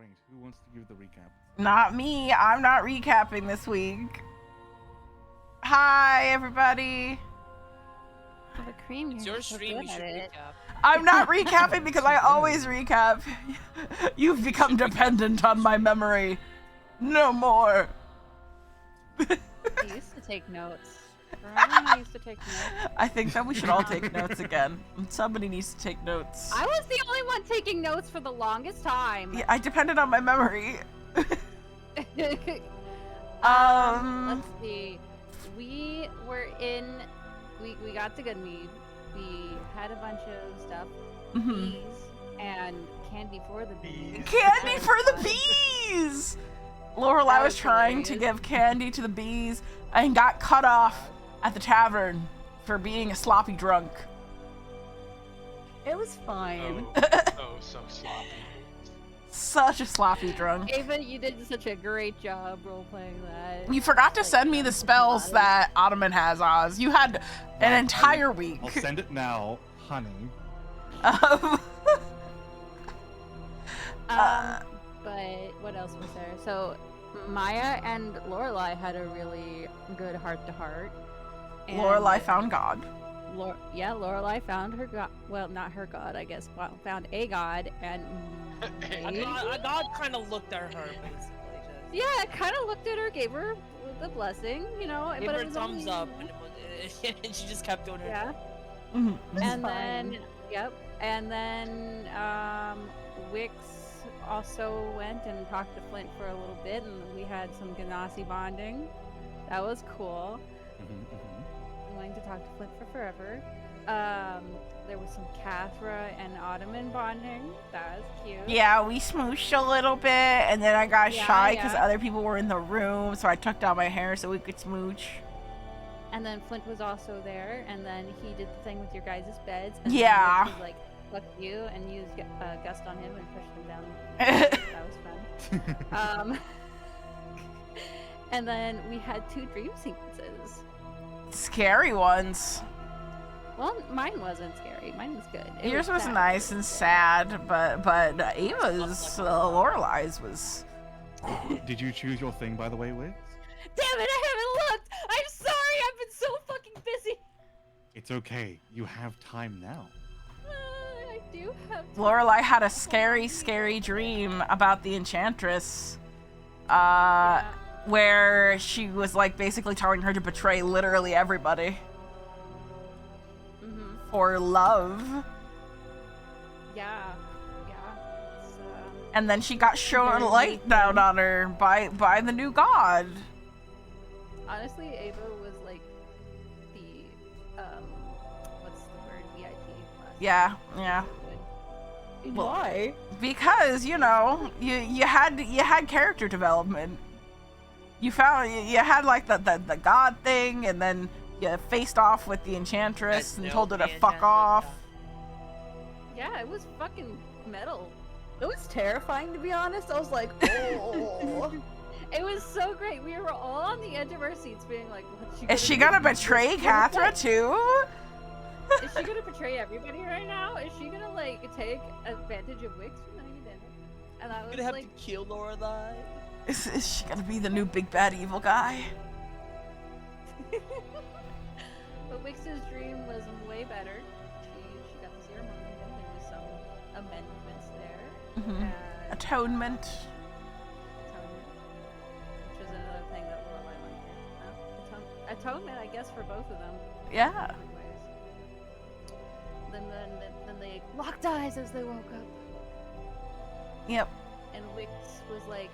Right. Who wants to give the recap? Not me. I'm not recapping this week. Hi, everybody. Well, the cream, It's you're your so stream, good you at should it. recap. I'm not recapping because I always recap. You've become dependent on my memory. No more. I used to take notes. Remember when I used to take notes? I think that we should all take notes again. Somebody needs to take notes. I was the only one taking notes for the longest time. Yeah, I depended on my memory. Let's see. We were in. We got to Goodmead. We had a bunch of stuff. Bees and candy for the bees. Candy for the bees! Lorelai was trying to hilarious. give candy to the bees and got cut off at the tavern for being a sloppy drunk. It was fine. So sloppy. Such a sloppy drunk. Ava, you did such a great job role-playing that. You forgot to send me the spells that Ottoman has, Oz. You had an entire week. I'll send it now, honey. But what else was there? So Maya and Lorelai had a really good heart-to-heart. and Lorelai found God. Lorelai found her god. Well, not her god, I guess. Found a god, and A god kind of looked at her, basically. yeah, it kind of looked at her, gave her the blessing, you know. Gave but her it a was thumbs only, up, and she just kept doing her. Yeah. Mhm. And fine. then, yep. And then Wix also went and talked to Flint for a little bit, and we had some Ganassi bonding. That was cool. I'm going to talk to Flint for forever. There was some Cathra and Ottoman bonding. That was cute. Yeah, we smooshed a little bit, and then I got Yeah, shy because yeah. other people were in the room, so I tucked down my hair so we could smooch. And then Flint was also there, and then he did the thing with your guys' beds. And Yeah. Then Wix was like, fuck you, and used Gust on him and pushed him down. That was fun. And then we had 2 dream sequences. Scary ones. Well, mine wasn't scary. Mine was good. It Yours was sad. nice and sad, but Ava's, Lorelai's was. Did you choose your thing, by the way, Wix? Damn it, I haven't looked! I'm sorry, I've been so fucking busy! It's okay. You have time now. I do have to. Lorelai had a scary, scary dream about the Enchantress, Yeah. where she was like basically telling her to betray literally everybody Mhm. for love, Yeah. Yeah. It's, and then she got shown Very light good. down on her by the new god. honestly, Ava was like the, what's the word? VIP class. Yeah. Well, Why? because you had character development. You had like the god thing, and then you faced off with the Enchantress and told her to fuck off. Yeah, it was fucking metal. It was terrifying, to be honest. I was like, oh. It was so great. We were all on the edge of our seats being like, what's she Is she gonna betray Cathra too? Is she gonna betray everybody right now? Is she gonna like take advantage of Wix? No, you didn't. And I I'm was gonna have like, to kill Lorelai. Is she gonna be the new big bad evil guy? but Wix's dream was way better. She got to see her mom again. There was some amendments there. Mhm. And Atonement. atonement, which was another thing that Lorelai liked. Atonement, I guess, for both of them. Yeah. in different ways. Then they locked eyes as they woke up. Yep. And Wix was like,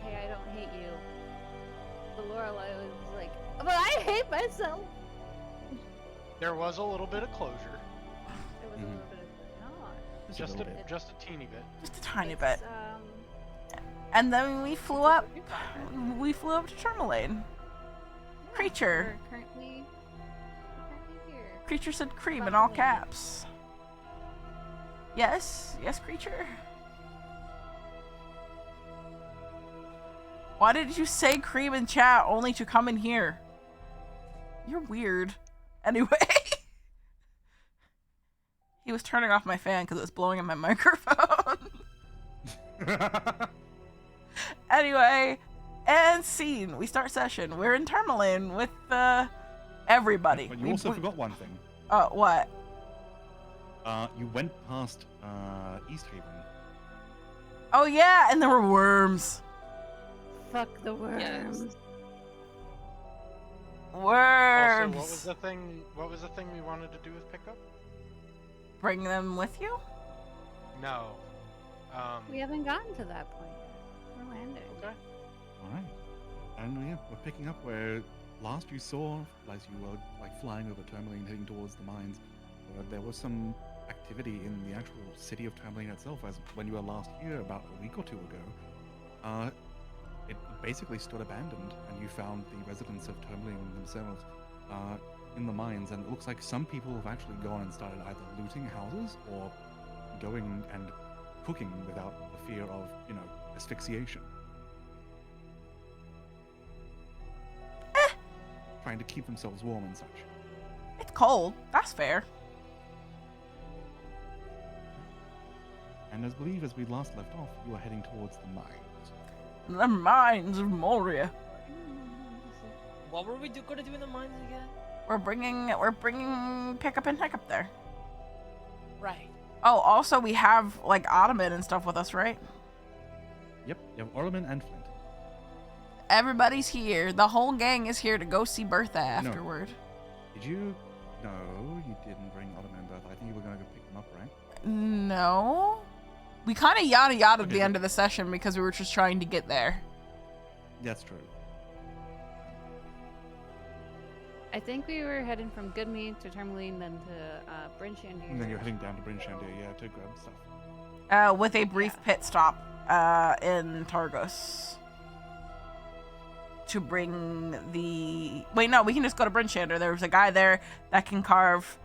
hey, I don't hate you. But Lorelai was like, but I hate myself. There was a little bit of closure. There was a little bit of not. Just little a bit. just a teeny bit. Just a tiny It's, bit. And then we flew up. it's a work in progress. We flew up to Tourmaline. Yeah, Creature. We're currently here. Creature said cream in About all to land. caps. Yes, creature. Why did you say cream in chat only to come in here? You're weird. Anyway. He was turning off my fan because it was blowing in my microphone. Anyway, and scene. We start session. We're in Tourmaline with everybody. But you also forgot one thing. Oh, what? You went past East Haven. Oh yeah, and there were worms. Fuck the worms. Yes. Worms. Also, what was the thing we wanted to do with pickup? Bring them with you? No. We haven't gotten to that point yet. We're landing. Okay. All right. And yeah, we're picking up where last you saw, as you were like flying over Tourmaline, heading towards the mines. There was some activity in the actual city of Tourmaline itself, as when you were last here about a week or two ago. It basically stood abandoned, and you found the residents of Tourmaline themselves in the mines, and it looks like some people have actually gone and started either looting houses or going and cooking without the fear of, asphyxiation. Trying to keep themselves warm and such. It's cold. That's fair. And as believe as we last left off, you are heading towards the mines. The mines of Moria. What were we gonna do in the mines again? We're bringing pickup and hiccup there. Right. Oh, also we have like Ottoman and stuff with us, right? Yep, you have Orleman and Flint. Everybody's here. The whole gang is here to go see Bertha afterward. Did you? No, you didn't bring Ottoman and Bertha. I think you were going to go pick them up, right? No. We kind of yada yada at Okay, the end of the session because we were just trying to get there. That's true. I think we were heading from Goodmead to Tourmaline, then to Bryn Shandir. And then you're heading down to Bryn Shandir, yeah, to grab stuff. With a brief pit stop in Targos. To bring the... Wait, no, we can just go to Bryn Shandir. There was a guy there that can carve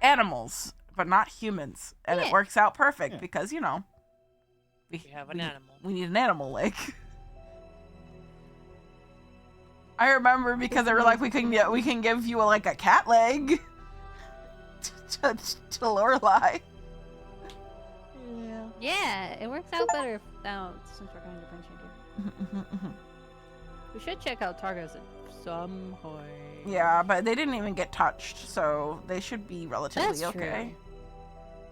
animals, but not humans. And it Yeah. works out perfect Yeah. because, We have an animal. We need an animal leg. I remember because they were like, we can give you a cat leg to Lorelai. Yeah, it works out better now since we're going to Bryn Shandir. We should check out Targos at some point. Yeah, but they didn't even get touched, so they should be relatively That's true. okay.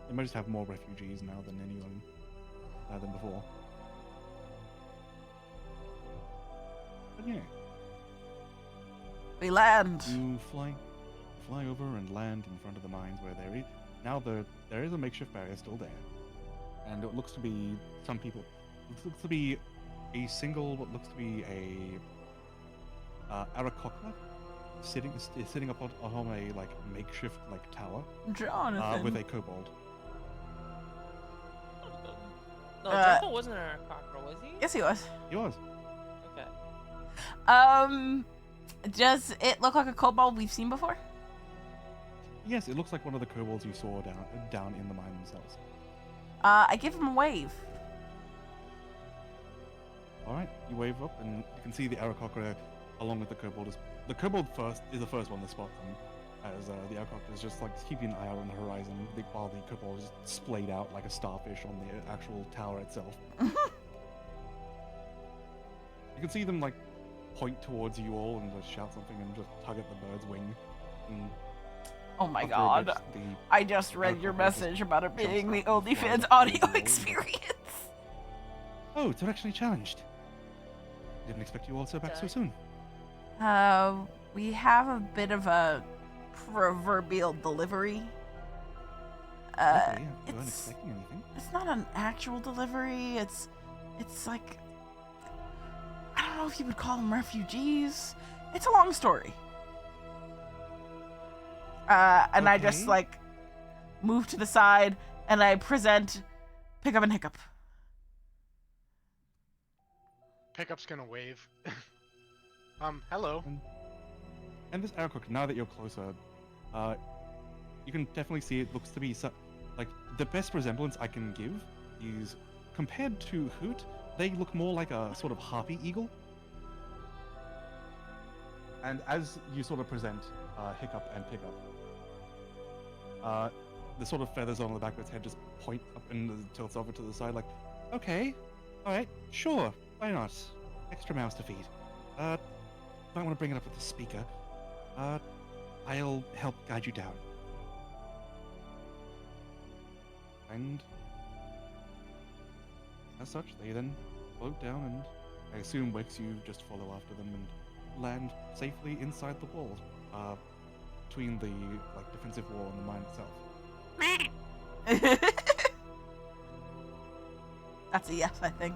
They might just have more refugees now than anyone than before. But yeah, We land. you fly over and land in front of the mines where there is a makeshift barrier still there, and it looks to be some people. It looks to be a single, what looks to be a Aarakocra sitting up on a makeshift tower Jonathan. with a kobold. No, Uh, Draco wasn't a cockroach, was he? Yes, he was. He was. Okay. Does it look like a kobold we've seen before? Yes, it looks like one of the kobolds you saw down in the mine themselves. I give him a wave. All right, you wave up, and you can see the Aarakocra along with the kobold. The kobold is the first one to spot them, as the Aarakocra is just keeping an eye out on the horizon, while the kobold is splayed out like a starfish on the actual tower itself. You can see them point towards you all and just shout something and just tug at the bird's wing. And Oh my after it god. gets I just read your Aarakocra just message about it jumps being the up and OnlyFans flies audio towards you all. experience. Oh, Directionally Challenged. Didn't expect you all so back so soon. We have a bit of a proverbial delivery. Okay, yeah, you weren't it's expecting anything. it's not an actual delivery. It's like, I don't know if you would call them refugees. It's a long story. And I just Okay. move to the side and I present Pickup and Hiccup. Pickup's gonna wave. Hello. And this Aarakocra, now that you're closer, you can definitely see it looks to be the best resemblance I can give is compared to Hoot, they look more like a sort of harpy eagle. And as you sort of present Hiccup and Pickup, the sort of feathers on the back of its head just point up and tilts over to the side, okay, all right, sure, Why not? Extra mouths to feed. Might want to bring it up with the speaker. I'll help guide you down. And as such, they then float down, and I assume, Wix, you just follow after them and land safely inside the wall, between the defensive wall and the mine itself. That's a yes, I think.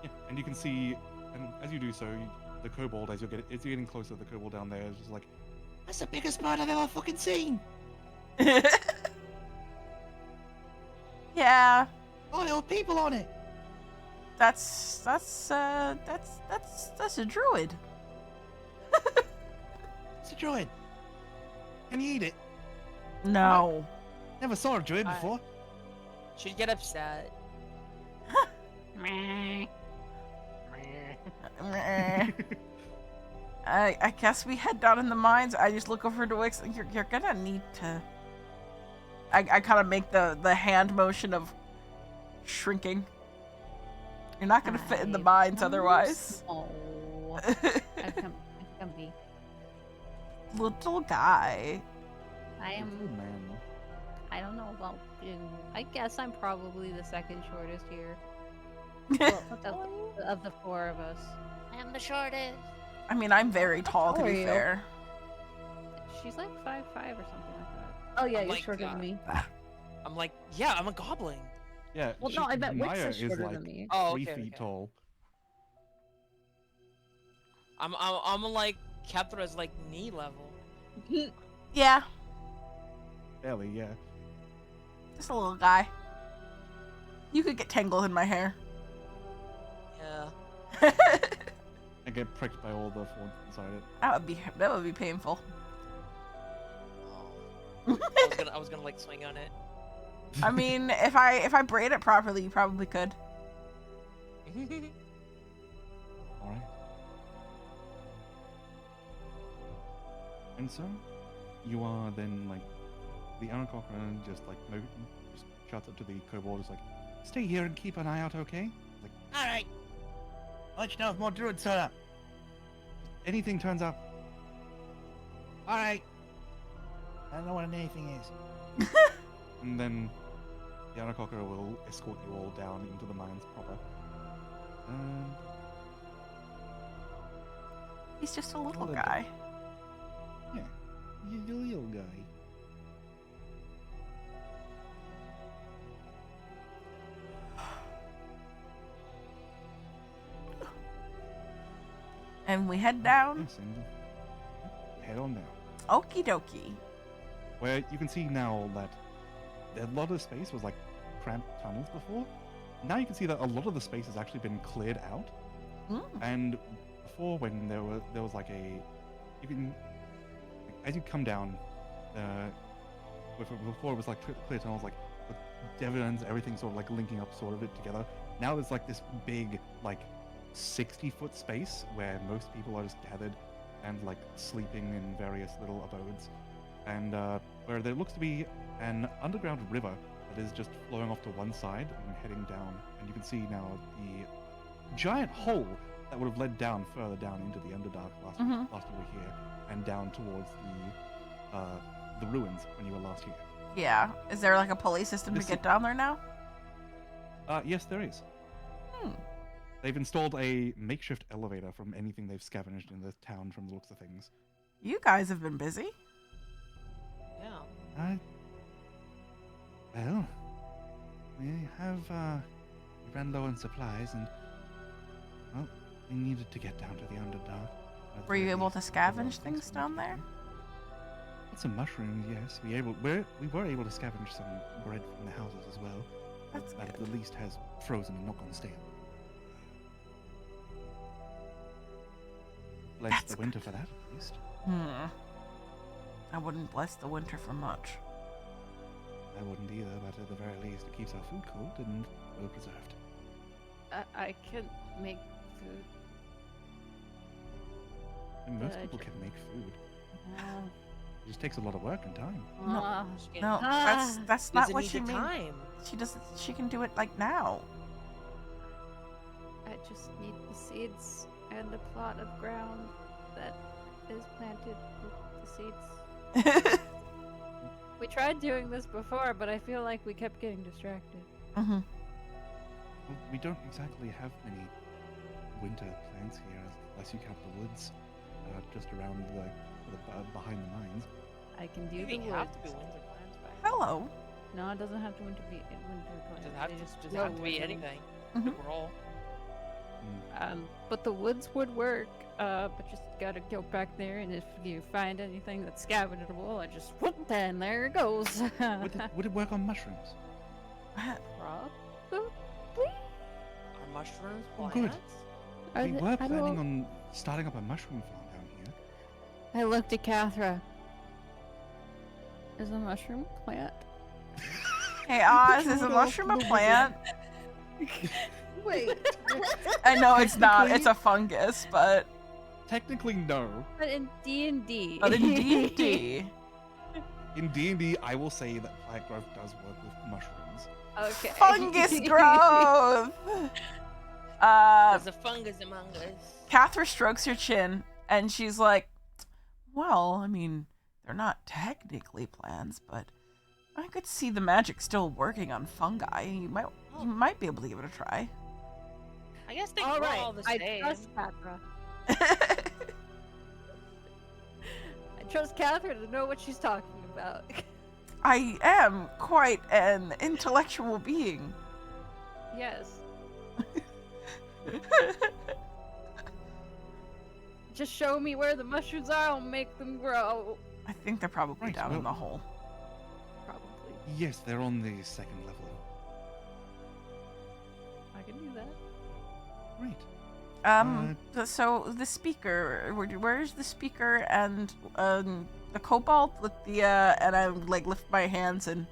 Yeah, and you can see, and as you do so, the kobold, as you're getting closer, the kobold down there is just like, that's the biggest bird I've ever fucking seen. Yeah, Oh, there were people on it. that's a druid. It's a druid. Can you eat it? No. Never saw a druid I- before. She'd get upset. Meh. I guess we head down in the mines. I just look over to Wix. You're gonna need to. I kind of make the hand motion of shrinking. You're not gonna fit in the mines otherwise. Oh, I've come be. Little guy. I am. Oh, man. I don't know about. I guess I'm probably the second shortest here. Well, of the four of us. I'm the shortest. I mean, I'm very tall, to tall are be you? fair. She's like 5'5" or something like that. Oh yeah, Oh you're my shorter God. than me. I'm like, yeah, I'm a goblin. Yeah. Well, no, I bet Wix Maya is shorter like than me. Oh, 3 okay, feet okay. tall. I'm like Kepra's like knee level. Yeah, Barely, yeah. just a little guy. You could get tangled in my hair. Yeah. I get pricked by all the thorns inside it. that would be painful. Oh. I was gonna like swing on it. I mean, if I braid it properly, you probably could. Alright. And so, you are then like, the Aarakocra just shouts up to the kobold, is like, stay here and keep an eye out, okay? Like, alright. I'll let you know if more druids turn up. Anything turns up. Alright. I don't know what anything is. And then the Aarakocra will escort you all down into the mines proper. And He's just a little Little guy. yeah, you little guy. And we head down. Yes, and head on down. Okie dokie. Where you can see now that a lot of the space was like cramped tunnels before. Now you can see that a lot of the space has actually been cleared out. Mm. And before, when there was like you can, as you come down, before it was like clear tunnels, like with dividends, everything sort of like linking up sort of it together. Now there's like this big like 60-foot space where most people are just gathered and like sleeping in various little abodes, and where there looks to be an underground river that is just flowing off to one side and heading down, and you can see now the giant hole that would have led down further down into the Underdark last you were here, and down towards the ruins when you were last here. Yeah. Is there like a pulley system to This- get down there now? Yes, there is. Hmm. They've installed a makeshift elevator from anything they've scavenged in the town from the looks of things. You guys have been busy. Yeah. Well, we have, we ran low on supplies and, well, we needed to get down to the Underdark. at the Were you very able to least, cover scavenge things things we down needed there? to. Some mushrooms, yes. We were able to scavenge some bread from the houses as well. That's That good. at least has frozen and not gone stale. Bless That's the winter for that, at least. I wouldn't bless the winter for much. I wouldn't either, but at the very least, it keeps our food cold and well preserved. I can make food. And most Good. people can make food. Uh, just takes a lot of work and time. Ah, No, Ah, that's not Doesn't what need she the means. time. She doesn't. She can do it like now. I just need the seeds and a plot of ground that is planted with the seeds. We tried doing this before, but I feel like we kept getting distracted. Mm-hmm. Well, we don't exactly have many winter plants here, unless you count the woods, just around behind the mines. I can do They the have to be woods. winter plants, right? Hello. No, it doesn't have to winter be winter It plants. doesn't have They to, just doesn't grow have to be winter. anything. Mhm. We're all. But the woods would work. But just gotta go back there, and if you find anything that's scavengeable, I just whoop, and there it goes. Would it work on mushrooms? Probably. Are mushrooms Oh, plants? good. Are We they- were I planning don't- on starting up a mushroom farm down here. I looked at Cathra. Is a mushroom a plant? Hey Oz, Threw is a it off mushroom a the plant? Wait, I know it's not. Technically- It's a fungus, but Technically, no. But in D&D. but in D&D. In D&D, I will say that plant growth does work with mushrooms. Okay. Fungus growth. There's a fungus among us. Catherine strokes her chin, and she's like, "Well, I mean, they're not technically plants, but I could see the magic still working on fungi. You might be able to give it a try." I guess they All grow right. all the I same. trust Cathra. I trust Catherine to know what she's talking about. I am quite an intellectual being. Yes. Just show me where the mushrooms are, I'll make them grow. I think they're probably Right, down in well- the hole. Probably. Yes, they're on the second level. I can do that. Right. So the speaker, where's the speaker and the cobalt with the and I like lift my hands and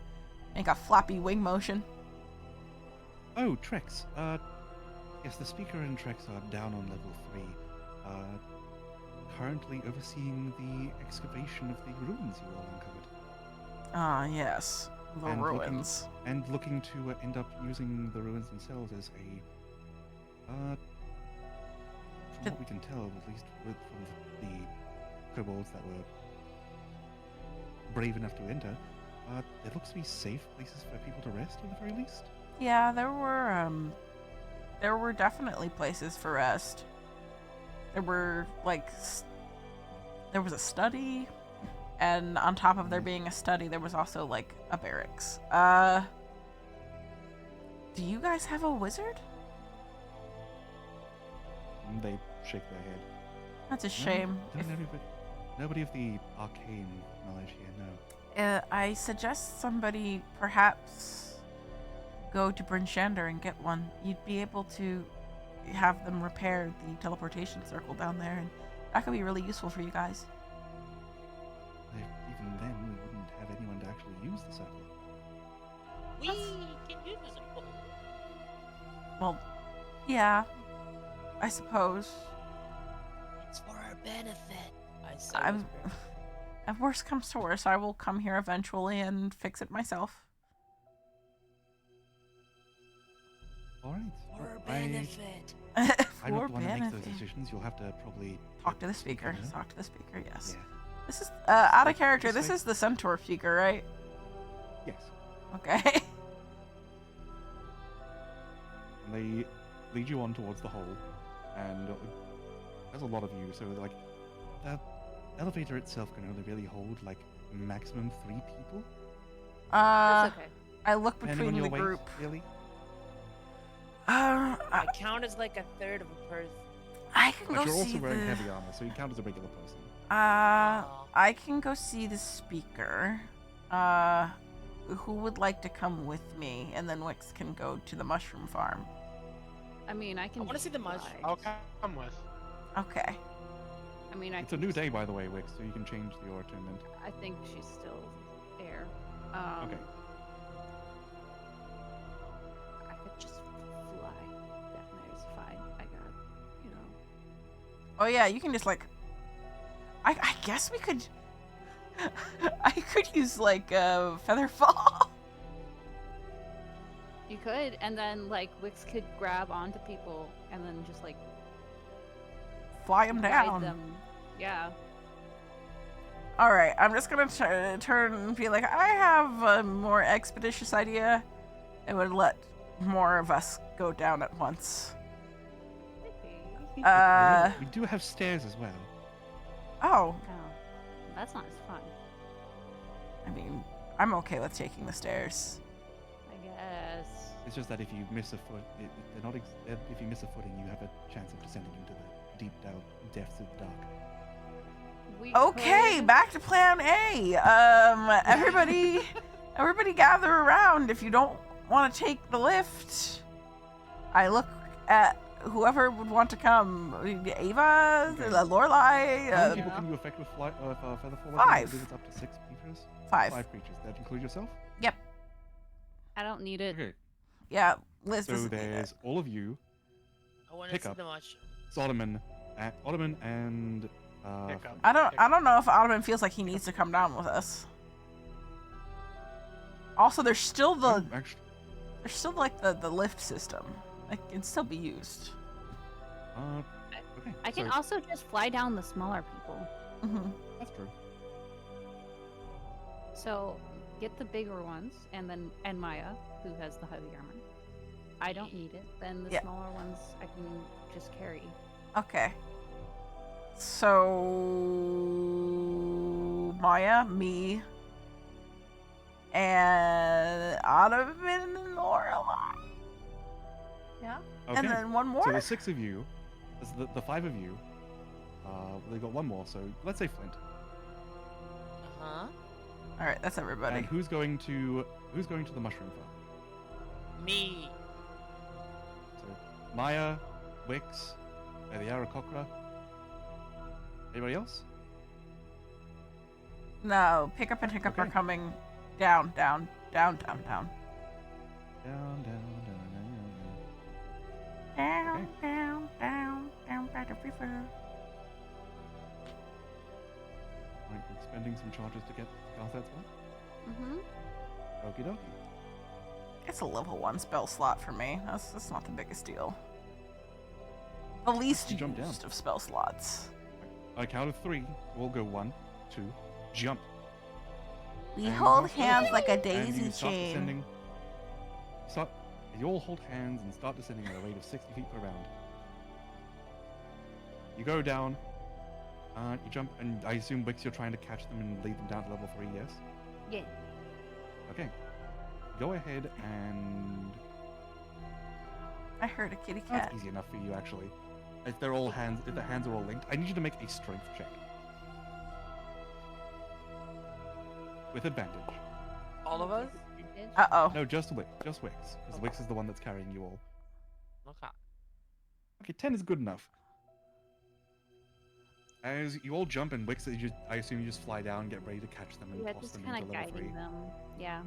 make a floppy wing motion. Oh, Trex. Yes, the speaker and Trex are down on level 3. Currently overseeing the excavation of the ruins you all uncovered. Ah, yes, the And ruins. And looking to end up using the ruins themselves as a, from what we can tell, at least from the kobolds that were brave enough to enter, it looks to be safe places for people to rest at the very least. Yeah, there were definitely places for rest. There were there was a study, and on top of there being a study, there was also like a barracks. Do you guys have a wizard? And they shake their head. That's a No, shame. nobody of the arcane knowledge here, no. I suggest somebody perhaps go to Bryn Shander and get one. You'd be able to have them repair the teleportation circle down there, and that could be really useful for you guys. Even then, we wouldn't have anyone to actually use the circle. We can use this. Well, yeah, I suppose. It's for our benefit. I say I'm. whisper. If worst comes to worst, I will come here eventually and fix it myself. All right. For our I- benefit. I'm For not the one that makes those benefit. decisions. You'll have to probably Talk to the speaker. know? Talk to the speaker. Yes. Yeah. This is out of This character. way- This is the centaur speaker, right? Yes. Okay. And they lead you on towards the hole, and there's a lot of you. So like, the elevator itself can only really hold like maximum 3 people. That's okay. I look Depending between on the your weight, group. really. I count as like a third of a person. I can But go you're see also wearing the. heavy armor, so you count as a regular person. I can go see the speaker. Who would like to come with me? And then Wix can go to the mushroom farm. I mean, I can. I wanna just see the mushroom. fly. I'll come with. Okay. I mean, I It's a can new just- day, by the way, Wix, so you can change your attunement. I think she's still air. Okay. I could just fly. That there's fine. I got, you know. Oh yeah, you can just like. I guess we could. I could use like a feather fall. You could, and then like Wix could grab onto people and then just like Fly them ride down. them. Yeah. All right, I'm just gonna turn and be like, I have a more expeditious idea. It would let more of us go down at once. We do have stairs as well. Oh, Oh, that's not as fun, I mean, I'm okay with taking the stairs. I guess. It's just that if you miss a foot, they're not. If you miss a footing, you have a chance of descending into the deep down depths of the dark. We Okay, could- back to plan A. Everybody gather around. If you don't want to take the lift, I look at whoever would want to come. Ava, Okay. Lorelai, How many people can you affect with feather fall? I 5. believe it's up to 6 creatures. 5. 5 creatures. That include yourself. Yep. I don't need it. Okay. Yeah, Liz So doesn't need it. there's all of you, I want to Pick see up. the much. Ottoman and Pick up. I don't know if Ottoman feels like he needs to come down with us. Also, there's still actually, there's still like the lift system. It can still be used. okay. I can so, also just fly down the smaller people. Hmm. That's true. So get the bigger ones, and Maya, who has the heavy armor. I don't need it. Then the Yeah. smaller ones I can just carry. Okay. So Maya, me, and Ottoman and Lorelai. Yeah. Okay. And then one more? So the 6 of you, there's the 5 of you. They got one more. So let's say Flint. Uh-huh. Alright, that's everybody. And who's going to the mushroom farm? Me. So Maya, Wix, the Aarakocra. Anybody else? No, Pickup and Hiccup are Okay. coming down. Down. Down Okay. by the river. Right, we're spending some charges to get past that spell. Mm-hmm. Okie dokie. It's a level 1 spell slot for me. That's not the biggest deal. The least You jump down. used of spell slots. On a count of 3, we'll go 1, 2, jump. We And hold you hands like a and daisy you start chain. descending. You all hold hands and start descending at a rate of 60 feet per round. You go down, you jump, and I assume, Wix, you're trying to catch them and lead them down to level 3, yes? Yeah. Okay. Go ahead and... I heard a kitty cat. That's easy enough for you, actually. If their hands are all linked, I need you to make a strength check. With advantage. All of us? Uh-oh. No, just Wix. Just Wix. Because Wix is the one that's carrying you all. Okay. Okay, 10 is good enough. As you all jump and Wix, I assume you just fly down, get ready to catch them and Yeah, toss just them kind into of level 3. guiding them. Yeah.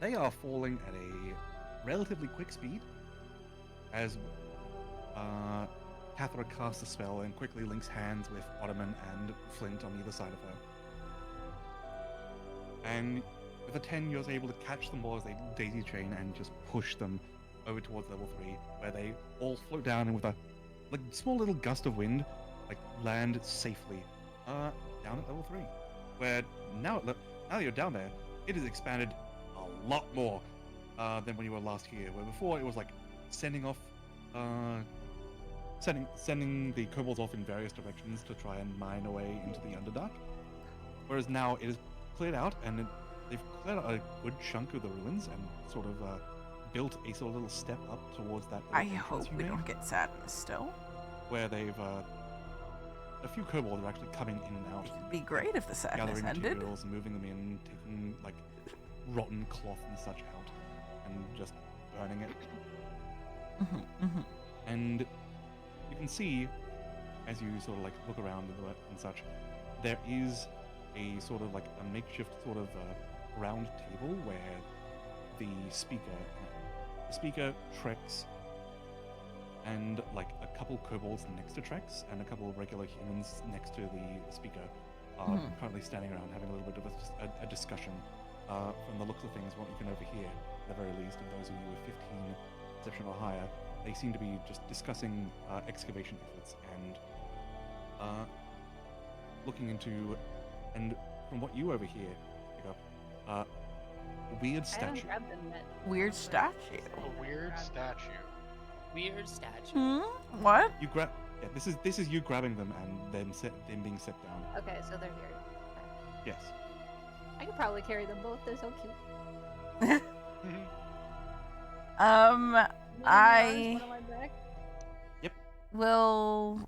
They are falling at a relatively quick speed as Cathra casts a spell and quickly links hands with Ottoman and Flint on either side of her. And with a 10, you're able to catch them all as they daisy chain and just push them over towards level 3, where they all float down and with a small little gust of wind, land safely down at level 3. Where now that you're down there, it has expanded a lot more than when you were last here. Where before it was sending off, sending the kobolds off in various directions to try and mine away into the Underdark. Whereas now it is cleared out, and they've cleared out a good chunk of the ruins and sort of built a sort of little step up towards that. I entrance hope you we made, don't get sadness still. where they've a few kobolds are actually coming in and out, It'd be great if the sadness gathering ended. materials and moving them in, taking rotten cloth and such out, and just burning it. And you can see, as you sort of look around and such, there is a sort of a makeshift sort of round table where the speaker, Trex, and a couple kobolds next to Trex, and a couple of regular humans next to the speaker are currently standing around having a little bit of a discussion. From the looks of things, what you can overhear, at the very least, of those of you with 15 perception or higher, they seem to be just discussing excavation efforts and looking into, and from what you overhear, pick up, a weird I statue. haven't grabbed them yet. Weird statue. A weird statue. Weird statue. What? You grab. Yeah, this is you grabbing them and them being set down. Okay, so they're here. Yes. I could probably carry them both. They're so cute. One on my arms, one on my back. will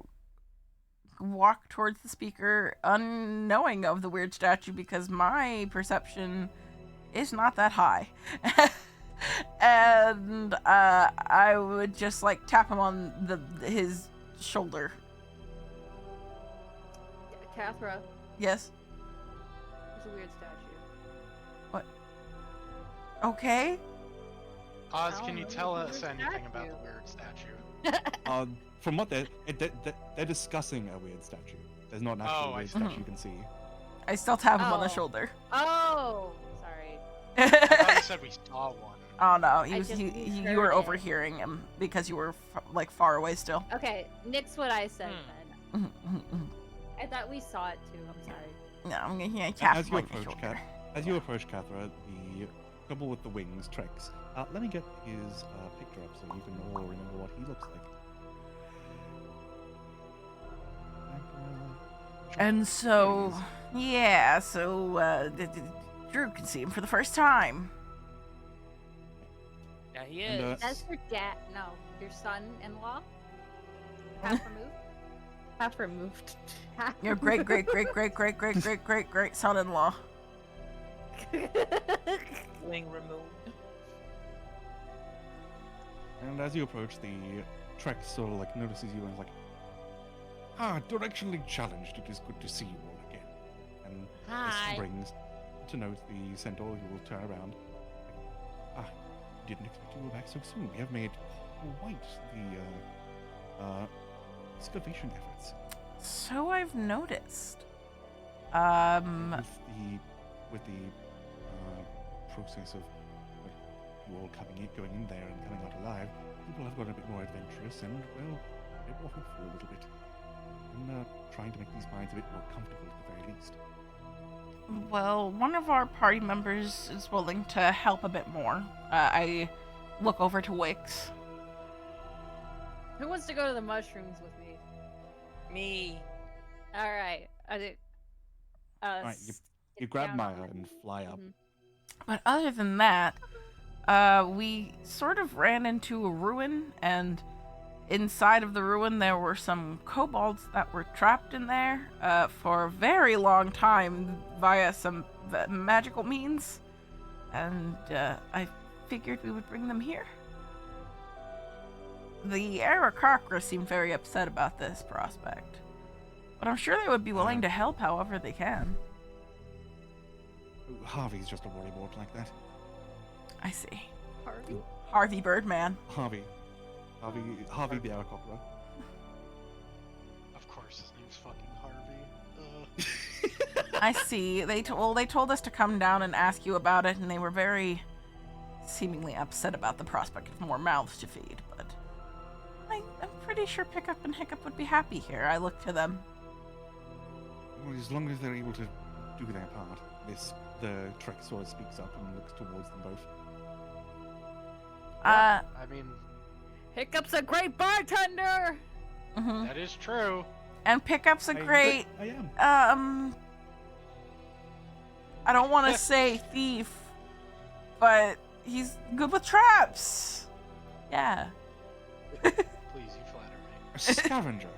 walk towards the speaker unknowing of the weird statue because my perception is not that high. And I would just like tap him on his shoulder. Cathra, Yes. it's a weird statue. Okay. Oz, I can don't you know, tell it's a us weird anything about statue. the weird statue? From what they're discussing a weird statue. There's not an actual Oh, I weird see. statue you can see. I still tap him on the Oh. shoulder. Oh, sorry. I thought you said we saw one. Oh no, I just you misheard were it. overhearing him because you were like far away still. Okay, nix what I said then. No, I thought we saw it too. I'm sorry. I'm gonna tap As him you on the approach, shoulder. As you approach Cathra, the couple with the wings, Trex. Let me get his picture up so you can all remember what he looks like. And so, yeah, so Drew can see him for the first time. Yeah, he And, is. That's your dad. No, your son-in-law. Half removed. Half removed. Your great great son-in-law. Wing removed. And as you approach, the Trex sort of like notices you and is like, Directionally Challenged. It is good to see you all again. And Hi. this brings to note the centaur who will turn around. Didn't expect you were back so soon. We have made quite the excavation efforts. So I've noticed. With the process of you all going in there and coming out alive, people have gotten a bit more adventurous and, well, a bit more hopeful a little bit. And trying to make these minds a bit more comfortable at the very least. Well, one of our party members is willing to help a bit more. I look over to Wix. Who wants to go to the mushrooms with me? Me. All right. I did. Alright, you grab Maya and fly up. But other than that, we sort of ran into a ruin, and inside of the ruin there were some kobolds that were trapped in there for a very long time via some magical means. And I figured we would bring them here. The Arakakra seemed very upset about this prospect, but I'm sure they would be willing to help however they can. Harvey's just a worrywart like that. I see. Harvey. Harvey Birdman. Harvey the Arakocra. Of course, his name's fucking Harvey. I see. They told us to come down and ask you about it, and they were very seemingly upset about the prospect of more mouths to feed, but I'm pretty sure Pickup and Hiccup would be happy here. I look to them. Well, as long as they're able to do their part. The Trek sort of speaks up and looks towards them both. I mean, Hiccup's a great bartender. Mhm. that is true. And Pickup's a great, I am. I don't want to say thief, but he's good with traps. Yeah. Please, you flatter me. A scavenger.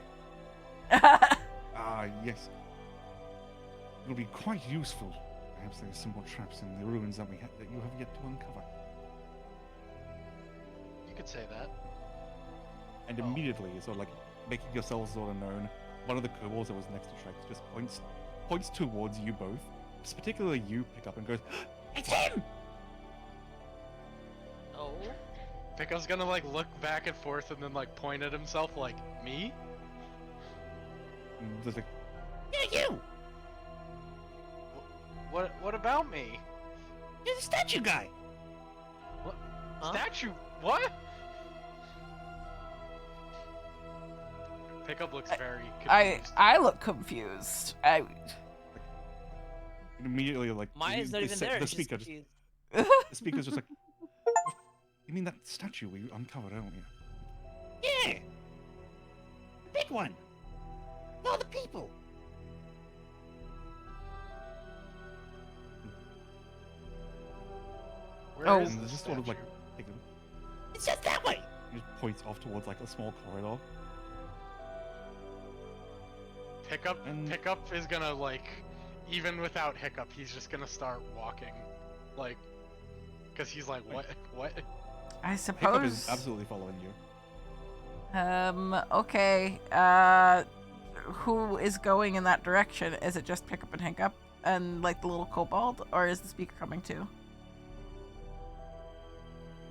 Yes. It'll be quite useful. Perhaps there's some more traps in the ruins that that you have yet to uncover. You could say that. And immediately, sort of like making yourselves sort of known, one of the kobolds that was next to Trex just points towards you both, particularly you, Pickup, and goes, "It's him!" Oh. Pickup's gonna like look back and forth and then like point at himself like, me? And just like, Yeah, you. What about me? You're the statue guy. Huh? Statue? What? Pickup looks very confused. I look confused. I Immediately, like Maya's not even there. the She's speaker, confused. the speaker's just like, you mean that statue we uncovered earlier? Yeah, the big one. No, the people. Where is And this just sort of like, statue? it's just that way. He just points off towards like a small corridor. Pickup is gonna like, even without Hiccup, he's just gonna start walking, like, cause he's like, what? I Hiccup suppose. is absolutely following you. Okay. Who is going in that direction? Is it just Pickup and Hiccup and like the little kobold, or is the speaker coming too?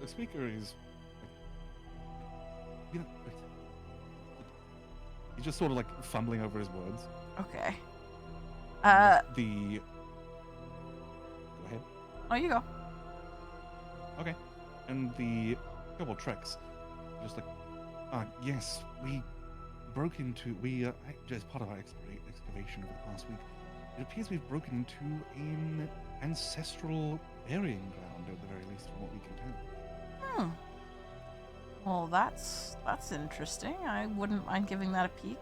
The speaker is, you know, he's just sort of like fumbling over his words. Okay. And Go ahead. Oh, you go. Okay. And the couple tricks, just like, yes, we broke into, as part of our excavation over the past week, it appears we've broken into an ancestral burying ground, at the very least, from what we can tell. Well, that's interesting. I wouldn't mind giving that a peek,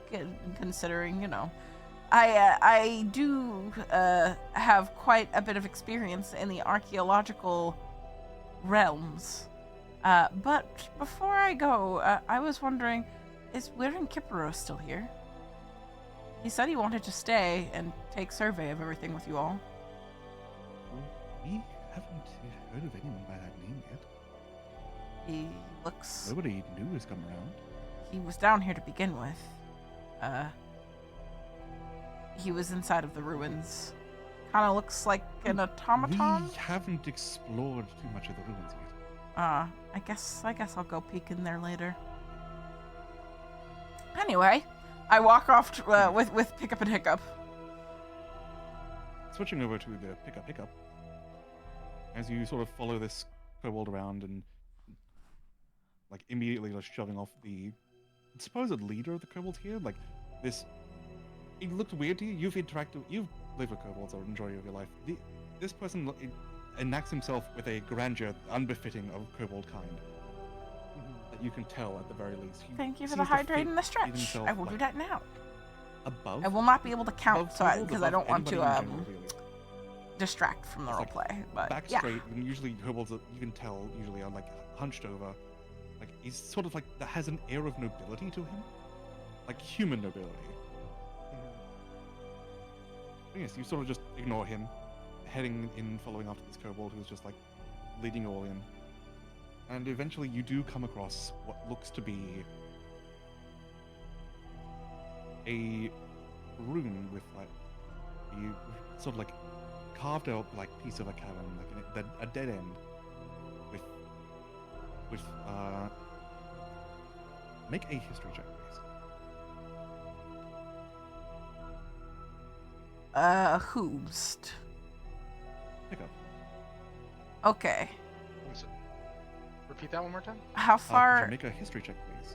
considering, you know, I do have quite a bit of experience in the archaeological realms. But before I go, I was wondering, is Weirin Kippero still here? He said he wanted to stay and take survey of everything with you all. We haven't heard of anyone by that name yet. He looks... Nobody new has come around. He was down here to begin with. He was inside of the ruins. Kind of looks like an automaton. We haven't explored too much of the ruins yet. I guess I'll go peek in there later. Anyway, I walk off with Pickup and Hiccup. Switching over to the Pickup, as you sort of follow this kobold around and like immediately just shoving off the supposed leader of the kobolds here, like this. It looked weird to you. You've lived with kobolds the majority of your life. This person enacts himself with a grandeur unbefitting of kobold kind. That you can tell at the very least. Thank you for the seems to hydrate fit and the stretch. himself, I will do like, that now. Above. I will not be able to count above kobolds, because I above don't want to anybody in general, really. distract from the It's like roleplay. But Back yeah, straight, and usually kobolds, you can tell, usually are like hunched over. Like he's sort of like that has an air of nobility to him, like human nobility. But yes, you sort of just ignore him, heading in, following after this kobold who's just like leading you all in, and eventually you do come across what looks to be a room with like a sort of like carved out like piece of a cavern, like a dead end with make a history check, please. Hoobst. Pick up. Okay. Repeat that one more time. How Could far? you make a history check, please?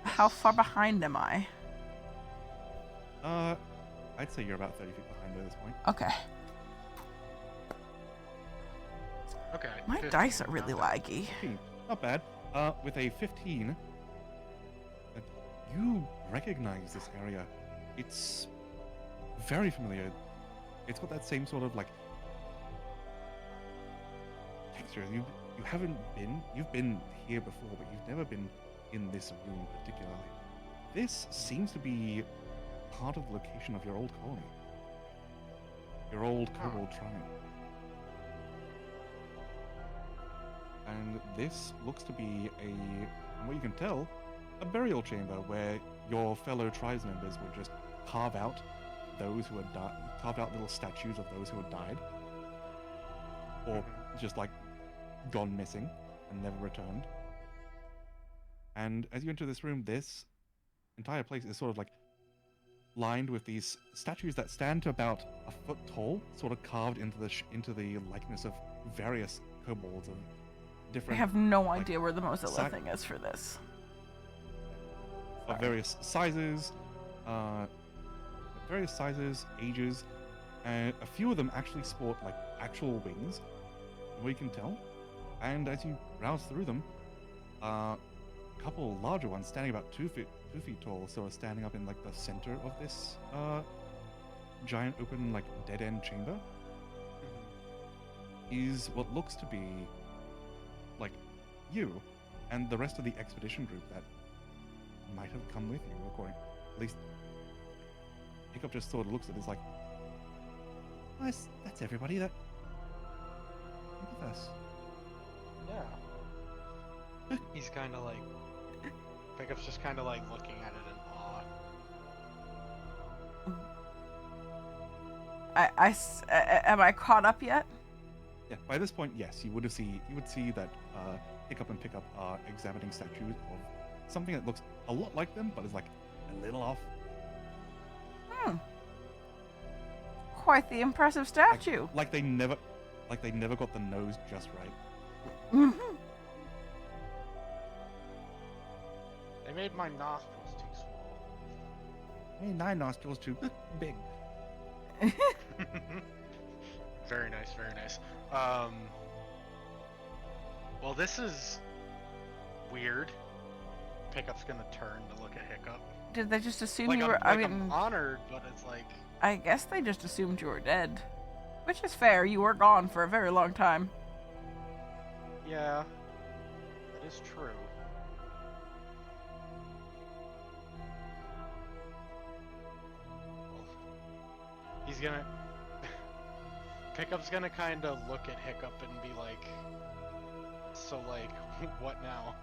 How far behind am I? I'd say you're about 30 feet behind at this point. Okay. Okay. My 15, dice are really not bad. laggy. 15. Not bad. With a 15, you recognize this area. It's very familiar. It's got that same sort of like texture. You've been here before, but you've never been in this room particularly. This seems to be part of the location of your old colony. Your old kobold tribe. And this looks to be from what you can tell, a burial chamber where your fellow tribes members would just carve out those who had died, carved out little statues of those who had died, or just like gone missing and never returned. And as you enter this room, this entire place is sort of like lined with these statues that stand to about a foot tall, sort of carved into the likeness of various kobolds of I different have no like, idea where the Mozilla si- thing is for this. of various sizes, ages, and a few of them actually sport like actual wings, from what you can tell. And as you browse through them, a couple larger ones standing about 2 feet tall, sort of standing up in like the center of this giant open like dead end chamber, is what looks to be like you and the rest of the expedition group that might have come with you, according at least Hiccup just sort of looks at it, is like, oh, that's everybody that with us. Yeah. He's kind of like, Pickup's just kind of like looking at it in awe. Am I caught up yet? Yeah, by this point, yes, you would see that Hiccup and Pickup are examining statues of something that looks a lot like them, but is like a little off. Quite the impressive statue. Like they never got the nose just right. Mm-hmm. They made my nostrils too small. Hey, 9 nostrils too big. Very nice, very nice. Well, this is weird. Pickup's gonna turn to look at Hiccup. Did they just assume Like you I'm, were? I'm honored, but it's like, I guess they just assumed you were dead, which is fair. You were gone for a very long time. yeah, that is true. He's gonna Pickup's gonna kind of look at Hiccup and be like, so like, what now?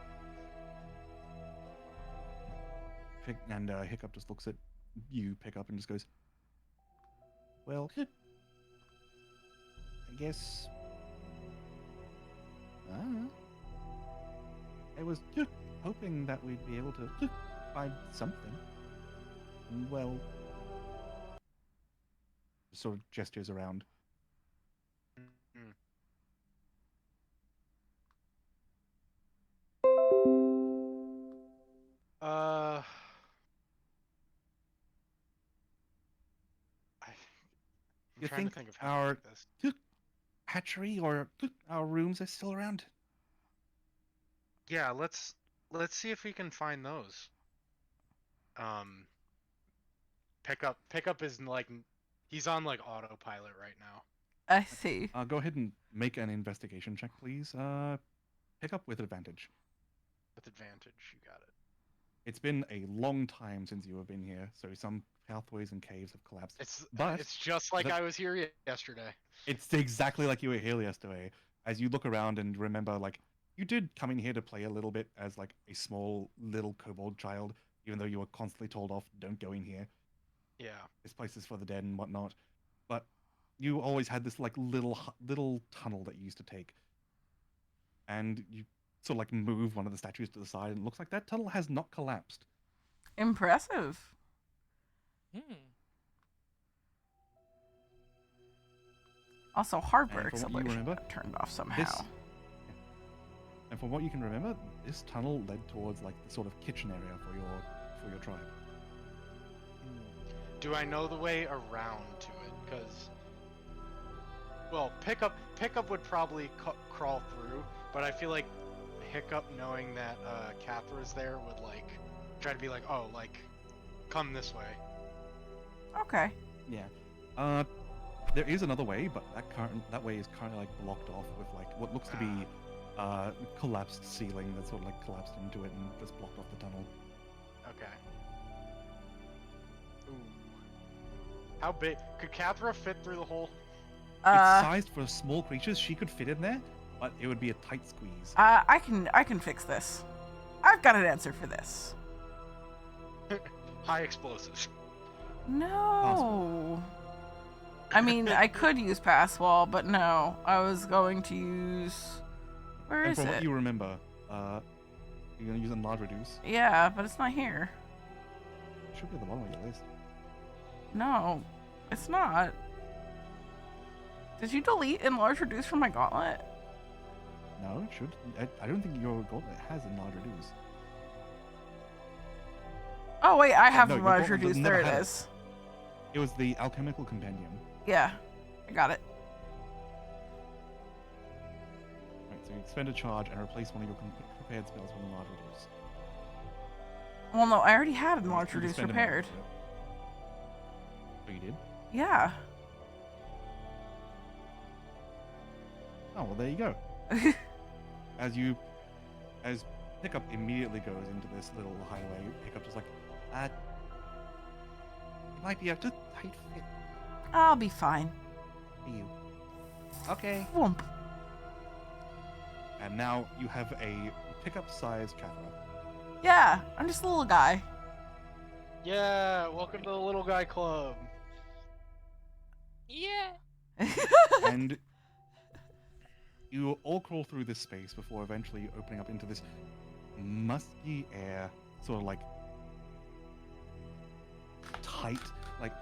Hiccup just looks at you, Pickup, and just goes, well, I guess I was hoping that we'd be able to find something. Well, sort of gestures around. I'm You trying think to think of how to our make this. hatchery or our rooms are still around? Yeah, let's see if we can find those. Pickup is like, he's on like autopilot right now. I see. Go ahead and make an investigation check, please. Pickup with advantage. With advantage, you got it. It's been a long time since you have been here, so some pathways and caves have collapsed. It's just like I was here yesterday. It's exactly like you were here yesterday. As you look around and remember, like, you did come in here to play a little bit as like a small little kobold child, even though you were constantly told off, don't go in here. Yeah. This place is for the dead and whatnot. But you always had this like little tunnel that you used to take, and you sort of like move one of the statues to the side, and it looks like that tunnel has not collapsed. Impressive. Also, hardware And from what you acceleration remember, got turned off somehow. And from what you can remember, this tunnel led towards like the sort of kitchen area for your tribe. Do I know the way around to it? Because, well, Pickup would probably crawl through, but I feel like Hiccup, knowing that Cathra's there, would like try to be like, oh, like, come this way. Okay. Yeah. There is another way, but that way is kind of like blocked off with like what looks to be collapsed ceiling that sort of like collapsed into it and just blocked off the tunnel. Okay. Ooh. How big could Cathra fit through the hole? It's sized for small creatures. She could fit in there, but it would be a tight squeeze. I can fix this. I've got an answer for this. High explosives. No. Passwall. I mean, I could use Passwall, but no. I was going to use... Where And is from it? what you remember, you're gonna use Enlarge Reduce. Yeah, but it's not here. It should be at the bottom of your list. No, it's not. Did you delete enlarge reduce from my gauntlet? No, it should. I don't think your gauntlet has enlarge reduce. Oh wait, I have no, your enlarge gauntlet reduce. never There it had it. is. It was the alchemical compendium. Yeah, I got it. Right, so you expend a charge and replace one of your prepared spells with enlarge reduce. Well, no, I already had You enlarge just- you reduce spend a moment prepared. for it. Oh, you did? Yeah. Oh, well, there you go. As Pickup immediately goes into this little highway, Pickup just like, you might be able to tight fit I'll be fine. for you. Okay. Whoomp. And now you have a Pickup-sized Cathra. Yeah, I'm just a little guy. Yeah, welcome to the little guy club. Yeah. And you all crawl through this space before eventually opening up into this musky air, sort of like tight, like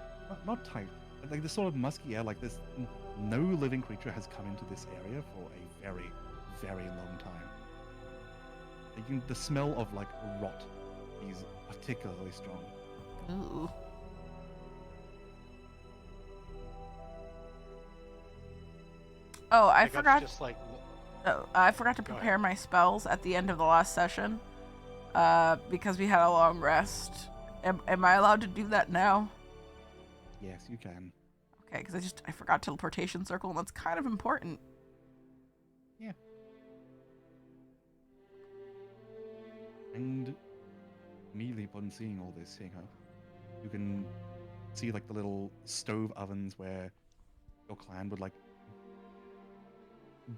not tight, but like this sort of musky air, like this. No living creature has come into this area for a very, very long time. The smell of like rot is particularly strong. Ooh. Oh, I Pickup's forgot. Just like, Oh, I forgot to Go prepare ahead. my spells at the end of the last session, because we had a long rest. Am I allowed to do that now? Yes, you can. Okay, because I forgot teleportation circle, and that's kind of important. Yeah. And immediately upon seeing all this, you can see like the little stove ovens where your clan would like,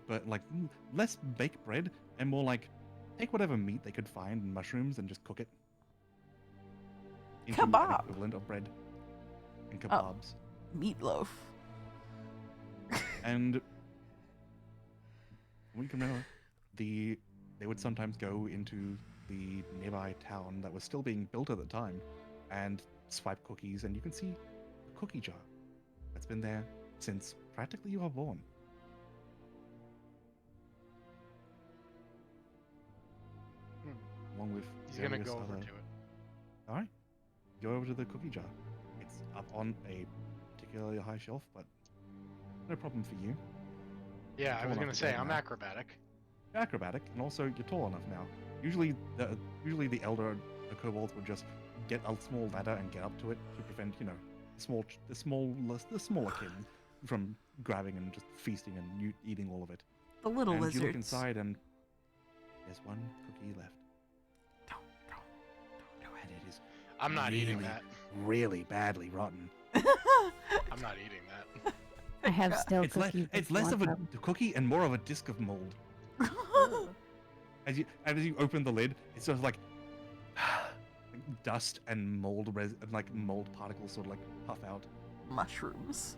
but like less bake bread and more like take whatever meat they could find and mushrooms and just cook it into an Kebab. equivalent of bread and kebabs. Meatloaf. And we can remember they would sometimes go into the nearby town that was still being built at the time and swipe cookies, and you can see a cookie jar that's been there since practically you were born. Along with he's gonna various go over other... to it. All right, go over to the cookie jar. It's up on a particularly high shelf, but no problem for you. Yeah, I Tall was enough gonna to say, get I'm now. acrobatic. You're acrobatic, and also you're tall enough now. Usually the elder the kobolds would just get a small ladder and get up to it to prevent the smaller kids from grabbing and just feasting and eating all of it. The little And lizards. you look inside and there's one cookie left. Don't do And it is I'm not eating really, that. really badly rotten. I'm not eating that. I have still It's cookies. it's if less you of want a cookie and more of a disc of mold. them. As you open the lid, it's sort of like dust and mold and like mold particles sort of like puff out. Mushrooms.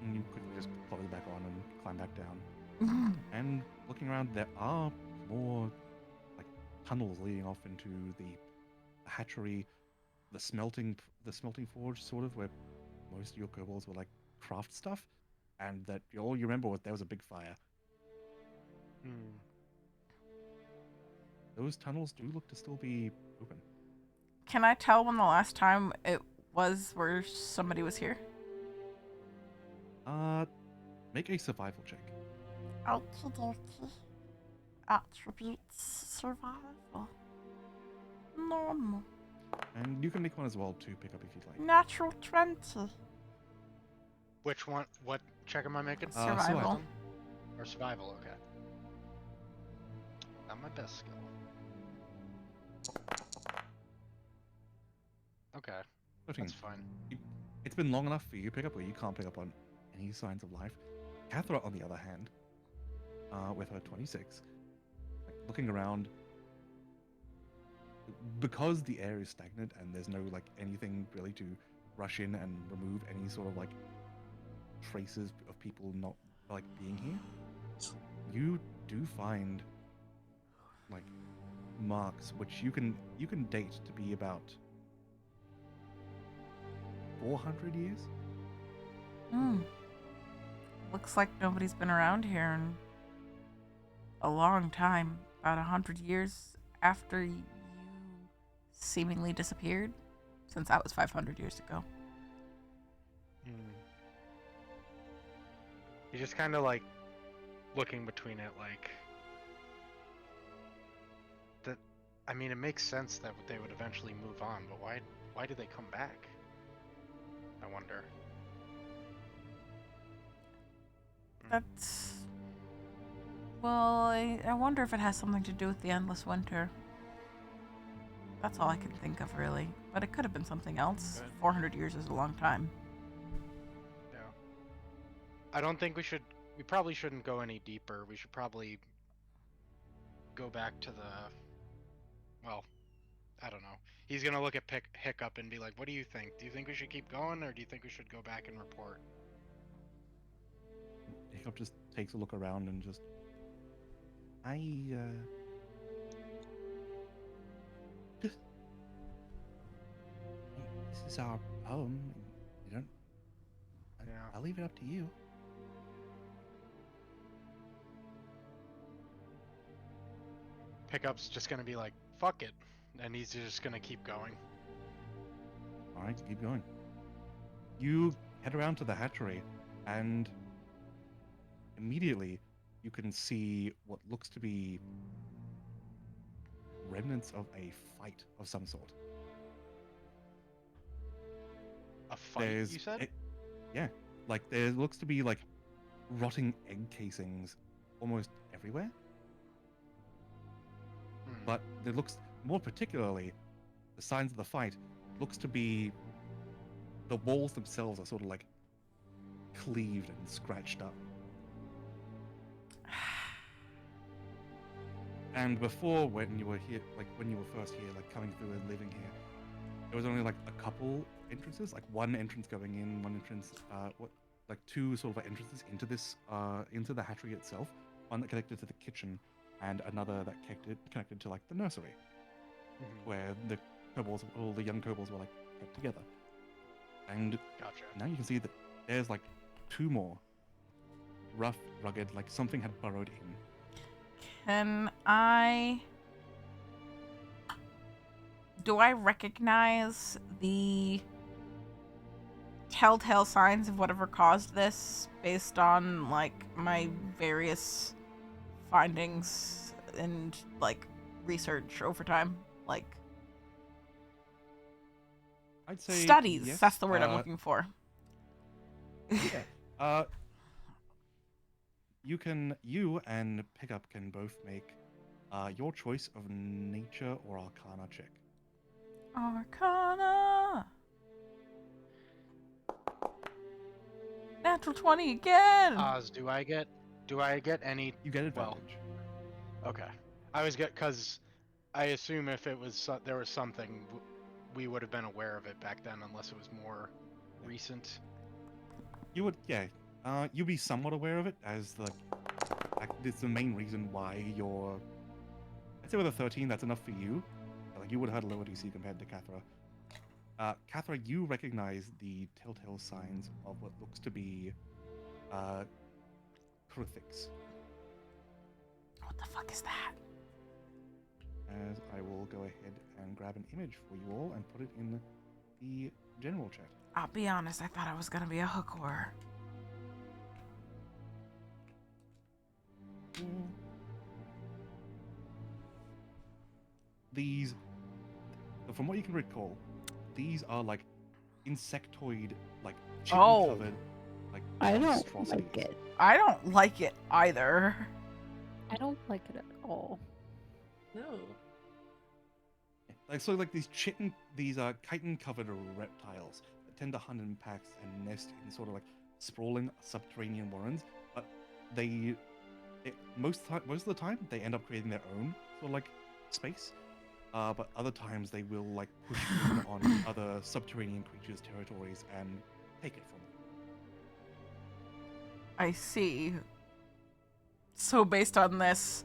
And you quickly just plug it back on and climb back down. And looking around, there are more like tunnels leading off into the hatchery, the smelting forge, sort of, where most of your kobolds were like craft stuff, and that all you remember was there was a big fire. Hmm. Those tunnels do look to still be open. Can I tell when the last time it was where somebody was here? Make a survival check. Okie dokie. Attributes survival. Normal. And you can make one as well to pick up if you'd like. Natural 20. Which one? What check am I making? Survival. survival. Or survival, okay. Not my best skill. Okay, 13. that's fine. It's been long enough for you to pick up where you can't pick up on any signs of life. Cathra, on the other hand, with her 26, like, looking around, because the air is stagnant and there's no like anything really to rush in and remove any sort of like traces of people not like being here, you do find like marks which you can date to be about 400 years. Hmm. Looks like nobody's been around here in a long time. About 100 years after you seemingly disappeared, since that was 500 years ago. He's just kind of like looking between it, like that. I mean, it makes sense that they would eventually move on, but why did they come back? I wonder. That's... Well, I wonder if it has something to do with the endless winter. That's all I can think of, really. But it could have been something else. 400 years is a long time. Yeah. I don't think we should. We probably shouldn't go any deeper. We should probably go back to the. Well, I don't know. He's gonna look at Hiccup and be like, "What do you think? Do you think we should keep going, or do you think we should go back and report?" Hiccup just takes a look around and just, this is our home. You don't. Yeah. I'll leave it up to you. Hiccup's just gonna be like, "Fuck it," and he's just gonna keep going. All right, keep going. You head around to the hatchery, and immediately you can see what looks to be remnants of a fight of some sort. A fight, you said? Yeah, like there looks to be like rotting egg casings almost everywhere. But there looks, more particularly, the signs of the fight looks to be the walls themselves are sort of like cleaved and scratched up. And before, when you were here, like when you were first here, like coming through and living here, there was only like a couple entrances, like one entrance going in, one entrance, like two sort of entrances into this, into the hatchery itself. One that connected to the kitchen, and another that connected to like the nursery, where the kobolds, all the young kobolds were like kept together. And Gotcha. now you can see that there's like two more, rough, rugged, like something had burrowed in. Do I recognize the telltale signs of whatever caused this based on like my various findings and like research over time? Like I'd say studies, yes. that's the word I'm looking for. Yeah. You and Pickup can both make your choice of nature or arcana check. Arcana. Natural 20 again. Oz, do I get any? You get advantage. Okay. I was because I assume if it was there was something, we would have been aware of it back then, unless it was more recent. You would, yeah. You'd be somewhat aware of it, as it's the main reason why you're. I'd say with a 13, that's enough for you. Like you would have had a lower DC compared to Cathra. Cathra, you recognize the telltale signs of what looks to be Krithix. What the fuck is that? As I will go ahead and grab an image for you all and put it in the general chat. I'll be honest, I thought I was gonna be a hooker. These, from what you can recall, these are like insectoid, like chitin-covered, like I don't monstrosities. like it. I don't like it either. I don't like it at all. No. Like so, like these chitin-covered reptiles that tend to hunt in packs and nest in sort of like sprawling subterranean warrens, but most of the time they end up creating their own sort of like space. But other times they will like push in on other subterranean creatures' territories and take it from them. I see. So based on this,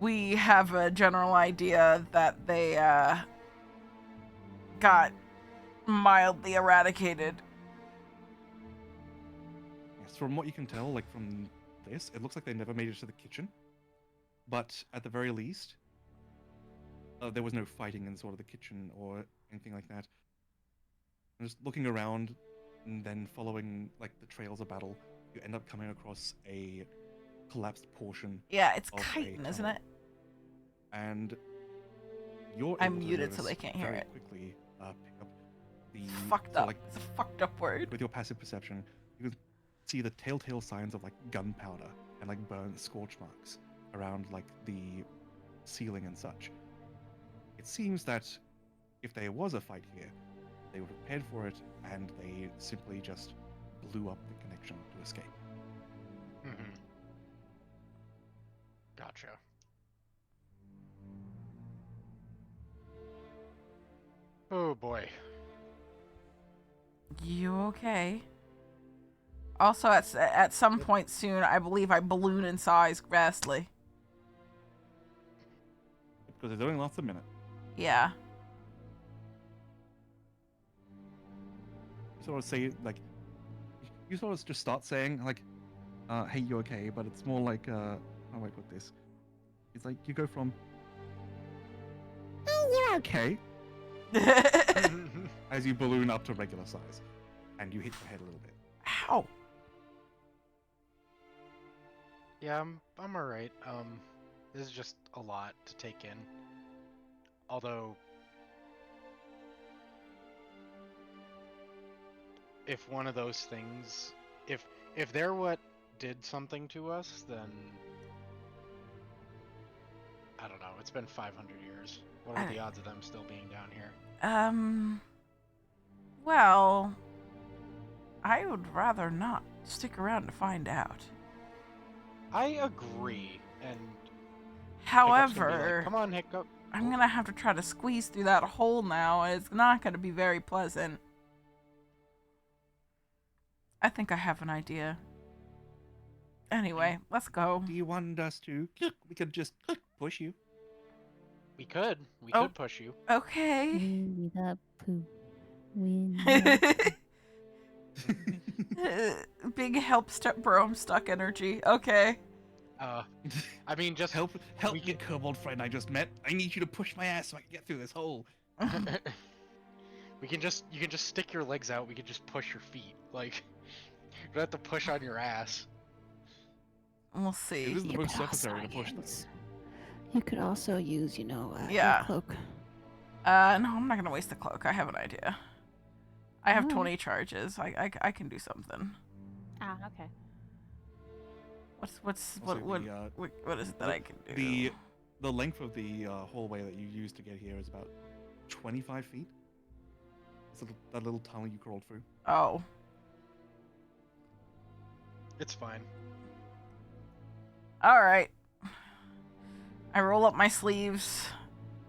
we have a general idea that they got mildly eradicated. Yes, from what you can tell, like from this, it looks like they never made it to the kitchen. But at the very least, there was no fighting in sort of the kitchen or anything like that. And just looking around and then following like the trails of battle, you end up coming across a collapsed portion. Yeah, it's of a chitin, isn't tunnel. it? And you're I'm able to muted so notice they can't hear very it. quickly pick up the It's fucked so, up. like, It's a fucked up word. with your passive perception, you can see the telltale signs of like gunpowder and like burnt scorch marks around like the ceiling and such. It seems that if there was a fight here, they were prepared for it and they simply just blew up the connection to escape. Mm-hmm. Gotcha. Oh boy. You okay? Also, at some point soon, I believe I balloon in size vastly. Because it only lasts a minute. Yeah. You sort of say like, you sort of just start saying like, "Hey, you okay?" But it's more like, how do I put this? It's like you go from, "Oh, you're okay," as you balloon up to regular size, and you hit your head a little bit. Ow. Yeah, I'm alright. This is just a lot to take in. Although, if one of those things, if they're what did something to us, then I don't know. It's been 500 years. What are the odds of them still being down here? Well, I would rather not stick around to find out. I agree. And Hiccup's gonna be However, like, come on, Hiccup. I'm gonna have to try to squeeze through that hole now, and it's not gonna be very pleasant. I think I have an idea. Anyway, let's go. Do you want us to? We could just push you. We could Oh. push you. Okay. Winnie the Pooh. Winnie the Big help step bro, I'm stuck energy. Okay. I mean, just Help we me, kobold friend I just met. I need you to push my ass so I can get through this hole. you can just stick your legs out. We can just push your feet. Like, you don't have to push on your ass. We'll It see. is the You most could also necessary to push them. You could also use, your Yeah. cloak. No, I'm not gonna waste the cloak. I have an idea. I have Alright. 20 charges. I can do something. Ah, okay. Also, What is it that I can do? The length of the hallway that you used to get here is about 25 feet. It's that little tunnel you crawled through. Oh. It's fine. All right. I roll up my sleeves.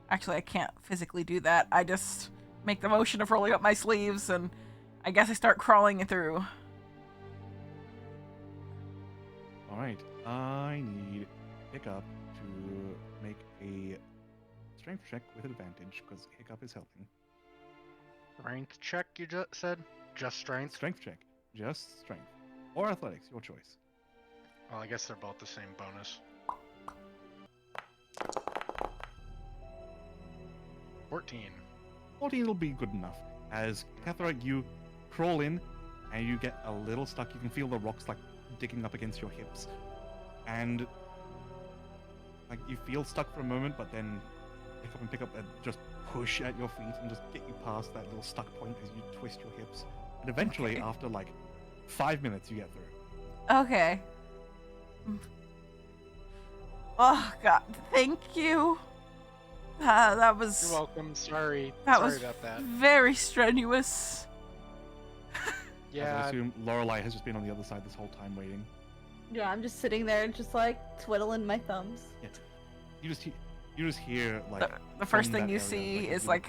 Actually, I can't physically do that. I just make the motion of rolling up my sleeves, and I guess I start crawling it through. All right. I need Hiccup to make a strength check with advantage because Hiccup is helping. Strength check, you just said? Just strength? Strength check, just strength, or athletics, your choice. Well, I guess they're both the same bonus. 14. 14 will be good enough. As Cathra, you crawl in and you get a little stuck. You can feel the rocks like digging up against your hips, and like you feel stuck for a moment, but then pick up and just push at your feet and just get you past that little stuck point as you twist your hips. And eventually, Okay. after like 5 minutes, you get through. Okay. Oh God, thank you. That was. You're welcome. Sorry. That Sorry was about that. very strenuous. I Yeah. assume Lorelei has just been on the other side this whole time waiting. Yeah, I'm just sitting there, just like twiddling my thumbs. You just hear like The first from thing that you area, see like, is you- like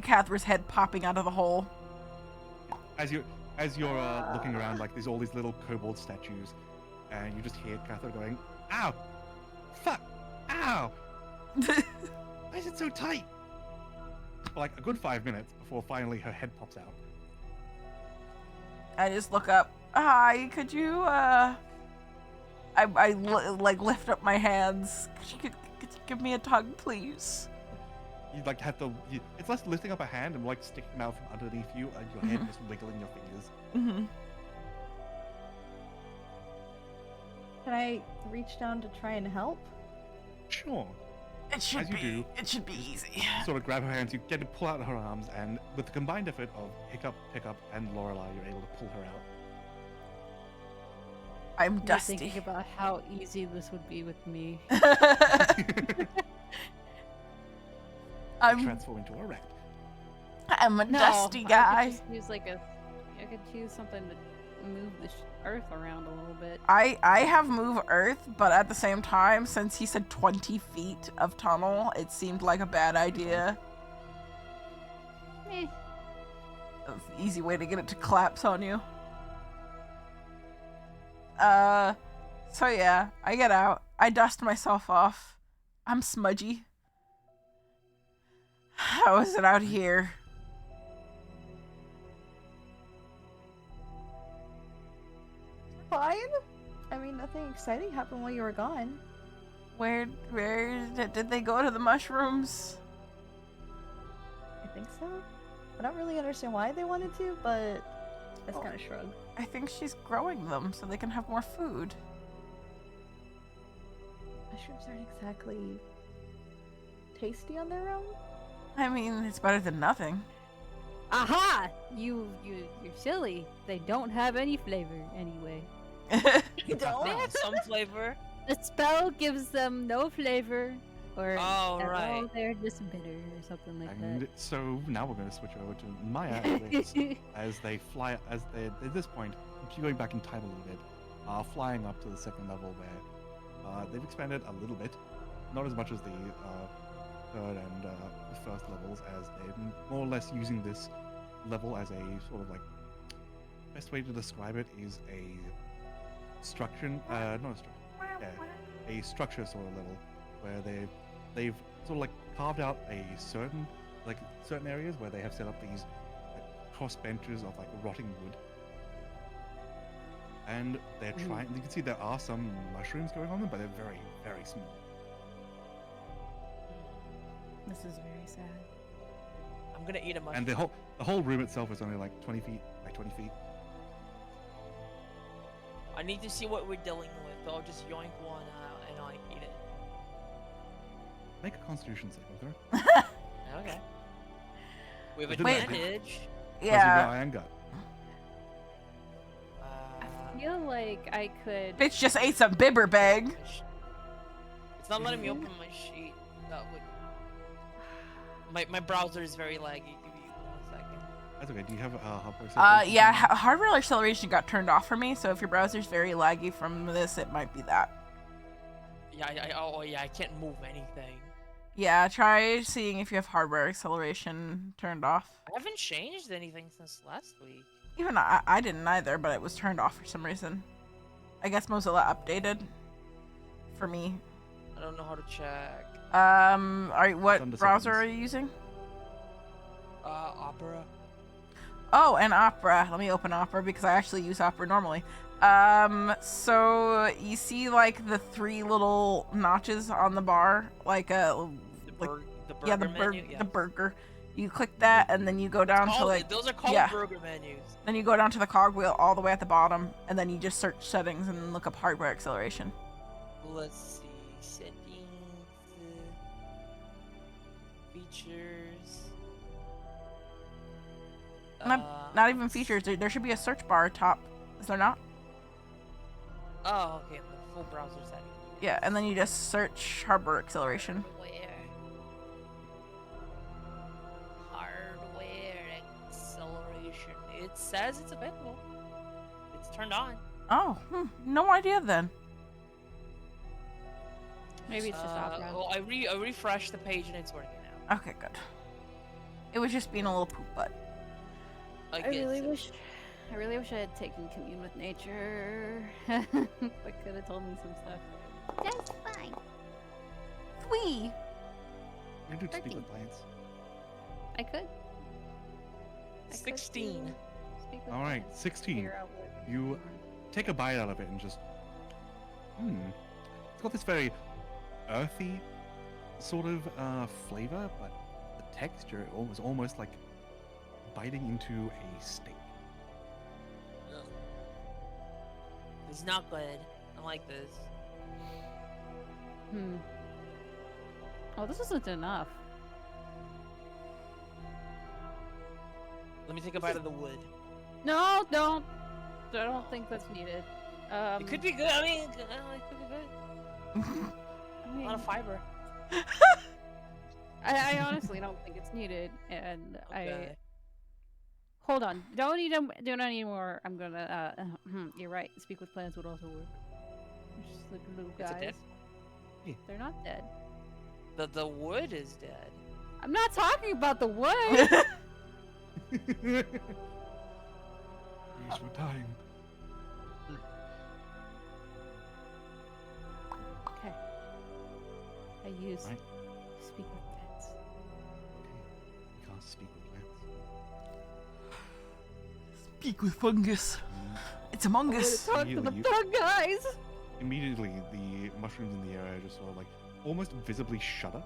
Catherine's head popping out of the hole. as you're looking around, like there's all these little kobold statues, and you just hear Catherine going, "Ow, fuck, ow, why is it so tight?" for like a good 5 minutes before finally her head pops out. I just look up. Hi, could you like lift up my hands. Could you give me a tug, please? You like have to. It's less lifting up a hand and like sticking them out from underneath you, and your head just wiggling your fingers. Mm-hmm. Can I reach down to try and help? Sure. It should As you be. do, It should be easy. sort of grab her hands. You get to pull out her arms, and with the combined effort of Hiccup, Pickup, and Lorelei, you're able to pull her out. I'm You're dusty. thinking about how easy this would be with me. I'm Transform into a rat. a dusty I guy. could just use I could use something to move the earth around a little bit. I have move earth, but at the same time, since he said 20 feet of tunnel, it seemed like a bad idea. Eh. That's an easy way to get it to collapse on you. So yeah, I get out. I dust myself off. I'm smudgy. How is it out here? Fine. I mean, nothing exciting happened while you were gone. Where did they go to the mushrooms? I think so. I don't really understand why they wanted to, but I just kind of shrug. I think she's growing them so they can have more food. Mushrooms aren't exactly tasty on their own. I mean, it's better than nothing. Aha! You're silly. They don't have any flavor anyway. You don't? They have some flavor. The spell gives them no flavor, or Oh, at right. all they're just bitter or something like And so now we're going to switch over to Maya and Wix that. as they fly. As they at this point, going back in time a little bit, flying up to the second level where they've expanded a little bit, not as much as the third and the first levels, as they're more or less using this level as a sort of like best way to describe it is a structure, not a structure, yeah, a structure sort of level where they've sort of like carved out a certain areas where they have set up these like, cross benches of like rotting wood, and they're trying. You can see there are some mushrooms going on them, but they're very, very small. This is very sad. I'm gonna eat a mushroom. And the whole room itself is only like 20 feet by 20 feet. I need to see what we're dealing with. I'll just yoink one out and I'll eat it. Make a Constitution saving throw. Okay. We have I did that. advantage. Yeah. Iron gut. I feel like I could. Bitch just ate some bibber bag. It's not letting me open my sheet. That would. My browser is very laggy. Give me 1 second. That's okay. Do you have hardware? Yeah, hardware acceleration got turned off for me, so if your browser's very laggy from this, it might be that. Yeah, I can't move anything. Yeah, try seeing if you have hardware acceleration turned off. I haven't changed anything since last week. Even I didn't either, but it was turned off for some reason. I guess Mozilla updated for me. I don't know how to check. What Under browser settings. are you using? Opera. Oh, and Opera. Let me open Opera because I actually use Opera normally. So you see like the 3 little notches on the bar, like The yeah, burger menu. the burger. You click that, and then you go down to like those are called yeah. burger menus. Then you go down to the cogwheel all the way at the bottom, and then you just search settings and look up hardware acceleration. Let's see, settings, features. Not even features. There should be a search bar at top. Is there not? Oh, okay, the full browser setting. Yeah, and then you just search hardware acceleration. Hardware acceleration. It says it's available. It's turned on. Oh, no idea then. Maybe it's just Opera. Well, I refreshed the page and it's working now. Okay, good. It was just being a little poop butt. I I really guess. wish I had taken Commune with Nature. That could have told me some stuff. That's fine. Wee. You do speak 13. with plants. I could. 16. Speak with All right, plants, 16. figure out what You want. take a bite out of it and just, it's got this very earthy sort of flavor, but the texture was almost like biting into a steak. Ugh. It's not good. I like this. Oh, this isn't enough. Let me take a bite of the wood. No, don't. I don't think that's needed. It could be good. I mean, it could be good. I A mean, lot of fiber. I honestly don't think it's needed, and Okay. hold on. Don't need them. Do not need more. I'm gonna. You're right. Speak with plants would also work. They're just like little Is it guys. dead? Yeah. They're not dead. The wood is dead. I'm not talking about the wood. Use for time. Okay. I use Right. speak with plants. You can't speak with plants. Speak with fungus. It's Among Us. Talk to the Really, you- bug guys. Immediately, the mushrooms in the area just sort of like almost visibly shudder.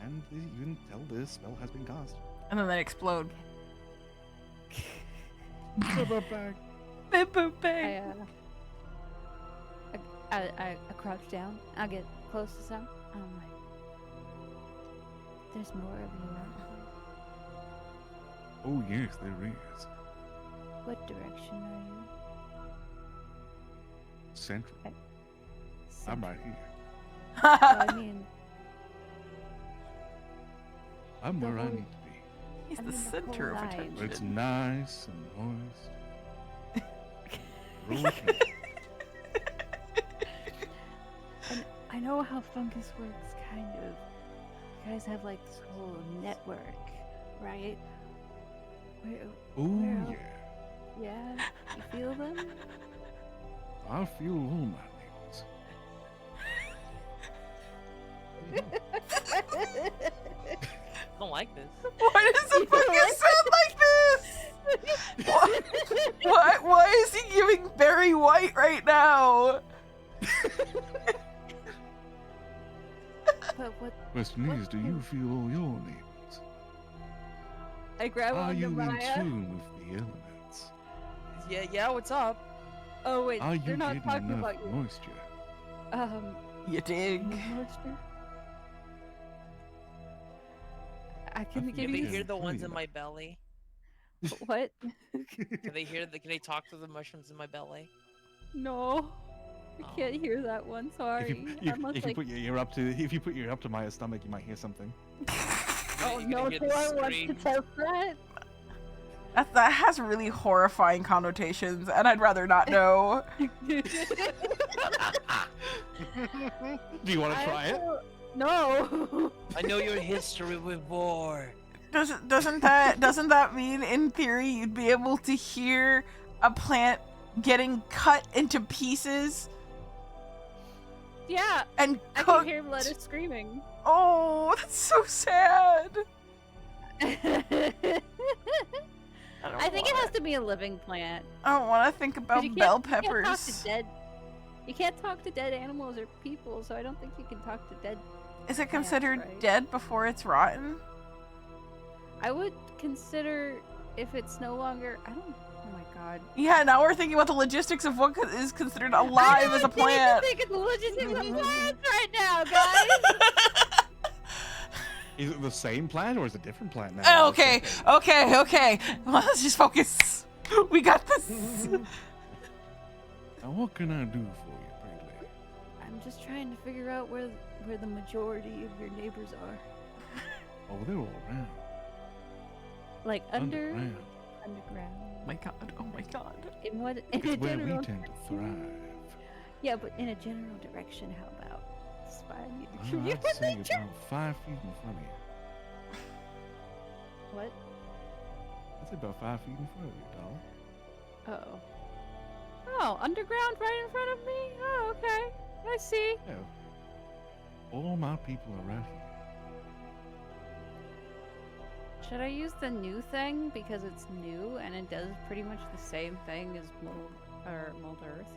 And you can tell the spell has been cast. And then they explode. Bang. I crouch down. I'll get close to some. I'm like, there's more of you out there. Oh yes, there is. What direction are you? Central. I'm right here. Oh, I mean, I'm The where I whole- need to be. He's I the mean, the center of whole line. attention. Where it's nice and moist. Roll with me. I know how fungus works, kind of. You guys have like this whole network, right? Where, Oh Well- yeah. yeah, you feel them? I feel all my needs. I don't like this. Why does the fungus sound like this? Why is he giving Barry White right now? But what? Westernese, do you feel all your needs? I grab Are onto you in Maya. tune with the elements? Yeah, what's up? Oh wait, Are they're you not getting talking enough about you. moisture? You dig? Monster. I can think give Can they you hear the tell ones you in that. my belly? what? Can they hear the? Can they talk to the mushrooms in my belly? No, I Oh. can't hear that one. Sorry. I must If you like. put your ear up to Maya's stomach, you might hear something. Oh You can no, hear do the I want to screams. test that? That has really horrifying connotations, and I'd rather not know. Do you want to try it? No. I know your history with war. Doesn't that mean in theory you'd be able to hear a plant getting cut into pieces Yeah, and I cooked? can hear Lettuce screaming. Oh, that's so sad. I think it has to be a living plant. I don't want to think 'cause about you can't- bell You can't, talk peppers. to dead, you can't talk to dead animals or people, so I don't think you can talk to dead. Is it considered right. dead before it's rotten? I would consider if it's no longer. I don't. Oh my god. Yeah, now we're thinking about the logistics of what is considered alive as a plant. I think it's the logistics of plants right now, guys. Is it the same plant or is it a different plant now? Oh, okay. Well, let's just focus. We got this. Now, what can I do for you, pretty lady? I'm just trying to figure out where the majority of your neighbors are. Oh, they're all around. Like underground. Oh my god. In what? In It's a where we general. tend to thrive. Yeah, but in a general direction. How about? That's why I need to I'd say about 5 feet in front of you. What? I'd say about 5 feet in front of you, doll. Oh. Oh, underground right in front of me? Oh, okay. I see. Yeah. all my people around here. Should I use the new thing because it's new and it does pretty much the same thing as mold earth?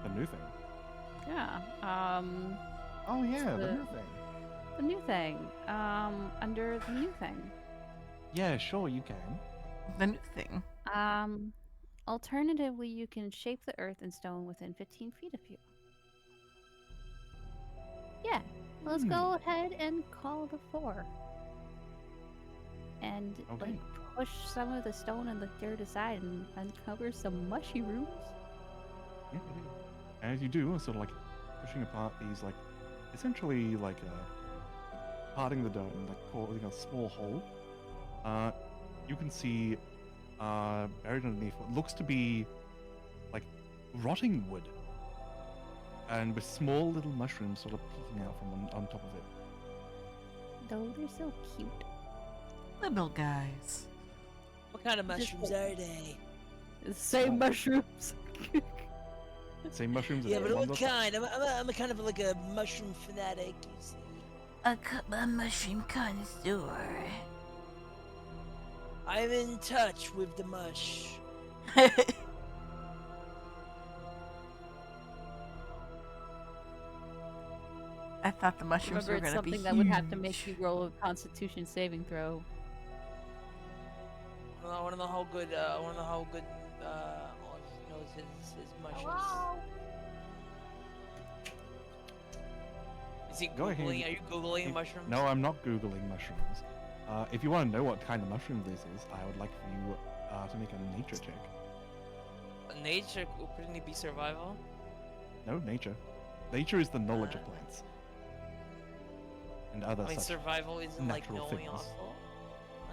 The new thing. Yeah. Oh yeah, the the- new thing. The new thing. Under the new thing. Yeah, sure you can. The new thing. Alternatively, you can shape the earth and stone within 15 feet of you. Yeah, let's go ahead and call the 4. And Okay. like push some of the stone and the dirt aside and uncover some mushy rooms. Yeah, as you do, sort of like pushing apart these like, essentially like parting the dirt and like causing a small hole. You can see buried underneath what looks to be like rotting wood, and with small little mushrooms sort of peeking out from on top of it. Though they're so cute. Little guys. What kind of mushrooms are they? The same mushrooms. Same mushrooms. Yeah, as but the what ones kind? I'm a kind of like a mushroom fanatic, you see. A mushroom connoisseur. I'm in touch with the mush. I thought the mushrooms Remember, were it's gonna be something that would have to make huge. you roll a Constitution saving throw. One of the whole good knows his mushrooms. Is he Go ahead. googling? Are you googling mushrooms? No, I'm not googling mushrooms. If you want to know what kind of mushroom this is, I would like for you to make a nature check. Nature couldn't it be survival? No, nature. Nature is the knowledge of plants and other I mean, such. survival isn't like natural knowing things. also.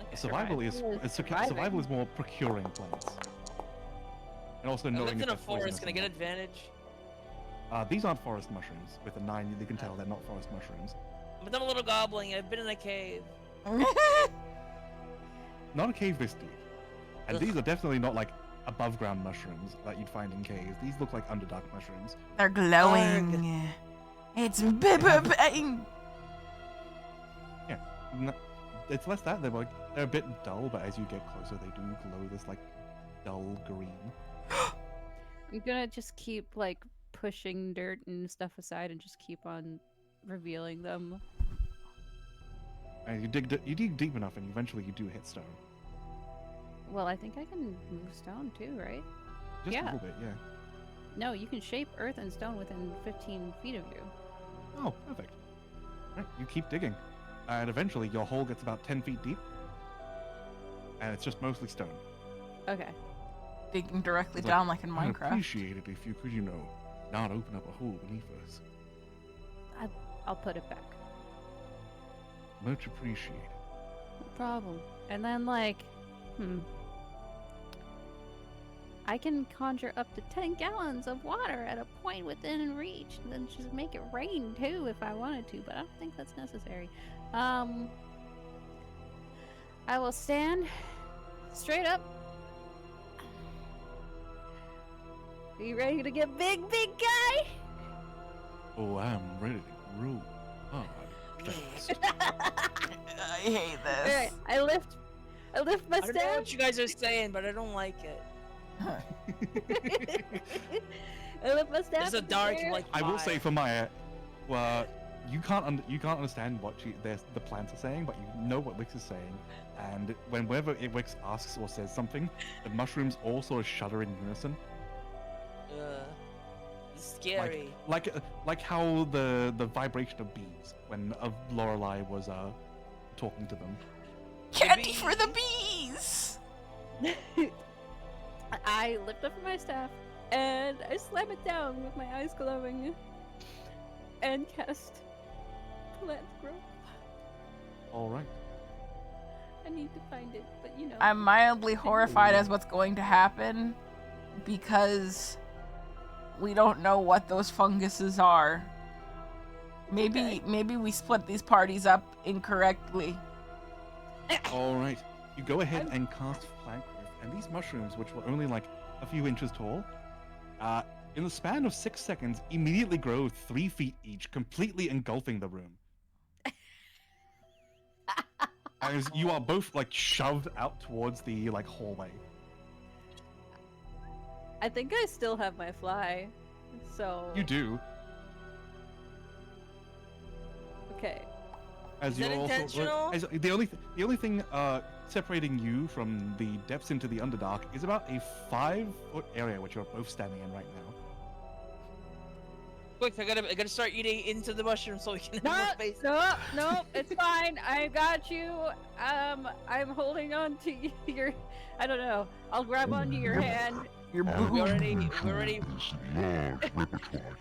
Okay. Survival is surviving. survival is more procuring plants, and also I knowing lived if in a they're poisonous forest. Can I or get not. advantage? These aren't forest mushrooms. With a 9, you can tell they're not forest mushrooms. But I'm a little goblin. I've been in a cave. Not a cave this deep. And Ugh. these are definitely not like above ground mushrooms that you'd find in caves. These look like underdark mushrooms. They're glowing. It's bang. It's less that they're a bit dull, but as you get closer, they do glow this like dull green. I'm gonna just keep like pushing dirt and stuff aside and just keep on revealing them. And you dig deep enough, and eventually you do hit stone. Well, I think I can move stone too, right? Just Yeah. a little bit, yeah. No, you can shape earth and stone within 15 feet of you. Oh, perfect. Right, you keep digging, and eventually your hole gets about 10 feet deep, and it's just mostly stone. Okay. Digging directly It's down like in I'd Minecraft. appreciate it if you could, not open up a hole beneath us. I'll put it back. Much appreciated. No problem. And then I can conjure up to 10 gallons of water at a point within reach, and then just make it rain too if I wanted to, but I don't think that's necessary. I will stand straight up. Are you ready to get big guy? Oh, I'm ready to roll hard fast. I hate this. Alright, I lift my I don't know staff. what you guys are saying, but I don't like it. I lift my staff. There's a in the dark air. like. I will vibe. say for Maya, well, you can't understand what the plants are saying, but you know what Wix is saying. And whenever Wix asks or says something, the mushrooms all sort of shudder in unison. It's scary. Like how the vibration of bees when Lorelei was talking to them. Candy for the bees. I lift up my staff and I slam it down with my eyes glowing and cast plant growth. All right. I need to find it, but you know. I'm mildly horrified as what's going to happen because we don't know what those funguses are. Maybe we split these parties up incorrectly. All right. You go ahead and cast plant growth, and these mushrooms, which were only like a few inches tall, in the span of 6 seconds, immediately grow 3 feet each, completely engulfing the room. As you are both like shoved out towards the like hallway. I think I still have my fly, so. You do. Okay. As Is you're that also intentional? as the only thing separating you from the depths into the Underdark is about a 5-foot area which you're both standing in right now. Quick, I gotta start eating into the mushroom so we can have more No, space. no, it's fine. I got you. I'm holding on to your. I don't know. I'll grab onto your hand. Your We boob. already. This large repertoire you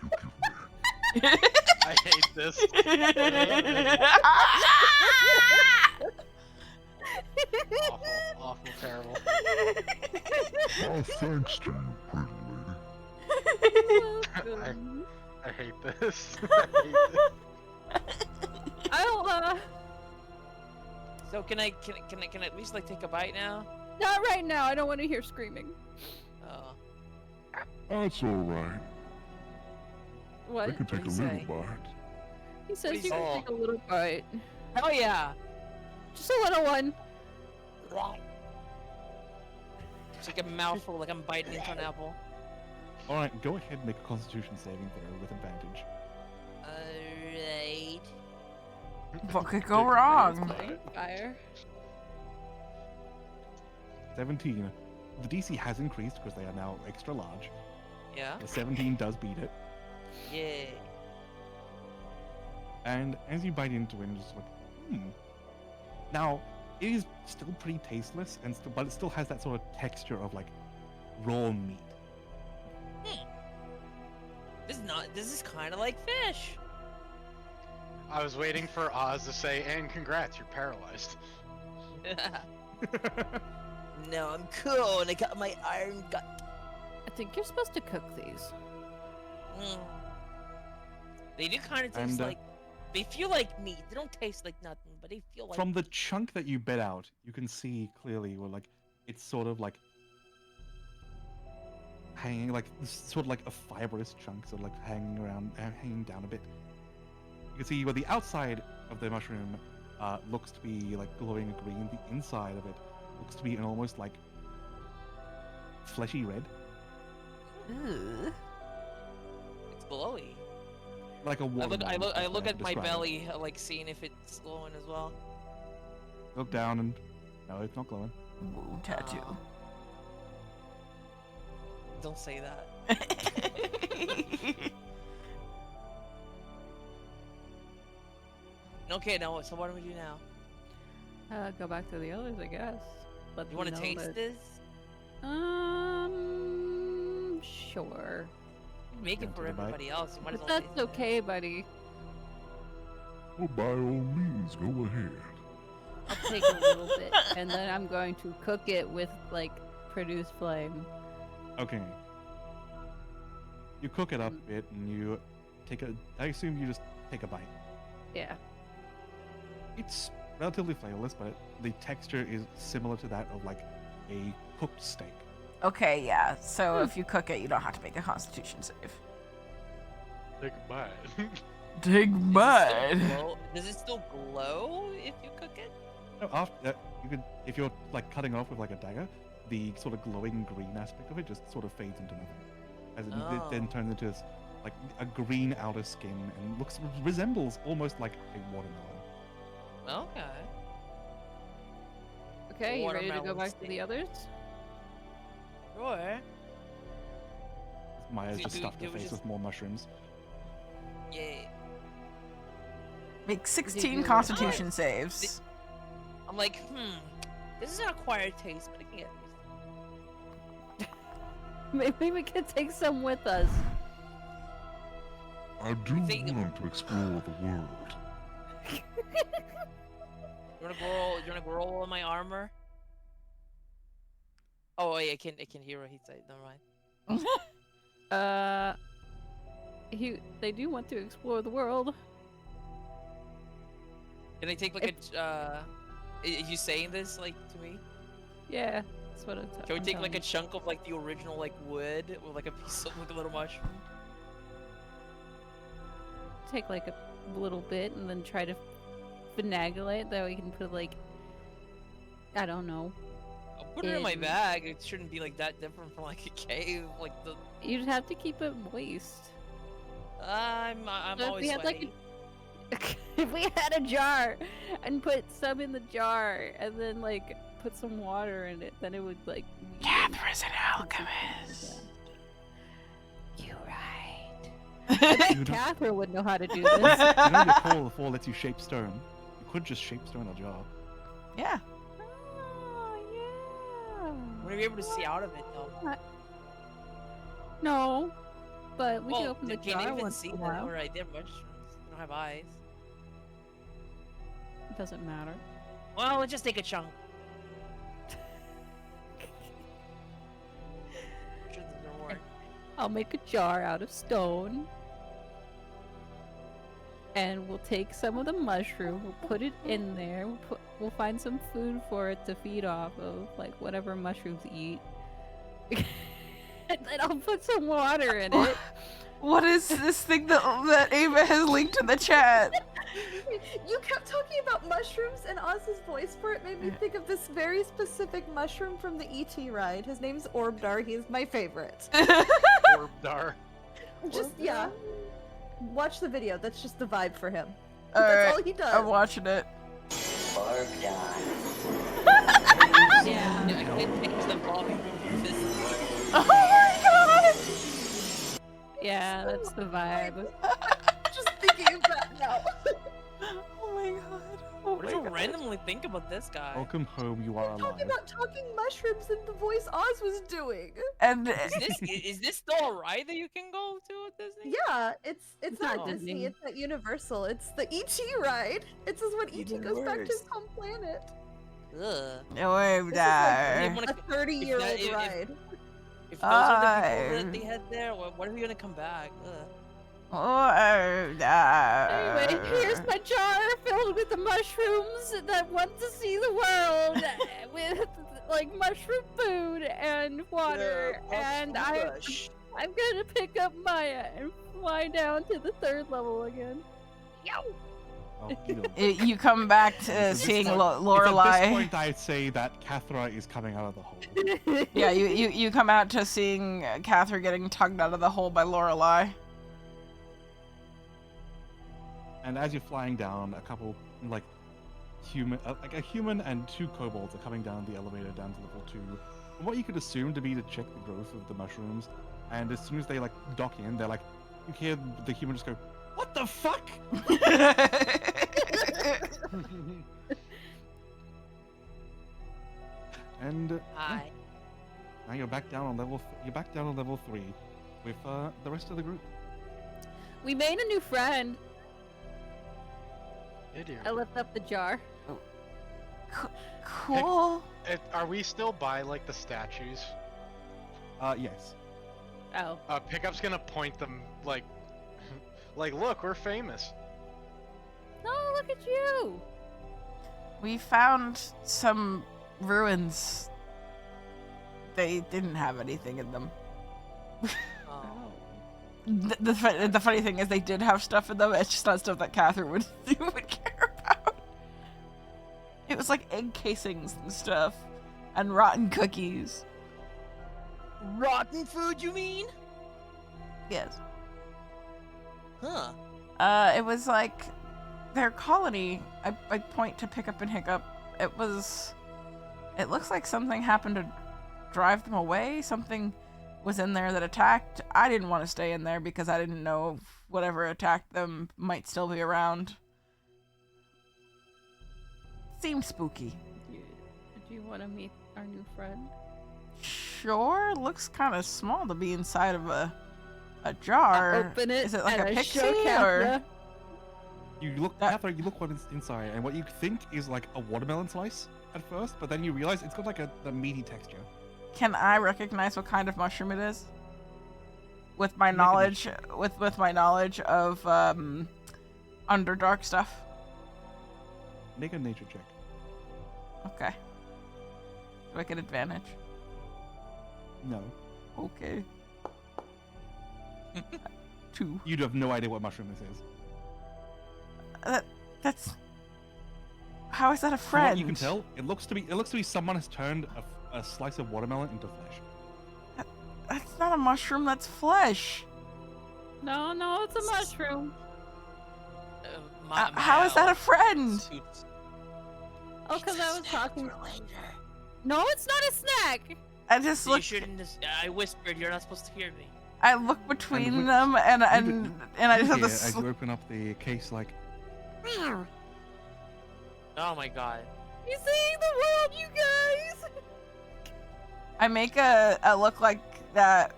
give me. I hate this. Awful, terrible. My thanks to you, pretty lady. I hate this. I hate this. I'll So can I at least like take a bite now? not right now. I don't want to hear screaming. Oh. That's alright. What? I can take a What'd he little say? bite. He says What'd you he can say? take a little bite. Hell yeah! Just a little one. It's like a mouthful, like I'm biting into an apple. Alright, go ahead and make a constitution saving throw with advantage. Alright. What could go wrong? Fire. 17. The DC has increased because they are now extra large. Yeah. The 17 does beat it. Yay. And as you bite into it, you're just like, Now, it is still pretty tasteless, but it still has that sort of texture of like raw meat. This is kind of like fish. I was waiting for Oz to say, and congrats, you're paralyzed. No, I'm cool, and I got my iron gut. I think you're supposed to cook these. Mm. They do kind of taste And, like. They feel like meat. They don't taste like nothing, but they feel like. From the chunk that you bit out, you can see clearly where like it's sort of like hanging, like sort of like a fibrous chunk, sort of like hanging around, hanging down a bit. You can see where the outside of the mushroom looks to be like glowing green. The inside of it looks to be an almost like fleshy red, Ugh. It's glowy. like a I watermelon. look is the at way to my describe it. belly, like seeing if it's glowing as well. Look down and no, it's not glowing. Wound tattoo. Don't say that. Okay, now so what do we do now? Go back to the others, I guess. Let You them want to know taste that- this? Sure. Make it Yeah, for take a bite. everybody else. You might as But well that's taste it. okay, buddy. Well, by all means, go ahead. I'll take a little bit, and then I'm going to cook it with like produce flame. Okay. You cook it up a bit and you take a. I assume you just take a bite. Yeah. It's relatively flavorless, but the texture is similar to that of like a cooked steak. Okay, yeah. So if you cook it, you don't have to make a Constitution save. Take a bite. Dig mud. Does it still glow if you cook it? No, after you could, if you're like cutting off with like a dagger, the sort of glowing green aspect of it just sort of fades into nothing, as it then turns into this, like a green outer skin and resembles almost like a watermelon. Okay. Okay, you ready to go Watermelon back to the steak. others? Sure. Maya's Do- just do- stuffed her do we face just- with more mushrooms. Yay. Make do 16 it? Constitution saves. I'm like, this is an acquired taste, but I can get this. Maybe we can take some with us. I do think- want to explore the world. You wanna go roll in my armor? Oh wait, I can hear what he said. Never mind. They do want to explore the world. Can I take like a? Are you saying this like to me? Yeah. That's what it's. Can we take like a chunk of like the original like wood with like a piece of like a little mushroom? Take like a little bit and then try to finagle it that we can put like, I don't know. I'll put it in my bag. It shouldn't be like that different from like a cave. Like the. You'd have to keep it moist. I'm So always if we had sweaty. if we had a jar and put some in the jar and then like put some water in it, then it would like. Catherine's an alchemist. You're right. Catherine would know how to do this. You know your core before lets you shape stone. You could just shape stone a jar. Yeah. Oh yeah. Would I be able to see out of it though? No, but we can Oh, open the can't jar even once see in a that. while. Alright, they're mushrooms. They don't have eyes. It doesn't matter. Well, let's just take a chunk. Sure doesn't work. I'll make a jar out of stone. And we'll take some of the mushroom, we'll put it in there, we'll find some food for it to feed off of, like whatever mushrooms eat. And then I'll put some water in it. What is this thing that Ava has linked in the chat? You kept talking about mushrooms, and Oz's voice for it made me think of this very specific mushroom from the ET ride. His name's Orbdar. He's my favorite. Orbdar. Just, yeah. Watch the video. That's just the vibe for him. Alright, That's all he does. I'm watching it. Yeah. I can change the volume of this. Oh my god! Yeah, that's the vibe. Just thinking of that now. Oh my god. Oh What my did you god. randomly think about this guy? Welcome home, you are alive. Talking about talking mushrooms and the voice Oz was doing. And Is this still a ride that you can go to at Disney? Yeah, it's not not Disney. Disney. It's at Universal. It's the ET ride. It says when ET Even goes back to his worse. home planet. Ugh. oh, This die. is like a 30-year-old if- ride. If those are the people that they had there, what are we gonna come back? Ugh. Oh, die. Anyway, here's my jar filled with the mushrooms that want to see the world with like mushroom food and water. And I'm gonna pick up Maya and fly down to the 3rd level again. Yow! Oh, you know. You come back to It's at seeing this point- It's at this Lorelai. point I'd say that Cathra is coming out of the hole. Yeah, you come out to seeing Catherine getting tugged out of the hole by Lorelai. And as you're flying down, a couple, like a human and 2 kobolds are coming down the elevator down to level 2. And what you could assume to be to check the growth of the mushrooms. And as soon as they like dock in, they're like, you hear the human just go, "What the fuck?" And Hi. now you're back down on level. You're back down on level 3 with the rest of the group. We made a new friend. Did you? I lift up the jar. Cool. Are we still by like the statues? Yes. Oh. Pickup's gonna point them like, like, look, we're famous. No, look at you. We found some ruins. They didn't have anything in them. Oh. The funny thing is they did have stuff in them. It's just not stuff that Catherine would care about. It was like egg casings and stuff, and rotten cookies. Rotten food, you mean? Yes. Huh. It was like their colony. I point to Pickup and Hiccup. It looks like something happened to drive them away. Something was in there that attacked. I didn't want to stay in there because I didn't know if whatever attacked them might still be around. Seemed spooky. Do you want to meet our new friend? Sure, looks kind of small to be inside of a jar. Open it. Is it like and a I pixie show or? Cathra. You look, Catherine, you look what's inside, and what you think is like a watermelon slice at first, but then you realize it's got like the meaty texture. Can I recognize what kind of mushroom it is? With my Make a knowledge, with my knowledge of Underdark stuff. Make a nature check. Okay. Do I get advantage? No. Okay. 2. You'd have no idea what mushroom this is. That's. How is that a From friend? what you can tell, it looks to be someone has turned a slice of watermelon into flesh. That's not a mushroom. That's flesh. No, it's a mushroom. How is that a friend? Oh, because I was talking. No, it's not a snack. I just You look. shouldn't. I whispered. You're not supposed to hear me. I look between And them, and I just have Yeah, this. as you open up the case, like, Wow. Oh my god. You're seeing the world, you guys. I make a look like that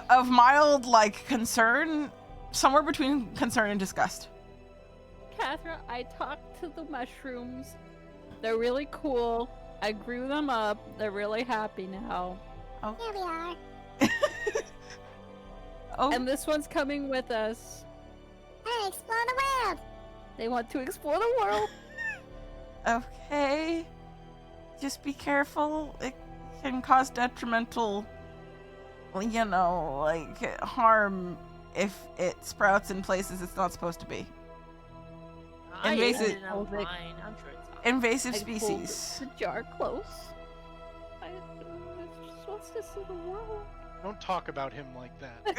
of mild like concern, somewhere between concern and disgust. Catherine, I talked to the mushrooms. They're really cool. I grew them up. They're really happy now. Oh. Here we are. Oh, And this one's coming with us. Hey, explore the world. They want to explore the world. okay. Just be careful. It can cause detrimental, like harm if it sprouts in places it's not supposed to be. Invasive- I'm fine. I'm sure it's fine. Invasive I pulled species. the jar close. I just wants to see the world. Don't talk about him like that. I'm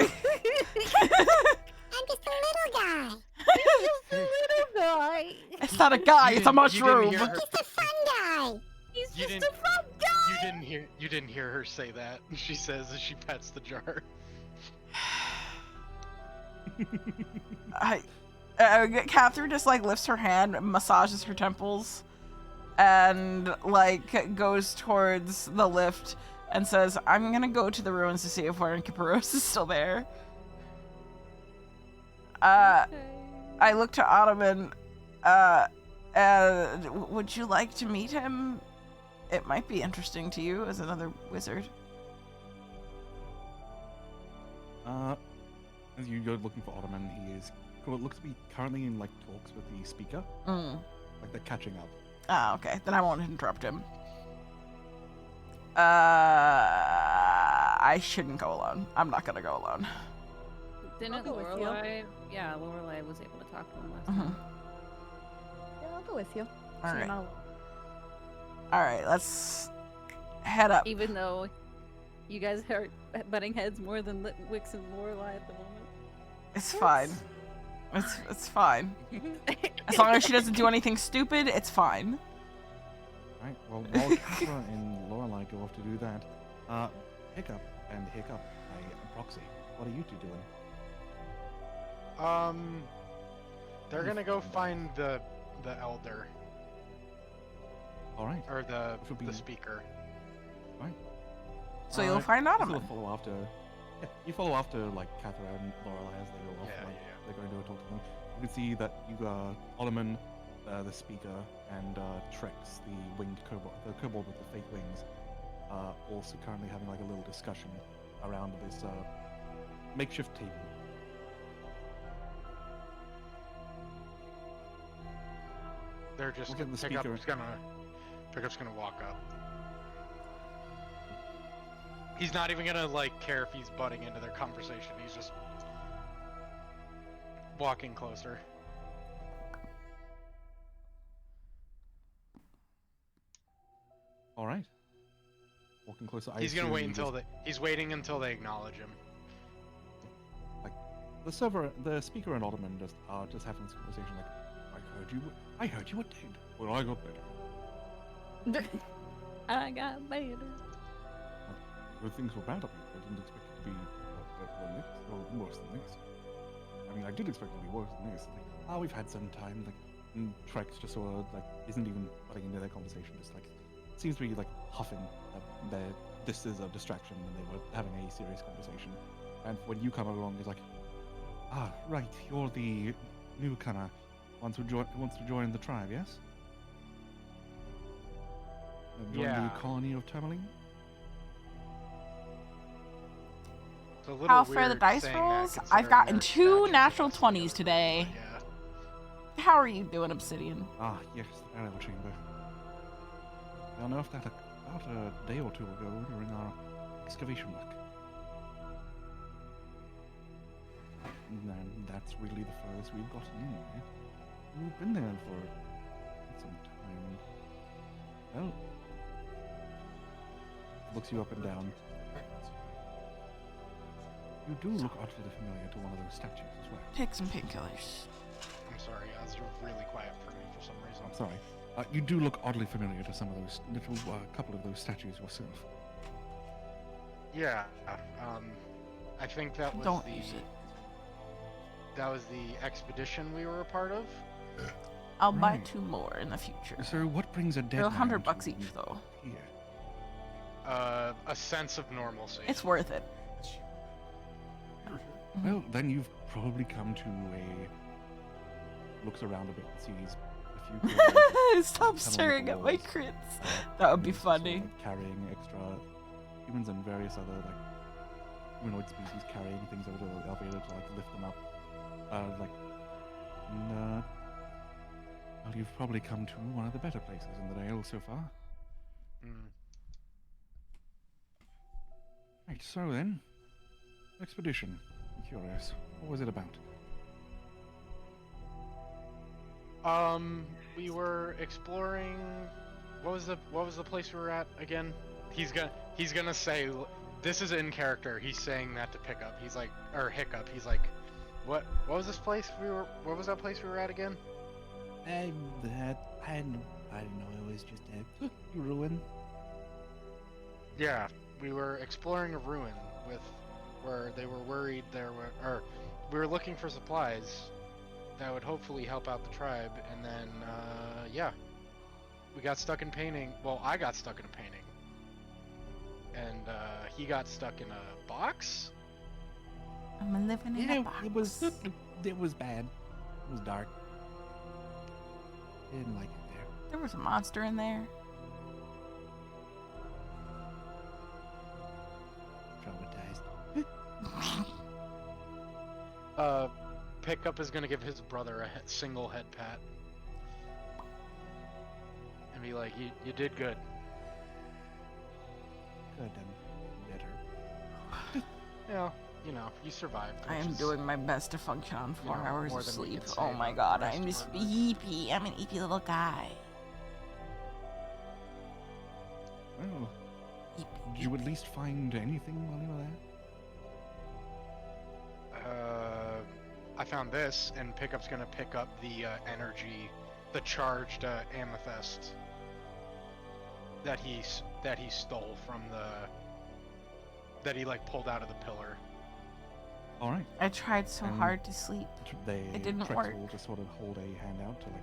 just a little guy. Little guy. It's not a guy. It's a You didn't mushroom. hear her. Just a fun guy. He's You just didn't- a fun guy. You didn't hear her say that. She says as she pets the jar. Catherine just like lifts her hand, massages her temples, and like goes towards the lift and says, "I'm gonna go to the ruins to see if Warren Kiparos is still there." I look to Ottoman. Would you like to meet him? It might be interesting to you as another wizard. As you're looking for Ottoman, he is. Well, it looks to be currently in like talks with the speaker. Like they're catching up. Ah, okay. Then I won't interrupt him. I shouldn't go alone. I'm not gonna go alone. Didn't go with you. Lorelai? Yeah, Lorelai was able to talk to him last Mhm. time. Yeah, I'll go with you. All So you're right. not- All right. Let's head up. Even though you guys are butting heads more than Wix and Lorelai at the moment. It's fine. It's fine. As long as she doesn't do anything stupid, it's fine. Right. Well, while Kappa and Lorelai go off to do that, Hiccup and Hiccup by proxy. What are you two doing? They're gonna go find the elder All right. or the Which would be- speaker. So you'll find You Ottoman. follow after. Yeah, you follow after like Catherine and Lorelai as they go off. Yeah, like, yeah. They're going to go talk to them. You can see that you got Ottoman, the speaker, and Trex, the winged kobold, the kobold with the fake wings, also currently having like a little discussion around this makeshift table. They're just Look at the speaker. Pickup's gonna walk up. He's not even gonna like care if he's butting into their conversation. He's just walking closer. All right. Walking closer. I He's gonna assume wait you until just- he's waiting until they acknowledge him. the speaker and Ottoman just having this conversation. Like, I heard you were dead. Well, I got better. I got better. Good things were bad of you. I didn't expect it to be better than this, or worse than this. I mean, I did expect it to be worse than this. Like, we've had some time. Like, and Trex just sort of like isn't even butting into their conversation. Just like seems to be like huffing that this is a distraction, and they were having a serious conversation. And when you come along, he's like, right, you're the newcomer. Wants to join the tribe, yes? Join Yeah. the colony of Tourmaline? It's a little How fair the weird dice saying that rolls? I've considering gotten their 2 statue natural was 20s together, today. but How are you doing, Obsidian? Yes, the burial chamber. I don't know if that about a day or two ago during our excavation work. And that's really the furthest we've gotten in there. We've been there for quite some time. Well, looks you up and down. You do look oddly familiar to one of those statues as well. Take some painkillers. I'm sorry, Oz, you're really quiet for me for some reason. I'm sorry. You do look oddly familiar to some of those little, couple of those statues yourself. Yeah, I think that was Don't use it. That was the expedition we were a part of. I'll buy Right. 2 more in the future. So what brings a dead They're man $100 to each, though. here? A sense of normalcy. It's worth it. Well, then you've probably come to a... Looks around a bit and sees a few critters Stop tunnel staring at my walls, crits. uh, That would be humans sort of, funny. like, carrying extra humans and various other like humanoid species carrying things over to the elevator to like lift them up. Well, you've probably come to one of the better places in the Dale so far. Mm. Right, so then, expedition. I'm curious. What was it about? We were exploring. What was the place we were at again? He's gonna say this is in character. He's saying that to Pickup. He's like, or Hiccup. He's like, what was this place we were? What was that place we were at again? I don't know. It was just a ruin. Yeah, we were exploring a ruin where they were worried we were looking for supplies that would hopefully help out the tribe, and then yeah, we got stuck in painting. Well, I got stuck in a painting, and he got stuck in a box. I'm living in a box. it was bad. It was dark. I didn't like it there. There was a monster in there. Traumatized. Pickup is gonna give his brother a single head pat and be like, "You did good." Could have done better. Yeah, you survived. I which am is- doing my best to function on 4 hours more of than we sleep. could say Oh my about god, the rest I'm of just our group. sleepy. I'm an eepy little guy. Well, Eepy. did you at least find anything while you were there? I found this, and Pickup's gonna pick up the the charged amethyst that he stole from that he like pulled out of the pillar. All right. I tried so Um, hard to sleep. They It didn't Trex work. will just sort of hold a hand out to like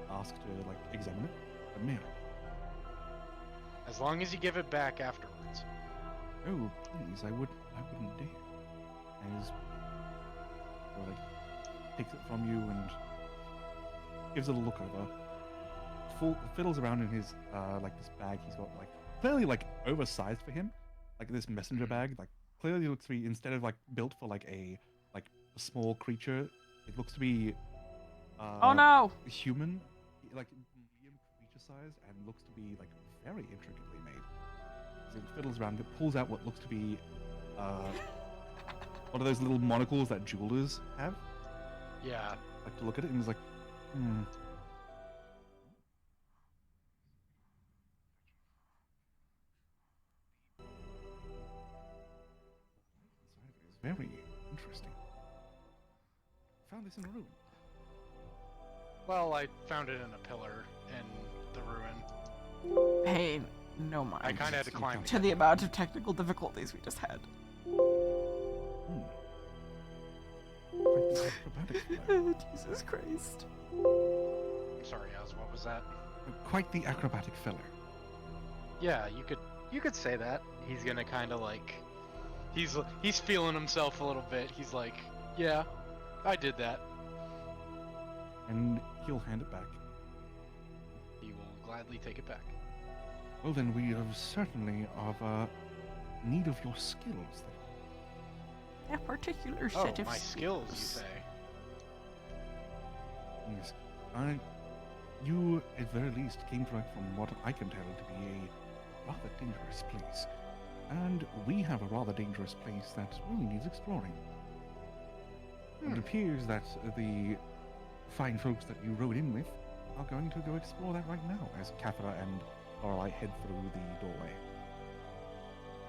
ask to like examine it. But man, As long as you give it back afterwards. oh please, I wouldn't dare. As well, like takes it from you and gives it a look over. Fiddles around in his like this bag he's got, like clearly like oversized for him, like this messenger bag, like clearly looks to be, instead of like built for like a small creature, it looks to be Oh no! human, like medium creature size, and looks to be like very intricately made. So it fiddles around, it pulls out what looks to be one of those little monocles that jewelers have. Yeah. Like to look at it and is like, It's very interesting. Found this in a room. Well, I found it in a pillar in the ruin. Hey, no mind. I kind of had to climb. To the amount of technical difficulties we just had. Quite the acrobatic flair. Jesus Christ. I'm sorry, Oz. What was that? Quite the acrobatic filler. Yeah, you could say that. He's gonna kind of like, he's feeling himself a little bit. He's like, yeah, I did that. And he'll hand it back. He will gladly take it back. Well then, we are certainly of need of your skills. A particular Oh, set of my skills, you say? Yes, you at very least came from what I can tell to be rather dangerous place. And we have a rather dangerous place that really needs exploring. It appears that the fine folks that you rode in with are going to go explore that right now, as Cathra and Lorelei head through the doorway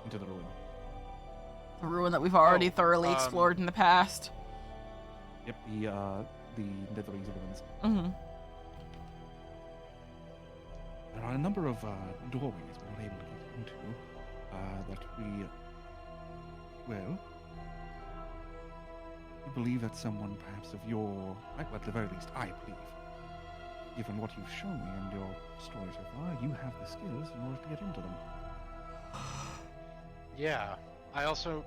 into the ruin. The ruin that we've already thoroughly explored in the past. Yep, the Netherese ruins. Mm-hmm. There are a number of doorways we're not able to get into that we believe that someone perhaps of your, well, at the very least, I believe, given what you've shown me and your story so far, you have the skills in order to get into them. Yeah. I also,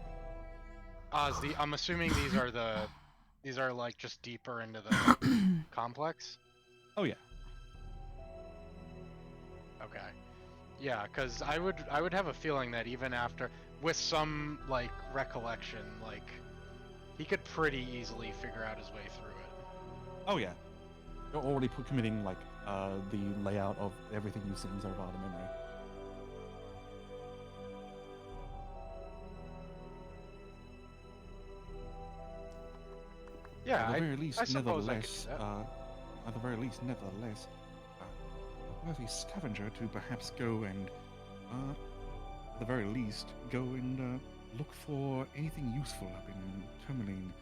I'm assuming these are like just deeper into the complex. Oh yeah. Okay. Yeah, because I would have a feeling that even after, with some like recollection, like he could pretty easily figure out his way through it. Oh yeah. You're already committing like the layout of everything you've seen so far to memory. Yeah, At the very least, I suppose I could do nevertheless, that. at the very least, nevertheless, a worthy scavenger to perhaps go and, at the very least, go and look for anything useful up in Tourmaline,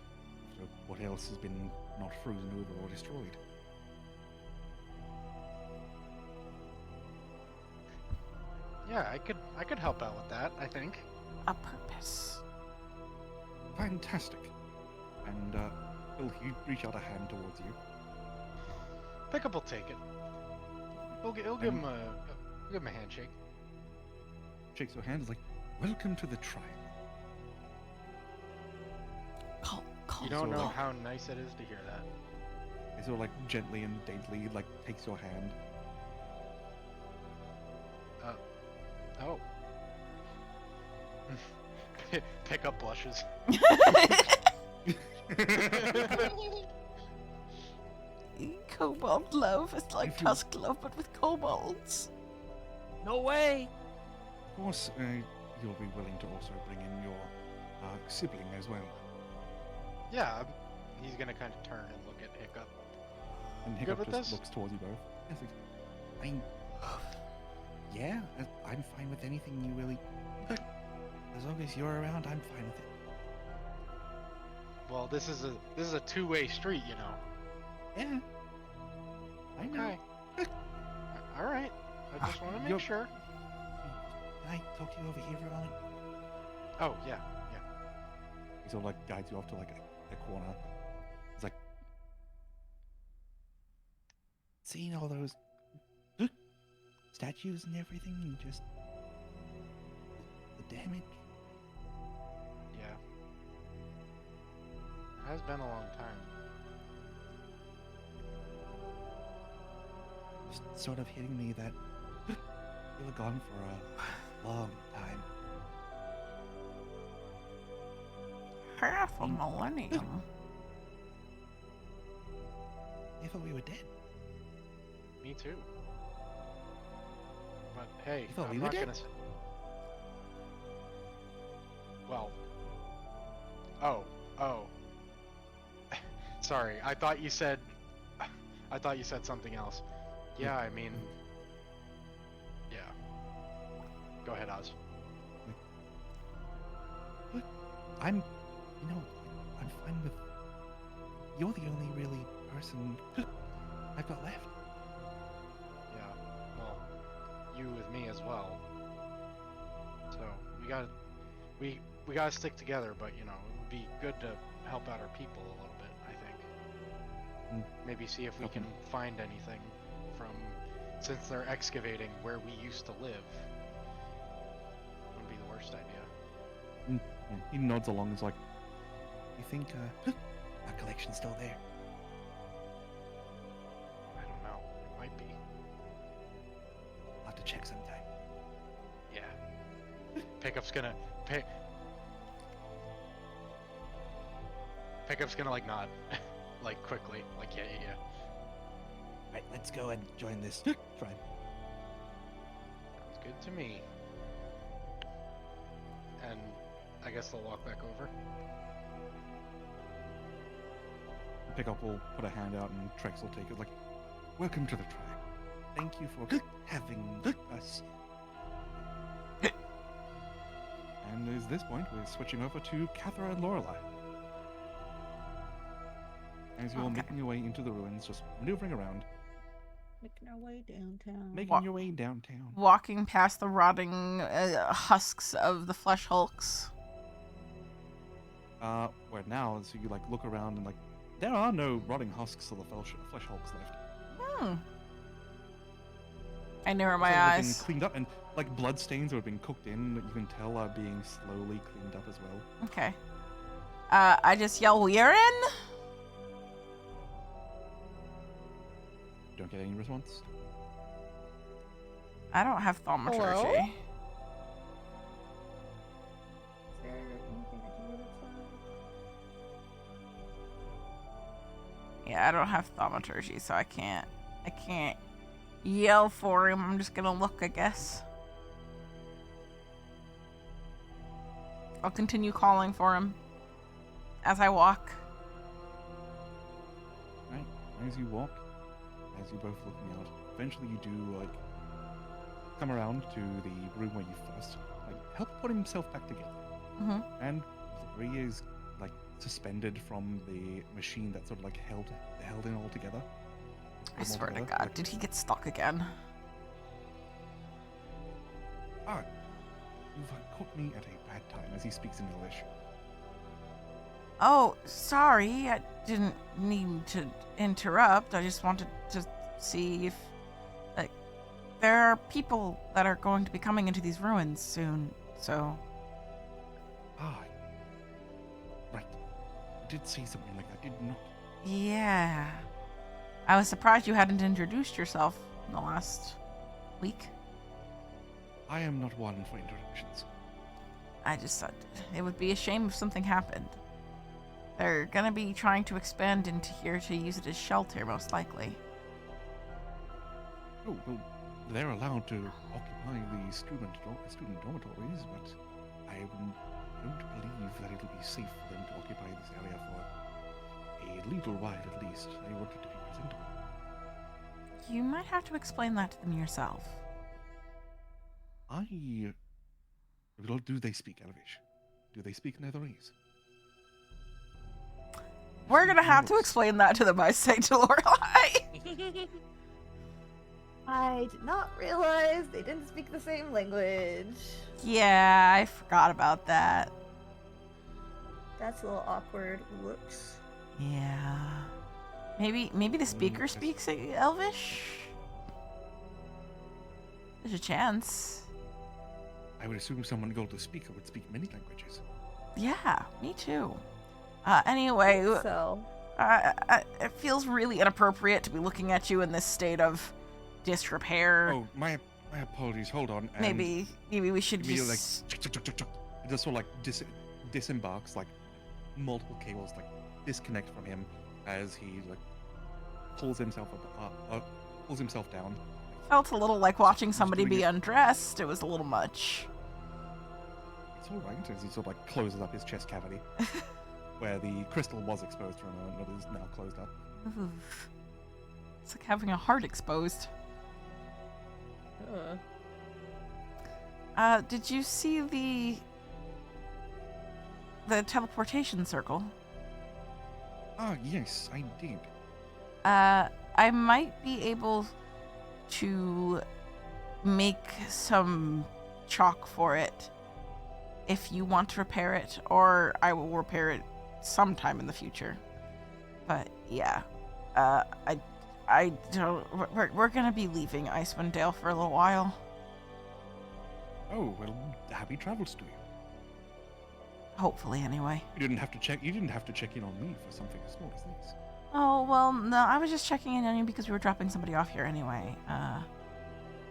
after what else has been not frozen over or destroyed. Yeah, I could help out with that, I think. A purpose. Fantastic. And he'll reach out a hand towards you. Pickup will take it. He'll give him a handshake. Shakes your hand, is like, welcome to the tribe. You don't know how nice it is to hear that. He sort of like gently and daintily like takes your hand. Oh. Pickup blushes. Cobalt love is like Tusk love, but with kobolds. No way! Of course, you'll be willing to also bring in your sibling as well. Yeah, he's gonna kind of turn and look at Hiccup. And Good Hiccup with just this? looks towards you both. Yes, I mean, yeah, I'm fine with anything you really. As long as you're around, I'm fine with it. Well, this is a two-way street, you know. Yeah. I know. Okay. All right. I just want to make sure. Can I talk to you over here for a moment? Oh yeah, yeah. He sort of like guides you off to like a corner. It's like, seeing all those statues and everything, and just the damage. Yeah. It has been a long time. Just sort of hitting me that you were gone for a long time. Half a millennium. I thought we were dead. Me too. But hey, You thought we I'm were not dead? gonna say. Well. Oh. Sorry, I thought you said something else. Yeah, I mean. Yeah. Go ahead, Oz. I'm fine with. You're the only really person I've got left. Yeah. Well, you with me as well. So we gotta stick together, but you know, it would be good to help out our people a little bit, I think. Maybe see if we can find anything from, since they're excavating where we used to live. Wouldn't be the worst idea. Yeah, he nods along. He's like, you think our collection's still there? I don't know. It might be. I'll have to check sometime. Yeah. Pickup's gonna like nod, like quickly, like yeah. Right, let's go and join this tribe. Sounds good to me. guess they'll walk back over. Pickup will put a hand out and Trex will take it like, welcome to the tribe. Thank you for having us. And at this point, we're switching over to Cathra and Lorelei. As you're making your way into the ruins, just maneuvering around. Making our way downtown. Making your way downtown. Walking past the rotting husks of the flesh hulks. Where now, so you like look around and like, there are no rotting husks of the flesh hulks left. I narrow my They've eyes. been cleaned up, and like blood stains that have been cooked in, that you can tell are being slowly cleaned up as well. Okay. I just yell, "We're in!" Don't get any response. I don't have thaumaturgy. Hello? Is there anything I can do this time? Yeah, I don't have thaumaturgy, so I can't yell for him. I'm just gonna look, I guess. I'll continue calling for him as I walk. Right. As you walk, as you're both looking out, eventually you do like come around to the room where you first like help put himself back together. Mm-hmm. And Bree is like suspended from the machine that sort of like held it all together. I swear to God, did he get stuck again? Ah, you've caught me at a bad time, as he speaks in English. Oh, sorry. I didn't mean to interrupt. I just wanted to see if, like, there are people that are going to be coming into these ruins soon, so... Ah, right. I did say something like that, did not. Yeah. I was surprised you hadn't introduced yourself in the last week. I am not one for introductions. I just thought it would be a shame if something happened. They're gonna be trying to expand into here to use it as shelter, most likely. Oh, well, they're allowed to occupy the student dormitories, but I don't believe that it'll be safe for them to occupy this area for a little while at least. I want it to be presentable. You might have to explain that to them yourself. Well, do they speak Elvish? Do they speak Netherese? We're gonna have to explain that to them, I say to Lorelei. I did not realize they didn't speak the same language. Yeah, I forgot about that. That's a little awkward. Whoops. Yeah. Maybe the speaker speaks Elvish? There's a chance. I would assume someone called a speaker would speak many languages. Yeah, me too. Anyway, So, it feels really inappropriate to be looking at you in this state of disrepair. Oh, my apologies. Hold on. And Maybe we should immediately, just... it just sort of like disembarks, like multiple cables like disconnect from him as he like pulls himself pulls himself down. Felt a little like watching somebody doing be it. undressed. It was a little much. It's all right as he sort of like closes up his chest cavity, where the crystal was exposed for a moment, but is now closed up. Oof. It's like having a heart exposed. Did you see the teleportation circle? Ah, yes, I did. I might be able to make some chalk for it if you want to repair it, or I will repair it sometime in the future. But yeah, I don't. We're gonna be leaving Icewind Dale for a little while. Oh well, happy travels to you. Hopefully, anyway. You didn't have to check in on me for something as small as this. Oh well, no. I was just checking in on you because we were dropping somebody off here anyway.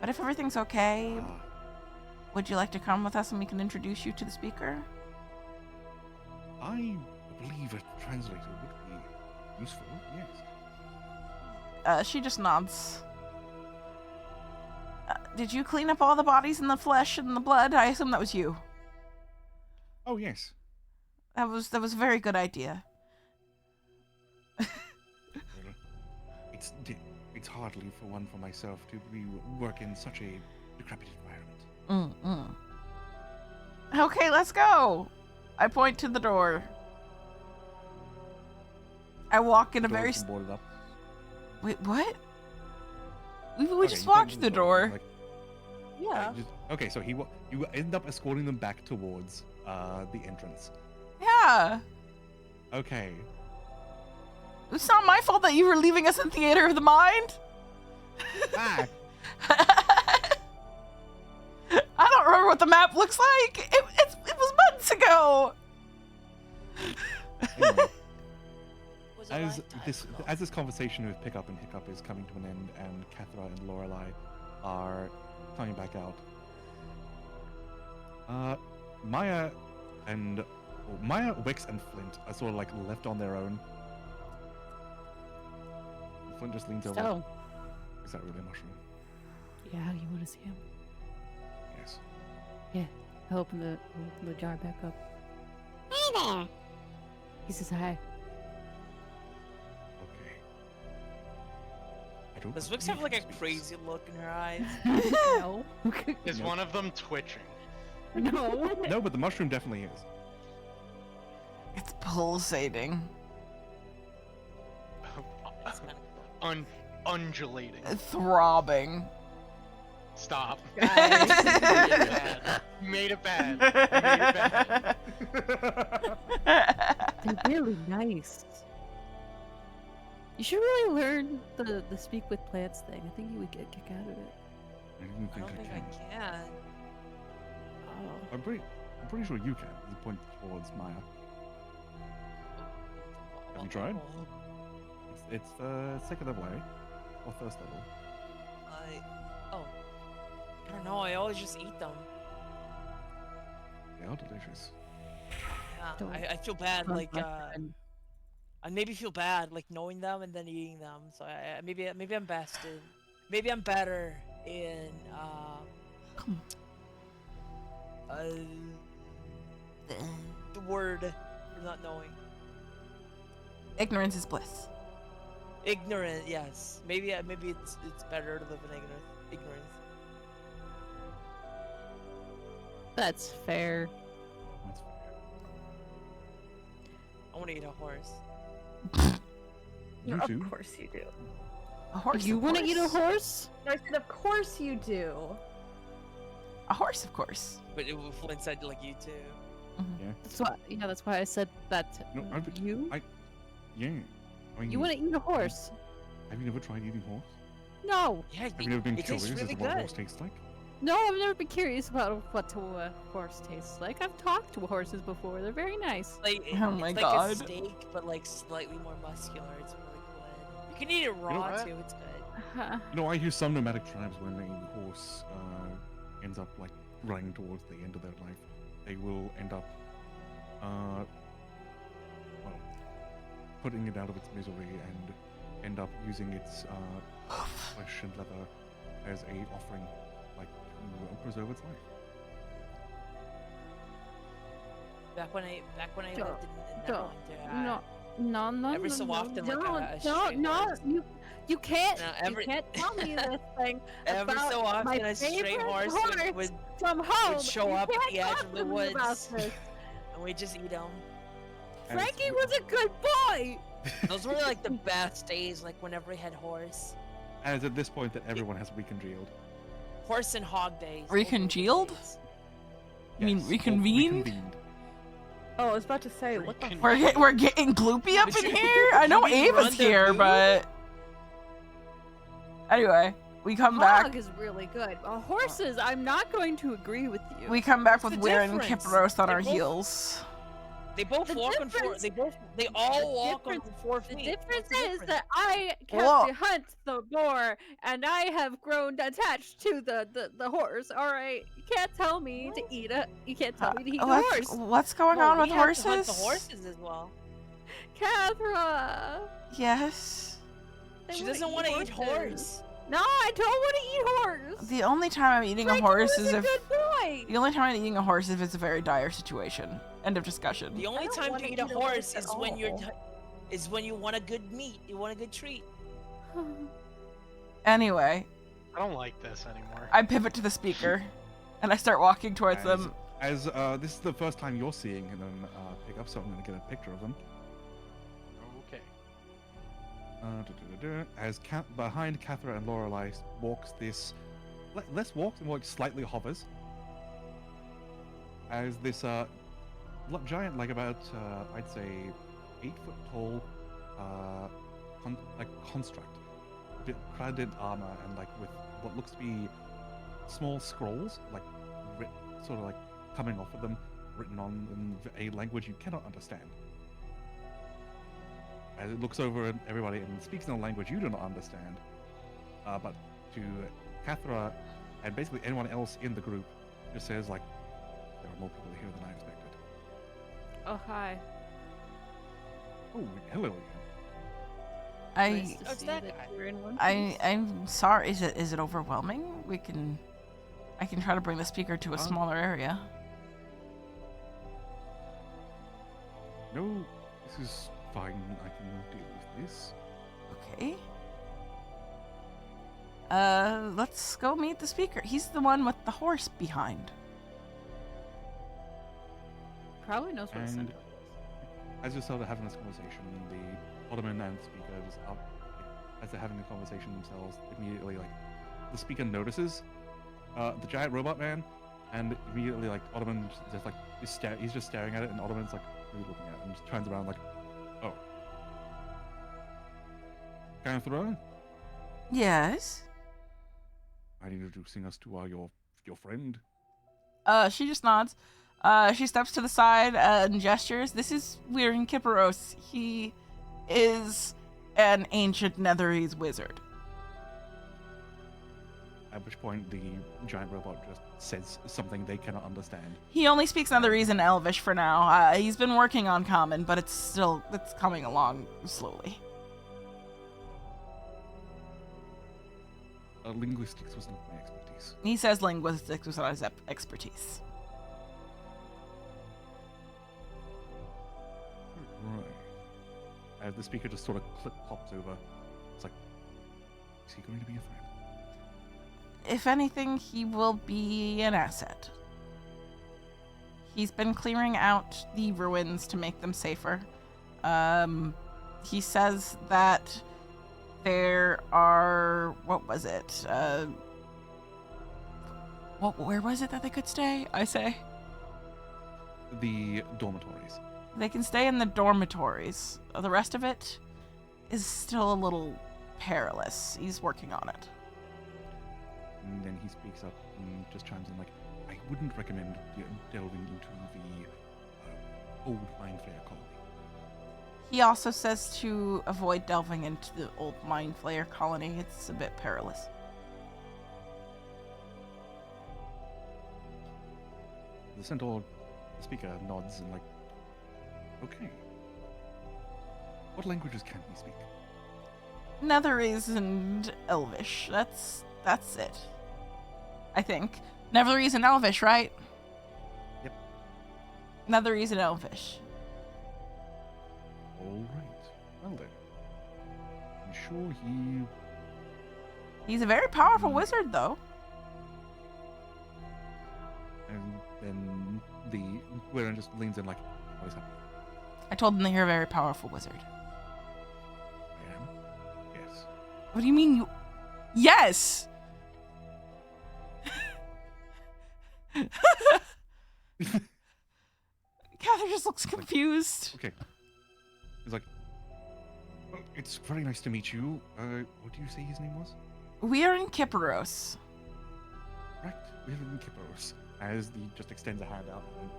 But if everything's okay, would you like to come with us and we can introduce you to the speaker? I believe a translator would be useful. Yes. She just nods. Did you clean up all the bodies and the flesh and the blood? I assume that was you. Oh yes. That was a very good idea. It's hardly for one for myself to work in such a decrepit environment. Okay, let's go. I point to the door. I walk in a very. Boarded up. Wait, what? We Okay, just you point walked to the door. like, Yeah. okay, so you end up escorting them back towards the entrance. Yeah. Okay. It's not my fault that you were leaving us in Theater of the Mind. Ah, I don't remember what the map looks like. It was months ago. anyway, Was a as lifetime ago. this conversation with Pickup and Hiccup is coming to an end, and Cathra and Lorelei are coming back out. Maya, Wix, and Flint are sort of like left on their own. Flint just leans over. So, Is that really a mushroom? yeah, you want to see him? Yes. I'll open the jar back up. Hey there. He says hi. Okay. I don't Does Wix have like a crazy look in her eyes? No. Is Nope. one of them twitching? No. No, but the mushroom definitely is. It's pulsating, That's kind of Undulating. throbbing. Stop. Guys. Made it bad. Made it bad. They're really nice. You should really learn the speak with plants thing. I think you would get a kick out of it. I didn't I think don't think I I can. can. Oh. I'm pretty sure you can. You point towards Maya. Have you tried? It's the second level, eh? Or first level. I don't know. I always just eat them. They are delicious. Yeah, Don't- I feel bad. Don't Like like them. I maybe feel bad like knowing them and then eating them. So maybe I'm bested. Maybe I'm better in Come the word for not knowing. Ignorance is bliss. Ignorant, yes. Maybe it's better to live in ignorance. That's fair. That's fair. I want to eat a horse. You too? Of course you do. A horse. You of want to eat a course. horse? I said, of course you do. A horse, of course. But Flint said like you too. That's why. Yeah, that's why I said that. No, You? Yeah. I mean, You want to eat a horse? Have you never tried eating horse? No. Yeah, Have you never been it tastes curious as really to what a good. horse tastes like? No, I've never been curious about what a horse tastes like. I've talked to horses before. They're very nice. Like Oh my it's God. like a steak, but like slightly more muscular. It's really good. You can eat it raw what? too. It's good. You know, I hear some nomadic tribes when a horse ends up like running towards the end of their life, they will end up, well, putting it out of its misery and end up using its flesh and leather as a offering, like to preserve its life. Back when I lived in Don't. Neverland, No. Every so often, like, don't, a don't, stray no. horse. You can't. No, You can't tell me this thing every about so often my a stray favorite horse would from home. show You up at can't the edge talk of the to me about woods. this. and we just eat them. And it's- Frankie was a good boy. Those were like the best days, like whenever we had horse. And it's at this point that everyone has recongealed. Horse and hog days. those were the Recongealed? days. You mean Yes, or reconvened? Oh, I was about to say, what the We're getting gloopy up But in you- here. I know you mean Ava's run their here, food? but anyway, we come back. Hog is really good. Horses, I'm not going to agree with you. We come back What's with the Weir and difference? Kipros on They're our both- heels. They both The walk on four. difference- They all walk on difference- 4 The feet. difference What's the is difference? that I Whoa. can hunt the boar, and I have grown attached to the horse. All right, you can't tell me to eat it. You can't tell me to eat a horse. What's going Well, on with we have to hunt horses? the horses as well. Cathra. Yes. they She wanna doesn't want to eat horses. horse. No, I don't want to eat horse. The only time I'm eating a Frankie horse was is a if good boy. the only time I'm eating a horse is if it's a very dire situation. End of discussion. The only don't time wanna to eat a eat a horse horse at is when you're all. is when you want a good meat. You want a good treat. Anyway, I don't like this anymore. I pivot to the speaker, and I start walking towards them. As this is the first time you're seeing them pick up, so I'm going to get a picture of them. Okay. As behind Cathra and Lorelei walks this, less walks and more like slightly hovers. As this giant, like about I'd say 8 foot tall, construct, clad in armor and like with what looks to be small scrolls, like sort of like coming off of them, written on in a language you cannot understand. As it looks over at everybody and speaks in a language you do not understand, but to Cathra and basically anyone else in the group, just says like, there are more people here than I expected. Oh, hi. Oh, hello again. Nice to What's see that that guy? you're in one piece. I'm sorry. Is it overwhelming? I can try to bring the speaker to a smaller area. No, this is fine. I can deal with this. Okay. Let's go meet the speaker. He's the one with the horse behind. Probably knows what a And centaur is. as you started having this conversation, the alderman and speaker just up, as they're having the conversation themselves, immediately like the speaker notices the giant robot man, and immediately like Alderman just like he's just staring at it, and Alderman's like really looking at it, and just turns around like, oh, Cathra, Yes. are you introducing us to your friend? She just nods. She steps to the side and gestures. This is Weirin Kipperos. He is an ancient Netherese wizard. At which point the giant robot just says something they cannot understand. He only speaks Netherese and Elvish for now. He's been working on Common, but it's coming along slowly. Linguistics was not my expertise. He says linguistics was not his expertise. Right. As the speaker just sort of pops over, it's like, is he going to be a friend? If anything, he will be an asset. He's been clearing out the ruins to make them safer. He says that there are, what was it? Where was it that they could stay? I say The dormitories. they can stay in the dormitories. The rest of it is still a little perilous. He's working on it. And then he speaks up and just chimes in like, I wouldn't recommend delving into the old Mind Flayer colony. He also says to avoid delving into the old Mind Flayer colony. It's a bit perilous. The centaur speaker nods and like, okay. What languages can he speak? Netherese and Elvish. That's it. I think. Netherese and Elvish, right? Yep. Netherese and Elvish. All right. Well then. I'm sure He's a very powerful wizard, though. And then the Weirin just leans in like, what is happening? I told him that you're a very powerful wizard. I am? Yes. What do you mean you... Yes! Catherine just looks confused. Okay. He's like, well, it's very nice to meet you. What do you say his name was? We are in Kipperos. Right. We're in Kippos. As he just extends a hand out, and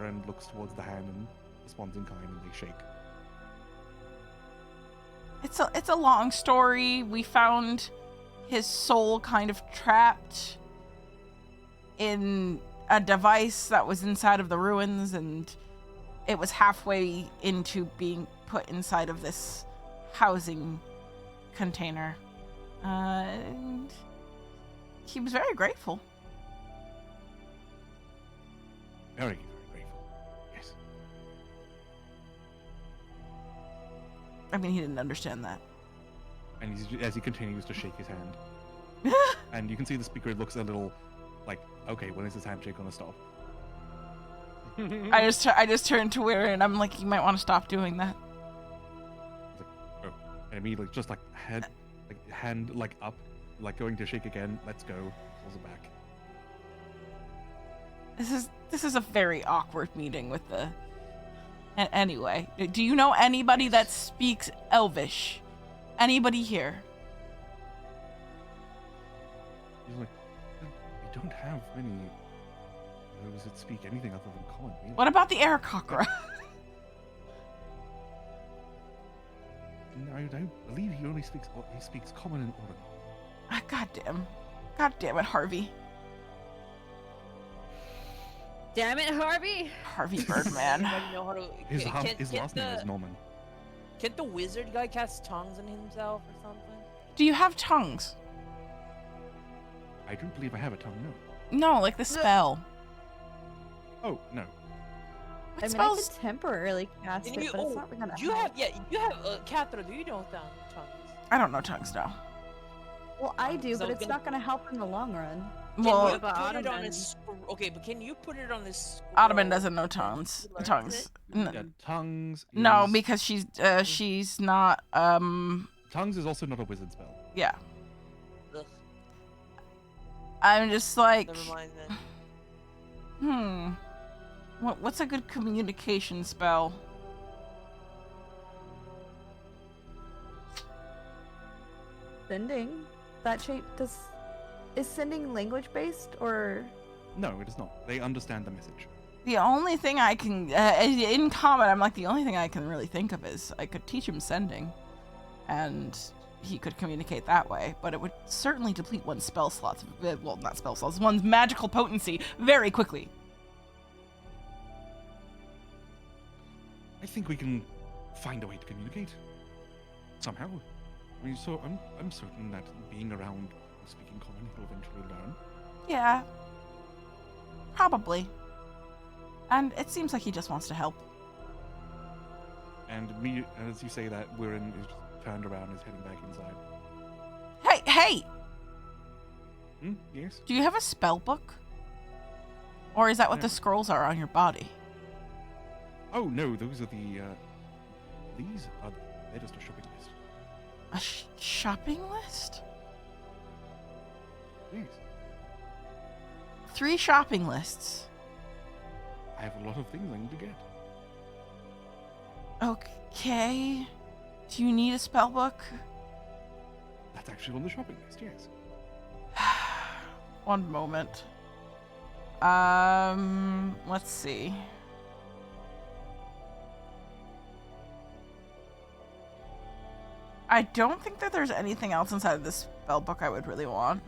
Weirin looks towards the hand and responds in kind, and they shake. It's a long story. We found his soul kind of trapped in a device that was inside of the ruins, and it was halfway into being put inside of this housing container. And he was very grateful. Very, very grateful. Yes. I mean, he didn't understand that. And as he continues to shake his hand, and you can see the speaker looks a little like, okay, when is this handshake gonna stop? I just turned to Weir and I'm like, you might want to stop doing that. He's like, oh. And immediately, just like hand like up, like going to shake again. Let's go. Pulls it back. This is a very awkward meeting with the. Anyway, do you know anybody that speaks Elvish? Anybody here? He's like, we don't have many those that speak anything other than common. Really. What about the Aarakocra? I believe he only speaks common and ordinary. God damn it, Harvey. Damn it, Harvey! Harvey Birdman. His last name is Norman. Can't the wizard guy cast tongues on himself or something? Do you have tongues? I do believe I have a tongue. No, like the spell. Oh no. What I spells? could temporarily cast it, but it's not gonna you have Catra, do you know tongues? I don't know tongues, no. Well, I do, but it's not gonna help in the long run. Well, Okay, but can you put it on this? Ottoman doesn't know tongues. Tongues. Tongues. No, because she's not. Tongues is also not a wizard spell. Yeah. Ugh. I'm just like. Never mind then. What's a good communication spell? Sending. That shape is sending language based or? No, it is not. They understand the message. The only thing I can, in common, I'm like, the only thing I can really think of is I could teach him sending, and he could communicate that way, but it would certainly deplete one's spell slots, well, not spell slots, one's magical potency very quickly. I think we can find a way to communicate. Somehow. I mean, so I'm certain that being around speaking common, he'll eventually learn. Yeah. Probably. And it seems like he just wants to help. And me, as you say that, Wirren is turned around and is heading back inside. Hey! Yes? Do you have a spell book? Or is that what No. the scrolls are on your body? Oh no, those are the. They're just a shopping list. A shopping list? Yes. 3 shopping lists. I have a lot of things I need to get. Okay. Do you need a spell book? That's actually on the shopping list, yes. One moment. Let's see. I don't think that there's anything else inside of this spell book I would really want.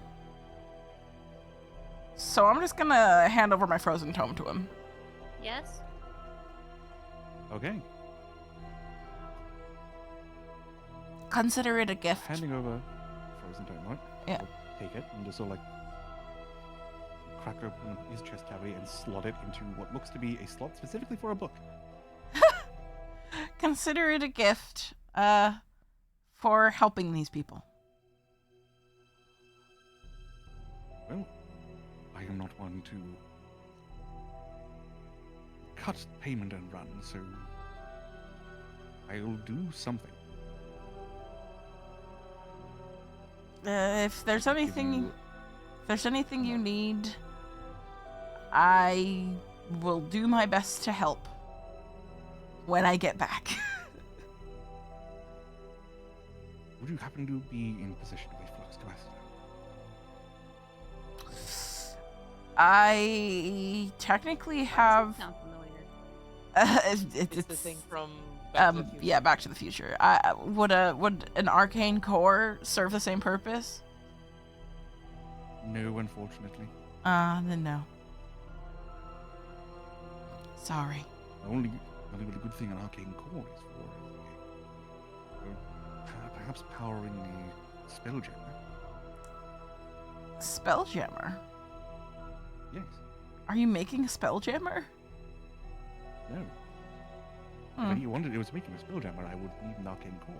So I'm just gonna hand over my frozen tome to him. Yes? Okay. Consider it a gift. Handing over frozen tome, right? Yeah. I'll take it and just sort of like crack open his chest cavity and slot it into what looks to be a slot specifically for a book. Consider it a gift, for helping these people. Well, I am not one to cut payment and run, so I'll do something. If there's anything, you- if there's anything you need, I will do my best to help when I get back. Would you happen to be in possession of a flux capacitor? I technically have. Sound familiar. It's the thing from Back to the Future. Yeah, Back to the Future. Would an arcane core serve the same purpose? No, unfortunately. Then no. Sorry. The only really good thing an arcane core is for perhaps powering the spell gem. Spelljammer. Yes. Are you making a spelljammer? No. Hmm. If you wanted it was making a spelljammer, I would need an arcane core.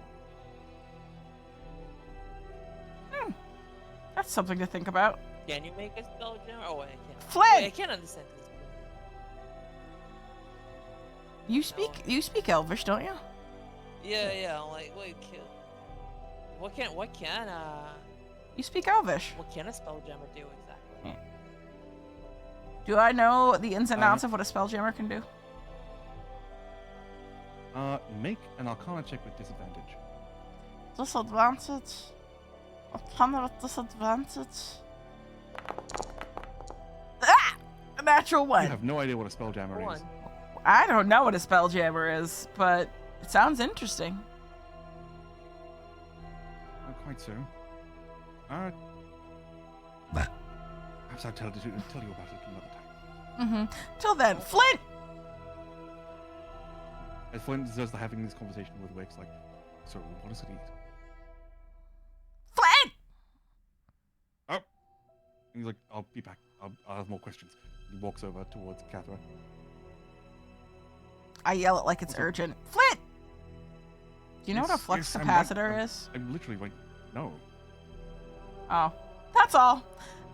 That's something to think about. Can you make a spell jam? Oh, wait, I can't. Flint! Wait, I can't understand this. You speak Elvish, don't you? Yeah. I'm like, wait, what can You speak Elvish. what can a spell jammer do exactly? Do I know the ins and outs of what a spelljammer can do? Make an arcana check with disadvantage. Disadvantage? A ton of disadvantage. Ah! A natural I one. have no idea what a spelljammer is. I don't know what a spelljammer is, but it sounds interesting. Not quite so. Perhaps I'll tell you about it another time. Till then, Flint! As Flint is just having this conversation with Wix, like, so what does it eat? Flint! Oh! And he's like, I'll be back. I'll have more questions. He walks over towards Catherine. I yell it like it's urgent. Flint! Do you know what a flux capacitor is? I'm literally like, no. Oh. That's all.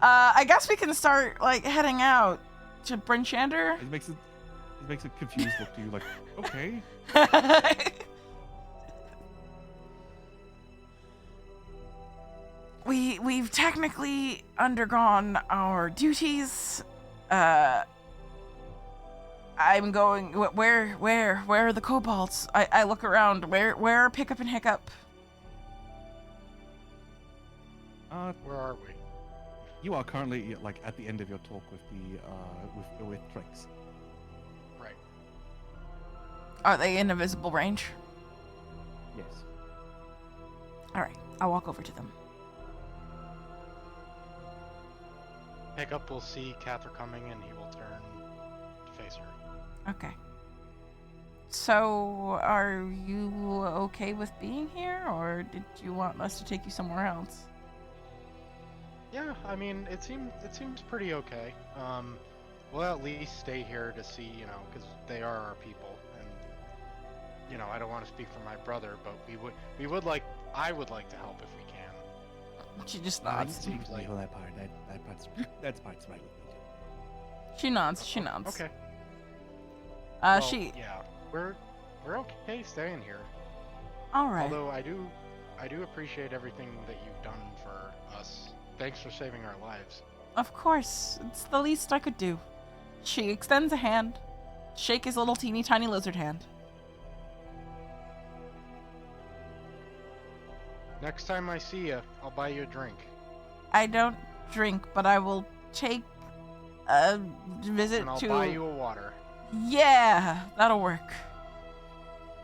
I guess we can start, like, heading out to Bryn Shander. It makes a confused look to you, like, okay. We've technically undergone our duties. I'm going. Where are the kobolds? I look around. Where are Pickup and Hiccup? Where are we? You are currently like at the end of your talk with the with Trix. Right. Are they in a visible range? Yes. All right, I'll walk over to them. Hiccup will see Catherine coming and he will turn to face her. Okay. So, are you okay with being here, or did you want us to take you somewhere else? Yeah, I mean, it seems pretty okay. We'll at least stay here to see, because they are our people, and I don't want to speak for my brother, but I would like to help if we can. She just nods. Seems like that part. That's part's right with me. She nods. She nods. Okay. Yeah, we're okay staying here. All right. Although I do appreciate everything that you've done for us. Thanks for saving our lives. Of course, it's the least I could do. She extends a hand. Shake his little teeny tiny lizard hand. Next time I see you, I'll buy you a drink. I don't drink, but I will take a visit And I'll to. buy you a water. Yeah, that'll work.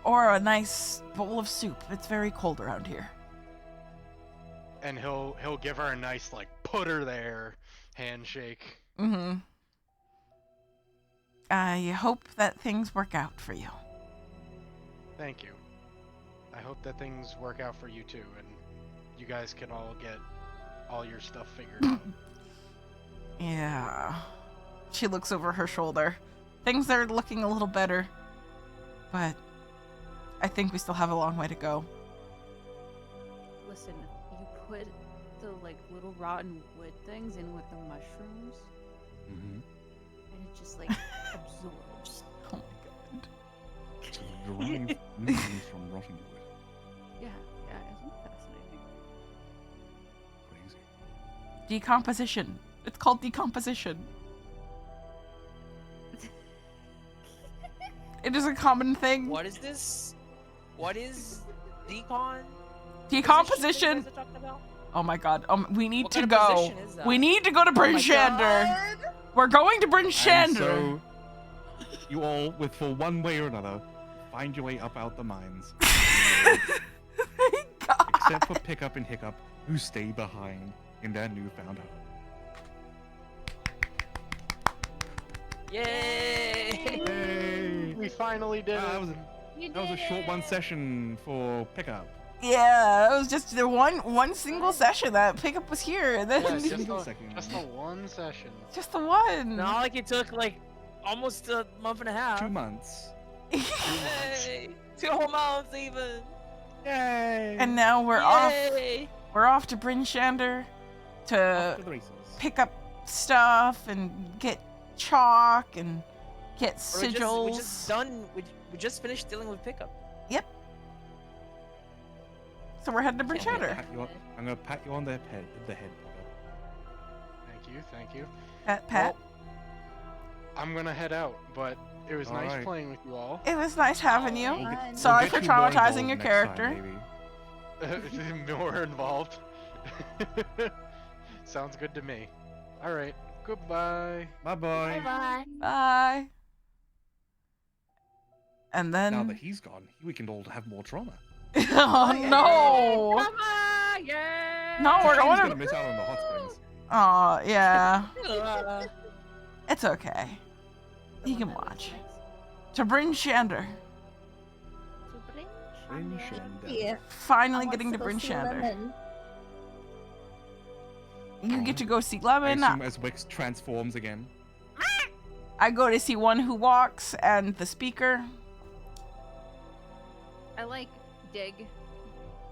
Or a nice bowl of soup. It's very cold around here. And he'll give her a nice put her there handshake. Mm-hmm. I hope that things work out for you. Thank you. I hope that things work out for you too, and you guys can all get all your stuff figured out. Yeah. She looks over her shoulder. Things are looking a little better, but I think we still have a long way to go. Listen, you put the little rotten wood things in with the mushrooms, Mm-hmm. and it just absorbs. Oh my god. So derive nutrients from rotting wood. Yeah, isn't it fascinating? Crazy. Decomposition. It's called decomposition. It is a common thing. What is this? What is decomposition? Decomposition. that you guys are talking about? Oh my god. We need What to kind of go. position is that? We need to go to Bryn Shander. We're going to Bryn And Shander. so you all, for one way or another, find your way up out the mines. God. Except for Pickup and Hiccup, who stay behind in their newfound home. Yay! Yay! We finally did That it. was a short one session for Pickup. Yeah, it was just the one single session that Pickup was here, and then Yeah, Just just the one session. just the one. Not like it took like almost a month and a half. 2 months. Yay! 2 whole months even. Yay! And now we're Yay! off to Bryn Shander to Off to the races. pick up stuff and get chalk and get sigils. We're just done. We just finished dealing with pickup. Yep. So we're heading to Bryn I'm gonna Shander. pat you on- I'm gonna pat you on the head. Thank you. Pat. Well, I'm gonna head out, but it was All nice right. playing with you all. It was nice having you. We'll get- Sorry we'll for get you more traumatizing your involved character. next time, More involved. Sounds good to me. All right. Goodbye. Bye bye. Bye. Bye. And Now then that he's gone, we can all have more trauma. oh no. Mama, yeah. No, we're He's going gonna to miss out on the hot springs. Oh, yeah. Uh, It's okay. He can watch. To Bryn Shander. Bryn Shander. Yeah. Finally I getting to wants Bryn go see Shander. Lemon. You get to go see I Lemon. assume as Wix transforms again. I go to see One Who Walks and the speaker. I like dig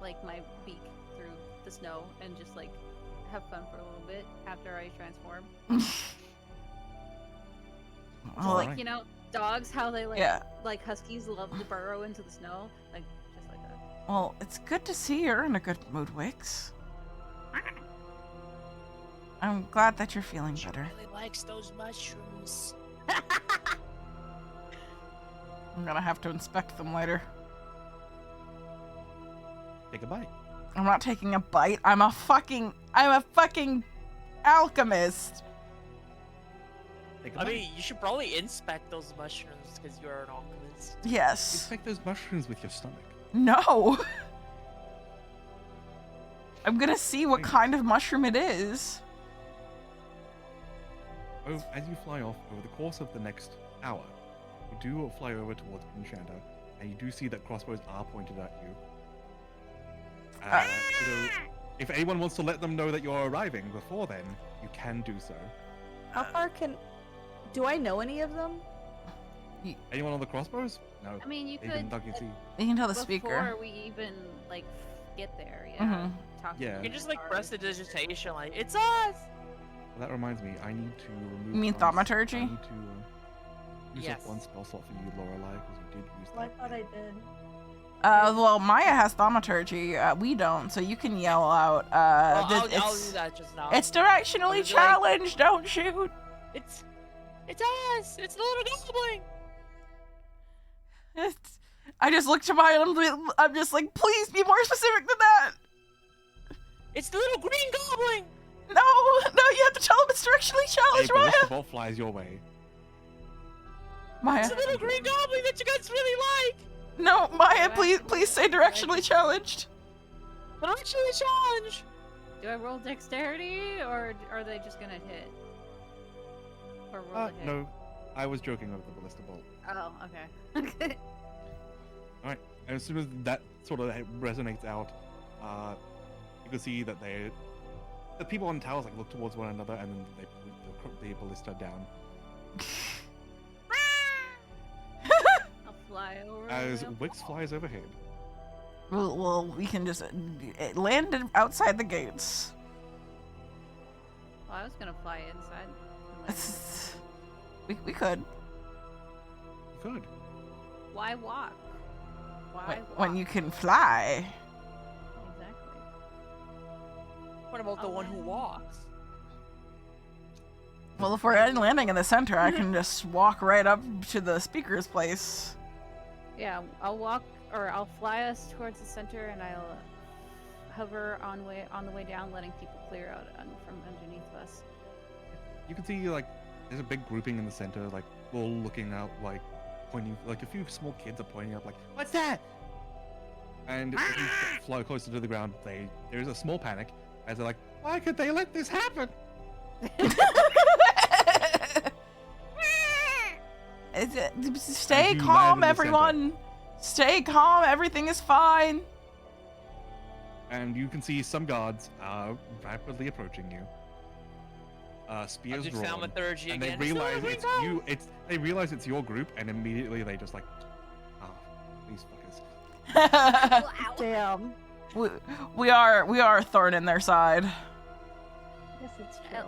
like my beak through the snow and just like have fun for a little bit after I transform. Well, Alright. Like, you know, dogs how they like Yeah. like huskies love to burrow into the snow, like just like that. well, it's good to see you're in a good mood, Wix. I'm glad that you're feeling she better. really likes those mushrooms. I'm gonna have to inspect them later. Take a bite. I'm not taking a bite. I'm a fucking alchemist. Take a I bite. mean, you should probably inspect those mushrooms because you're an alchemist. Yes. Inspect those mushrooms with your stomach. No. I'm gonna see what kind of mushroom it is. Oh, as you fly off over the course of the next hour, you do fly over towards Bryn Shander, and you do see that crossbows are pointed at you. So if anyone wants to let them know that you're arriving before then, you can do so. How far can? Do I know any of them? Anyone on the crossbows? No. I mean, you They've could been dug in sea. You can tell the before speaker. we even like get there, yeah. Mhm. Talk to Yeah. the You can just like guard. press the digitation, like it's us. Well, that reminds me, I need to remove. You mean I thaumaturgy? need to use Yes. up one spell slot for you, Lorelei, because you did use Well, I that. thought I did. Well, Maya has thaumaturgy. We don't, so you can yell out. Well, th- I'll do it's, that just now. it's directionally It's like- challenged. Don't shoot. It's us. It's the little goblin. It's, I just looked to Maya and I'm just like, please be more specific than that. It's the little green goblin. No, you have to tell him it's directionally Hey, challenged, ballista Maya. bolt flies your way. Maya. It's the little green goblin that you guys really like. No, Maya, please say directionally challenged. But actually, challenge. Do I roll dexterity or are they just gonna hit? Or roll a hit? No, I was joking with the ballista bolt. Oh, okay. Alright, and as soon as that sort of resonates out, you can see that the people on the towers like look towards one another and then they put the ballista down. I'll fly over. As them. Wix flies overhead. Well, we can just land outside the gates. Well, I was gonna fly inside. and land. We could. Good. Why walk? Why walk? When you can fly. Exactly. What about the one who walks? Well, if we're landing in the center, I can just walk right up to the speaker's place. Yeah, I'll walk or I'll fly us towards the center, and I'll hover on the way down, letting people clear out from underneath us. You can see like there's a big grouping in the center, like all looking out, like pointing, like a few small kids are pointing up, like what's that? And as you fly closer to the ground, there's a small panic as they're like, why could they let this happen? Stay As you land in calm, the everyone. Stay calm. Everything is fine. and you can see some guards rapidly approaching you. Spears drawn, thaumaturgy and they again. realize Silver it's Ring you. They realize it's your group, and immediately they just like, these fuckers. Damn. we are a thorn in their side. Yes, it's true.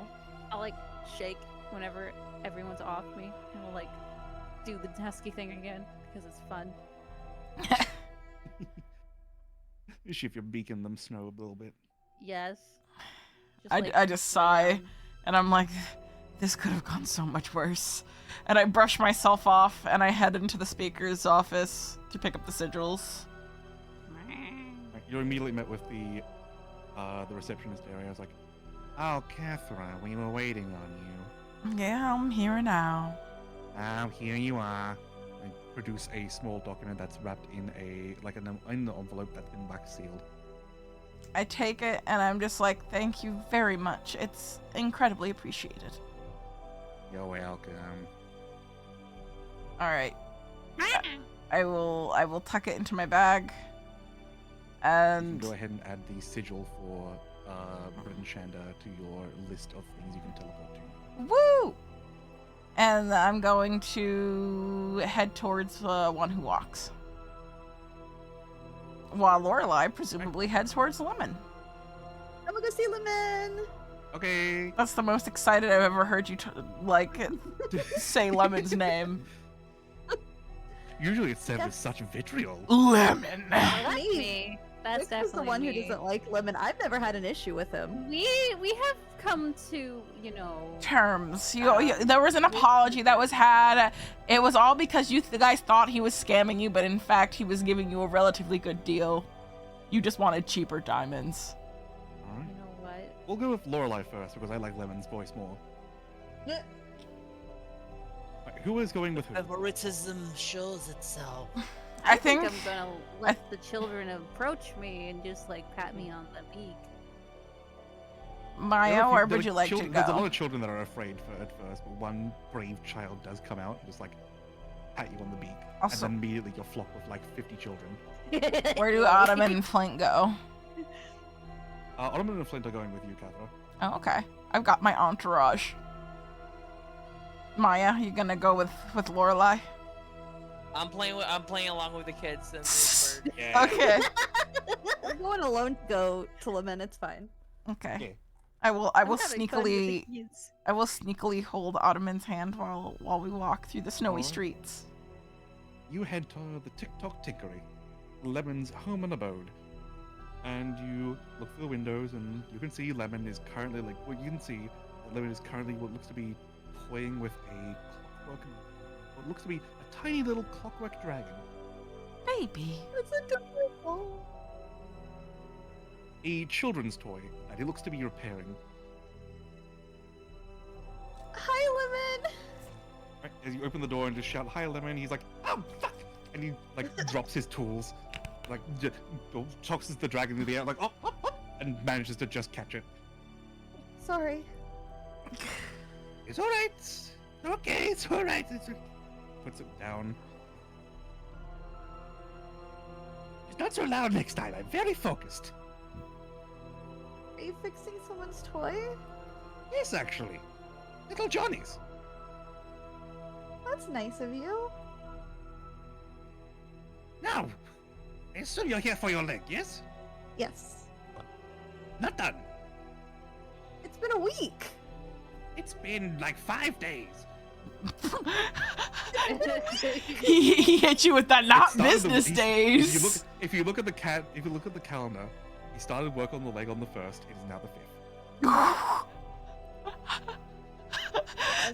I'll like shake whenever everyone's off me, and we'll like do the husky thing again because it's fun. You shift your beak in them snow a little bit. Yes. I just sigh, and I'm like, this could have gone so much worse. And I brush myself off, and I head into the speaker's office to pick up the sigils. You're immediately met with the receptionist area. I was like, "Oh, Catherine, we were waiting on you." Yeah, I'm here now. Oh, here you are. I produce a small document that's wrapped in an envelope that's been wax sealed. I take it, and I'm just like, thank you very much. It's incredibly appreciated. You're welcome. All right. I will tuck it into my bag. You And can go ahead and add the sigil for Bryn Shanda to your list of things you can teleport to. woo! And I'm going to head towards one who walks. While Lorelei presumably heads towards Lemon. I'm gonna go see Lemon. Okay. That's the most excited I've ever heard you say Lemon's name. Usually it's said with such vitriol. Lemon. That's me. That's Vic definitely is the one me. who doesn't like Lemon. I've never had an issue with him. We have come to, you know, Terms. There was an apology that was had. It was all because the guys thought he was scamming you, but in fact he was giving you a relatively good deal. You just wanted cheaper diamonds. Alright. you know what? We'll go with Lorelei first because I like Lemon's voice more. Yeah. Right, who is going with who? Favoritism shows itself. I think I'm gonna let the children approach me and just like pat me on the beak. Maya, There are a few- where there would are you like to children- There's a lot go? of children that are afraid at first, but one brave child does come out and just like pat you on the beak, Also- and then immediately you're flocked with like 50 children. Where do Ottoman and Flint go? Ottoman and Flint are going with you, Catherine. Oh, okay. I've got my entourage. Maya, you gonna go with Lorelei? I'm playing along with the kids and the bird. Yeah. Okay. I'm going alone to go to Lemon. It's fine. Okay. Okay. I will I'm having fun with the sneakily kids. hold Ottoman's hand while we walk through the snowy Alright. streets. You head to the Tick-Tock Tickery, Lemon's home and abode. And you look through the windows and you can see Lemon is currently you can see that Lemon is currently what looks to be toying with what looks to be a tiny little clockwork dragon. Baby. That's adorable. A children's toy that he looks to be repairing. Hi, Lemon. Right, as you open the door and just shout, "Hi, Lemon," he's like, "Oh, fuck!" And he like drops his tools, like tosses the dragon in the air, like oh, and manages to just catch it. Sorry. It's all right. Okay, it's all right. Puts it down. It's not so loud next time. I'm very focused. Are you fixing someone's toy? Yes, actually, little Johnny's. That's nice of you. Now, I assume you're here for your leg, yes? Yes. Not done. It's been a week. It's been like 5 days. he hit you with that It not started business days. If you look at the calendar, he started work on the leg on the 1st. It is now the 5th.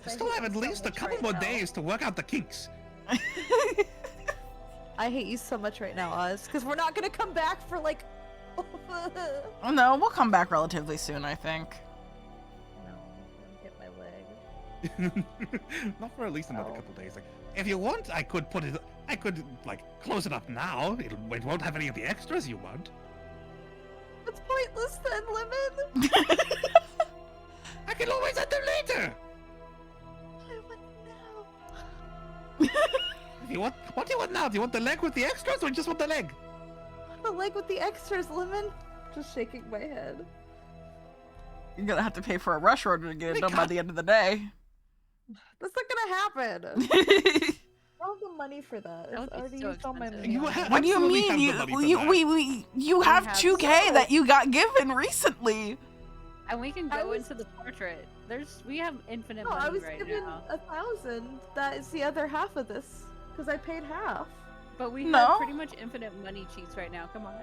Still have at least a couple more days to work out the kinks. I hate you so much right now, Oz, because we're not gonna come back for like. No, we'll come back relatively soon, I think. No, don't hit my leg. Not for at least another Oh. couple days. Like, if you want, I could like close it up now. It won't have any of the extras you want. That's pointless then, Lemon. I can always add them later. I want now. If you want, what do you want now? Do you want the leg with the extras, or just want the leg? The leg with the extras, Lemon. Just shaking my head. You're gonna have to pay for a rush order to get it done by the end of the day. That's not gonna happen. I don't have the money for that. That would It's be already so used all my expensive. money. You on have- it. What do you Absolutely mean? have the money for that. You have have 2K so- that you got given recently. And we can I go was- into the portrait. We have infinite No, I money was right given now. 1,000. That is the other half of this. Because I paid half. But we No. have pretty much infinite money cheats right now. Come on.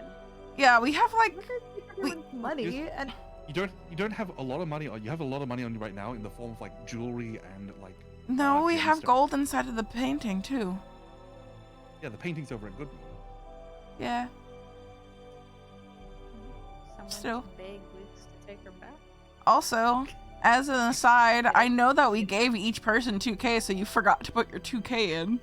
Yeah, we have like Look at everyone's money, and You don't have a lot of money, or you have a lot of money on you right now in the form of like jewelry and like. no, we have gemstones. gold inside of the painting too. Yeah, the painting's over at Good. Yeah. Someone Still. should beg Wix to take her back. Also, as an aside, I know that we gave each person 2K, so you forgot to put your 2K in.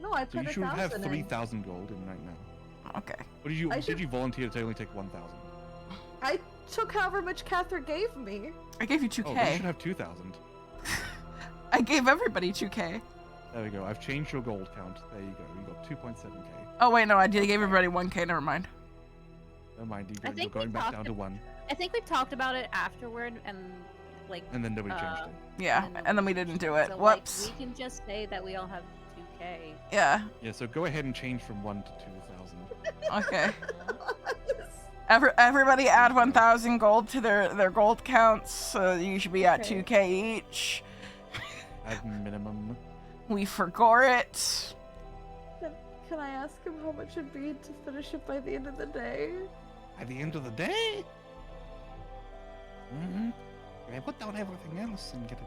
no, I So put you should have 1,000 in. 3,000 gold in right now. Okay. Or did you I did should- you volunteer to only take 1,000? I took however much Catherine gave me. I gave you Oh, then you 2K. should have 2,000. I gave everybody 2K. There we go. I've changed your gold count. There you go. You got 2.7k. Oh wait, no, I did. I gave everybody 1K. Never mind. Never mind. I You're think going we back talked down to 1, I think we talked about it afterward, and like. and then nobody changed it. Yeah, and then we didn't do it. So, Whoops. Like, we can just say that we all have 2K. Yeah. Yeah. So go ahead and change from 1 to 2,000. Okay. Everybody add 1,000 gold to their gold counts. So you should be at Okay. 2K each. At minimum. We forgot it. Can I ask him how much it'd be to finish it by the end of the day? At the end of the day. I put down everything else and get it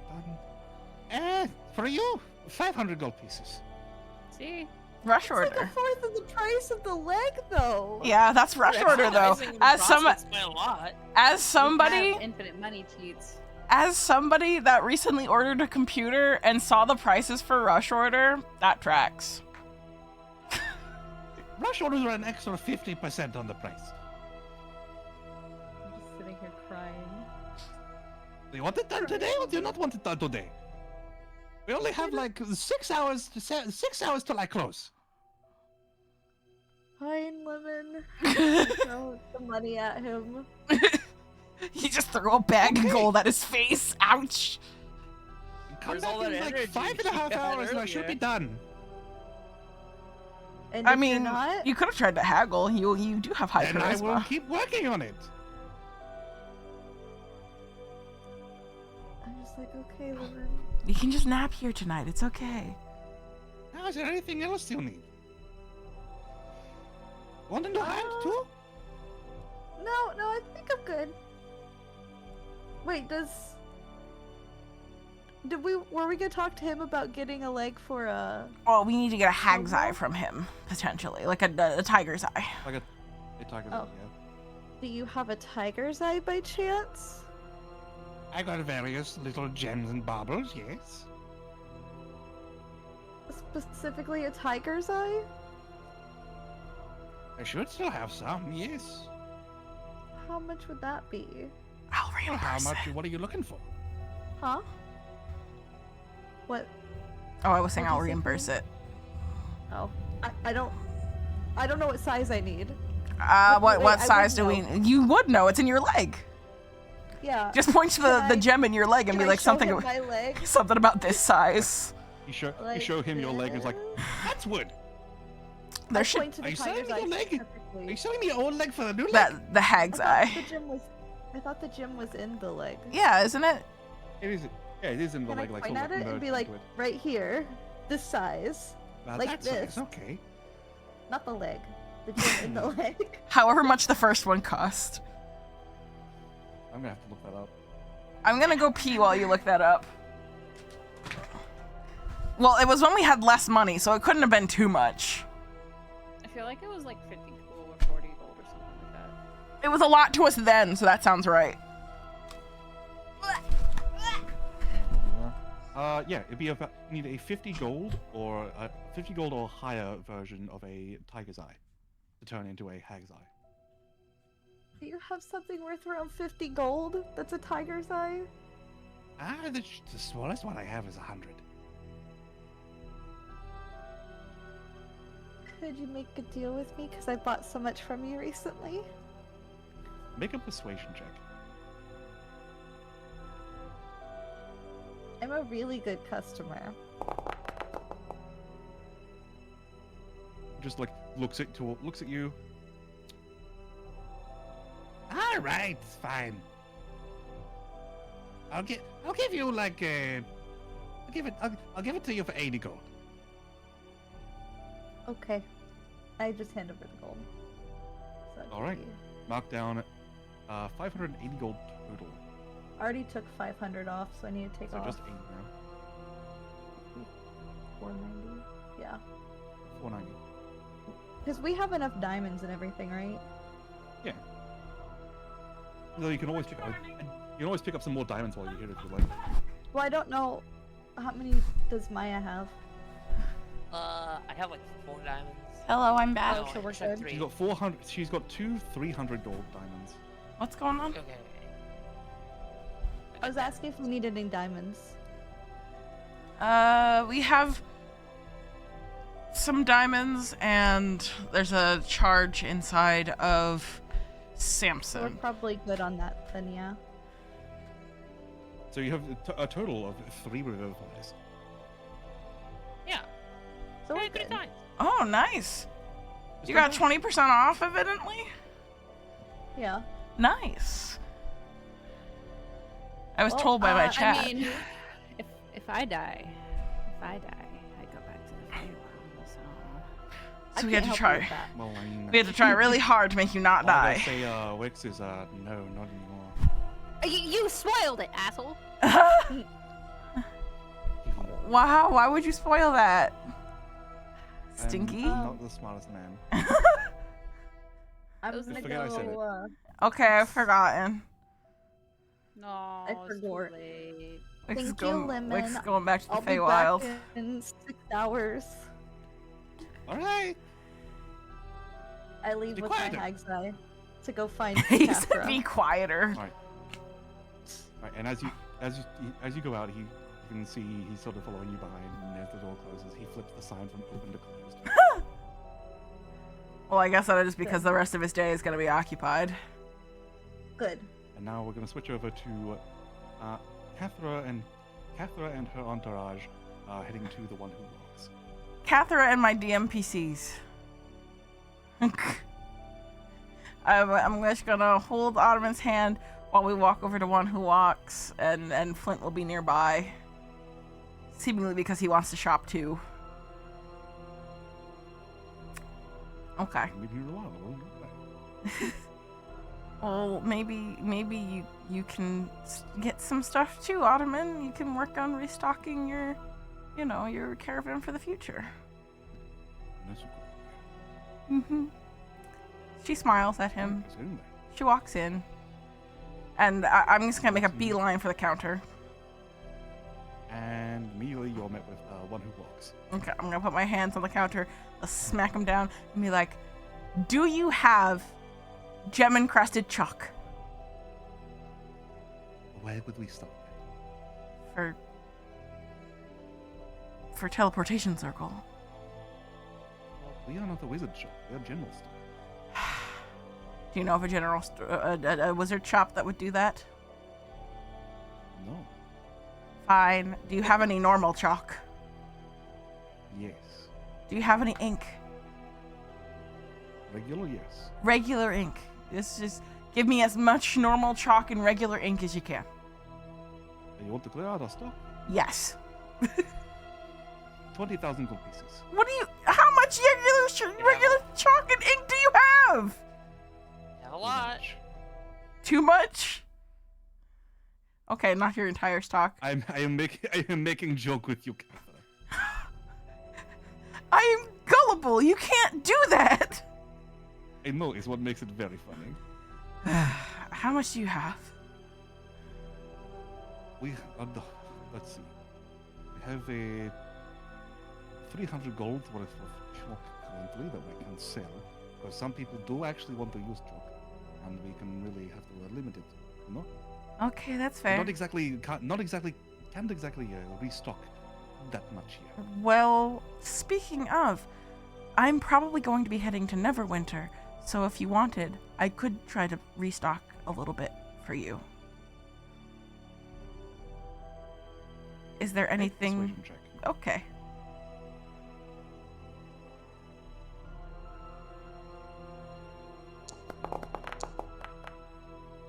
done. For you, 500 gold pieces. See? Rush It's order. like a fourth of the price of the leg, though. Yeah, that's rush order though. Advertising the As some process by a lot. as We somebody have infinite money cheats. as somebody that recently ordered a computer and saw the prices for rush order, that tracks. Rush orders are an extra 50% on the price. I'm just sitting here crying. Do you want it done today, or do you not want it done today? We only have like 6 hours to 6 hours till I close. Fine, Lemon. Throw the money at him. He just threw a bag of gold at his face. Ouch. Come Where's back all in that like energy 5.5 you had hours, and I should be earlier? done. And I if you're mean, not, you could have tried to haggle. You do have high And I will charisma. keep working on it. I'm just like, okay, Lemon. You can just nap here tonight. It's okay. Now, is there anything else you need? Want a new hand too? No, I think I'm good. Wait, were we gonna talk to him about getting a leg for Oh, we need to get a hag's Noble? eye from him potentially, like a tiger's eye. Like a tiger. Oh. Yeah. do you have a tiger's eye by chance? I got various little gems and baubles. Yes. Specifically a tiger's eye? I should still have some. Yes. How much would that be? I'll Well, reimburse how much? it. What are you looking for? Huh? What? Oh, I was saying What'd I'll you say, reimburse Colin? it. Oh, I don't know what size I need. What Wait, I size do would we? You would know. It's in your leg. Yeah. Just point to Can the I- gem in your leg and Can be I like show something him my leg? Oh, about this size. You show Like him your leg and it's like, this? that's wood. There I should point to the Are you selling tiger's me your eye leg? specifically. Are you selling me your old leg for the new leg? that the hag's eye. I thought the gem was in the leg. Yeah, isn't it? It is. Yeah, it is in the Can I leg. Like point sort of at it and merged be like, into it. right here, this size, Now like that size, this. okay. not the leg, the gem in the leg. However much the first one cost. I'm gonna have to look that up. I'm gonna go pee while you look that up. Well, it was when we had less money, so it couldn't have been too much. I feel like it was like 50 gold or 40 gold or something like that. It was a lot to us then, so that sounds right. Yeah, it'd be about you need a 50 gold or a 50 gold or higher version of a tiger's eye to turn into a hag's eye. Do you have something worth around 50 gold that's a tiger's eye? The smallest one I have is 100. Could you make a deal with me? Because I bought so much from you recently. Make a persuasion check. I'm a really good customer. Just like looks at you. All right, it's fine. I'll give you like I'll give it to you for 80 gold. Okay. I just hand over the gold. So that All should right. be- Mark down 580 gold total. Already took 500 off, so I need to take So off just 8 now. 490. Yeah. 490. Because we have enough diamonds and everything, right? Yeah. No, you can always pick up. You can always pick up some more diamonds while you're here if you like. Well, I don't know how many does Maya have. I have like 4 diamonds. Hello, I'm back. No, so we're I have good. 3. She's got 400. She's got 2 300 gold diamonds. What's going on? Okay. I was asking if we need any diamonds. We have some diamonds, and there's a charge inside of So we're Samson. probably good on that then, yeah. So you have a total of 3 revivifiers. Yeah. So we're Good good. time. Oh, nice. Just You like got that. 20% off, evidently. Yeah. Nice. I was Well, told by my I chat. I mean, if I die, I go back to the Feywild. So So we can't had to help you with try. that. Well, I mean, We had to try really hard to make you not all I die. gotta say, Wix is no, not anymore. you spoiled it, asshole. Wow, why would you spoil that? Stinky? I'm not the smartest man. I'm Just gonna forget I said it. go. Okay, I've forgotten. No, it's too forgot. late. Wix is Thank you, going, Lemon. Wix is going back to the I'll be Feywild. back in 6 hours. All right. I leave Be with quieter. my hag's eye to go find He said Cathra. be quieter. Right, and as you go out, you can see he's sort of following you behind, and as the door closes, he flips the sign from open to closed. Well, I guess that is because the rest of his day is going to be occupied. Good. And now we're going to switch over to Cathra and her entourage heading to the one who walks. Cathra and my DMPCs. I'm just gonna hold Ottoman's hand while we walk over to one who walks, and Flint will be nearby. Seemingly because he wants to shop too. Okay. Maybe you're allowed, I won't do that. Well, maybe you can get some stuff too, Ottoman. You can work on restocking your caravan for the future. That's okay. Mm-hmm. She smiles at him. It's in there. She walks in, and I'm just gonna make a beeline for the counter. And immediately you're met with one who walks. Okay, I'm gonna put my hands on the counter, smack him down, and be like, "Do you have gem-encrusted chalk Where would we start? for teleportation circle?" We are not the wizard shop. We are general store. Do you know of a wizard shop that would do that? No. Fine. Do you have any normal chalk? Yes. Do you have any ink? Regular, yes. Regular ink. Just give me as much normal chalk and regular ink as you can. You want to clear out our stock? Yes. 20,000 gold pieces. How much regular chalk and ink do you have? Have a lot. Too much? Okay, not your entire stock. I am making joke with you, Catherine. I am gullible. You can't do that. I know it's what makes it very funny. How much do you have? We let's see. We have a 300 gold worth of chalk currently that we can sell, because some people do actually want to use chalk, and we can really have to limit it, you know. Okay, that's fair. Can't exactly restock that much here. Well, speaking of, I'm probably going to be heading to Neverwinter, So if you wanted, I could try to restock a little bit for you. Is there anything? Persuasion check. Okay.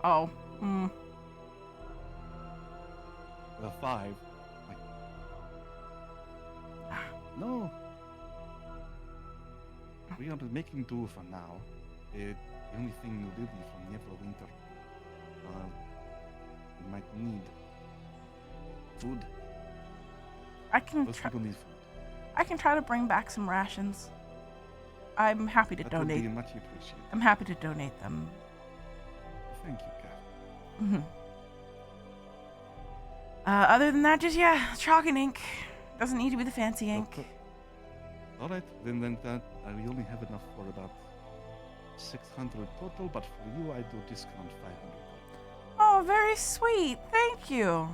Oh. The 5. Like, no. We are making do for now. The only thing will be from Neverwinter. We might need food. I can Those try. people need food. I can try to bring back some rations. I'm happy to That would be donate. much appreciated. I'm happy to donate them. Thank you, Kat. Other than that, just chalk and ink. Doesn't need to be the fancy ink. Okay. All right, then that we only have enough for about 600 total, but for you I do discount 500. Oh, very sweet. Thank you.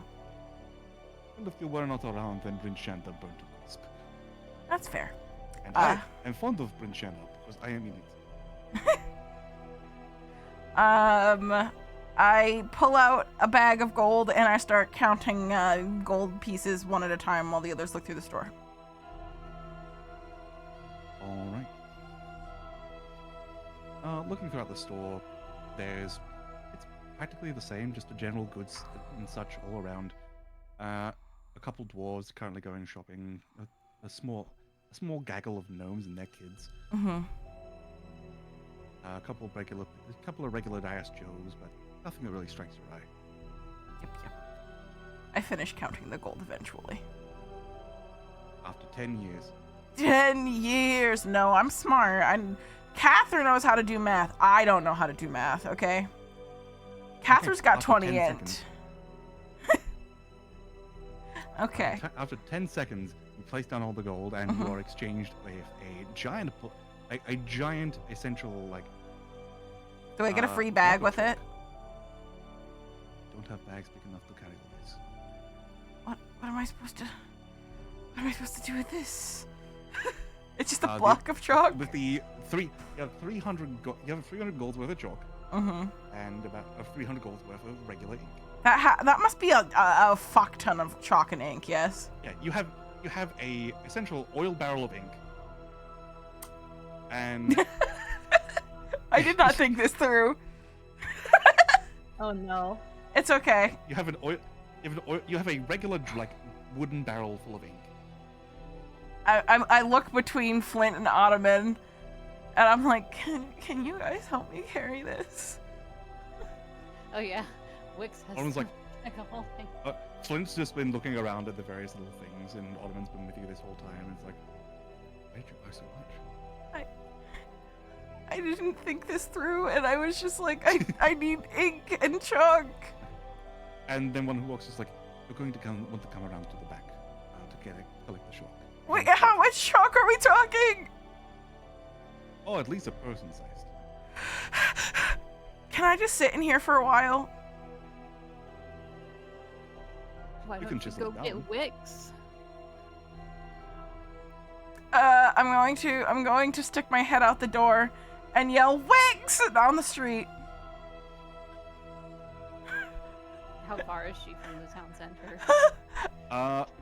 And if you were not around, then Bryn Chandler burned to crisp. That's fair. And I am fond of Bryn Chandler because I am in it. I pull out a bag of gold and I start counting gold pieces one at a time while the others look through the store. All right. Looking throughout the store, it's practically the same, just the general goods and such all around. A couple dwarves currently going shopping. A small gaggle of gnomes and their kids. Mm-hmm. A couple of regular Dias Joes, but nothing that really strikes your eye. Yep. I finish counting the gold eventually. After 10 years. 10 years. No, I'm smart. Catherine knows how to do math. I don't know how to do math, okay? Catherine's got 20 int. Okay. After 10 seconds, you place down all the gold and you are exchanged with a giant essential, like... Do I get a free bag with it? Don't have bags big enough to carry all this. What am I supposed to do with this? It's just a block of chalk? With the you have 300 golds worth of chalk. And about 300 golds worth of regular ink. That must be a fuck ton of chalk and ink, yes? Yeah, you have a essential oil barrel of ink. And I did not think this through. Oh no. It's okay. You have a regular like wooden barrel full of ink. I look between Flint and Ottoman, and I'm like, can you guys help me carry this? Oh yeah, Wix has Ottoman's like a whole thing. Flint's just been looking around at the various little things, and Ottoman's been with you this whole time. And it's like, why did you buy so much? I didn't think this through, and I was just like, I need ink and chalk. And then one who walks is like, you're going to want to come around to the back to collect the chalk. Wait, how much chalk are we talking? Oh, at least a person sized. Can I just sit in here for a while? Why You don't can you chisel go it get down. Wix? I'm going to stick my head out the door and yell Wix down the street. How far is she from the town center?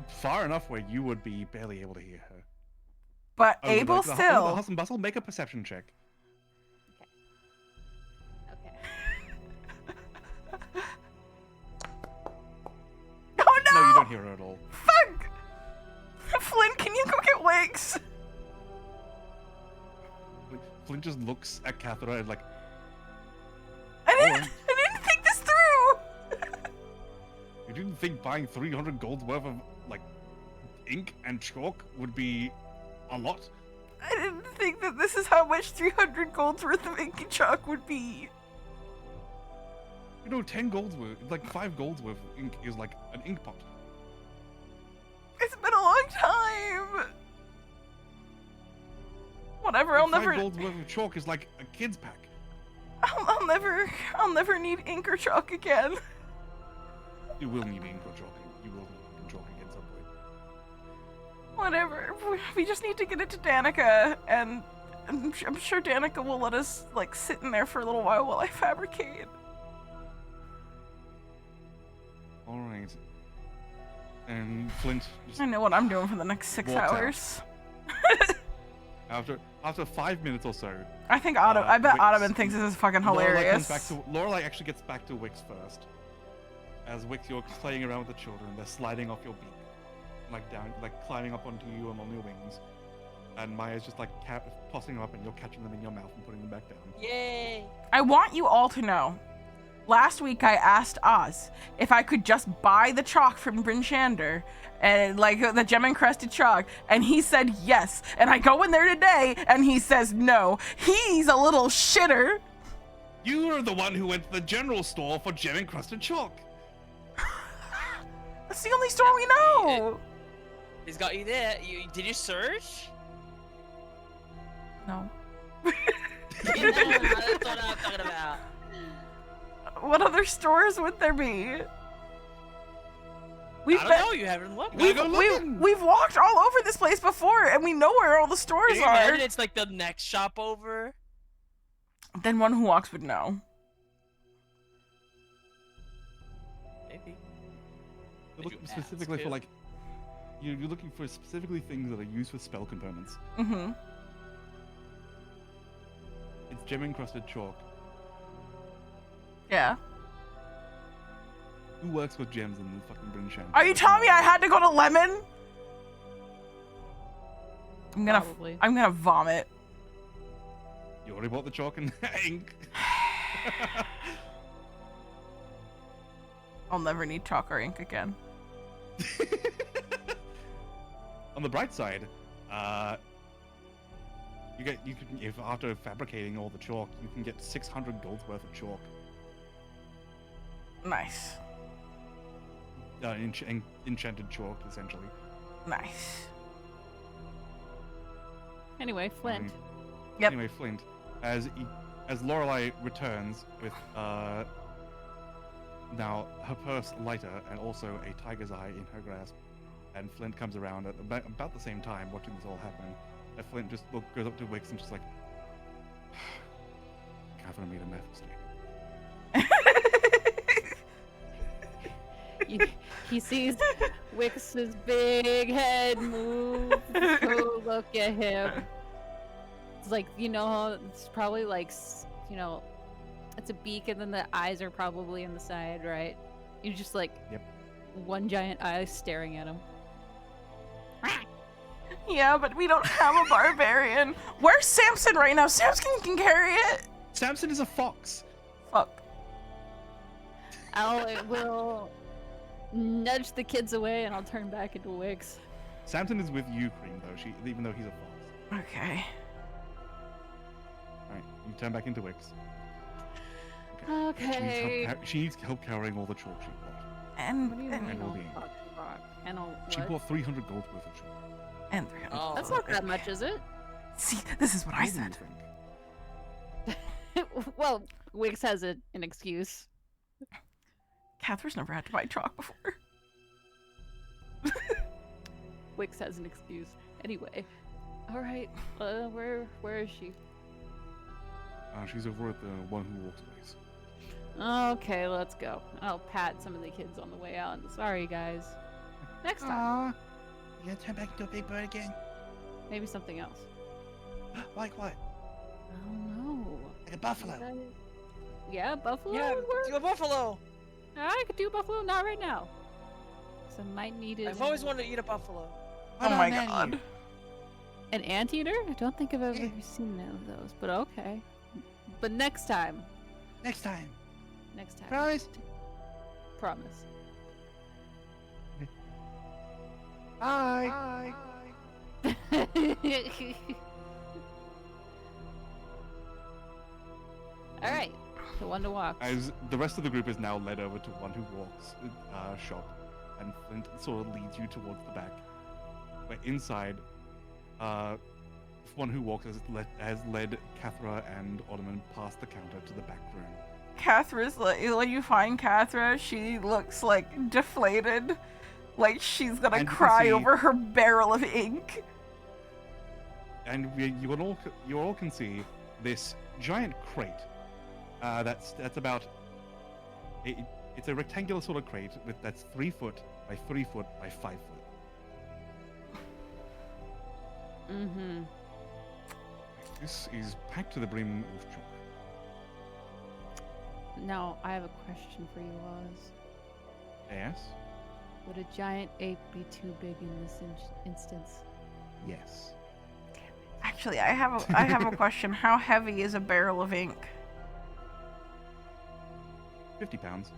Far enough where you would be barely able to hear her. But Over able the still. hustle and bustle, make a perception check. Okay. Oh no! No, you don't hear her at all. Fuck! Flynn, can you go get Wix? Flint just looks at Cathera and like, I didn't think this through! you didn't think buying 300 gold worth of like ink and chalk would be a lot? I didn't think that this is how much 300 gold's worth of ink and chalk would be. You know, 10 gold's worth, like 5 gold's worth of ink is like an ink pot. It's been a long time. Whatever, I'll Like never. 5 gold's worth of chalk is like a kid's pack. I'll never need ink or chalk again. You will need ink or chalk. You will need ink and chalk again some point. Whatever. We just need to get it to Danica, and I'm sure Danica will let us like sit in there for a little while I fabricate. All right. And Flint just I know what I'm doing for the next 6 walks out. hours. After 5 minutes or so, I think I bet Wix- Ottoman thinks this is fucking hilarious. Lorelei actually gets back to Wix first. As Wix, you're playing around with the children. They're sliding off your beak, like climbing up onto you and on your wings. And Maya's just like tossing them up, and you're catching them in your mouth and putting them back down. Yay! I want you all to know. Last week I asked Oz if I could just buy the chalk from Bryn Shander, and like the gem encrusted chalk, and he said yes. And I go in there today and he says no. He's a little shitter. You are the one who went to the general store for gem encrusted chalk. That's the only store we know. He's got you there. Did you search? No. No, that's what I'm talking about. What other stores would there be? I don't know. You haven't looked. We've walked all over this place before, and we know where all the stores Can you are. imagine it's like the next shop over. Then one who walks would know. Maybe. You're looking specifically for like, you're looking for specifically things that are used for spell components. Mm-hmm. It's gem encrusted chalk. Yeah. Who works with gems in the fucking Bryn Shander? Are you telling me I had to go to Lemon? I'm gonna vomit. You already bought the chalk and ink. I'll never need chalk or ink again. On the bright side, if after fabricating all the chalk, you can get 600 gold worth of chalk. Nice. Enchanted chalk, essentially. Nice. Anyway, Flint. Yep. Anyway, Flint, as Lorelei returns with now her purse lighter and also a tiger's eye in her grasp, and Flint comes around at about the same time, watching this all happen. And Flint just goes up to Wix and just like, Catherine made a meth mistake. He sees Wix's big head move to look at him. It's like, you know, it's probably like, you know, it's a beak and then the eyes are probably in the side, right? You just like, yep, one giant eye staring at him. Yeah, but we don't have a barbarian. Where's Samson right now? Samson can carry it. Samson is a fox. Fuck. I will nudge the kids away and I'll turn back into Wix. Samson is with you, Cream, though. Even though he's a fox. Okay. All right, you turn back into Wix. Okay. She needs help carrying all the chalk she bought. And What do you mean all I'll the ink. talk rock? And I'll She what? bought 300 gold worth of chalk. and 300. Oh. That's not that much, is it? See, this is what I What do you said. think? Well, Wix has an excuse. Catherine's never had to buy chalk before. Wix has an excuse. Anyway. Alright. Where is she? She's over at the one who walks place. Okay, let's go. I'll pat some of the kids on the way out. Sorry, guys. Next time. You gonna turn back into a big bird again? Maybe something else. Like what? I don't know. Like a buffalo? Yeah, buffalo Yeah, would work. do a buffalo. I could do buffalo, not right now. So I might need it. I've always wanted to eat a buffalo. Oh my god. An anteater? I don't think I've ever seen one of those, but okay. But next time. Next time. Next time. Promise? Promise. Bye. Alright. The one to walk. As the rest of the group is now led over to one who walks shop, and Flint sort of leads you towards the back. Where inside, one who walks has led Cathra and Ottoman past the counter to the back room. Cathra's like, when you find Cathra, she looks like deflated. Like she's gonna And you can cry see- over her barrel of ink. and you all can see this giant crate. That's about. It's a rectangular sort of crate that's 3 foot by 3 foot by 5 foot. Mm-hmm. This is packed to the brim with chalk. Now, I have a question for you, Oz. Yes. Would a giant ape be too big in this instance? Yes. Actually, I have a question. How heavy is a barrel of ink? 50 pounds.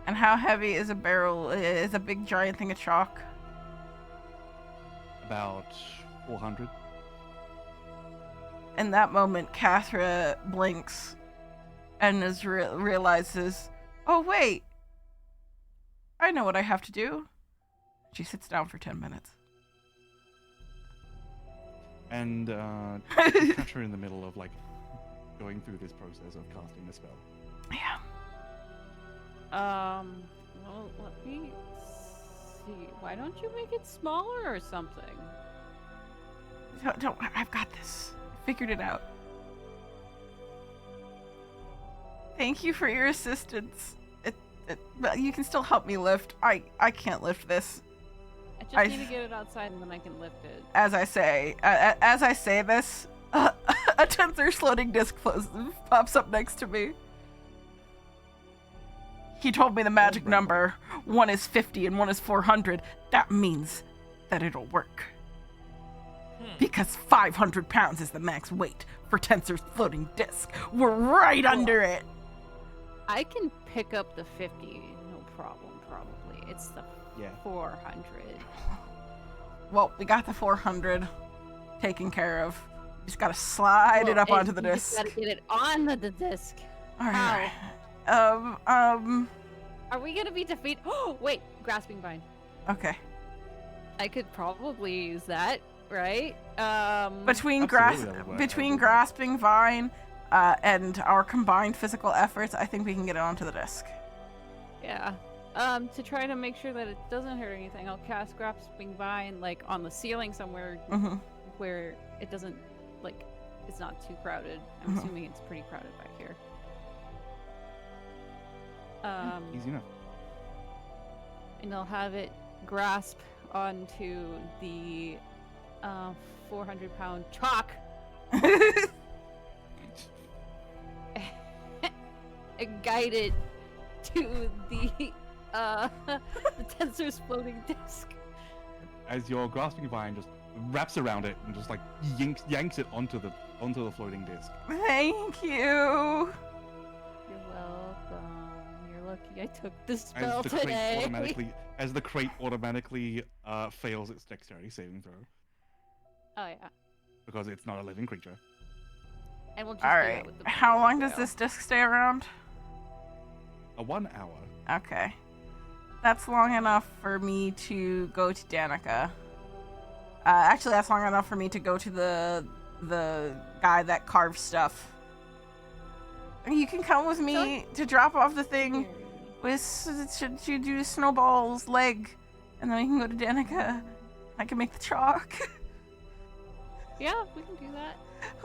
And how heavy is a big giant thing of chalk? About 400. In that moment, Cathra blinks and realizes, oh wait, I know what I have to do. She sits down for 10 minutes. And you catch her in the middle of like going through this process of casting a spell. Yeah. Well, let me see. Why don't you make it smaller or something? Don't, I've got this. Figured it out. Thank you for your assistance. But you can still help me lift. I can't lift this. I just need to get it outside and then I can lift it. As I say this, a tensor floating disc pops up next to me. He told me the magic number. One is 50 and one is 400. That means that it'll work. Because 500 pounds is the max weight for Tensor's floating disc. We're right under it. I can pick up the 50, no problem, probably. It's the 400. Well, we got the 400 taken care of. Just gotta slide it up onto the disc. Just gotta get it on the disc. Alright. Are we gonna be defeated? Oh, wait, grasping vine. Okay. I could probably use that, right? Between grasping vine and our combined physical efforts, I think we can get it onto the disc. Yeah. To try to make sure that it doesn't hurt anything, I'll cast grasping vine like on the ceiling somewhere where it doesn't it's not too crowded. I'm assuming it's pretty crowded back here. Easy enough. And I'll have it grasp onto the 400-pound chalk and guide it to the Tensor's floating disc. As your grasping vine just wraps around it and just like yanks it onto the floating disc. Thank you. You're welcome. You're lucky I took this spell today. As the crate automatically fails its dexterity saving throw. Oh yeah. Because it's not a living creature. And we'll just Alright. How long does this disc stay around? 1 hour. Okay. That's long enough for me to go to Danica. Actually, that's long enough for me to go to the guy that carves stuff. You can come with me to drop off the thing to do Snowball's leg, and then we can go to Danica. I can make the chalk. Yeah, we can do that.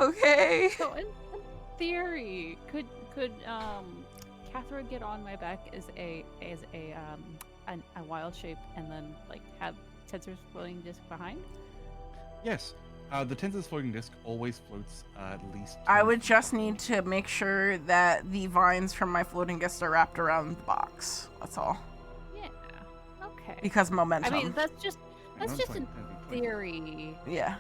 Okay. So in theory, could Catherine get on my back as a wild shape and then have Tensor's floating disc behind? Yes. The Tensor's floating disc always floats at least. I would just need to make sure that the vines from my floating disc are wrapped around the box. That's all. Yeah. Okay. Because momentum. I mean, that's just in theory. Yeah.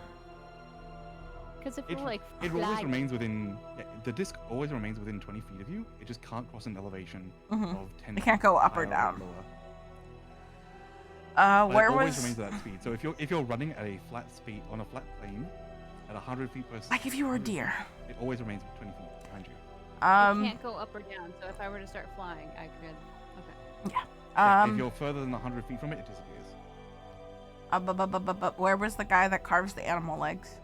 Because if you're it always remains within. The disc always remains within 20 feet of you. It just can't cross an elevation of 10. It can't go up or down. Where it always remains at that speed. So if you're running at a flat speed on a flat plane at 100 feet per second. Like if you were a deer. It always remains 20 feet behind you. It can't go up or down. So if I were to start flying, I could. Okay. Yeah. If you're further than 100 feet from it, it disappears. But where was the guy that carves the animal legs?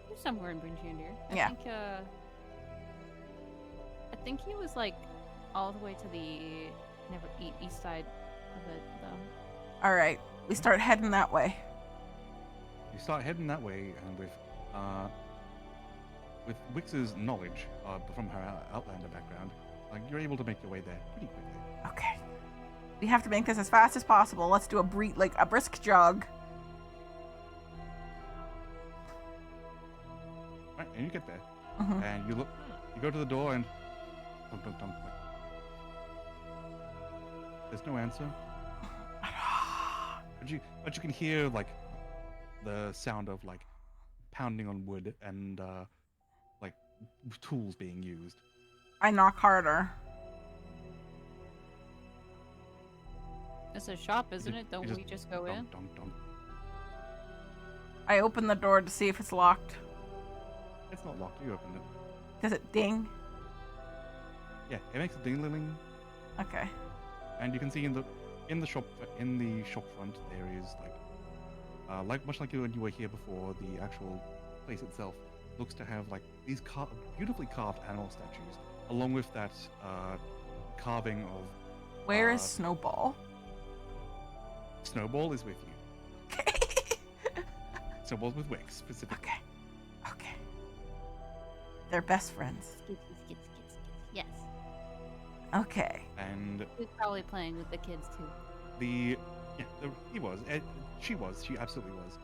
He's somewhere in Brinjandir. Yeah. I think he was all the way to the east side of it, though. All right, we start heading that way. You start heading that way, and with with Wix's knowledge from her Outlander background, you're able to make your way there pretty quickly. Okay. We have to make this as fast as possible. Let's do a brisk jog. Right, and you get there, Mhm. and you go to the door, and dunk, dunk, dunk, there's no answer. But you can hear the sound of pounding on wood and tools being used. I knock harder. It's a shop, isn't You it? Don't just we just go in? dunk, dunk, dunk. I open the door to see if it's locked. It's not locked. You opened it. Does it ding? Yeah, it makes a ding-ling. Okay. And you can see in the shop front there is much like when you were here before, the actual place itself looks to have these beautifully carved animal statues, along with that carving of. Where is Snowball? Snowball is with you. Okay. Snowball's with Wix specifically. Okay. They're best friends. Yes. Okay. And He's probably playing with the kids too. he was. She absolutely was.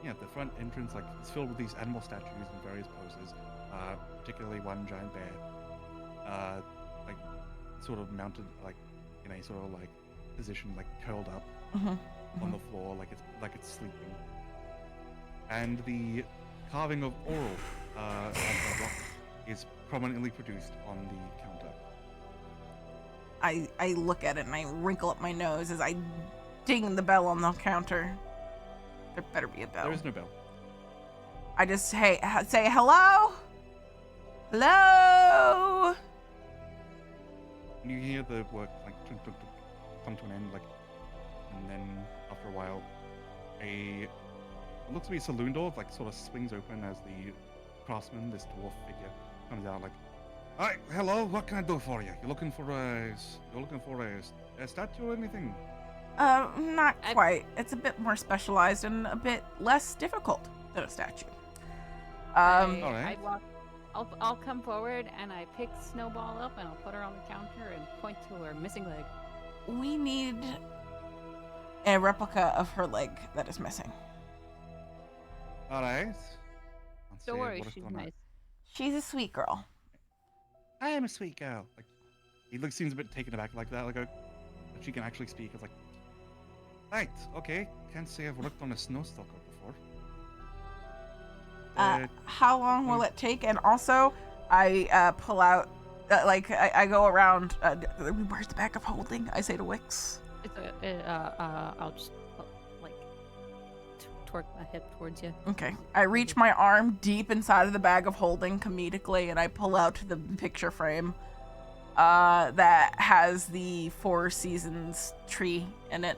The front entrance is filled with these animal statues in various poses. Particularly one giant bear, sort of mounted in a sort of position, curled up on the floor, like it's sleeping. And the carving of Oral on the rock is prominently produced on the counter. I look at it and I wrinkle up my nose as I ding the bell on the counter. There better be a bell. There is no bell. I just say hello? Hello? And you hear the work tunk, tunk, tunk, come to an end, and then after a while, it looks to be a saloon door, sort of swings open as the craftsman, this dwarf figure, comes out "Hi, hello. What can I do for you? You're looking for a statue or anything?" Not quite. It's a bit more specialized and a bit less difficult than a statue. Alright. I'll come forward and I pick Snowball up and I'll put her on the counter and point to her missing leg. We need a replica of her leg that is missing. All right. Don't worry, she's nice. She's a sweet girl. I am a sweet girl. He seems a bit taken aback like that. But she can actually speak. It's right, okay. Can't say I've worked on a snowstalker before. How long will it take? And also, I pull out, I go around. Where's the bag of holding? I say to Wix. I'll just twerk my hip towards you. Okay. I reach my arm deep inside of the bag of holding comedically, and I pull out the picture frame that has the Four Seasons tree in it.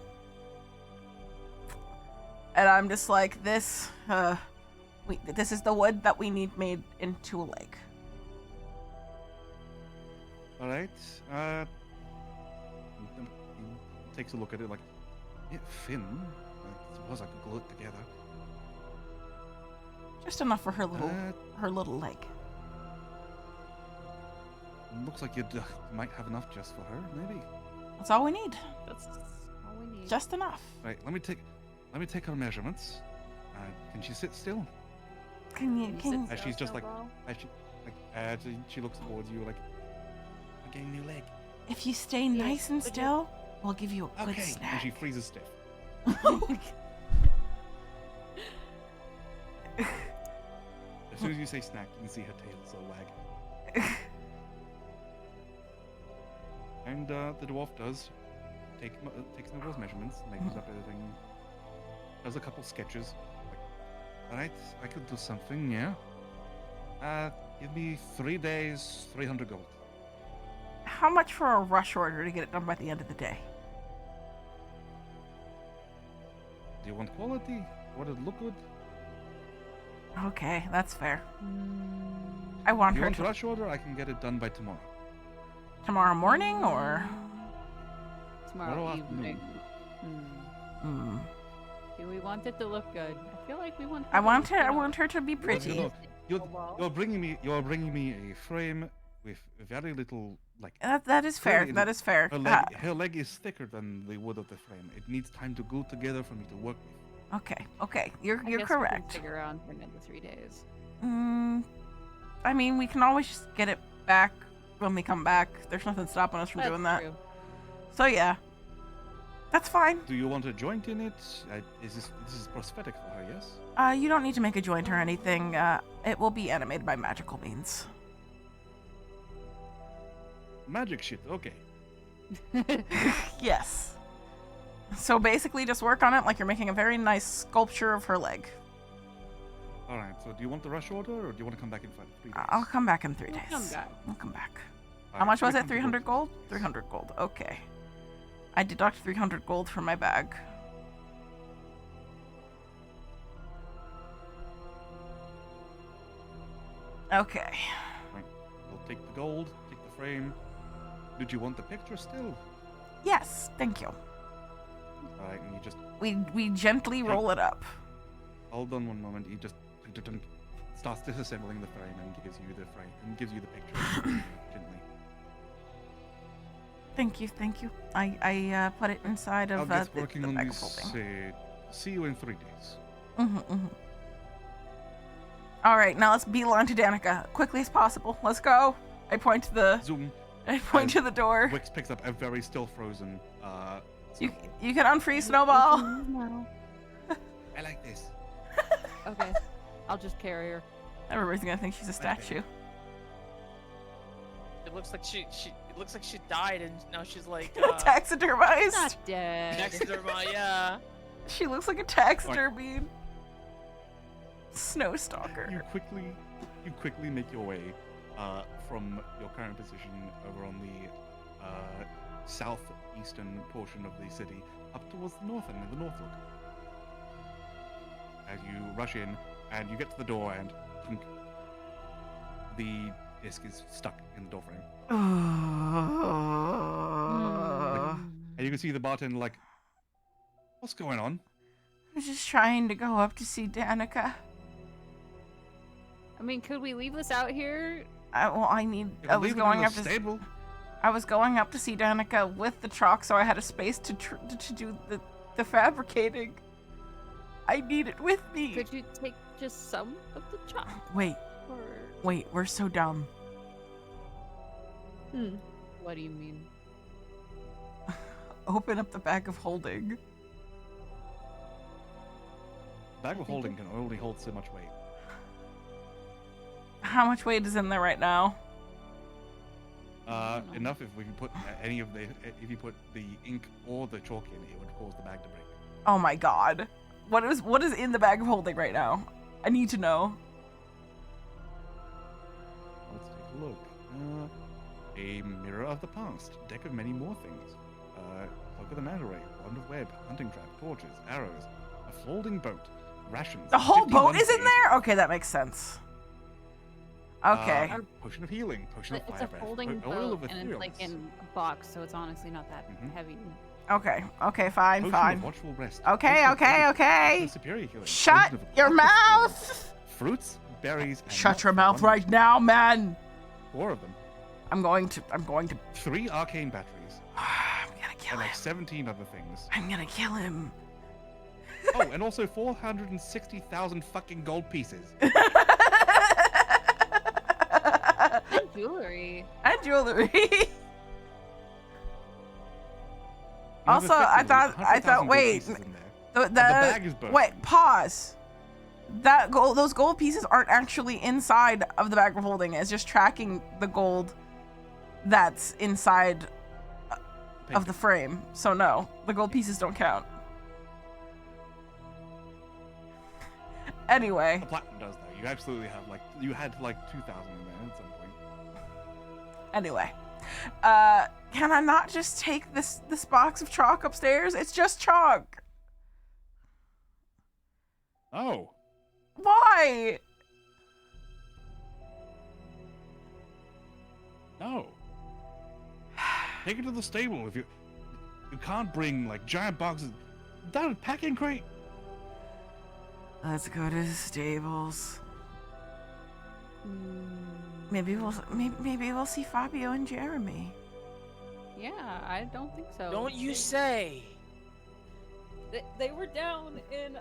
And I'm just like, this is the wood that we need made into a lake. All right. He takes a look at it thin. I suppose I could glue it together. Just enough for her little leg. Looks like you might have enough just for her, maybe. That's all we need. That's all we need. Just enough. Right. Let me take her measurements. Can she sit still? Can She's just she looks towards you I'm getting a new leg. if you stay nice and still, we'll give you a good Okay. snack. And she freezes stiff. As soon as you say snack, you can see her tail sort of wag. And the dwarf does takes Snowball's measurements, measures up everything, does a couple sketches. Alright, I could do something, yeah. Give me 3 days, 300 gold. How much for a rush order to get it done by the end of the day? Do you want quality? Want it to look good? Okay, that's fair. I want If you her want to rush order, I can get it done by tomorrow. tomorrow morning or Tomorrow evening. afternoon. Do we want it to look good? I feel like we want. I want to her. look, I you know, want her to be pretty. You're bringing me a frame with very little like. That is fair. clearly That is fair. her leg is thicker than the wood of the frame. It needs time to glue together for me to work with. Okay. You're I guess correct. We can figure out for another 3 days. I mean, we can always just get it back when we come back. There's nothing stopping us from That's doing that. true. So yeah, that's fine. Do you want a joint in it? This is prosthetic for her, yes? You don't need to make a joint or anything. It will be animated by magical means. Magic shit. Okay. Yes. So basically, just work on it like you're making a very nice sculpture of her leg. All right. So do you want the rush order, or do you want to come back in 3 days? I'll come back in 3 days. Come back. I'll come back. All How right, much was it? 300 300 gold? 300 gold. Okay. I deduct 300 gold from my bag. Okay. Right. We'll take the gold, take the frame. Did you want the picture still? Yes, thank you. All right, and you just We gently roll it up. hold on one moment. He just starts disassembling the frame and gives you the frame and gives you the picture gently. Thank you. I put it inside I'll of get the working on bag of this. holding. See you in 3 days. All right, now let's beeline to Danica quickly as possible. Let's go. I point to the Zoom. to the door. Wix picks up a very still frozen. You can unfreeze Snowball. No. I like this. Okay. I'll just carry her. Everybody's gonna think she's a statue. It looks like she died and now she's like Taxidermized. Not dead. next to her mom, yeah. She looks like a taxidermy. Snow Stalker. You quickly make your way from your current position over on the southeastern portion of the city up towards the north end of the Northlook. As you rush in and you get to the door and the disc is stuck in the doorframe. And you can see the bartender like, what's going on? I'm just trying to go up to see Danica. I mean, could we leave this out here? I was going up to stable. I was going up to see Danica with the truck, so I had a space to do the fabricating. I need it with me. Could you take just some of the chalk? Wait, we're so dumb. What do you mean? Open up the bag of holding. Bag of holding can only hold so much weight. How much weight is in there right now? Enough if we can put if you put the ink or the chalk in, it would cause the bag to break. Oh my god. What is in the bag of holding right now? I need to know. Let's take a look. A mirror of the past, deck of many more things. Cloak of the manta ray, wand of web, hunting trap, torches, arrows, a folding boat, rations. The whole 51 boat is in days, there? Okay, that makes sense. Okay. Potion of healing, potion of It's fire a breath, folding oil boat, of and it's like etherealness, in a box, so it's honestly not that heavy. Okay, fine, potion fine. of watchful rest, Okay, potion of health, okay. potion of superior healing, Shut potion of your optical mouth! form, fruits, berries, and Shut nuts your for mouth one right now, man. 4 of them. I'm going to 3 arcane batteries. I'm gonna kill And like him. 17 other things. I'm gonna kill him. Oh, and also 460,000 fucking gold pieces. And jewelry. And jewelry. You have Also, I effectively thought 100,000 gold wait. pieces in there. The bag is broken. wait, pause. Those gold pieces aren't actually inside of the bag of holding. It's just tracking the gold that's inside of the frame. So no, the gold pieces don't count. Anyway. The platinum does though. You absolutely have you had like 2,000 in there at some point. Anyway. Can I not just take this box of chalk upstairs? It's just chalk. Oh. Why? No. Take it to the stable. If you can't bring like giant boxes, that packing crate. Let's go to the stables. Mm, Maybe we'll see Fabio and Jeremy. yeah, I don't think so. Don't you say? They were down in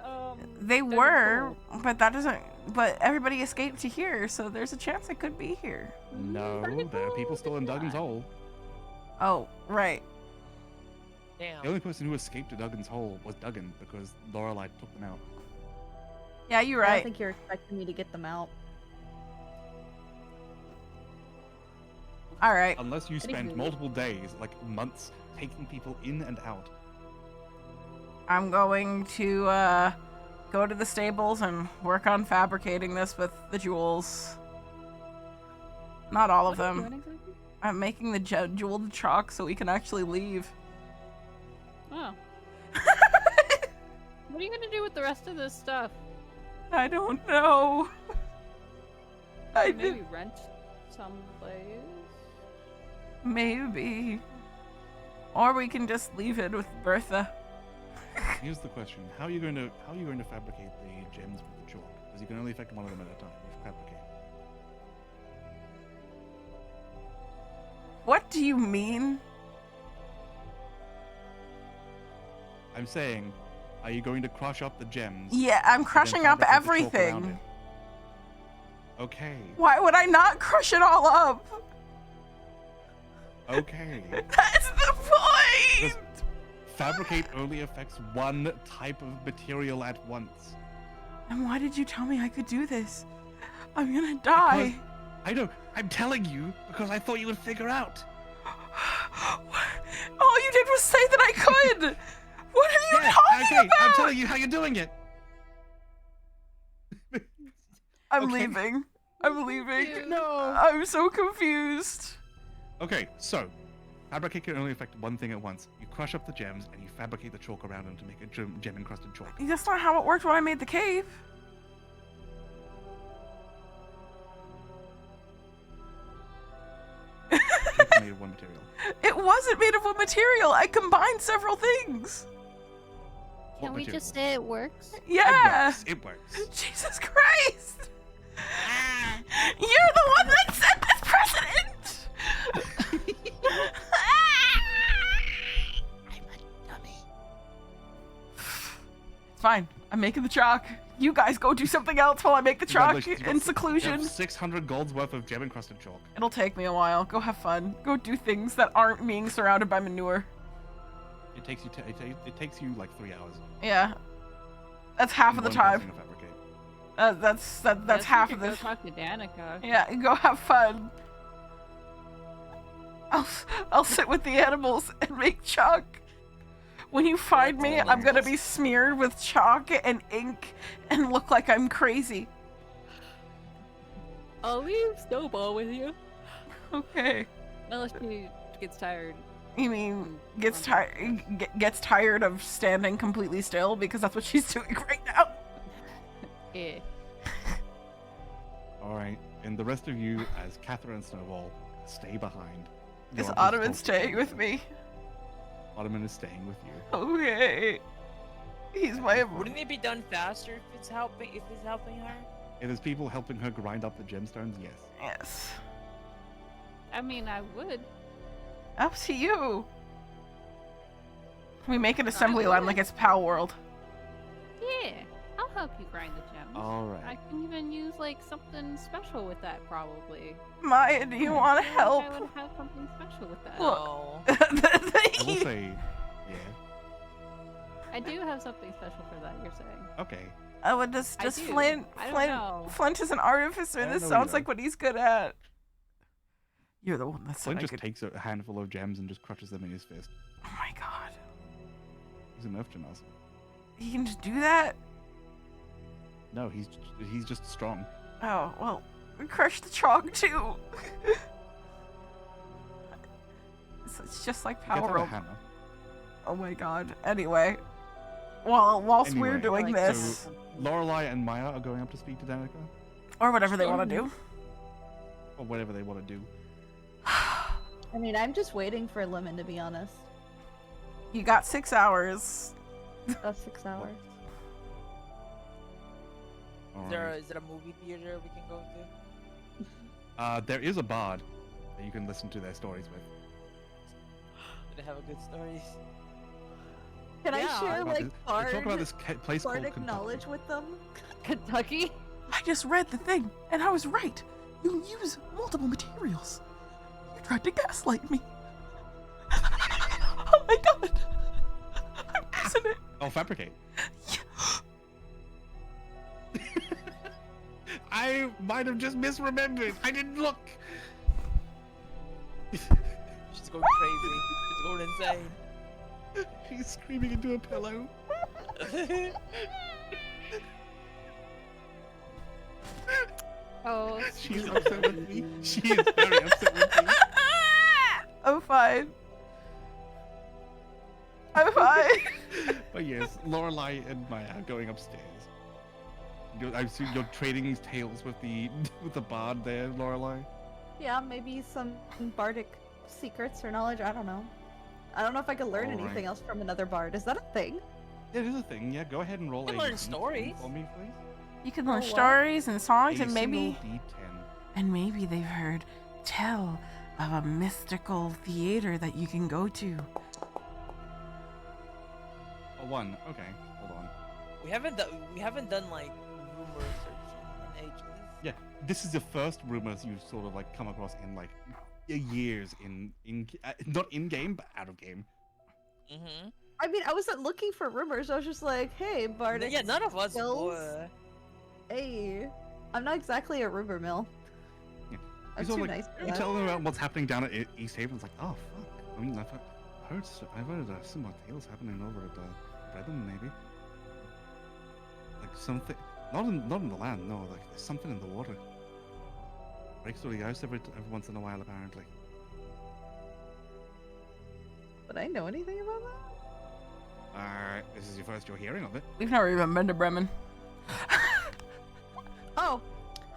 They Duggan's were, Hole. but that doesn't. But everybody escaped to here, so there's a chance they could be here. No, there are people still in Duggan's Hole. Oh, right. Damn. The only person who escaped to Duggan's Hole was Duggan because Lorelei took them out. Yeah, you're I don't right. think you're expecting me to get them out. All right. Unless you spend Anywho. multiple days, like months, taking people in and out. I'm going to go to the stables and work on fabricating this with the jewels. Not all of What are you them. doing exactly? I'm making the jeweled chalk so we can actually leave. Oh. What are you gonna do with the rest of this stuff? I don't know. I Maybe did. rent someplace. Maybe. Or we can just leave it with Bertha. Here's the question: How are you going to fabricate the gems with the chalk? Because you can only affect one of them at a time. Fabricate. What do you mean? I'm saying, are you going to crush up the gems? Yeah, I'm and then crushing up fabricate the chalk around everything. it? Okay. Why would I not crush it all up? Okay. That's the point! Just fabricate only affects one type of material at once. And why did you tell me I could do this? I'm gonna die. I know. I'm telling you because I thought you would figure out. All you did was say that I could! What are you talking okay. about? I'm telling you how you're doing it. I'm okay. leaving. I'm leaving. No. I'm so confused. Okay, so fabricate can only affect one thing at once. You crush up the gems and you fabricate the chalk around them to make a gem encrusted chalk. That's not how it worked when I made the cave. Chalk made of one material. It wasn't made of one material. I combined several things. What Can we material? just say it works? Yeah. It works. Jesus Christ. You're the one that set this precedent. I'm a dummy. Fine. I'm making the chalk. You guys go do something else while I make the chalk Congratulations, you in got- seclusion. You have 600 gold's worth of gem encrusted chalk. It'll take me a while. Go have fun. Go do things that aren't being surrounded by manure. It takes you it takes you like 3 hours. Yeah. That's half And of the one time. person to fabricate. That's Guess we half could of go the. talk to Danica. Yeah, go have fun. I'll sit with the animals and make chalk. When you find me, I'm gonna be smeared with chalk and ink and look like I'm crazy. I'll leave Snowball with you. Okay. Unless she gets tired. You mean gets tired of standing completely still because that's what she's doing right now. Yeah. Alright, and the rest of you, as Catherine and Snowball, stay behind. Is You're Ottoman just staying talking. with me? Ottoman is staying with you. Okay. He's my. Wouldn't it be done faster if it's helping her? If there's people helping her grind up the gemstones, yes. Yes. I mean, I would. Up to you. We make an assembly line like it's Pal World. Yeah. I'll help you grind the gems. I Alright. can even use like something special with that probably. Maya, do you want to I feel help? like I would have something special with that. Look. No. I will say, yeah. I do have something special for that, you're saying. Okay. I would just I do. Flint. I don't know. Flint is an artificer. I don't This know sounds either. like what he's good at. You're the one that said Flint I just could. takes a handful of gems and just crushes them in his fist. Oh my god. He's a nerf genasi. He can just do that? No, he's just strong. Oh, well, we crushed the chalk too. It's just like Get Power her a Up. hammer. Oh my god. Anyway. Whilst we're Anyway, doing this, So Lorelei and Maya are going up to speak to Danica, or whatever they want to do. or whatever they want to do. I mean, I'm just waiting for Lemon, to be honest. You got 6 hours. That's 6 hours. Alright. Is there a movie theater we can go to? There is a bard that you can listen to their stories with. Do they have a good stories? Can I Yeah. share like They talk about this place called bardic Kentucky. knowledge with them? Kentucky? I just read the thing, and I was right. You use multiple materials. You tried to gaslight me. Oh my god. I'm missing it. Oh, fabricate. I might have just misremembered. I didn't look. She's going crazy. She's going insane. She's screaming into a pillow. Oh, She's upset with me. She is very upset with me. I'm fine. I'm fine. But yes, Lorelai and Maya are going upstairs. I assume you're trading tales with the bard there, Lorelai. Yeah, maybe some bardic secrets or knowledge. I don't know. I don't know if I could learn Alright. anything else from another bard. Is that a thing? It is a thing. Yeah, go ahead and roll You can a learn D10 stories. for me, please. You can learn Oh, wow. stories and songs, A and maybe single D10. and maybe they've heard tell of a mystical theater that you can go to. A 1. Okay, hold on. We haven't done like rumor searching in ages. Yeah, this is the first rumors you've sort of like come across in like years in not in game but out of game. Mm-hmm. I mean, I wasn't looking for rumors. I was just like, hey, bardic. Yeah, none of us skills. were. Hey, I'm not exactly a rumor mill. Yeah. I'm So, too like, nice for you that. tell them about what's happening down at East Haven. It's like, oh fuck. I mean, I've heard similar tales happening over at Brethren, maybe. Like something, not in the land. No, like there's something in the water. Breaks through the ice every once in a while, apparently. Would I know anything about that? This is your first you're hearing of it. We've never even been to Bremen. Oh,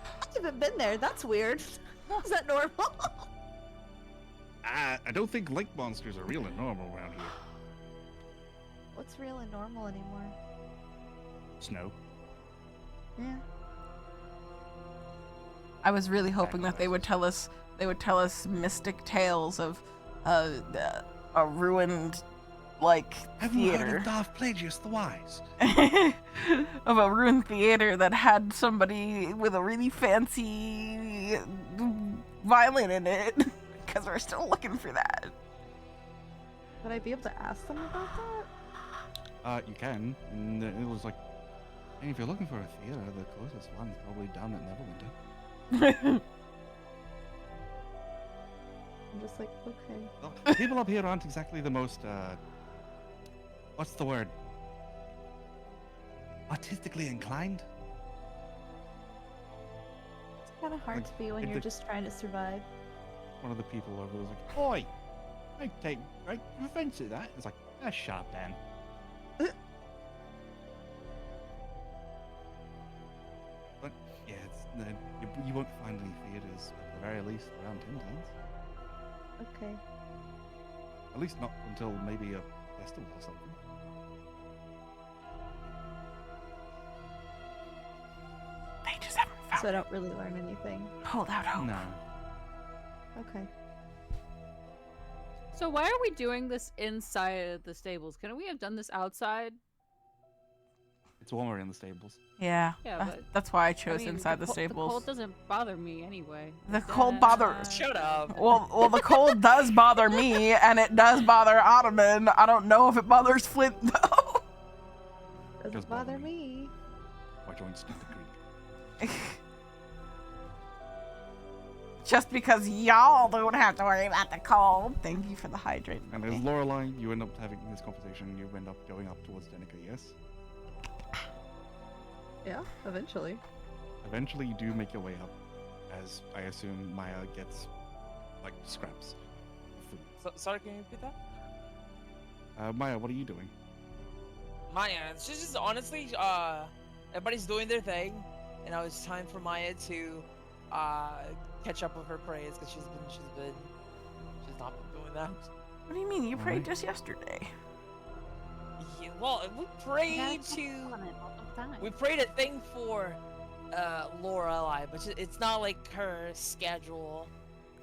I haven't been there. That's weird. Is that normal? I don't think lake monsters are real and normal around here. What's real and normal anymore? Snow. Yeah. I was really hoping that they would tell us mystic tales of a ruined like Have you heard theater. of Darth Plagueis the Wise? Of a ruined theater that had somebody with a really fancy violin in it. Because we're still looking for that. Would I be able to ask them about that? You can. And it was like, hey, if you're looking for a theater, the closest one's probably down at Neverwinter. I'm just like, okay. Well, people up here aren't exactly the most, what's the word? Artistically inclined? It's kind of hard Like, to be when like you're the- just trying to survive. One of the people over was like, oi, I take great offense to that. It's like, that's sharp, Dan. But, yeah, you won't find any theaters, at the very least, around Tin Towns. Okay. At least not until maybe a festival or something. They just haven't found So I don't really learn anything. Hold out hope. No. Okay. so why are we doing this inside of the stables? Couldn't we have done this outside? It's warmer in the stables. Yeah, Yeah, but that's why I I chose mean, inside the The stables. cold doesn't bother me anyway. The Is cold that, bothers. Shut up. Well, the cold does bother me, and it does bother Ottoman. I don't know if it bothers Flint though. Doesn't Does bother bother me. me. Or joins to the creek. Just because y'all don't have to worry about the cold. Thank you for the hydrate. And as Lorelai, you end up having this conversation, you end up going up towards Danica, yes? Yeah, eventually. Eventually you do make your way up, as I assume Maya gets, like, scraps of food. Sorry, can you repeat that? Maya, what are you doing? Maya, she's just honestly, everybody's doing their thing, and now it's time for Maya to, catch up with her praise because she's not been doing that. What do you mean? You prayed Alright. just yesterday. Yeah, well, we prayed to, we prayed a thing for Lorelai, but it's not like her schedule.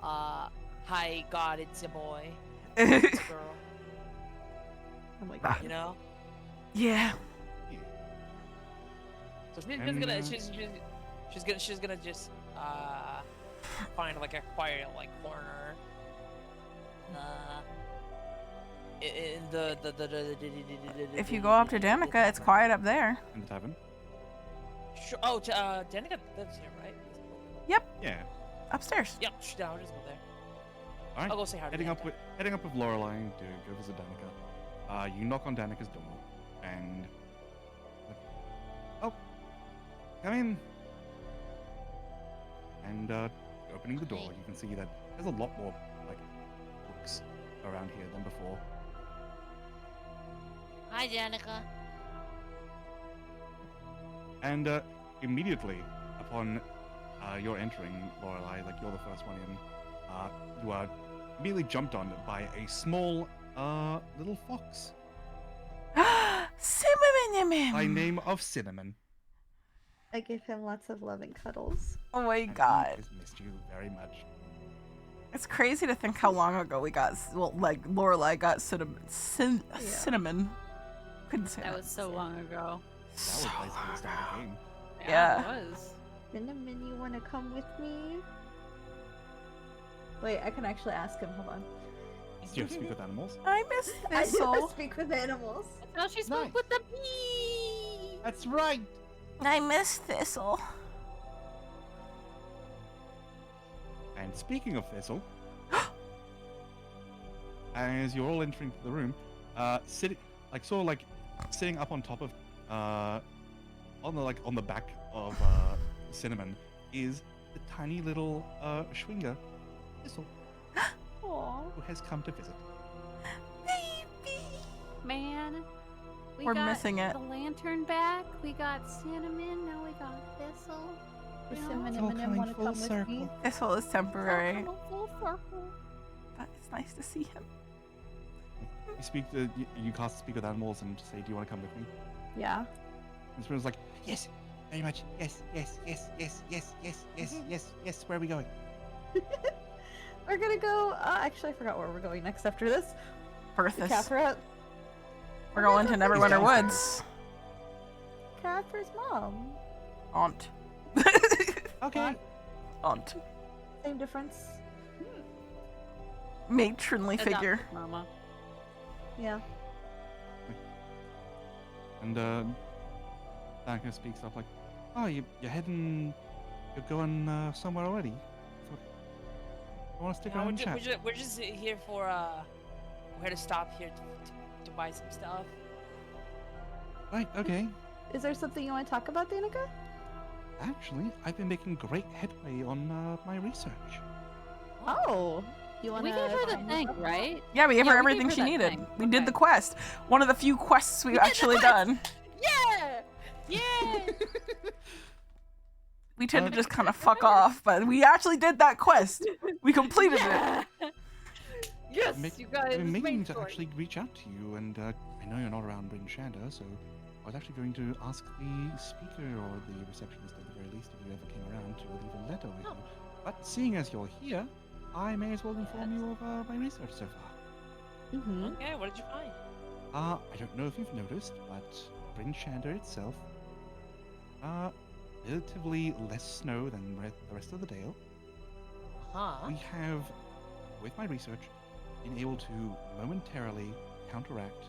Hi, God, it's a boy. It's a girl. Oh my god. You know. Yeah. So she's gonna just find like a quiet like corner. In the If you go up to Danica, it's quiet up there. In the tavern. Sure. Oh, Danica lives here, right? Yeah. Upstairs. Yep. I'll just go there. All right. I'll go say hi to Heading up Danica. with Lorelai to go visit Danica. You knock on Danica's door, and oh, come in. And opening the door, you can see that there's a lot more like books around here than before. Hi, Danica. And immediately upon your entering, Lorelai, like you're the first one in, you are immediately jumped on by a small little fox Cinnamon. by name of Cinnamon. I give him lots of loving cuddles. Oh my And he god. has missed you very much. It's crazy to think how long ago we got, well, like Lorelai got cinnamon. Couldn't say That was so long ago. That was basically the start of the game. Yeah. It was. Cinnamon, you wanna come with me? Wait, I can actually ask him. Hold on. Do you have to speak with animals? I miss I do Thistle. speak with animals. That's how she spoke Nice. with the bee. That's right. I miss Thistle. And speaking of Thistle, as you're all entering the room, sitting up on top of, on the back of Cinnamon is the tiny little Schwinger Thistle, Aww. who has come to visit. Baby. Man, We're got missing it. the lantern back. We got cinnamon. Now we got thistle. Does You know, Cinnamon It's all coming wanna full come with me? circle. Thistle is temporary, full circle. but it's nice to see him. You cast speak with animals and say, "Do you want to come with me?" Yeah. And Cinnam's like, "Yes, very much. Yes, yes, yes, yes, yes, yes, yes, yes, yes. Where are we going?" We're gonna go. Actually, I forgot where we're going next after this. Berthus. Cathra. We're going to Neverwinter downstairs. Woods. Cathra's mom. Aunt. Okay. Aunt. Same difference. Matronly figure. Adopted Mama. Yeah. And Danica speaks up like, "Oh, you're going somewhere already? I want to stick No, around and chat." we're just here for we're here to stop here to buy some stuff. Right, okay. Is there something you want to talk about, Danica? Actually, I've been making great headway on my research. Oh. You want We gave her the thing, right? Yeah, we gave Yeah, her we everything gave her she that needed. thing. We did Okay. the quest. One of the few quests we've did the actually quest! done. Yeah! Yeah! We tend to just kind of fuck off, but we actually did that quest. We completed it. yeah! Yes, Ma- you guys. I've been meaning made to for it. actually reach out to you, and I know you're not around Bryn Shander, so I was actually going to ask the speaker or the receptionist at the very least if you ever came around to leave a letter with you. But seeing as you're here, I may as well inform you of my research so far. Mm-hmm. Okay, what did you find? I don't know if you've noticed, but Bryn Shander itself, relatively less snow than the rest of the Dale. Huh? We have, with my research, been able to momentarily counteract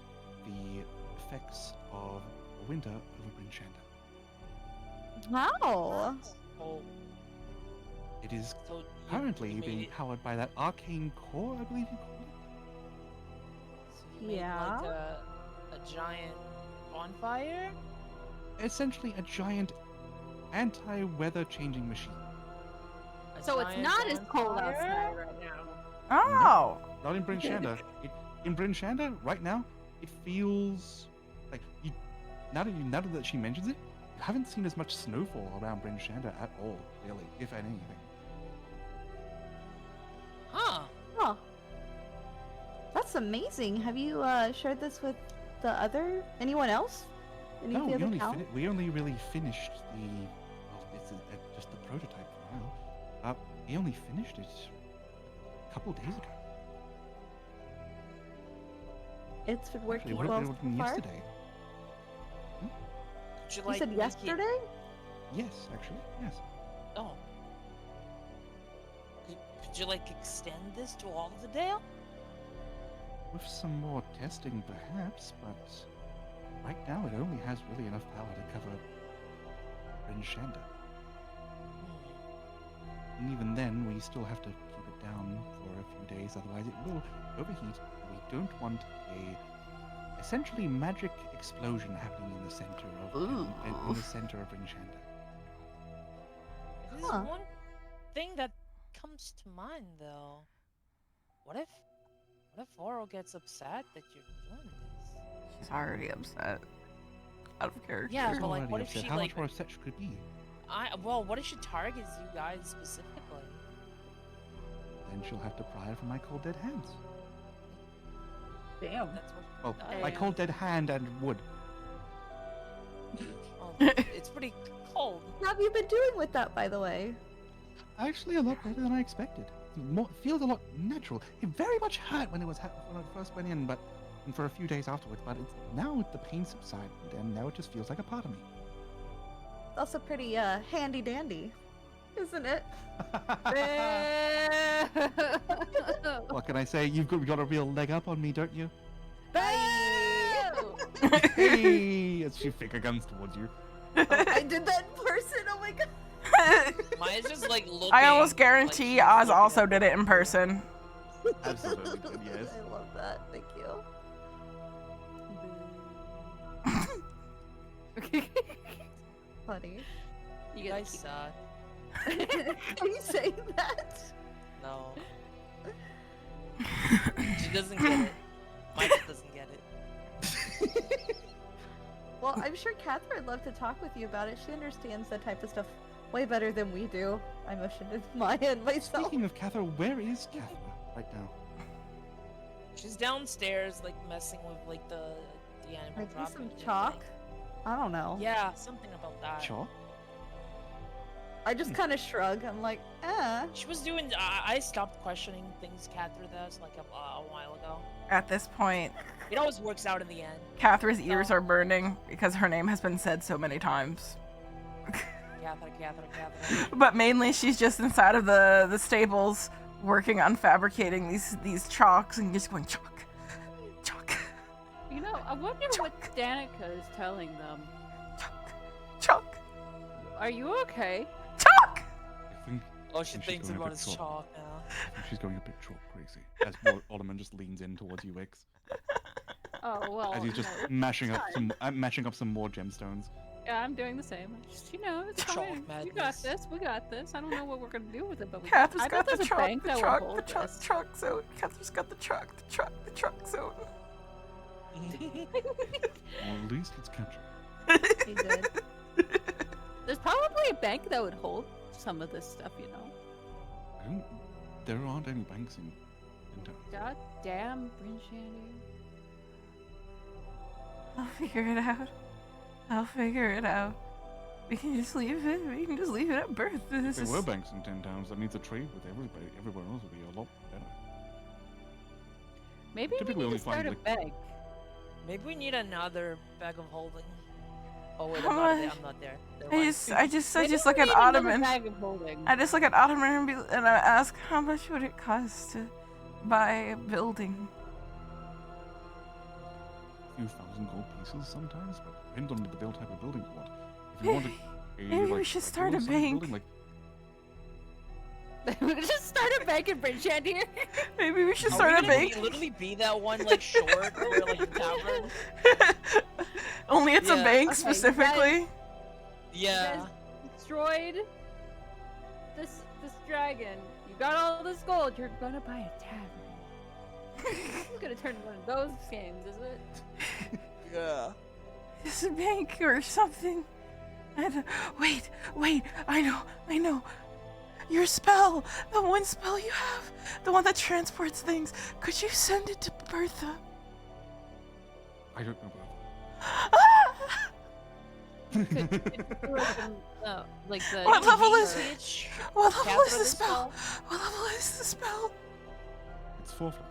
the effects of the winter over Bryn Shander. How? Oh, It is so you currently made being it- powered by that arcane core, I believe you call it. so you made, Yeah. like a giant bonfire. Essentially a giant anti-weather changing machine. A So it's giant not as cold bonfire? outside right now. Oh. Not in Bryn Shander. In Bryn Shander, right now, it feels like you. Now that she mentions it, you haven't seen as much snowfall around Bryn Shander at all, really, if anything. Huh? Oh. That's amazing. Have you shared this with anyone else? Any No, of the other cows? we only really finished the. Well, just the prototype for now. He only finished it a couple days ago. It's been working Actually, well what so happened far. yesterday? Could you You like said make it- yesterday? Yes, actually, yes. Oh. Could you like extend this to all of the Dale? With some more testing, perhaps, but right now it only has really enough power to cover Shanda. And even then, we still have to keep it down for a few days, otherwise it will overheat. We don't want a essentially magic explosion happening in the center of in the center of Rinshanda. There's Huh. one thing that comes to mind though. What if Oro gets upset that you're doing this? She's already upset. Out of character. Yeah, She's but like, already what if upset. she How like? much more upset she could be? Well, what if she targets you guys specifically? Then she'll have to pry from my cold dead hands. Damn. That's what. Well, Oh, my yeah. cold dead hand and wood. Oh, it's pretty cold. How have you been doing with that, by the way? Actually, a lot better than I expected. Feels a lot natural. It very much hurt when it was when I first went in, and for a few days afterwards. But now the pain subsided, and now it just feels like a part of me. It's also pretty handy dandy, isn't it? What can I say? You've got a real leg up on me, don't you? Boo! Hey, as she finger guns towards you. I did that in person. Oh my god. Maya's just like looking. I almost like guarantee she's Oz looking also at- did it in person. Absolutely did, yes. I love that. Thank you. Funny. You You gotta guys keep- suck. Are you saying that? No. She doesn't get it. Maya doesn't get it. Well, I'm sure Catherine would love to talk with you about it. She understands that type of stuff way better than we do. I motioned at Maya and myself. Speaking of Catherine, where is Catherine right now? She's downstairs, like messing with like the animal Maybe dropping some and chalk? everything. I don't know. Yeah, something about that. Sure. I just kind of shrug. I'm like, She was doing. I stopped questioning things Catherine does like a while ago. At this point, It always works out in the end. Catherine's ears are burning because her name has been said so many times. Catherine. But mainly she's just inside of the stables working on fabricating these chalks and just going chalk. You know, I wonder what Danica is telling them. Chalk. Are you okay? Chalk! I think Oh, she And she's thinks going a about bit his short. chalk now. she's going a bit chalk crazy. As Alderman just leans in towards you, Wix. Oh well. As he's just no, mashing up fine. matching up some more gemstones. Yeah, I'm doing the same. I just, it's The chalk fine. You got madness. this. We got this. I don't know what we're gonna do with it, but we Catherine's I got bet the there's a chalk, bank the that will chalk, hold the chalk, this. chalk zone. Catherine's got the chalk zone. Or at least it's captured. he did. There's probably a bank that would hold some of this stuff, There aren't any banks in town. God damn, Bryn Shandy. I'll figure it out. We can just leave it. We can just leave it at birth. If This there is... were banks in 10 towns, that means the trade with everyone else would be a lot better. Maybe Typically we only need to start find, a bank. Maybe we need another bag of holding. Oh wait, How I'm not there. much? I'm not there. Never mind. I just Maybe look we at need another Ottoman. bag of holding. I just look at Ottoman and I ask, how much would it cost to buy a building? A few thousand gold pieces sometimes, but depends on the type of building you want. If you wanted Maybe we should start a regular-sized bank. building, We could just start a bank in Bryn Shandy here. Maybe we should Are start we a gonna bank. literally be that one like short or like in tavern? Only it's a Yeah. bank Okay, specifically. Yeah. You guys destroyed this dragon. You got all this gold. You're gonna buy a tavern. It's gonna turn into one of those games, is it? Yeah. It's a bank or something. Wait, I know. Your spell, the one spell you have, the one that transports things. Could you send it to Bertha? I don't know about Ah! Like the. What level is it? Teach What level Catherine is the this spell? What level is the spell? It's 4th level.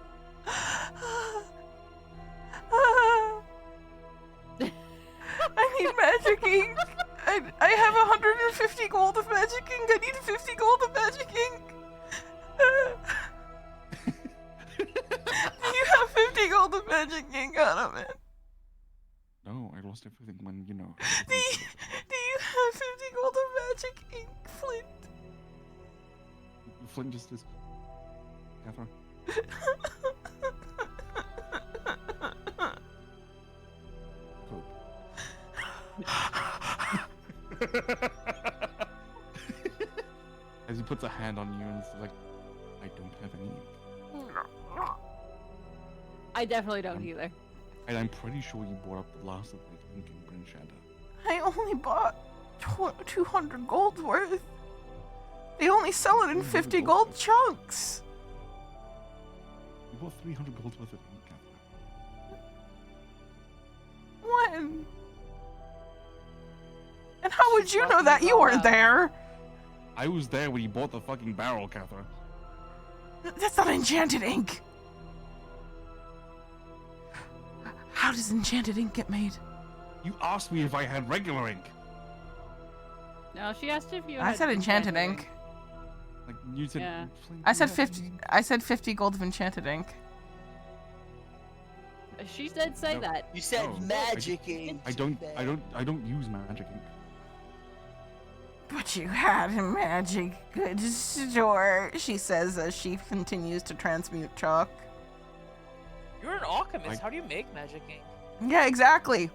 I need magic ink. I have 150 gold of magic ink. I need 50 gold of magic ink. Do you have 50 gold of magic ink out of it? No, I lost everything when, you know. Do you have 50 gold of magic ink, Flint? Flint just is. Catherine. Poop. As he puts a hand on you and is like, I don't have any ink. I definitely don't either. And I'm pretty sure you bought up the last of the ink in Bryn Shadow. I only bought 200 gold worth. They only sell it in 50 gold chunks. You bought 300 gold worth of ink, Catherine. When? And how would you know that? You weren't there. I was there when you bought the fucking barrel, Catherine. That's not enchanted ink. How does enchanted ink get made? You asked me if I had regular ink. No, she asked if you. I said enchanted ink. Like you said. Yeah. I said 50. I said 50 gold of enchanted ink. She did say No. that. You said No, magic ink. I don't use magic ink. But you had a magic goods store, she says as she continues to transmute chalk. You're an alchemist. How do you make magic ink? Yeah, exactly.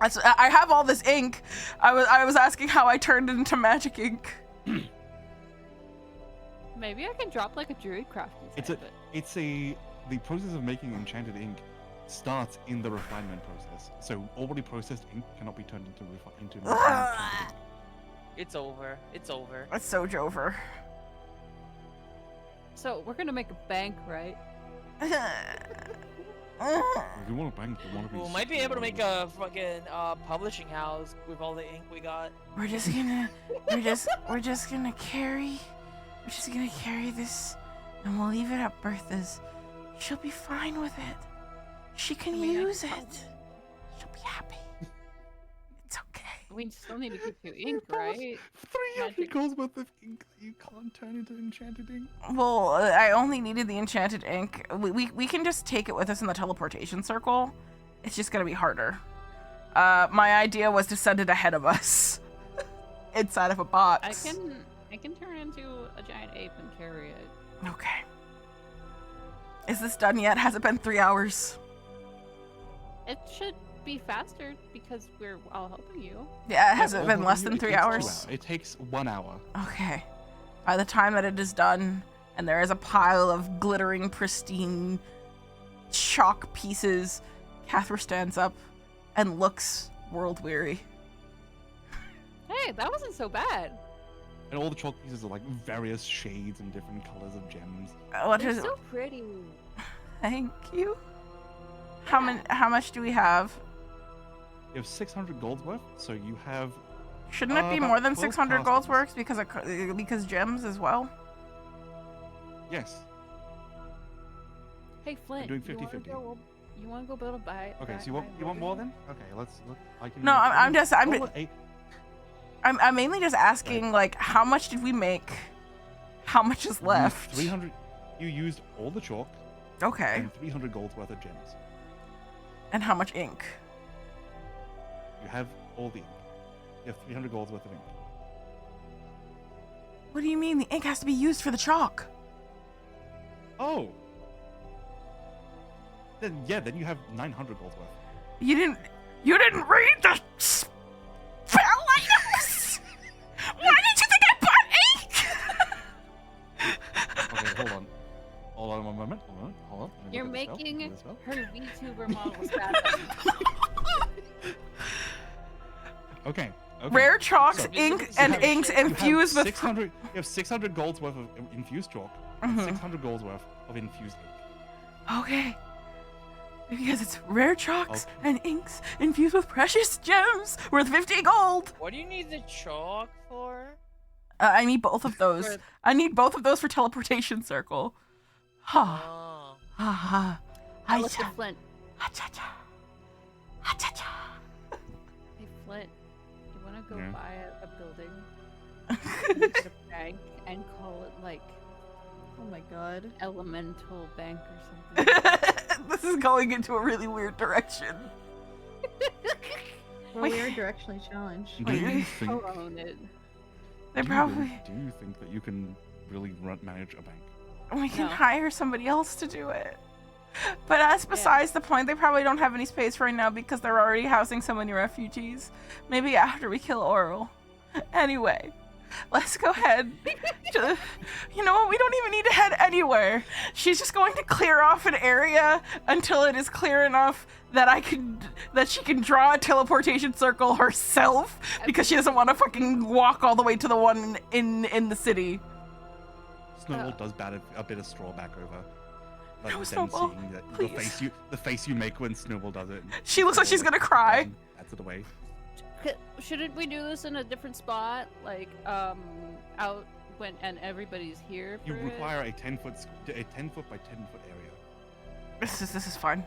I have all this ink. I was asking how I turned it into magic ink. Maybe I can drop like a druid craft inside of it. The process of making enchanted ink starts in the refinement process. So already processed ink cannot be turned into enchanted ink. It's over. It's over. That's so Jover. So we're gonna make a bank, right? If you want to bank, you want to be. We might be able to make a fucking publishing house with all the ink we got. We're just gonna carry this, and we'll leave it at Bertha's. She'll be fine with it. She can use it. She'll be happy. It's okay. We still need to keep you ink, right? 300 gold worth of ink that you can't turn into enchanted ink. Well, I only needed the enchanted ink. We can just take it with us in the teleportation circle. It's just gonna be harder. My idea was to send it ahead of us, inside of a box. I can turn into a giant ape and carry it. Okay. Is this done yet? Has it been 3 hours? It should be faster because we're all helping you. Yeah, has it been less than 3 hours? It takes 1 hour. Okay. By the time that it is done, and there is a pile of glittering, pristine chalk pieces, Cathra stands up and looks world-weary. Hey, that wasn't so bad. And all the chalk pieces are like various shades and different colors of gems. What They're is so pretty. Thank you. How much do we have? You have 600 gold worth, so you have. Shouldn't it be about more than 12 600 gold castles. works because gems as well? Yes. Hey, Flint. doing you wanna 50-50. You want to go build a buy? Okay, so you want more then? Okay, let's look. I can. No, I'm Oh, mainly just asking, like, how much did we make? How much is left? 300. You used all the chalk. Okay. And 300 gold worth of gems. And how much ink? You have all the ink. You have 300 gold worth of ink. What do you mean? The ink has to be used for the chalk. Oh. Then you have 900 gold worth. You didn't read the spell items. Why did you think I bought ink? Okay, hold on. Hold on one moment. Hold on. Let me You're look at the spell. making Look at the spell. her VTuber model spasm. Okay. Rare chalks, So- ink, You and have- inks you infused with. 600. You have 600 golds worth of infused chalk. And Mhm. 600 golds worth of infused ink. Okay. Because it's rare chalks and inks infused with precious gems worth 50 gold. What do you need the chalk for? I need both of those. I need both of those for teleportation circle. Ha. Oh. Ha ha. I looked at Flint. Ha cha cha. Ha cha cha. Hey Flint, you wanna go Yeah. buy a building, make it a bank, and call it like Oh my god. Elemental Bank or something? This is going into a really weird direction. Well, we are directionally challenged. Do you think? Co-own it. They do probably. you think that you can really manage a bank? We can No. hire somebody else to do it. But that's besides the point. They probably don't have any space right now because they're already housing so many refugees. Maybe after we kill Oral. Anyway, let's go ahead. You know what? We don't even need to head anywhere. She's just going to clear off an area until it is clear enough that she can draw a teleportation circle herself because she doesn't want to fucking walk all the way to the one in the city. Snowball does bat a bit of straw back over. Like No, them Snowball, seeing that please. the face you make when Snowball does it. She looks like she's gonna cry. That's it away. Shouldn't we do this in a different spot, like out when and everybody's here? For You it? require a 10 foot by 10 foot area. This is fine.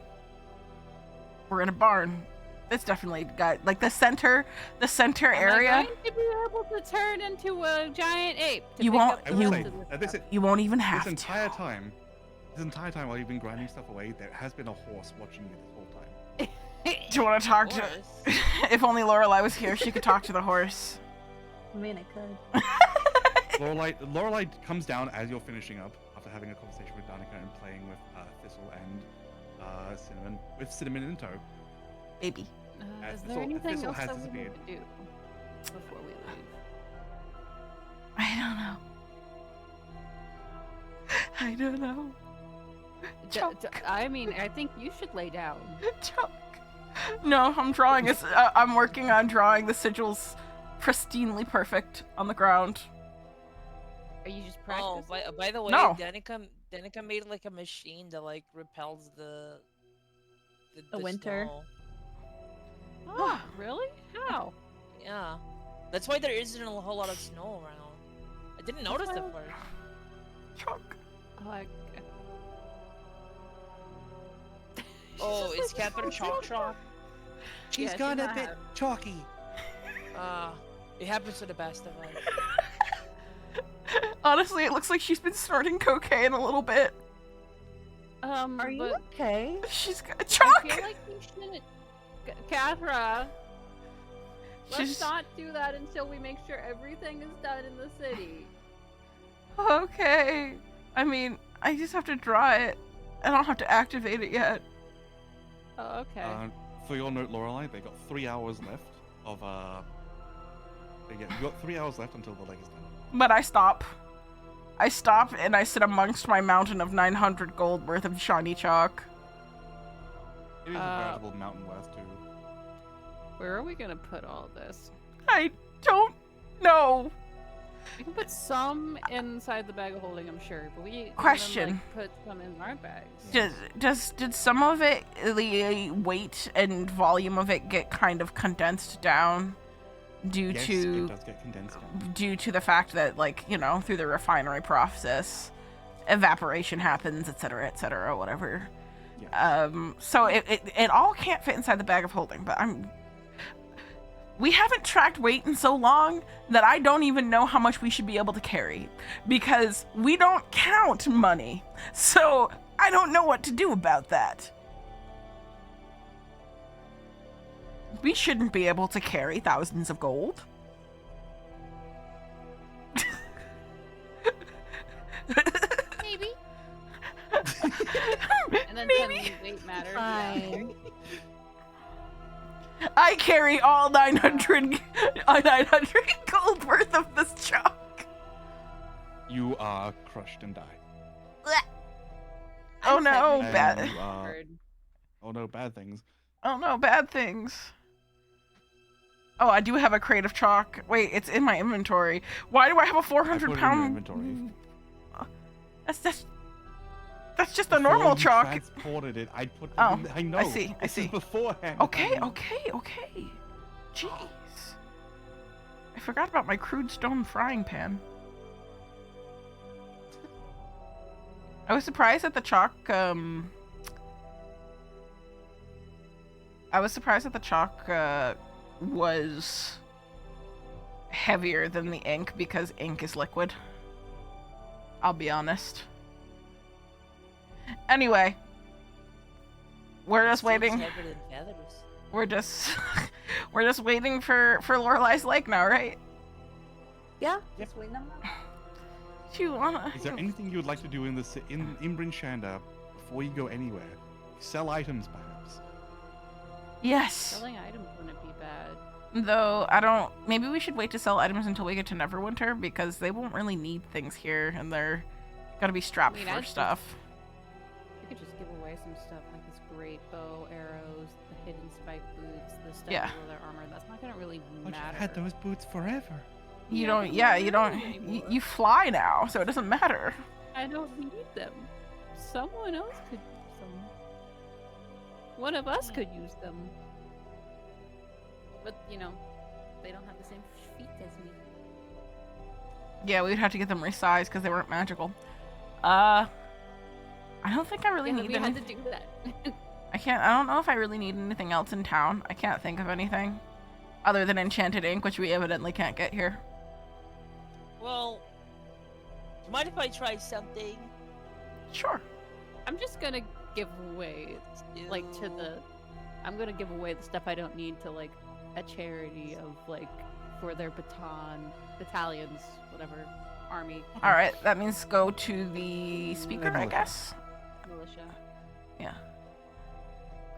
We're in a barn. It's definitely got like the center Am I area. going to be able to turn into a giant ape? To You pick won't- up I the will rest say, of the this, stuff? You won't even have this to. entire time while you've been grinding stuff away, there has been a horse watching you this whole time. Do you want to talk to? Horse? If only Lorelai was here, she could talk to the horse. I mean, I could. Lorelai comes down as you're finishing up after having a conversation with Danica and playing with Thistle and Cinnamon, with Cinnamon in tow. Baby. Is Thistle- there anything Thistle else has that we need disappeared. to do before we leave? I don't know. I don't know. Chuck. I mean, I think you should lay down. Chuck. No, I'm drawing. I'm working on drawing the sigils pristinely perfect on the ground. Are you just Oh, practicing? by the way, No. Danica made like a machine that like repels the winter. snow. Oh, really? How? Yeah, that's why there isn't a whole lot of snow around. I didn't notice it first. Chuck. Oh, Oh, is Catherine chalk? She's Yeah, gone a bit chalky. It happens to the best of us. Honestly, it looks like she's been snorting cocaine a little bit. Are you but okay? She's got I Chuck. feel like we shouldn't. Cathra, let's She's not do that until we make sure everything is done in the city. okay. I mean, I just have to draw it. I don't have to activate it yet. Oh, okay. For your note, Lorelai, they got 3 hours left of you got 3 hours left until the leg is done. But I stop. I stop and I sit amongst my mountain of 900 gold worth of shiny chalk. It is a veritable mountain worth too. Where are we gonna put all this? I don't know. We can put some inside the bag of holding, I'm sure, but we can, Question. like, put some in our bags. Did some of it, the weight and volume of it, get kind of condensed down due Yes, to it does get condensed down. due to the fact that, like, you know, through the refinery process, evaporation happens, etc., whatever. Yes. So it all can't fit inside the bag of holding, but we haven't tracked weight in so long that I don't even know how much we should be able to carry because we don't count money. So I don't know what to do about that. We shouldn't be able to carry thousands of gold. Maybe. And then Maybe. can weight matter? Fine. I carry all 900 gold worth of this chalk. You are crushed and die. Oh no, And bad. you are- Bird. oh no, bad things. Oh no, bad things. Oh, I do have a crate of chalk. Wait, it's in my inventory. Why do I have a I put it in your 400-pound? inventory. That's That's just a normal Before chalk. you transported it, I put. Oh, I know. I see. This is beforehand. Okay, honey. okay. Jeez. I forgot about my crude stone frying pan. I was surprised that the chalk, was heavier than the ink because ink is liquid. I'll be honest. Anyway, we're just waiting. We're just we're just waiting for Lorelei's Lake now, right? Yeah, just waiting on that. Do you wanna? Is there anything you would like to do in Bryn Shanda before you go anywhere? Sell items, perhaps. Yes. Selling items wouldn't be bad. Though I don't. Maybe we should wait to sell items until we get to Neverwinter because they won't really need things here, and they're gotta be strapped for stuff. You could just give away some stuff like this great bow, arrows, the hidden spike boots, the stuff Yeah. with their armor. That's not gonna really But matter. you had those boots forever. You don't. Yeah, you don't. You fly now, so it doesn't matter. I don't need them. Someone else could use them. One of us could use them. But, you know, they don't have the same feet as me. Yeah, we'd have to get them resized because they weren't magical. I don't think I really need we had to anything. do that. I don't know if I really need anything else in town. I can't think of anything other than enchanted ink, which we evidently can't get here. Well, do you mind if I try something? Sure. I'm just gonna give away, like, I'm gonna give away the stuff I don't need to, like, a charity of, like, for their battalions, whatever, army. Alright, that means go to the speaker, I Militia. guess. Militia. Yeah.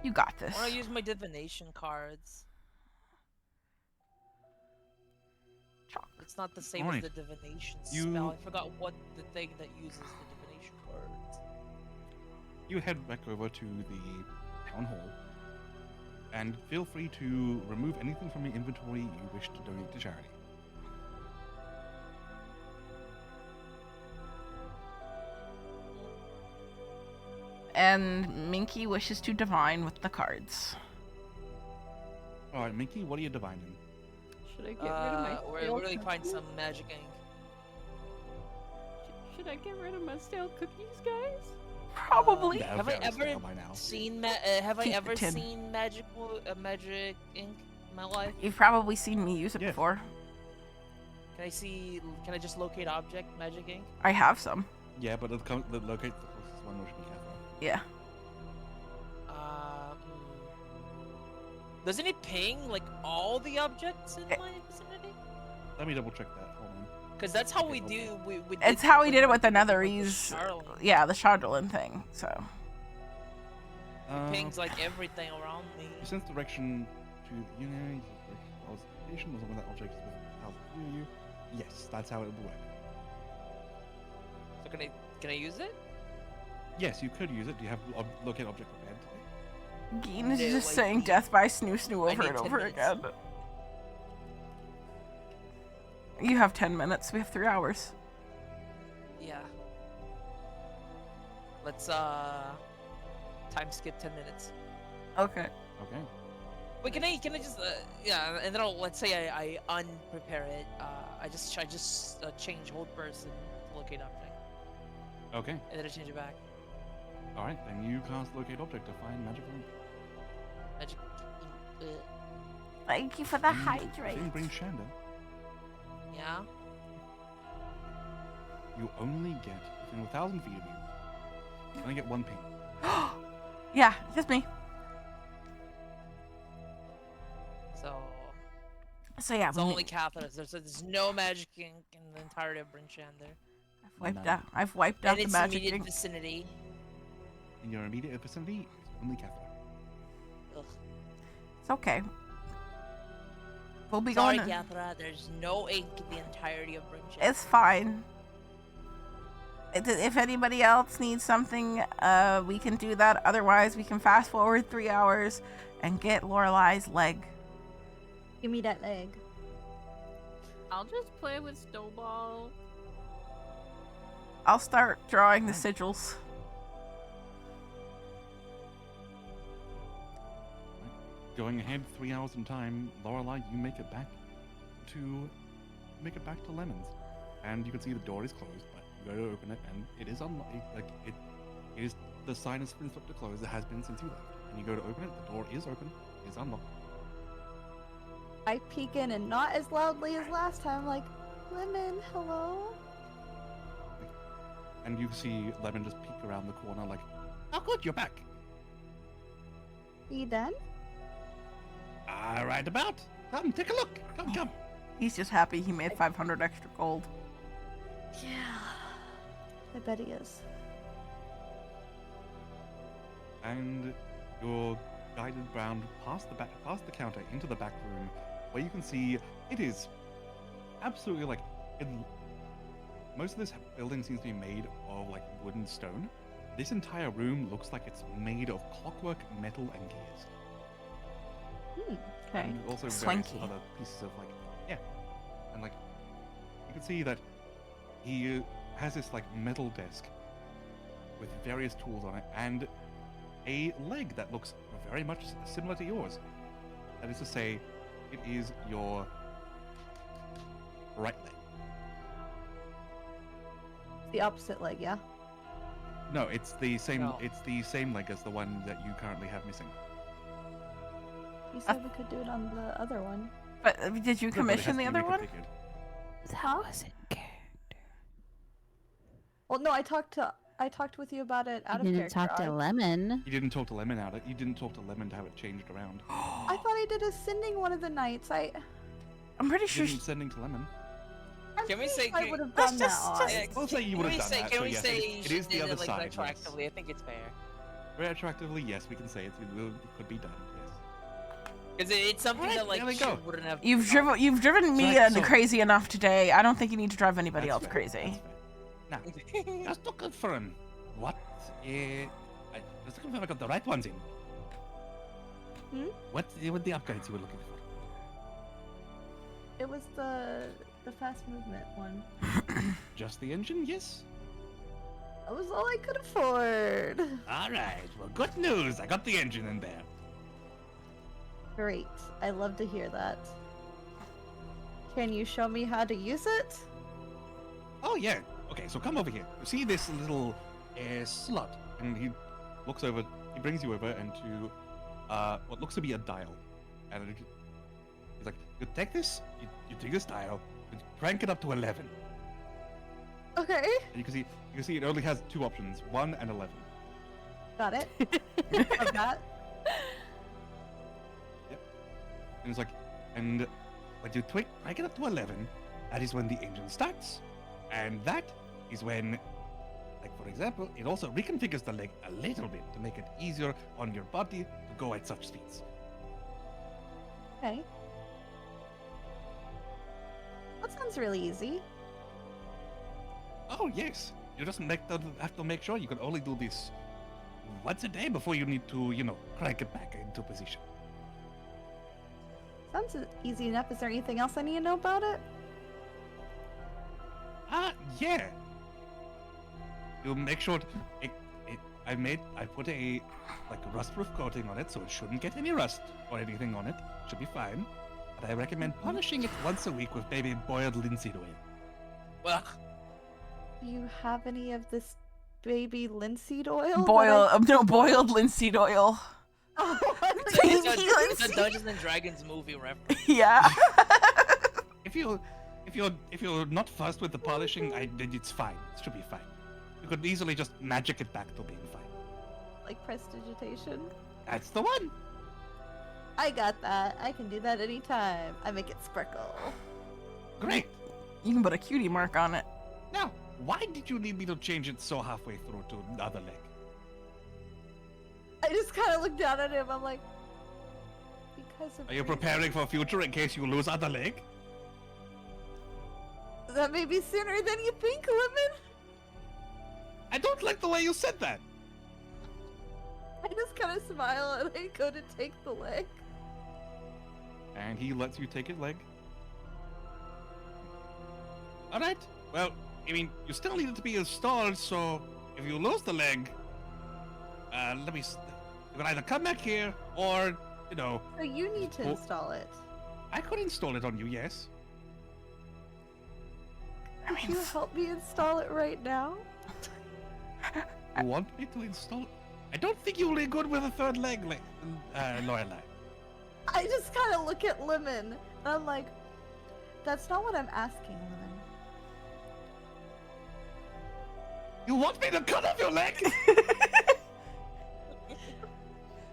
You got this. I want to use my divination cards. Chalk. It's not the same Alright. as the divination You- spell. I forgot what the thing that uses the divination cards. You head back over to the town hall, and feel free to remove anything from your inventory you wish to donate to charity. And Minky wishes to divine with the cards. All right, Minky, what are you divining? Should I get rid of my We're stale really find cookies? some magic ink. Should I get rid of my stale cookies, guys? Probably. Yeah, Have I very ever stale by now. seen have I Keep the ever tin. seen magic ink in my life? You've probably seen me use it Yes. before. Can I just locate object magic ink? I have some. Yeah, but the locate the closest one, which would be Catherine. Yeah. Doesn't it ping like all the objects in my vicinity? Let me double check that. Hold on. Because that's how we do. We It's how we did it with the with Netherese. Charlotte. Yeah, the Shardolin thing. So. Pings like everything around me. You sense direction to the unit. Station as long as that object is within 1,000 feet of you. Yes, that's how it would work. So can I use it? Yes, you could use it. Do you have locate object prepared today? Geen is No, just like, saying death by snoo snoo I over need and 10 over minutes. again. You have 10 minutes. We have 3 hours. Yeah. Let's time skip 10 minutes. Okay. Okay. Wait, can I just yeah, and then let's say I unprepare it. I just change hold person to locate object, Okay. and then I change it back. All right. Then you cast locate object to find magical ink. Magic. Thank you for the In hydrate. Bryn Shanda, Yeah. you only get within 1,000 feet of you. You only get 1 ping. Yeah, just me. So yeah, It's only Catherine. There's no magic ink in the entirety of Bryn Shanda. I've wiped out And the its magic immediate ink. vicinity. In your immediate vicinity, it's only Catherine. Ugh. It's okay. We'll be Sorry, going. Catherine. There's no ink in the entirety of Bryn Shanda. It's fine. If anybody else needs something, we can do that. Otherwise, we can fast forward 3 hours and get Lorelei's leg. Give me that leg. I'll just play with Snowball. I'll start drawing the sigils. going ahead 3 hours in time, Lorelei, you make it back to Lemons, and you can see the door is closed, but you go to open it, and it is unlocked. It is the sign has been flipped to close. It has been since you left, and you go to open it. The door is open. It is unlocked. I peek in and not as loudly as last time, like, Lemon, hello? And you see Lemon just peek around the corner, like, "Oh, good, you're back." You done? Right about. Come, take a look. Come. He's just happy he made 500 extra gold. Yeah. I bet he is. And you're guided round past the counter into the back room, where you can see it is absolutely like most of this building seems to be made of like wood and stone. This entire room looks like it's made of clockwork, metal, and gears. Okay. And also various Swanky. other pieces of like, yeah. And like, you can see that he has this like metal desk with various tools on it and a leg that looks very much similar to yours. That is to say, it is your right leg. The opposite leg, yeah? No, it's the same. No. It's the same leg as the one that you currently have missing. You said we could do it on the other one. But did you Good, but it has commission to the be other one? reconfigured. Huh? wasn't character. Well, no, I talked with you about it out You of didn't character. talk to I Lemon. You didn't talk to Lemon out. You didn't talk to Lemon to have it changed around. thought I did ascending one of the nights. I'm pretty You sure. didn't sending to Lemon. Can we say- I would have Let's done just- that just- on. We'll say you Can would we have done say? that. Can so we yes, say it she is the did other it, like, side. Yes. retroactively? I think it's fair. Retroactively, yes, we can say it. It could be done. Yes. Because it's something Alright, that like there we she go. wouldn't have. You've driven me Right, so- crazy enough today. I don't think you need to drive anybody That's else fair, crazy. that's fair. Now, just to confirm, what? Just to confirm I got the right ones in. What were the upgrades you were looking for? It was the fast movement one. Just the engine, yes. That was all I could afford. All right. Well, good news. I got the engine in there. Great. I love to hear that. Can you show me how to use it? Oh yeah. Okay, so come over here. You see this little slot, and he looks over. He brings you over into what looks to be a dial, and he's like, "You take this. You take this dial. You crank it up to 11." Okay. And you can see it only has two options: 1 and 11. Got it. I've got. And it's like, and when you crank it up to 11, that is when the engine starts, and that is when, like for example, it also reconfigures the leg a little bit to make it easier on your body to go at such speeds. Okay. That sounds really easy. Oh yes, you just have to make sure you can only do this once a day before you need to, crank it back into position. Sounds easy enough. Is there anything else I need to know about it? Yeah. You make sure I put a rust-proof coating on it, so it shouldn't get any rust or anything on it. Should be fine. But I recommend polishing it once a week with maybe boiled linseed oil. Well, Do you have any of this baby linseed oil? Boiled linseed oil. Oh, Baby it's a linseed. Dungeons and Dragons movie reference. Yeah. If you're not fussed with the polishing, then it's fine. It should be fine. You could easily just magic it back to being fine. like prestidigitation? That's the one. I got that. I can do that anytime. I make it sparkle. Great. You can put a cutie mark on it. Now, why did you need me to change it so halfway through to the other leg? I just kind of look down at him. I'm like, because of. Are you reasons. preparing for future in case you lose other leg? That may be sooner than you think, Lemon. I don't like the way you said that. I just kind of smile and I go to take the leg. And he lets you take his leg. All right. Well, I mean, you still need it to be installed, so if you lose the leg, you can either come back here or you know, So you need to Well- install it. I could install it on you, yes. I Could mean, you help me install it right now? You want me to install it? I don't think you'll be good with a third leg, Lorelai. I just kind of look at Lemon, and I'm like, that's not what I'm asking, Lemon. You want me to cut off your leg?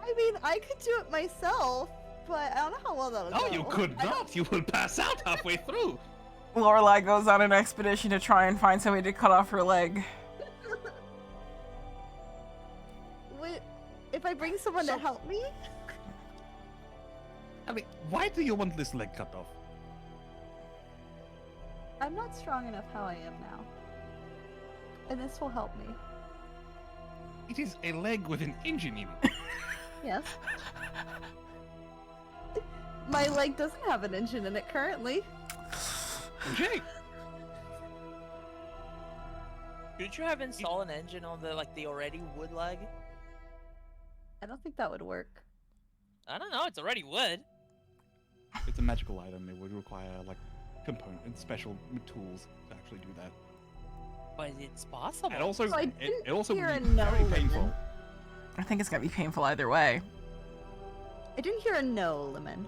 I mean, I could do it myself, but I don't know how well that'll No, go. you could not. You will pass out halfway through. Lorelai goes on an expedition to try and find somebody to cut off her leg. Wait, if I bring someone to help me? I mean, why do you want this leg cut off? I'm not strong enough how I am now. And this will help me. It is a leg with an engine in it. Yes. My leg doesn't have an engine in it currently. Jay, Couldn't you have installed an engine on the already wood leg? I don't think that would work. I don't know. It's already wood. it's a magical item. It would require like components, special tools to actually do that. But it's possible. And also, So I it didn't also hear would a be no, very Lemon. painful. I think it's gonna be painful either way. I didn't hear a no, Lemon.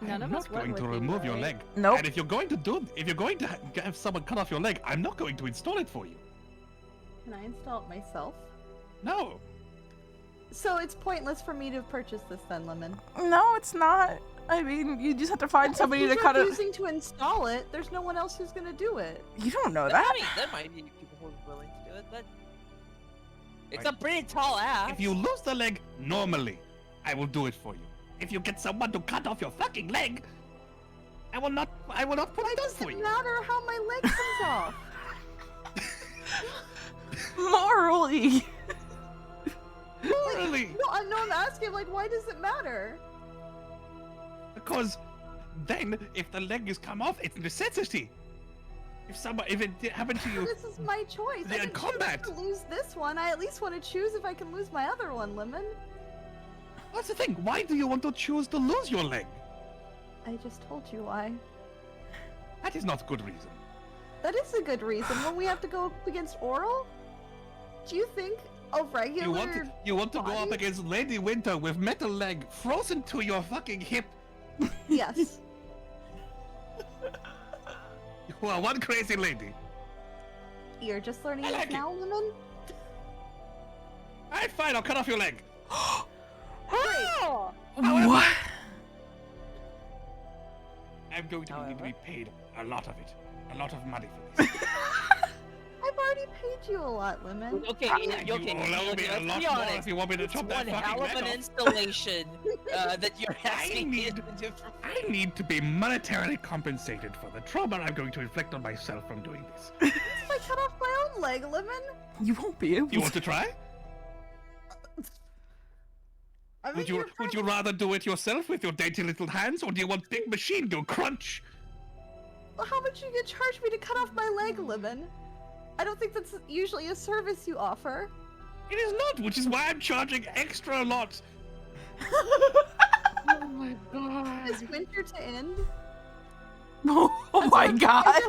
None I'm of not us went going to with you, remove your right? leg. Nope. And if you're going to have someone cut off your leg, I'm not going to install it for you. Can I install it myself? No. So it's pointless for me to purchase this then, Lemon. No, it's not. I mean, you just have to find somebody if to he's cut it. refusing to install it, there's no one else who's gonna do it. You don't know I that. mean, there might be people who are willing to do it, but it's Right. a pretty tall ass. If you lose the leg normally, I will do it for you. If you get someone to cut off your fucking leg, I will not put it on for Doesn't you. matter how my leg comes off. Morally. Morally, No, I'm asking, like, why does it matter? because then if the leg is come off, it's necessity. If it happened to you, This is my choice. Yeah, I didn't combat. choose to lose this one. I at least want to choose if I can lose my other one, Lemon. that's the thing. Why do you want to choose to lose your leg? I just told you why. That is not good reason. That is a good reason. When we have to go up against Oral, do you think a regular? You want to go up body? against Lady Winter with metal leg frozen to your fucking hip. Yes. You are one crazy lady. You're just learning I this like it. now, Lemon. Alright, fine. I'll cut off your leg. Oh! What? I'm going to need to However. be paid a lot of it. A lot of money for this. I've already paid you a lot, Lemon. Okay, You okay. will owe me a Let's lot be more honest. if you want me to It's chop one that fucking hell of leg an off. installation that you're asking me need- to do for I need to be monetarily compensated for the trauma I'm going to inflict on myself from doing this. If I cut off my own leg, Lemon. You won't be able You want to. to try? I mean, Would you rather do it yourself with your dainty little hands, or do you want big machine to crunch? How much are you gonna charge me to cut off my leg, Lemon? I don't think that's usually a service you offer. It is not, which is why I'm charging extra a lot. Oh my god. Is winter to end? Oh my god.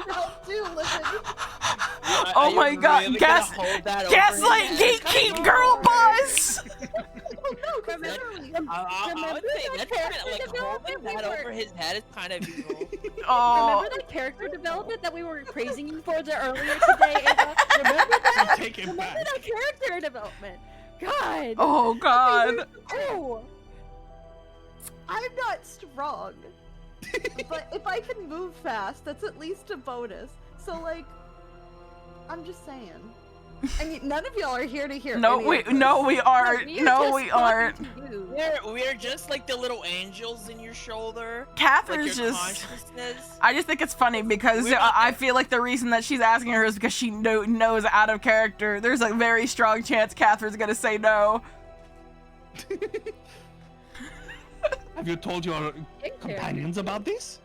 Help do, Lemon. Are Oh you my god. really Gas. gonna hold that over Gaslight his head? gatekeep girl boss. Oh no, because literally. I would Remember say that that's character kind of like development holding we that were- over his head is kind of evil. Oh. Remember that character development that we were praising you for earlier today, Ava? Remember that? Take it Remember back. that character development? God. Oh god. Oh. I'm not strong. But if I can move fast, that's at least a bonus. So like, I'm just saying. I mean, none of y'all are here to hear. No, any we of this. no we aren't. we are No, just we talking aren't. to you. We're just like the little angels in your shoulder. Like Catherine's your just. consciousness. I just think it's funny because We're not I feel like the reason that she's asking her is because she knows out of character. There's a very strong chance Catherine's gonna say no. Have you told your Big companions about this?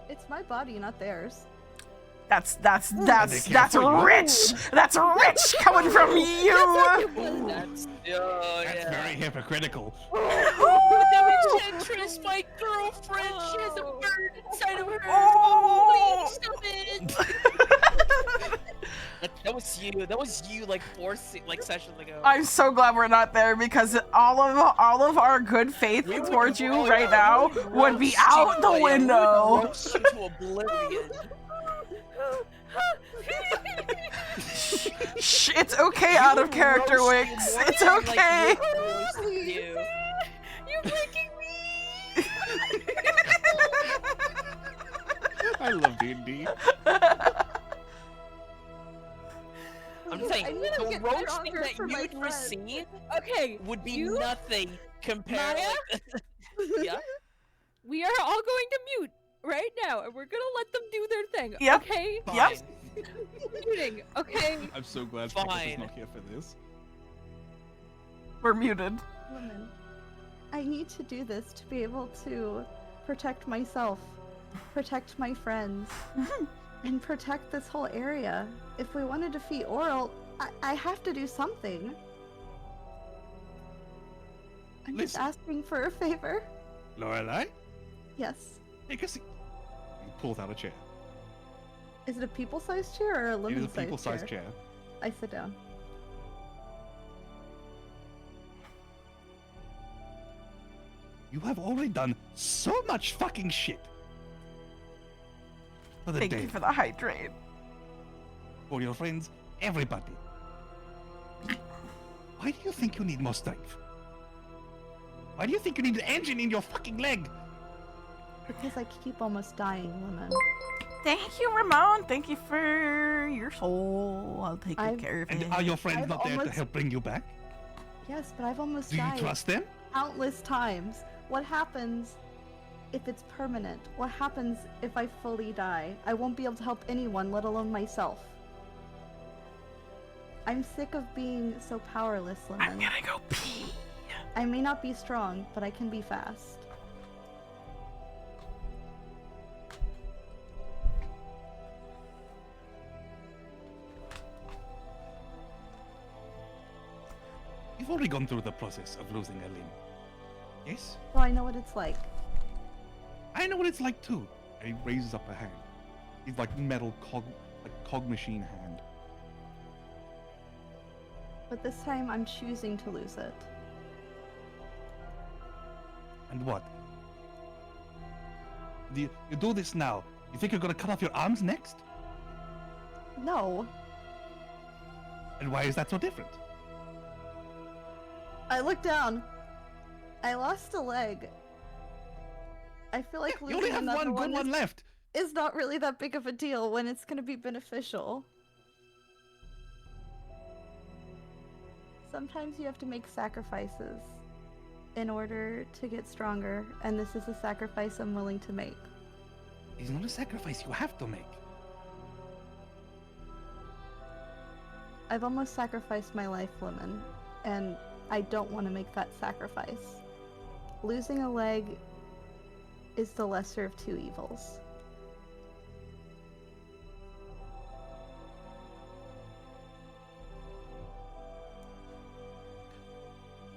It's my body, not theirs. That's care for you. rich. That's rich coming from you. That's That's very hypocritical. The Enchantress, my girlfriend, she has a bird inside of her. Oh. Please stop it. That was you. That was you like sessions ago. I'm so glad we're not there because all of our good faith We would towards you roast- right now we would be roast out you, the yeah, we would window. roast you to oblivion. Shh, it's okay, out of character, Roast you Wix. more It's than, like, okay. we roasted you. You're breaking me. I love D&D. I'm just saying, I need to the get roasting stronger that for my you'd friends. receive Okay, would be you, nothing compared. Maya? Yeah. we are all going to mute right now, and we're gonna let them do their thing. Yep. Okay. Yep. Muting. Okay. I'm so glad Pickles is Fine. not here for this. We're muted. Woman, I need to do this to be able to protect myself, protect my friends, and protect this whole area. If we want to defeat Oral, I have to do something. I'm just Listen. asking for a favor. Lorelai, Yes. take a seat. He pulls out a chair. Is it a people-sized chair or a It is a lemon-sized people-sized chair? chair. I sit down. You have already done so much fucking shit. For the Thank day, you for the hydrate. for your friends, everybody. Why do you think you need more strength? Why do you think you need an engine in your fucking leg? Because I keep almost dying, Lemon. Thank you, Ramon. Thank you for your soul. I'll take good I've- care of And it. are your friends I've not there to almost- help bring you back? Yes, but I've almost Do you died trust them? countless times. What happens if it's permanent? What happens if I fully die? I won't be able to help anyone, let alone myself. I'm sick of being so powerless, I'm Lemon. gonna go pee. I may not be strong, but I can be fast. You've already gone through the process of losing a limb. Yes? So I know what it's like. I know what it's like too. And he raises up a hand. He's like metal cog machine hand. But this time I'm choosing to lose it. And what? You do this now. You think you're gonna cut off your arms next? No. And why is that so different? I look down. I lost a leg. I feel like You only losing have another one good one left. is not really that big of a deal when it's going to be beneficial. Sometimes you have to make sacrifices in order to get stronger, and this is a sacrifice I'm willing to make. It's not a sacrifice you have to make. I've almost sacrificed my life, Lemon, and I don't want to make that sacrifice. Losing a leg is the lesser of two evils.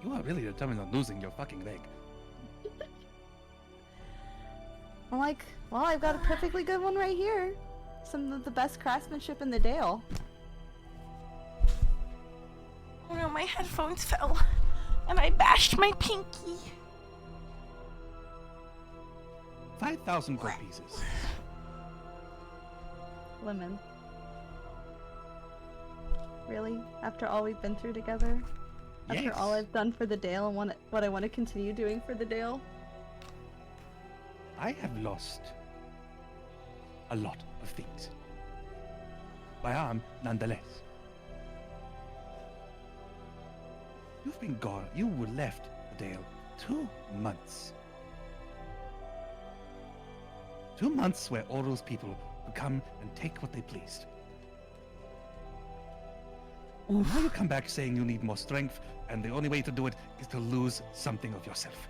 You are really determined on losing your fucking leg. I'm like, well, I've got a perfectly good one right here. Some of the best craftsmanship in the Dale. Oh no, my headphones fell. And I bashed my pinky. 5,000 gold pieces. Lemon. Really? After all we've been through together? After Yes. all I've done for the Dale and what I want to continue doing for the Dale? I have lost a lot of things. My arm, nonetheless. You've been gone. You were left, Dale, 2 months. 2 months where all those people would come and take what they pleased. Now you come back saying you need more strength, and the only way to do it is to lose something of yourself.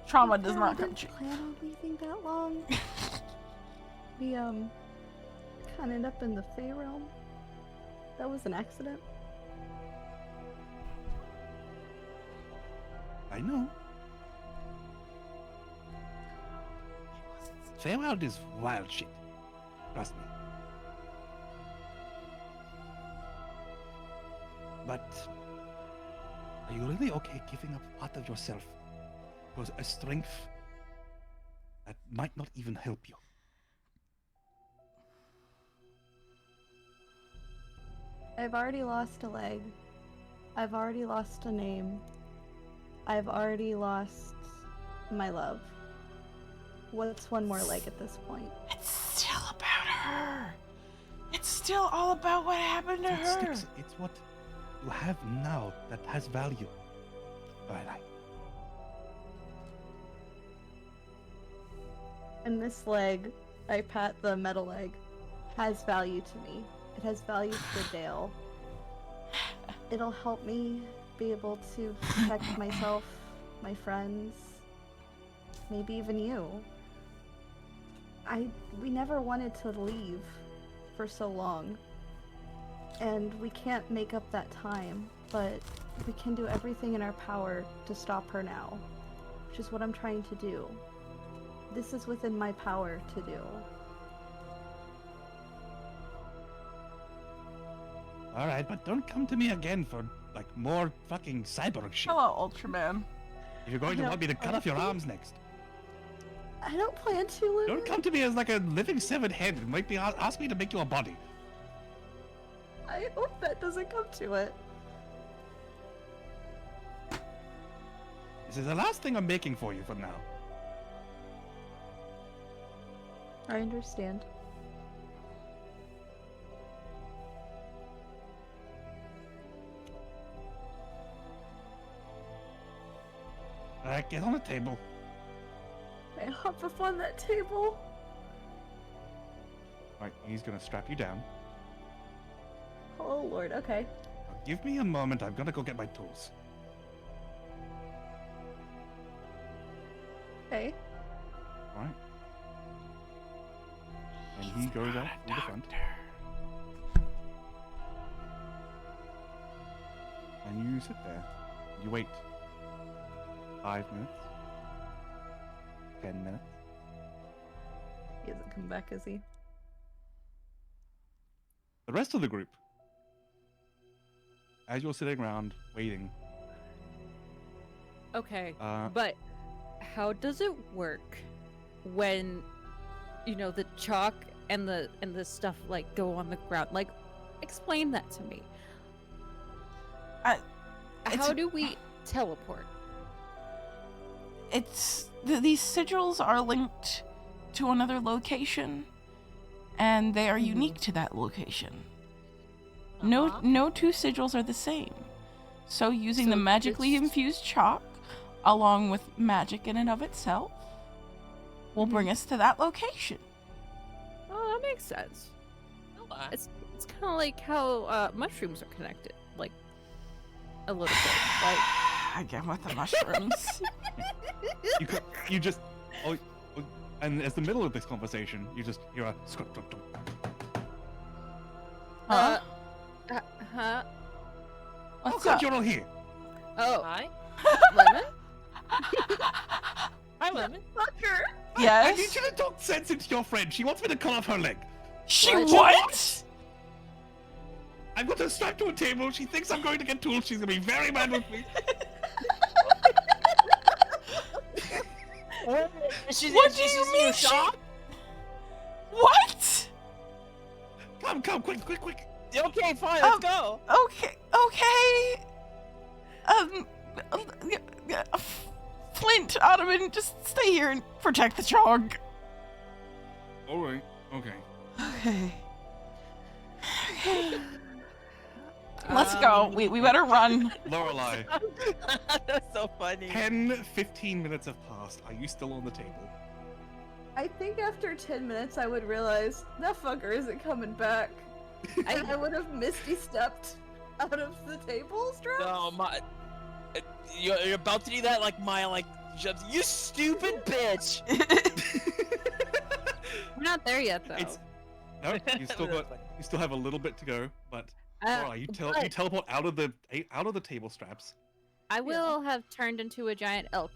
Trauma does not I come didn't cheap. plan on leaving that long. We kind of ended up in the Fey realm. That was an accident. I know. Feywild is wild shit. Trust me. But are you really okay giving up part of yourself for a strength that might not even help you? I've already lost a leg. I've already lost a name. I've already lost my love. What's one more leg at this point? It's still about her. It's still all about what happened to It's her. it's what you have now that has value. Twilight. And this leg, I pat the metal leg, has value to me. It has value to Dale. It'll help me be able to protect myself, my friends, maybe even you. We never wanted to leave for so long. And we can't make up that time, but we can do everything in our power to stop her now, which is what I'm trying to do. This is within my power to do. Alright, but don't come to me again for like more fucking cyborg shit. Hello, Ultraman. If you're going to want me to cut off your arms next, I don't plan to, Luna. don't come to me as like a living severed head and make me ask me to make you a body. I hope that doesn't come to it. This is the last thing I'm making for you for now. I understand. Alright, get on the table. I hop up on that table. Alright, he's gonna strap you down. Oh lord, okay. Now, give me a moment, I'm gonna go get my tools. Okay. Alright. And he goes out through the front. And you sit there. You wait. 5 minutes. 10 minutes. He hasn't come back, is he? The rest of the group, as you're sitting around waiting, Okay, but how does it work when, you know, the chalk and the stuff like go on the ground? Like, explain that to me. How do we teleport? These sigils are linked to another location, and they are unique to that location. No two sigils are the same. So using the magically infused chalk, along with magic in and of itself, will bring us to that location. Oh, that makes sense. It's kind of like how mushrooms are connected, like a little bit. Like Again with the mushrooms. you just, and as the middle of this conversation, you just hear a squat. Huh? huh? Oh What's God, up? you're all here. Oh, Hi. Lemon? Hi, Lemon. Fucker! I need Yes? you to talk sense into your friend. She wants me to cut off her leg. She What? what? I've got her strapped to a table. She thinks I'm going to get tools. She's gonna be very mad with me. What do you mean she- Shop? What? Come, quick. Okay, fine, let's go. Okay. Flint, Ottoman, just stay here and protect the chalk. All right. Okay. Okay. Let's go. We better run. Lorelei, That's so funny. 10-15 minutes have passed. Are you still on the table? I think after 10 minutes I would realize that fucker isn't coming back. I would have Misty stepped out of the table strap. No, you're about to do that like my jumps. You stupid bitch! We're not there yet, though. No, you still have a little bit to go, but Laura, you but teleport out of the table straps. I will have turned into a giant elk,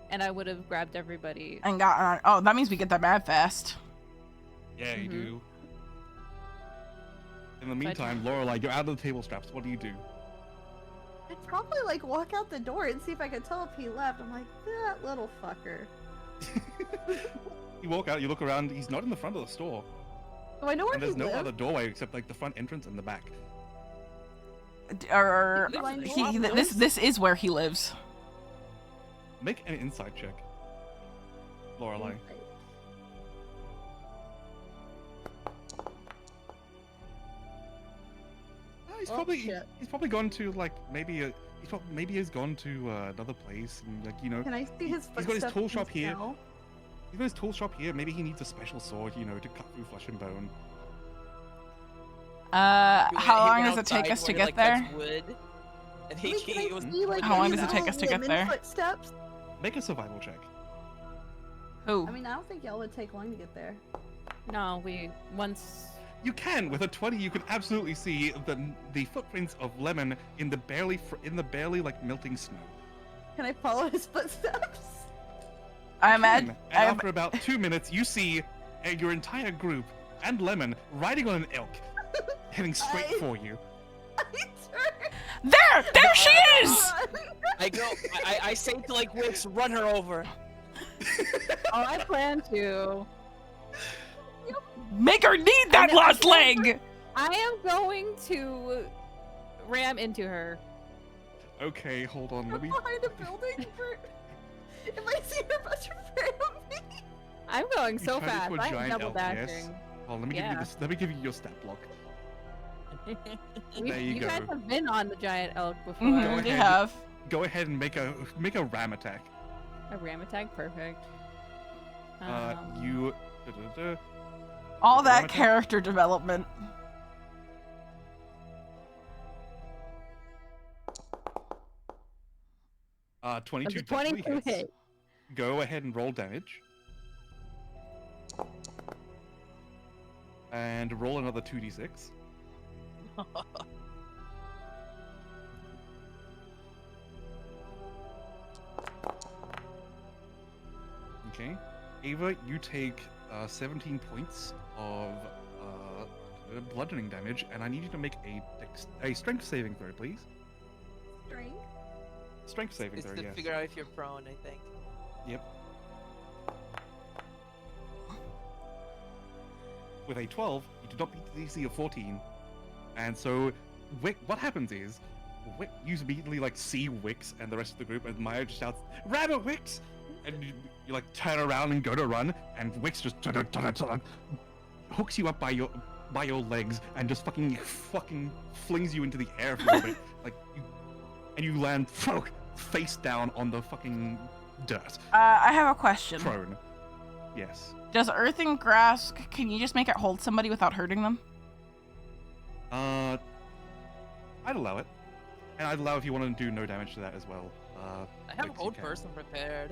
and I would have grabbed everybody. And got oh, that means we get that mad fast. Yeah, you Mhm. do. In the meantime, Lorelai, you're out of the table straps. What do you do? I'd probably like walk out the door and see if I could tell if he left. I'm like, that little fucker. You walk out, you look around. He's not in the front of the store, Do I know where and he there's no lives? other doorway except like the front entrance and the back. Or Do I know he, where he this lives? this is where he lives. Make an insight check, Lorelai. He's Oh, probably shit. he's probably gone to like maybe he's gone to another place and like Can I see his he's got his footsteps tool in shop here. snow? He's got his tool shop here. Maybe he needs a special sword, to cut through flesh and bone. How long does it take us to get there? Wood, and Wait, can I was see, like, How long his does it take little us to get lemon there? Footsteps? Make a survival check. Who? I mean, I don't think y'all would take long to get there. No, once. You can with a 20. You can absolutely see the footprints of Lemon in the barely like melting snow. Can I follow his footsteps? I'm at. And after about 2 minutes, you see your entire group and Lemon riding on an elk, heading straight for you. I turn. There she is. I go. I say to like Wix, run her over. Oh, I plan to. Make her need that last leg. I am going to ram into her. Okay, hold on. Let me. Behind a building for. If I see her, about to ram me. I'm going You so turn fast. into a I'm giant double elk, yes. dashing. Hold on, let me give you your stat block. There you go. guys have been on the giant elk before. Go We ahead. have. Go ahead and make a ram attack. A ram attack, perfect. You. All Ram that attack? character development. That's 22 a definitely 22 hits. hit. Go ahead and roll damage. And roll another 2d6. Okay. Ava, you take 17 points of bludgeoning damage, and I need you to make a strength saving throw, please. Strength. Strength saving It's throw, to yes. figure out if you're prone, I think. Yep. With a 12, you do not beat the DC of 14. And so, what happens is, you immediately like see Wix and the rest of the group, and Maya just shouts, "Rabbit Wix!" And you like turn around and go to run, and Wix just hooks you up by your legs and just fucking flings you into the air for a little bit, and you land face down on the fucking dirt, I have a question. prone. Yes. Does earth and grass? Can you just make it hold somebody without hurting them? I'd allow it, and I'd allow if you want to do no damage to that as well. I have Wix, you old can. person prepared.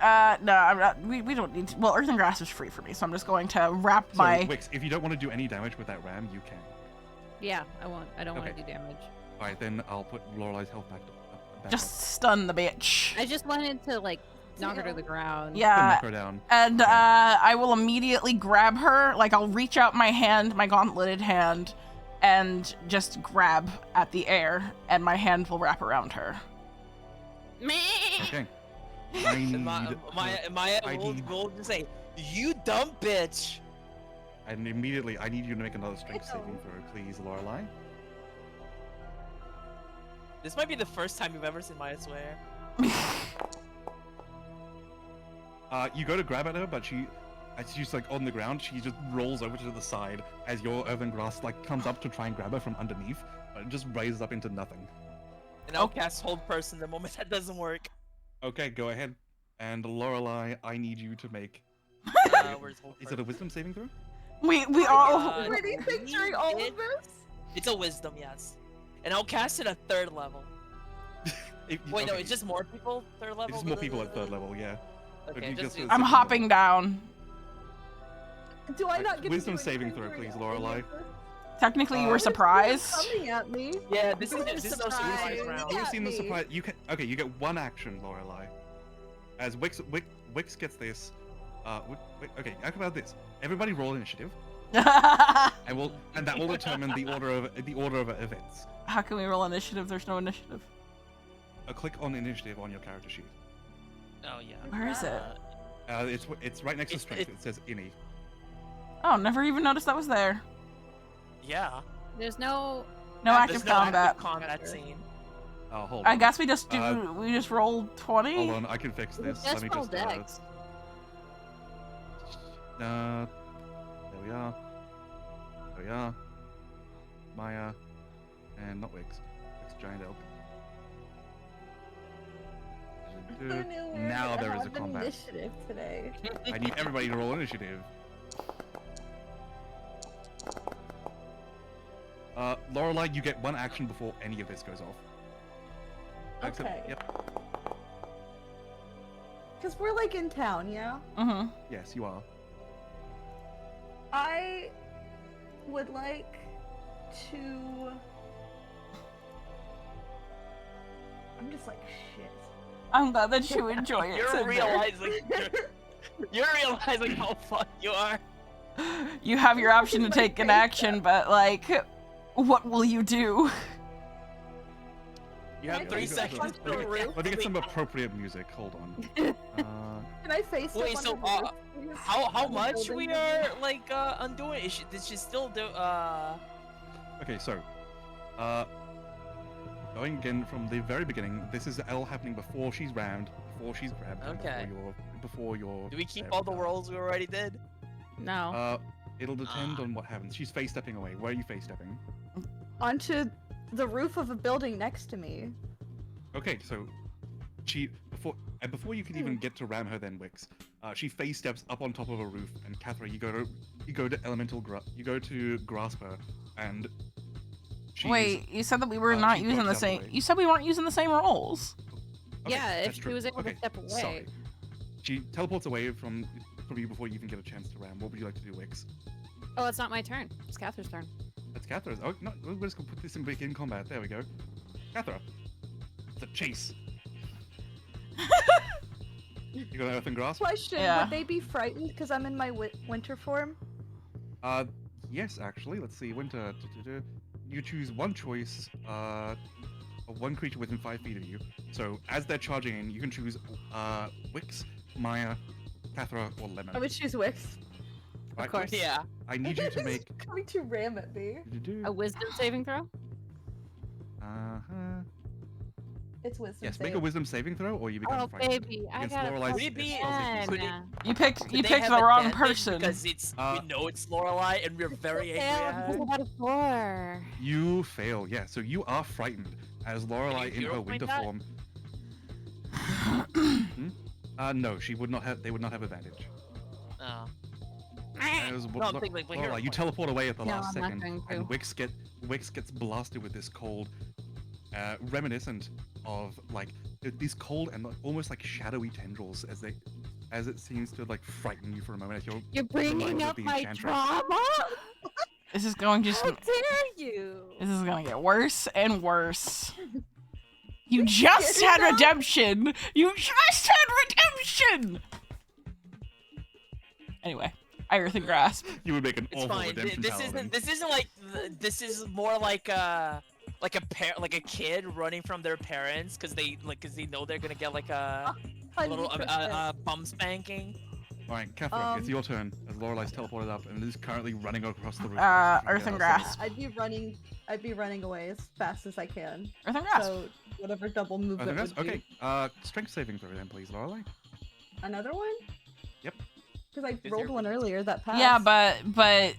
No, I'm not. We don't need to. Well, earth and grass is free for me, so I'm just going to wrap So, my. Wix, if you don't want to do any damage with that ram, you can. Yeah, I won't. I don't want Okay. to do damage. Alright, then I'll put Lorelai's health back up. Just stun the bitch. I just wanted to like knock her to the ground. To Yeah, knock her down. and Okay. I will immediately grab her. Like I'll reach out my hand, my gauntleted hand, and just grab at the air, and my hand will wrap around her. Okay. I need... And Maya I will need- go and say, "You dumb bitch." And immediately, I need you to make another strength saving throw, please, Lorelai. This might be the first time you've ever seen Maya swear. You go to grab at her, but as she's like on the ground, she just rolls over to the side as your earthen grass like comes up to try and grab her from underneath, but it just raises up into nothing. And I'll cast hold person the moment that doesn't work. Okay, go ahead. And Lorelai, I need you to make. Where's hold Is it a wisdom saving throw? We all. God. What do you think during all of It- this? It's a wisdom, yes. And I'll cast it at 3rd level. Wait, no, okay, it's just more people third level. it's just more people at 3rd level. Yeah. Okay, you just just- I'm hopping down. Do I not get Wisdom to do saving anything throw, during please, any of Lorelai. this? Technically, you were What is surprised. coming at me? Yeah, this is You're this is no surprised. surprise round. You've at seen the me. surprise. Okay, you get 1 action, Lorelai. As Wix gets this. Okay, how about this? Everybody roll initiative, and that will determine the order of events. How can we roll initiative? There's no initiative. Click on initiative on your character sheet. Oh yeah. Where is it? It's right next to It's- strength. It says ini. Oh, never even noticed that was there. Yeah. There's no. No There's active no combat. active combat scene. Oh, hold on. I guess we just do. Uh, we just rolled 20. Hold on, I can fix this. Just Let me roll just. dex. There we are. There we are. Maya, and not Wix. Wix giant elk. Who knew we were Now gonna there is a have combat. initiative today. I need everybody to roll initiative. Lorelai, you get 1 action before any of this goes off. Okay. Yep. Because we're like in town, yeah? Mm-hmm. Yes, you are. I would like to. I'm just like, shit. I'm glad that you enjoy it. You're Cinder. realizing you're realizing how fucked you are. You have your option to take an action, but like, what will you do? You have 3 seconds to Let me get some appropriate music. Hold on. Can I face Wait, up so under the roof, please? how On the much building we here? are like undoing? Did she still do Okay, so, going again from the very beginning, this is all happening before she's rammed, before she's grabbed, and Okay. before your. Do we keep all the rolls we already did? No. It'll depend on what happens. She's face stepping away. Where are you face stepping? Onto the roof of a building next to me. Okay, so before you can even get to ram her, then Wix, she face steps up on top of a roof, and Catherine, you go to grasp her, and Wait, you said that we were she not using the dodged out same. the way. You said we weren't using the same rolls. Okay, Yeah, if that's she true. was able to Okay, step away. sorry. She teleports away from you before you even get a chance to ram. What would you like to do, Wix? Oh, it's not my turn. It's Catherine's turn. That's Catherine's. Oh no, we're just gonna put this in begin combat. There we go. Catherine. It's a chase. You got Earth and Grasp? Question: Yeah. Would they be frightened because I'm in my winter form? Yes, actually. Let's see. Winter. You choose one choice of one creature within 5 feet of you. So as they're charging in, you can choose Wix, Maya, Cathra, or Lemon. I would choose Wix. Right? Of course. Yeah. I need you to make. He's coming to ram at me. A wisdom saving throw? Uh-huh. It's wisdom. Yes, save. make a wisdom saving throw, or you become Oh, frightened. baby. I Against got a Lorelai's Could it be- +10. could it- You picked Could you they picked have the wrong advantage person. because it's Uh, we know it's Lorelai and we're very angry Failed at her. because I got a 4. You fail, yeah. So you are frightened as Lorelai in hero her point winter that? form. No, she would not have. They would not have advantage. Oh. As No, I'm thinking like my hero Lorelai, you point. teleport away at the No, last I'm not second, going to. and Wix gets blasted with this cold, reminiscent of like these cold and like, almost like shadowy tendrils as it seems to like frighten you for a moment. As You're alone bringing with up the my enchantress. drama? This is going just. How dare you? This is gonna get worse and worse. You just had redemption. You just had redemption. Anyway, I Earth and Grasp. You would make an It's awful fine. redemption paladin. This isn't like this is more like a kid running from their parents because they know they're gonna get like a little 100%. bum spanking. All right, Catherine, it's your turn as Lorelai's teleported up and is currently running across the roof. Earth and Grasp. Grasp. I'd be running away as fast as I can. Earth and Grasp. So whatever double move Earth it and would Grasp. be. Okay. Strength saving throw then, please, Lorelai. Another one? Yep. Because I Is rolled there- one earlier that passed. Yeah, but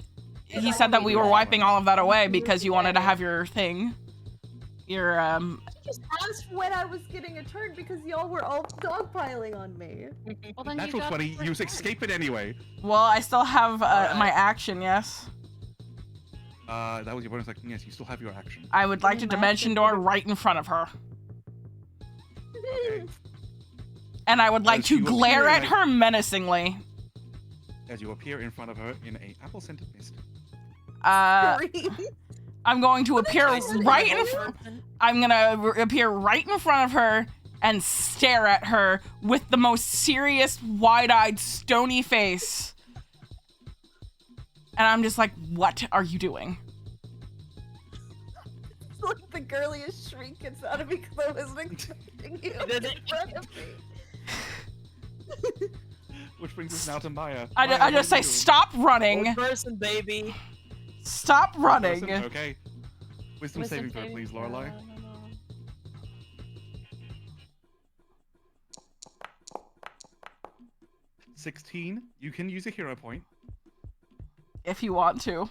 he said that we were wiping all of that away because you wanted to have your thing. Your Just asked when I was getting a turn because y'all were all dogpiling on me. Well, then Natural you got 20, the you first escape it anyway. Well, I still have Alright. my action. Yes, That was your bonus action. Yes, you still have your action. I would like to My dimension action door is- right in front of her. Okay. And I would like As to you glare appear at in her menacingly. As you appear in front of her in a apple-scented mist. Scream. I'm going to appear right in I'm gonna appear right in front of her and stare at her with the most serious, wide-eyed, stony face. And I'm just like, what are you doing? It's like the girliest shriek gets out of me because I wasn't expecting you in front of me. Which brings us now to Maya. I Maya, just what say, are you doing? stop running. Old person, baby. Stop running. Person? Okay. Wisdom saving throw, please, Lorelai. 16. You can use a hero point. If you want to.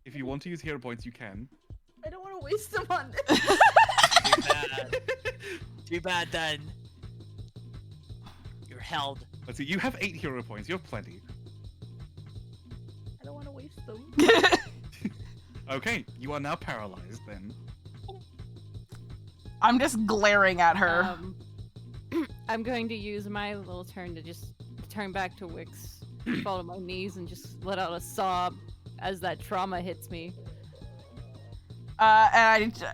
If you want to use hero points, you can. I don't want to waste them on this. Too bad. Too bad then. You're held. Let's see. You have 8 hero points. You have plenty. I don't want to waste them. Okay. You are now paralyzed then. I'm just glaring at her. I'm going to use my little turn to just turn back to Wix, fall to my knees, and just let out a sob as that trauma hits me. And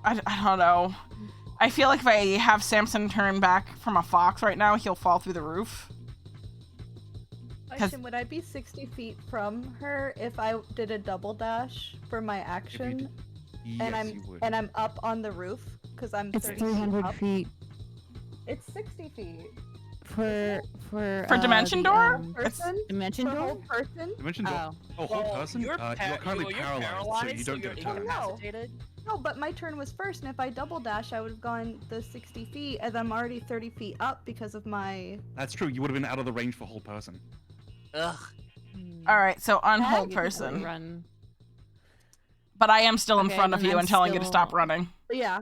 I don't know. I feel like if I have Samson turn back from a fox right now, he'll fall through the roof. Question, would I be 60 feet from her if I did a double dash for my action? Yes, you would. And I'm up on the roof because I'm It's 30 300 up. feet It's 60 feet. for Dimension door? Person? Dimension For door. whole person? Dimension door. Oh, whole person? You're currently paralyzed, so you don't get a turn. No, but my turn was first, and if I double dash, I would have gone the 60 feet, and I'm already 30 feet up because of my... That's true. You would have been out of the range for whole person. Ugh. Alright, so on I whole get to person. Run. But I am still in Okay, front of then you I'm and telling you to stop still- running. Yeah.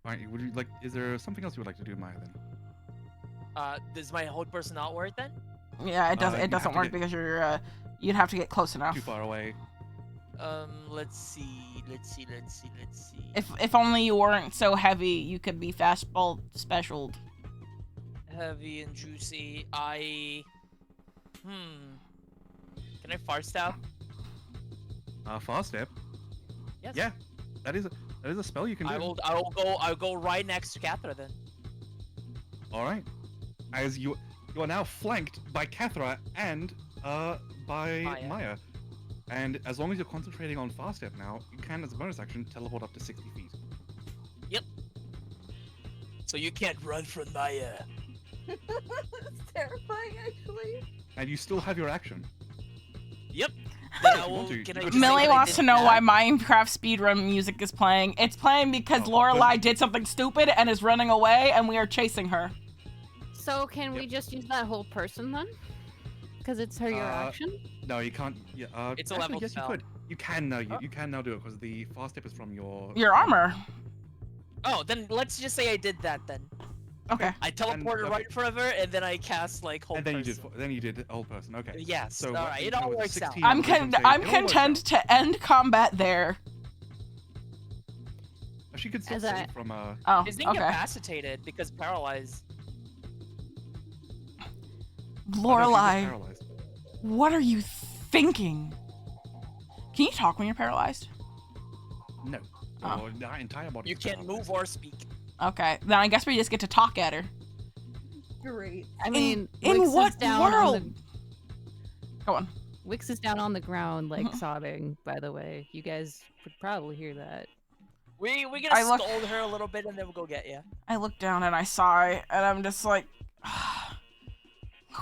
Alright, would you like? Is there something else you would like to do, Maya? Then. Does my hold person not work then? Yeah, it does. You It have doesn't to work get- because you're. You'd have to get close enough. Too far away. Let's see. If only you weren't so heavy, you could be fastball specialed. Heavy and juicy. Can I fart stab? Fast step. Yes. Yeah, that is a spell you can do. I'll go right next to Cathra then. All right. As you are now flanked by Cathra and by Maya. And as long as you're concentrating on fast step now, you can, as a bonus action, teleport up to 60 feet. Yep. So you can't run from Maya. It's terrifying, actually. And you still have your action. Yep. Then I If you will, want to, can I you just could- say Millie that I wants did to know that? why Minecraft speedrun music is playing. It's playing because Oh, Lorelai good. did something stupid and is running away, and we are chasing her. So can we just use that whole person then? Because it's her your action. No, you can't. Yeah, It's a actually, level yes, spell. you could. You can now. You can now do it because the fast step is from your Armor. Oh, then let's just say I did that then. Okay. I teleported okay. right in front of her, and then I cast like hold And then person. you did old person. Okay. Yes. So all what right. you It know all is works out. 16 I'm wisdom save. I'm It all works content out. to end combat there. She could still As save I- from Oh, Is okay. incapacitated because paralyzed. Lorelai, paralyzed. what are you thinking? Can you talk when you're paralyzed? No. Oh. Your entire body. You is can't paralyzed. move or speak. Okay, then I guess we just get to talk at her. Great. I mean, in Wix is what down on world? the- Go on. Wix is down on the ground, like sobbing. By the way, you guys would probably hear that. We're gonna I look- scold her a little bit, and then we'll go get you. I look down and I sigh, and I'm just like,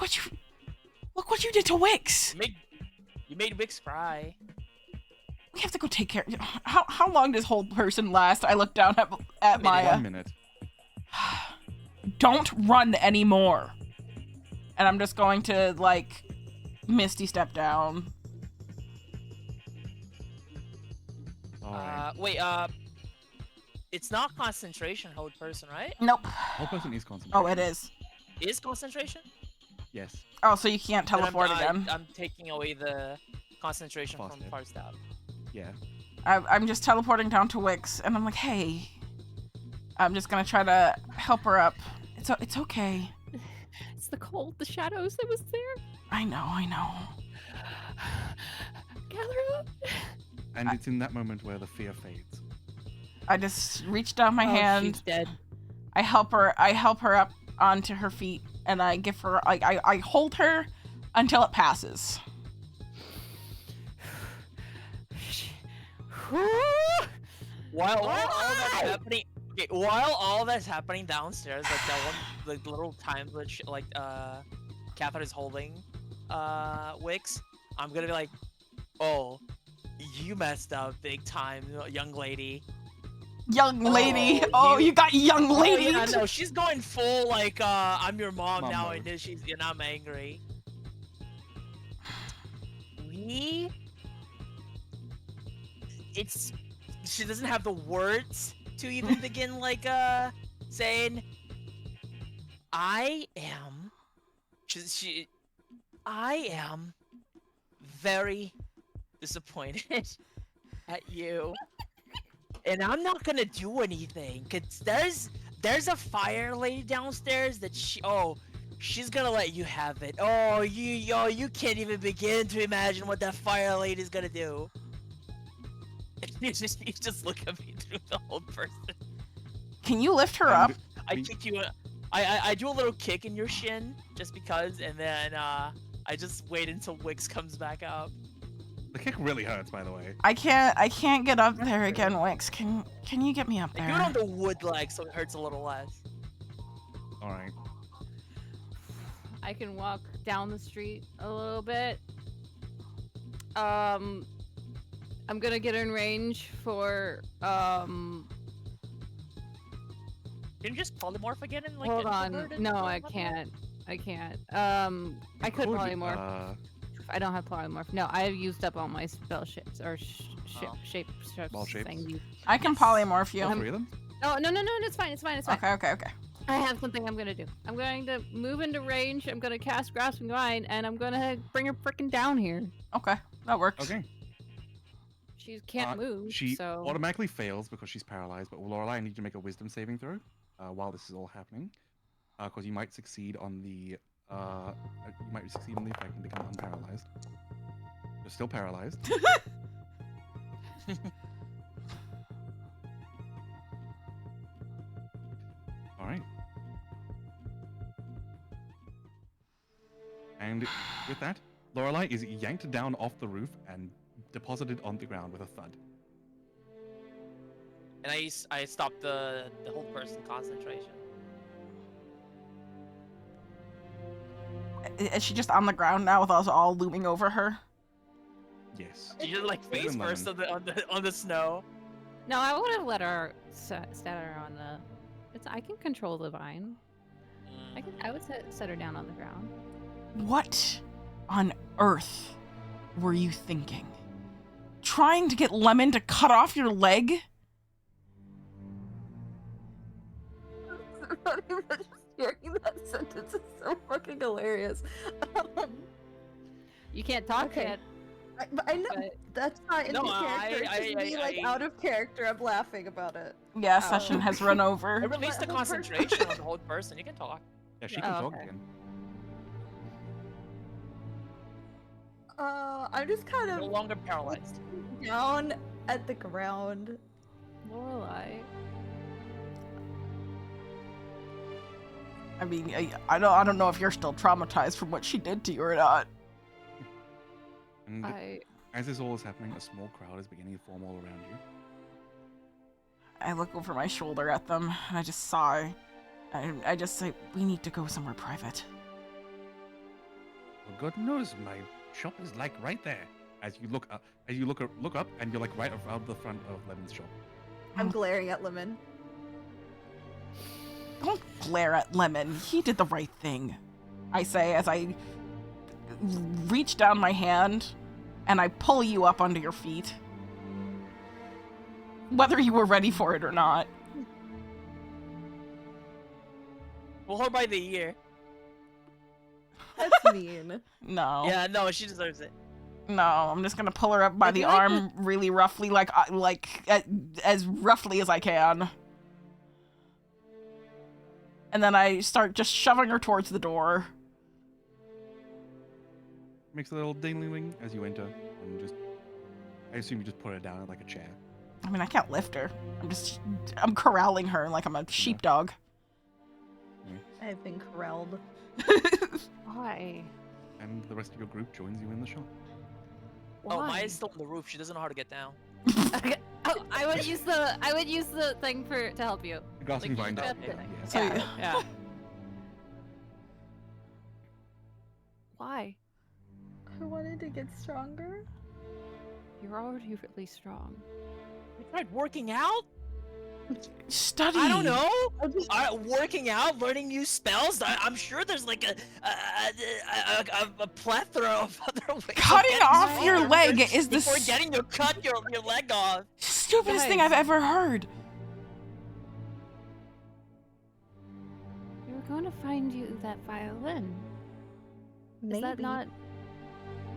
look what you did to Wix. You made Wix cry. We have to go take care. How long does whole person last? I look down at Maya. 1 minute. Don't run anymore. And I'm just going to like misty step down. Alright. Wait. It's not concentration hold person, right? Nope. Whole person is concentration. Oh, it is. Is concentration? Yes. Oh, so you can't Then teleport again. I'm taking away the concentration Fast from step. far stab. Yeah. I'm just teleporting down to Wix, and I'm like, hey, I'm just gonna try to help her up. It's okay. It's the cold, the shadows that was there. I know. Gather up. And it's in that moment where the fear fades. I just reach down my She's hand. dead. I help her up onto her feet, and I give her I hold her until it passes. While all that's happening, okay, while all that's happening downstairs, like that one, like the little time which like Catherine is holding Wix, I'm gonna be like, oh, you messed up big time, young lady. Young lady. Oh, You got young lady. Oh, yeah, no, she's going full like I'm your mom now, mode. and I'm angry. She doesn't have the words to even begin like saying I am very disappointed at you. And I'm not gonna do anything, cause there's a fire lady downstairs that she's gonna let you have it. Oh, you can't even begin to imagine what that fire lady's gonna do. You just look at me through the whole person. Can you lift her up? I kick you. I do a little kick in your shin just because, and then I just wait until Wix comes back up. The kick really hurts, by the way. I can't get up there again, Wix. Can you get me up I there? do it on the wood leg, so it hurts a little less. All right. I can walk down the street a little bit. I'm gonna get in range for Can you just polymorph again and like? Hold on. introvert it? No, I What? can't. I could polymorph. I don't have polymorph. No, I've used up all my spell shapes or shape Ball shapes? thing. I can polymorph you. All three of them? No, it's fine. It's fine. Okay. I have something I'm gonna do. I'm going to move into range. I'm gonna cast Grasping Vine, and I'm gonna bring her frickin' down here. Okay, that works. Okay. She can't move. She so automatically fails because she's paralyzed, but Lorelai, I need you to make a wisdom saving throw while this is all happening. Because you might succeed on the effect and become unparalyzed. You're still paralyzed. All right. And with that, Lorelai is yanked down off the roof and deposited on the ground with a thud. And I stop the whole person concentration. Is she just on the ground now with us all looming over her? Yes. You just like face Lemon. first on the snow. no, I would have let her set her on the. I can control the vine. I would set her down on the ground. What on earth were you thinking? Trying to get Lemon to cut off your leg? Just hearing that sentence is so fucking hilarious. You can't talk Okay. yet. I know But- that's not in No, the character. I- It's just me, like, out of character. I'm laughing about it. Yeah, Oh. session has run I over. released the But whole person- concentration on the whole person. You can talk. Yeah, she can Oh, talk okay. again. I'm just kind No of longer paralyzed. down at the ground. Lorelai. I mean, I don't know if you're still traumatized from what she did to you or not. And I as this all is happening, a small crowd is beginning to form all around you. I look over my shoulder at them, and I just sigh. I just say, we need to go somewhere private. Well, God knows my shop is like right there. As you look up, look up, and you're like right around the front of Lemon's shop. I'm glaring at Lemon. Don't glare at Lemon. He did the right thing. I say as I reach down my hand and I pull you up onto your feet. Whether you were ready for it or not. Pull her by the ear. That's mean. No. Yeah, no, she deserves it. No, I'm just gonna pull her up by I the feel like arm really roughly, as roughly as I can. And then I start just shoving her towards the door. Makes a little ding-ling as you enter, and just, I assume you just put her down at like a chair. I mean, I can't lift her. I'm corralling her like I'm a sheepdog. I've been corralled. Why? And the rest of your group joins you in the shop. Why? Oh, Maya's still on the roof. She doesn't know how to get down. Okay. Oh, I would use the thing to help you. The grasping Like, vine. you Yeah. got So Yeah. Yeah. Why? I wanted to get stronger. You're already really strong. You tried working out? Study. I don't know. Working out, learning new spells. I'm sure there's like a plethora of other ways. Cutting off your stronger leg is the before getting to cut your leg off. stupidest thing Guys. I've ever heard. We were going to find you that violin. Maybe. Is that not?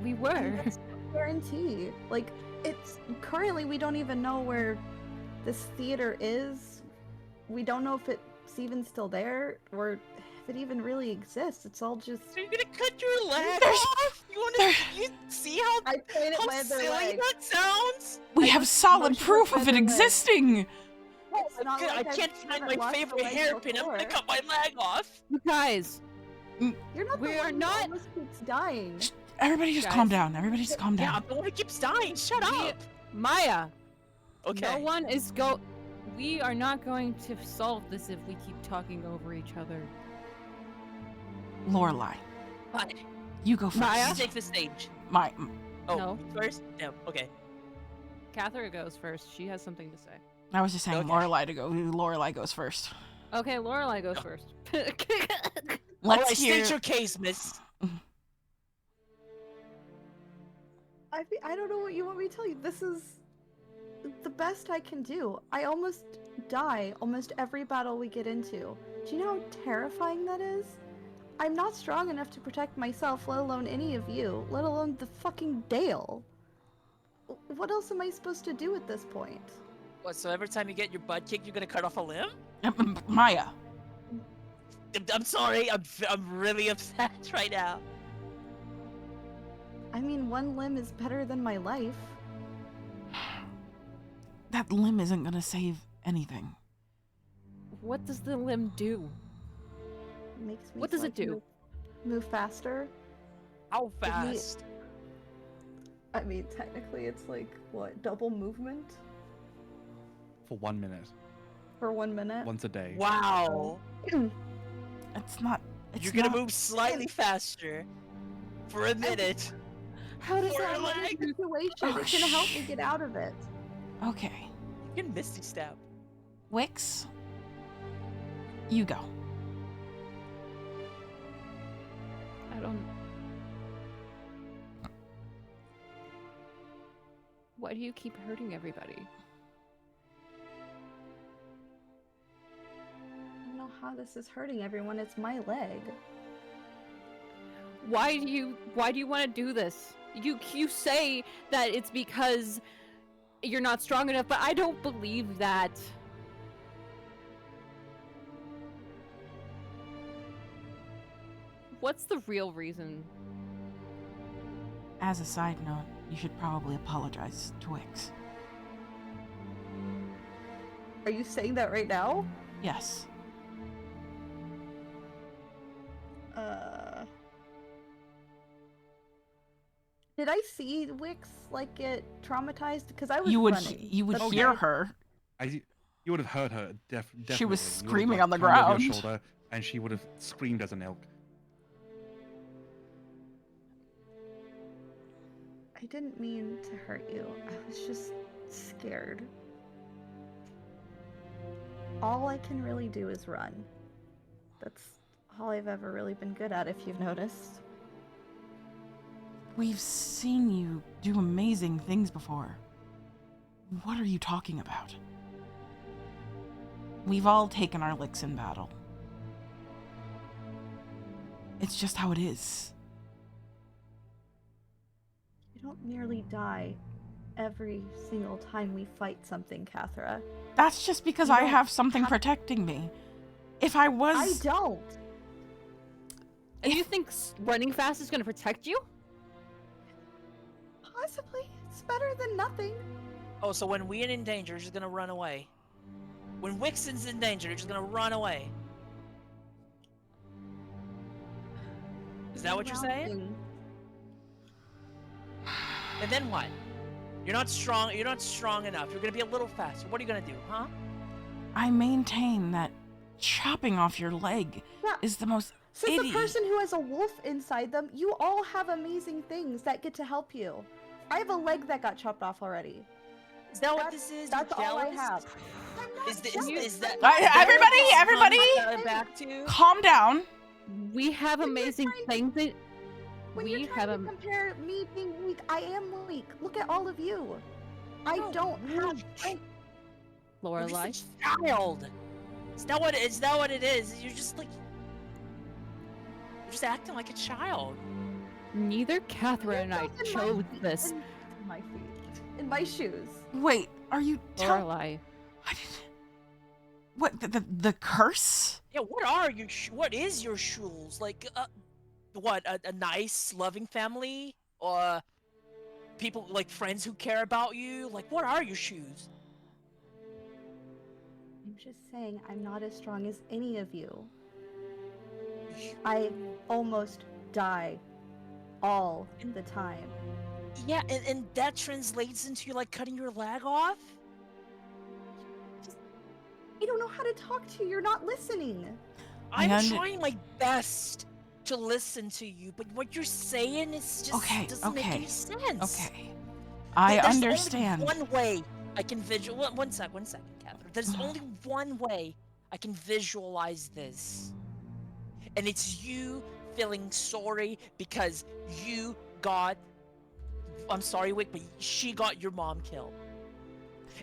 We were. That's no guarantee. Like, it's currently we don't even know where this theater is. We don't know if it's even still there or if it even really exists. It's all just. So you're gonna cut your leg There's- off? You see how I played it by silly their leg. that sounds? We have solid motioned proof by of it their leg. existing. It's not Good, like I I've can't find never my lost a favorite leg hairpin. I'm gonna before. cut my leg off. You guys. You're not the We one are who not- almost keeps dying. Everybody just Guys. calm down. Everybody just calm Yeah, down. I'm the one who keeps dying. Shut We- up. Maya. Okay. No one is We are not going to solve this if we keep talking over each other. Lorelai, Fine. you go first. Maya? You take the stage. Oh, No. me first? No. Okay. Catherine goes first. She has something to say. I was just saying Okay. Lorelai to go. Lorelai goes first. Okay, Lorelai goes first. Let's Alright, hear. state your case, miss. I don't know what you want me to tell you. This is the best I can do. I almost die almost every battle we get into. Do you know how terrifying that is? I'm not strong enough to protect myself, let alone any of you, let alone the fucking Dale. What else am I supposed to do at this point? What, so every time you get your butt kicked, you're gonna cut off a limb? Maya, I'm sorry, I'm really upset right now. I mean, one limb is better than my life. that limb isn't gonna save anything. What does the limb do? It makes me What does it do? Move faster. How me- fast? I mean, technically it's like, what, double movement For 1 minute, for 1 minute? once a day. Wow. It's not. It's You're gonna not- move slightly faster for a minute. How does For that a work? leg. Situation. Oh, It's gonna help me get out of it. Okay, You can misty step. Wix, you go. I don't. Why do you keep hurting everybody? I don't know how this is hurting everyone. It's my leg. Why do you want to do this? You say that it's because you're not strong enough, but I don't believe that. What's the real reason? As a side note, you should probably apologize to Wix. Are you saying that right now? Yes. Did I see Wix like get traumatized? Because I was You would running. you would That's hear right. her. You would have heard her. Definitely. She was You would have, screaming like, on the turned over ground. Your shoulder, and she would have screamed as an elk. I didn't mean to hurt you. I was just scared. All I can really do is run. That's all I've ever really been good at, if you've noticed. We've seen you do amazing things before. What are you talking about? We've all taken our licks in battle. It's just how it is. You don't nearly die every single time we fight something, Cathra. That's just because You I don't have something have- protecting me. If I was... I don't. And you think running fast is going to protect you? Possibly. It's better than nothing. Oh, so when we're in danger, you're just gonna run away. When Wixen's in danger, you're just gonna run away. Is that what you're saying? And then what? You're not strong. You're not strong enough. You're gonna be a little faster. What are you gonna do, huh? I maintain that chopping off your leg Yeah. is the most Since idiot. a person who has a wolf inside them, you all have amazing things that get to help you. I have a leg that got chopped off already. Is that what this is? That's You're all I jealous? have. I'm not Is jealous. that? Everybody! Back to? Calm down. We have When you're amazing trying- things that When we you're have trying to compare me being weak, I am weak. Look at all of you. I No, don't have You're Lorelai. just a child. Is that what it is? You're just like you're just acting like a child. Neither Catherine and I in my chose feet, this. In my feet. In my shoes. Wait, are you telling... Lorelai. What, the curse? Yeah, what are your what is your shoes? Like what, a nice loving family? Or people like friends who care about you? Like what are your shoes? I'm just saying I'm not as strong as any of you. I almost die all the time. Yeah, and that translates into like cutting your leg off? I don't know how to talk to you. You're not listening. I'm trying my best to listen to you, but what you're saying is just doesn't make any sense. Okay. I There's understand. only one way I can visualize. One second, Catherine. There's only one way I can visualize this, and it's you feeling sorry because you got. I'm sorry, Wick, but she got your mom killed,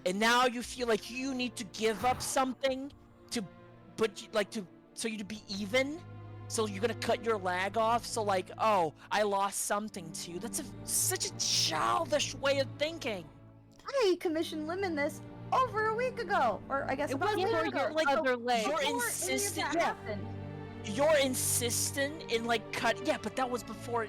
and now you feel like you need to give up something to, so you to be even. So you're gonna cut your leg off? So like, oh, I lost something too. That's such a childish way of thinking. I commissioned Lemon this over a week ago, or I guess It about a was week for ago. your, like, other leg. You're Before any of insistent, that yeah. happened. You're insistent in like cut. Yeah, but that was before.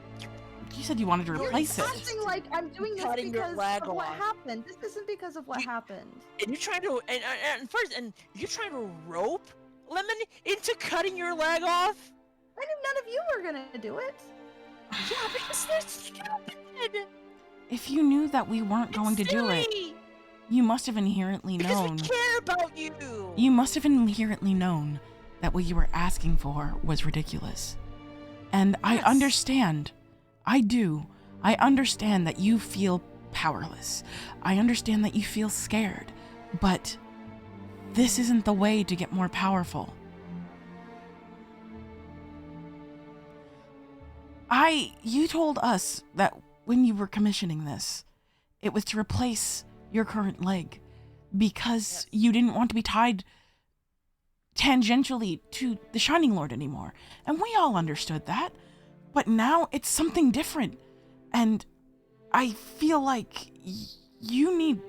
You said you wanted to You're replace it. acting like I'm doing this Cutting your because leg of what off. happened. This isn't because of what happened. And you're trying to and you're trying to rope Lemon into cutting your leg off. I knew none of you were gonna do it. Yeah, because they're stupid. If you knew that we weren't going to do it, Silly. you must have inherently Because known. we care about you. You must have inherently known that what you were asking for was ridiculous. And I Yes. understand. I do. I understand that you feel powerless. I understand that you feel scared. But this isn't the way to get more powerful. You told us that when you were commissioning this, it was to replace your current leg because you didn't want to be tied tangentially to the Shining Lord anymore. And we all understood that. But now it's something different. And I feel like you need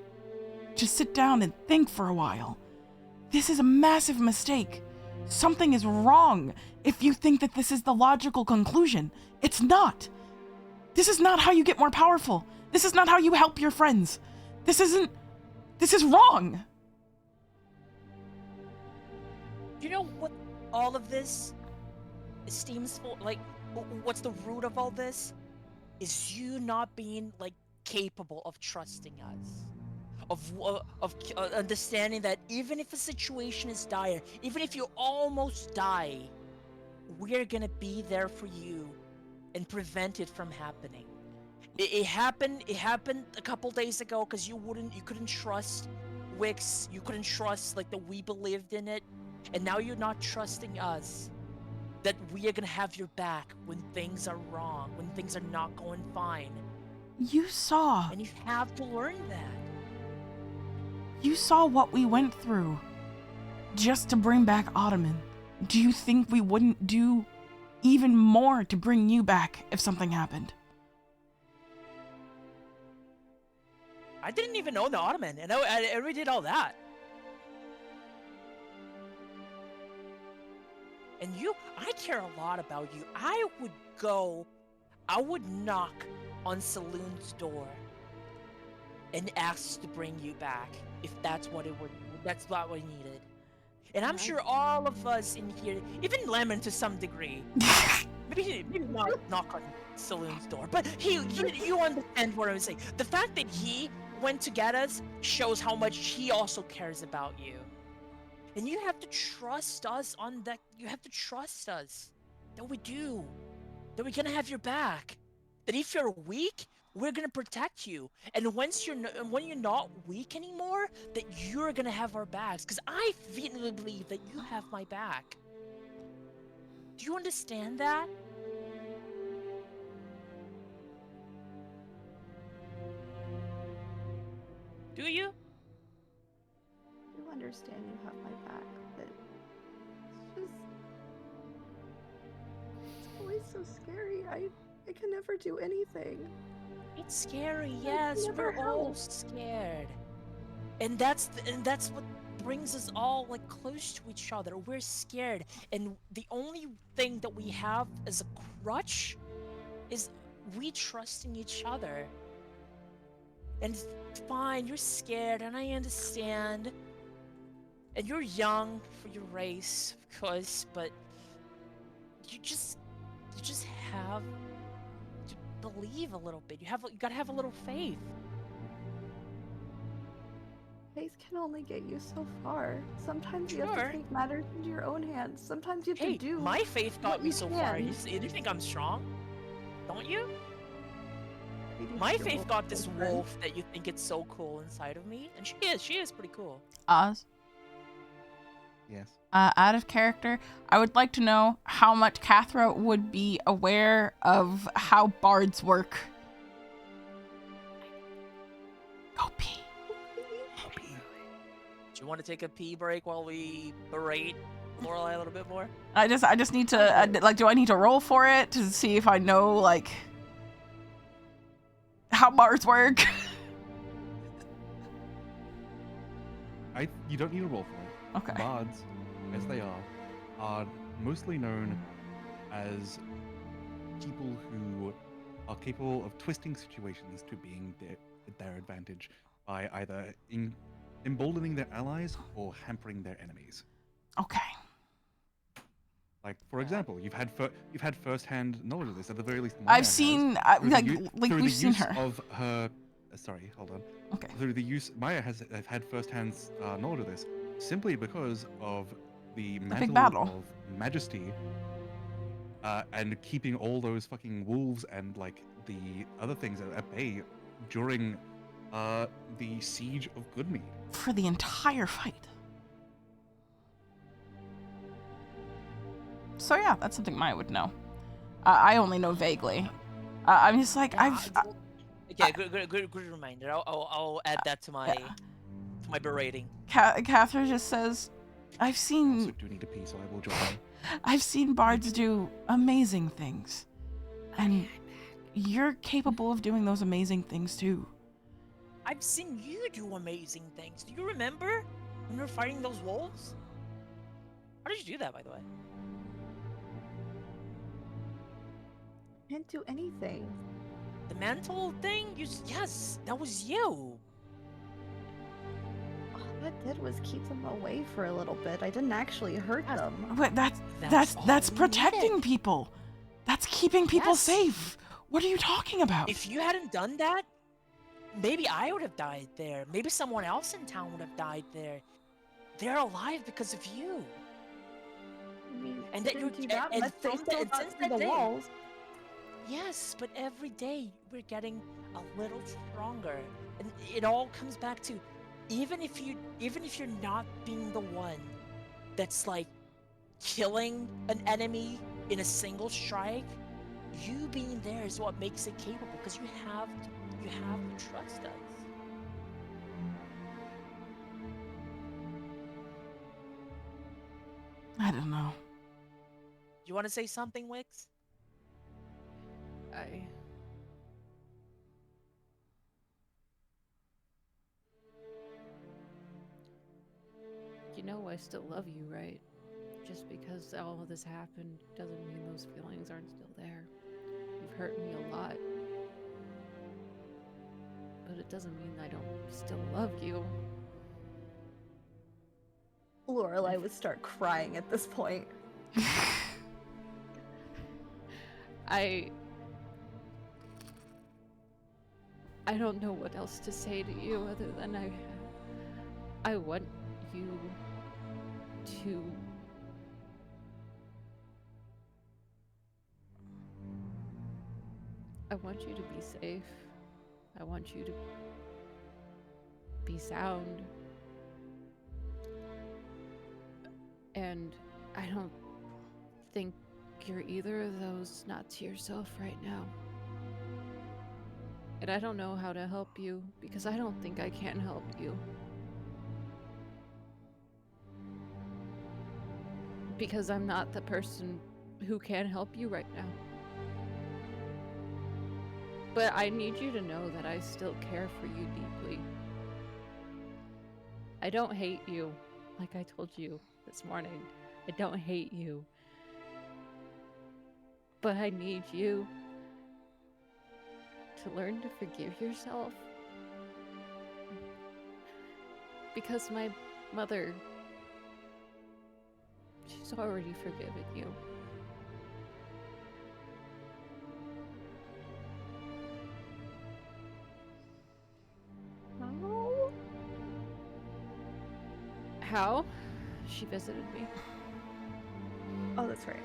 to sit down and think for a while. This is a massive mistake. Something is wrong if you think that this is the logical conclusion. It's not. This is not how you get more powerful. This is not how you help your friends. This is wrong. You know what all of this steams for? Like, what's the root of all this? Is you not being like capable of trusting us, of understanding that even if a situation is dire, even if you almost die, we're gonna be there for you and prevent it from happening. It happened a couple days ago because you couldn't trust Wix, you couldn't trust like that we believed in it, and now you're not trusting us that we are gonna have your back when things are wrong, when things are not going fine. You saw. And you have to learn that. You saw what we went through just to bring back Ottoman. Do you think we wouldn't do even more to bring you back if something happened? I didn't even own the Ottoman, and I already did all that. And you, I care a lot about you. I would knock on Saloon's door and ask to bring you back if that's what that's what we needed. And I'm sure all of us in here, even Lemon to some degree, maybe not knock on Saloon's door, but you understand what I'm saying. The fact that he went to get us shows how much he also cares about you. And you have to trust us on that. You have to trust us that we do, that we're gonna have your back. That if you're weak, we're gonna protect you. And when you're not weak anymore, that you're gonna have our backs. Because I vehemently believe that you have my back. Do you understand that? Do you? I do understand you have my back, but it's always so scary. I can never do anything. It's scary, yes. We're all scared. And that's what brings us all like close to each other. We're scared, and the only thing that we have as a crutch is we trusting each other. And it's fine, you're scared, and I understand. And you're young for your race, of course, but you just have to believe a little bit. You gotta have a little faith. Faith can only get you so far. Sometimes you have to take matters into your own hands. Sometimes you have to do. My faith got what me you so can. far. You think I'm strong? Don't you? Maybe My your faith wolf got this friend. wolf that you think it's so cool inside of me, and she is pretty cool. Oz, Yes. out of character, I would like to know how much Cathra would be aware of how bards work. Go pee. Do you want to take a pee break while we berate Lorelai a little bit more? I just need to do I need to roll for it to see if I know like how bards work? You don't need a roll for it. Okay. Bards, as they are mostly known as people who are capable of twisting situations to being their advantage by either emboldening their allies or hampering their enemies. Okay. Like, for example, you've had first-hand knowledge of this. At the very least, I've seen we've seen her. Of her. Sorry, hold on. Okay. Through the use, Maya has had first-hand knowledge of this simply because of the big mantle battle. of majesty and keeping all those fucking wolves and like the other things at bay during the siege of Goodmead. For the entire fight. So yeah, that's something Maya would know. I only know vaguely. I'm just like Okay, good reminder. I'll add that to my berating. Catherine just says, I've I seen also do need to pee, so I will join you. I've seen bards do amazing things. And you're capable of doing those amazing things too. I've seen you do amazing things. Do you remember when we were fighting those wolves? How did you do that, by the way? Can't do anything. The mantle thing? Yes, that was you. All that did was keep them away for a little bit. I didn't actually hurt them. But that's all we protecting needed. people. That's keeping people Yes. safe. What are you talking about? If you hadn't done that, maybe I would have died there. Maybe someone else in town would have died there. They're alive because of you. I mean, And they that didn't you're- do that and much. They from still that- got since through that the day- walls. Yes, but every day we're getting a little stronger, and it all comes back to even if you're not being the one that's like killing an enemy in a single strike, you being there is what makes it capable because you have to trust us. I don't know. You want to say something, Wix? know I still love you, right? Just because all of this happened doesn't mean those feelings aren't still there. You've hurt me a lot. But it doesn't mean I don't still love you. Lorelai would start crying at this point. I don't know what else to say to you other than I want you to be safe. I want you to be sound. And I don't think you're either of those, not to yourself right now. And I don't know how to help you because I don't think I can help you. Because I'm not the person who can help you right now. But I need you to know that I still care for you deeply. I don't hate you, like I told you this morning. I don't hate you. But I need you to learn to forgive yourself. Because my mother, she's already forgiven you. Oh. How? She visited me. Oh, that's right.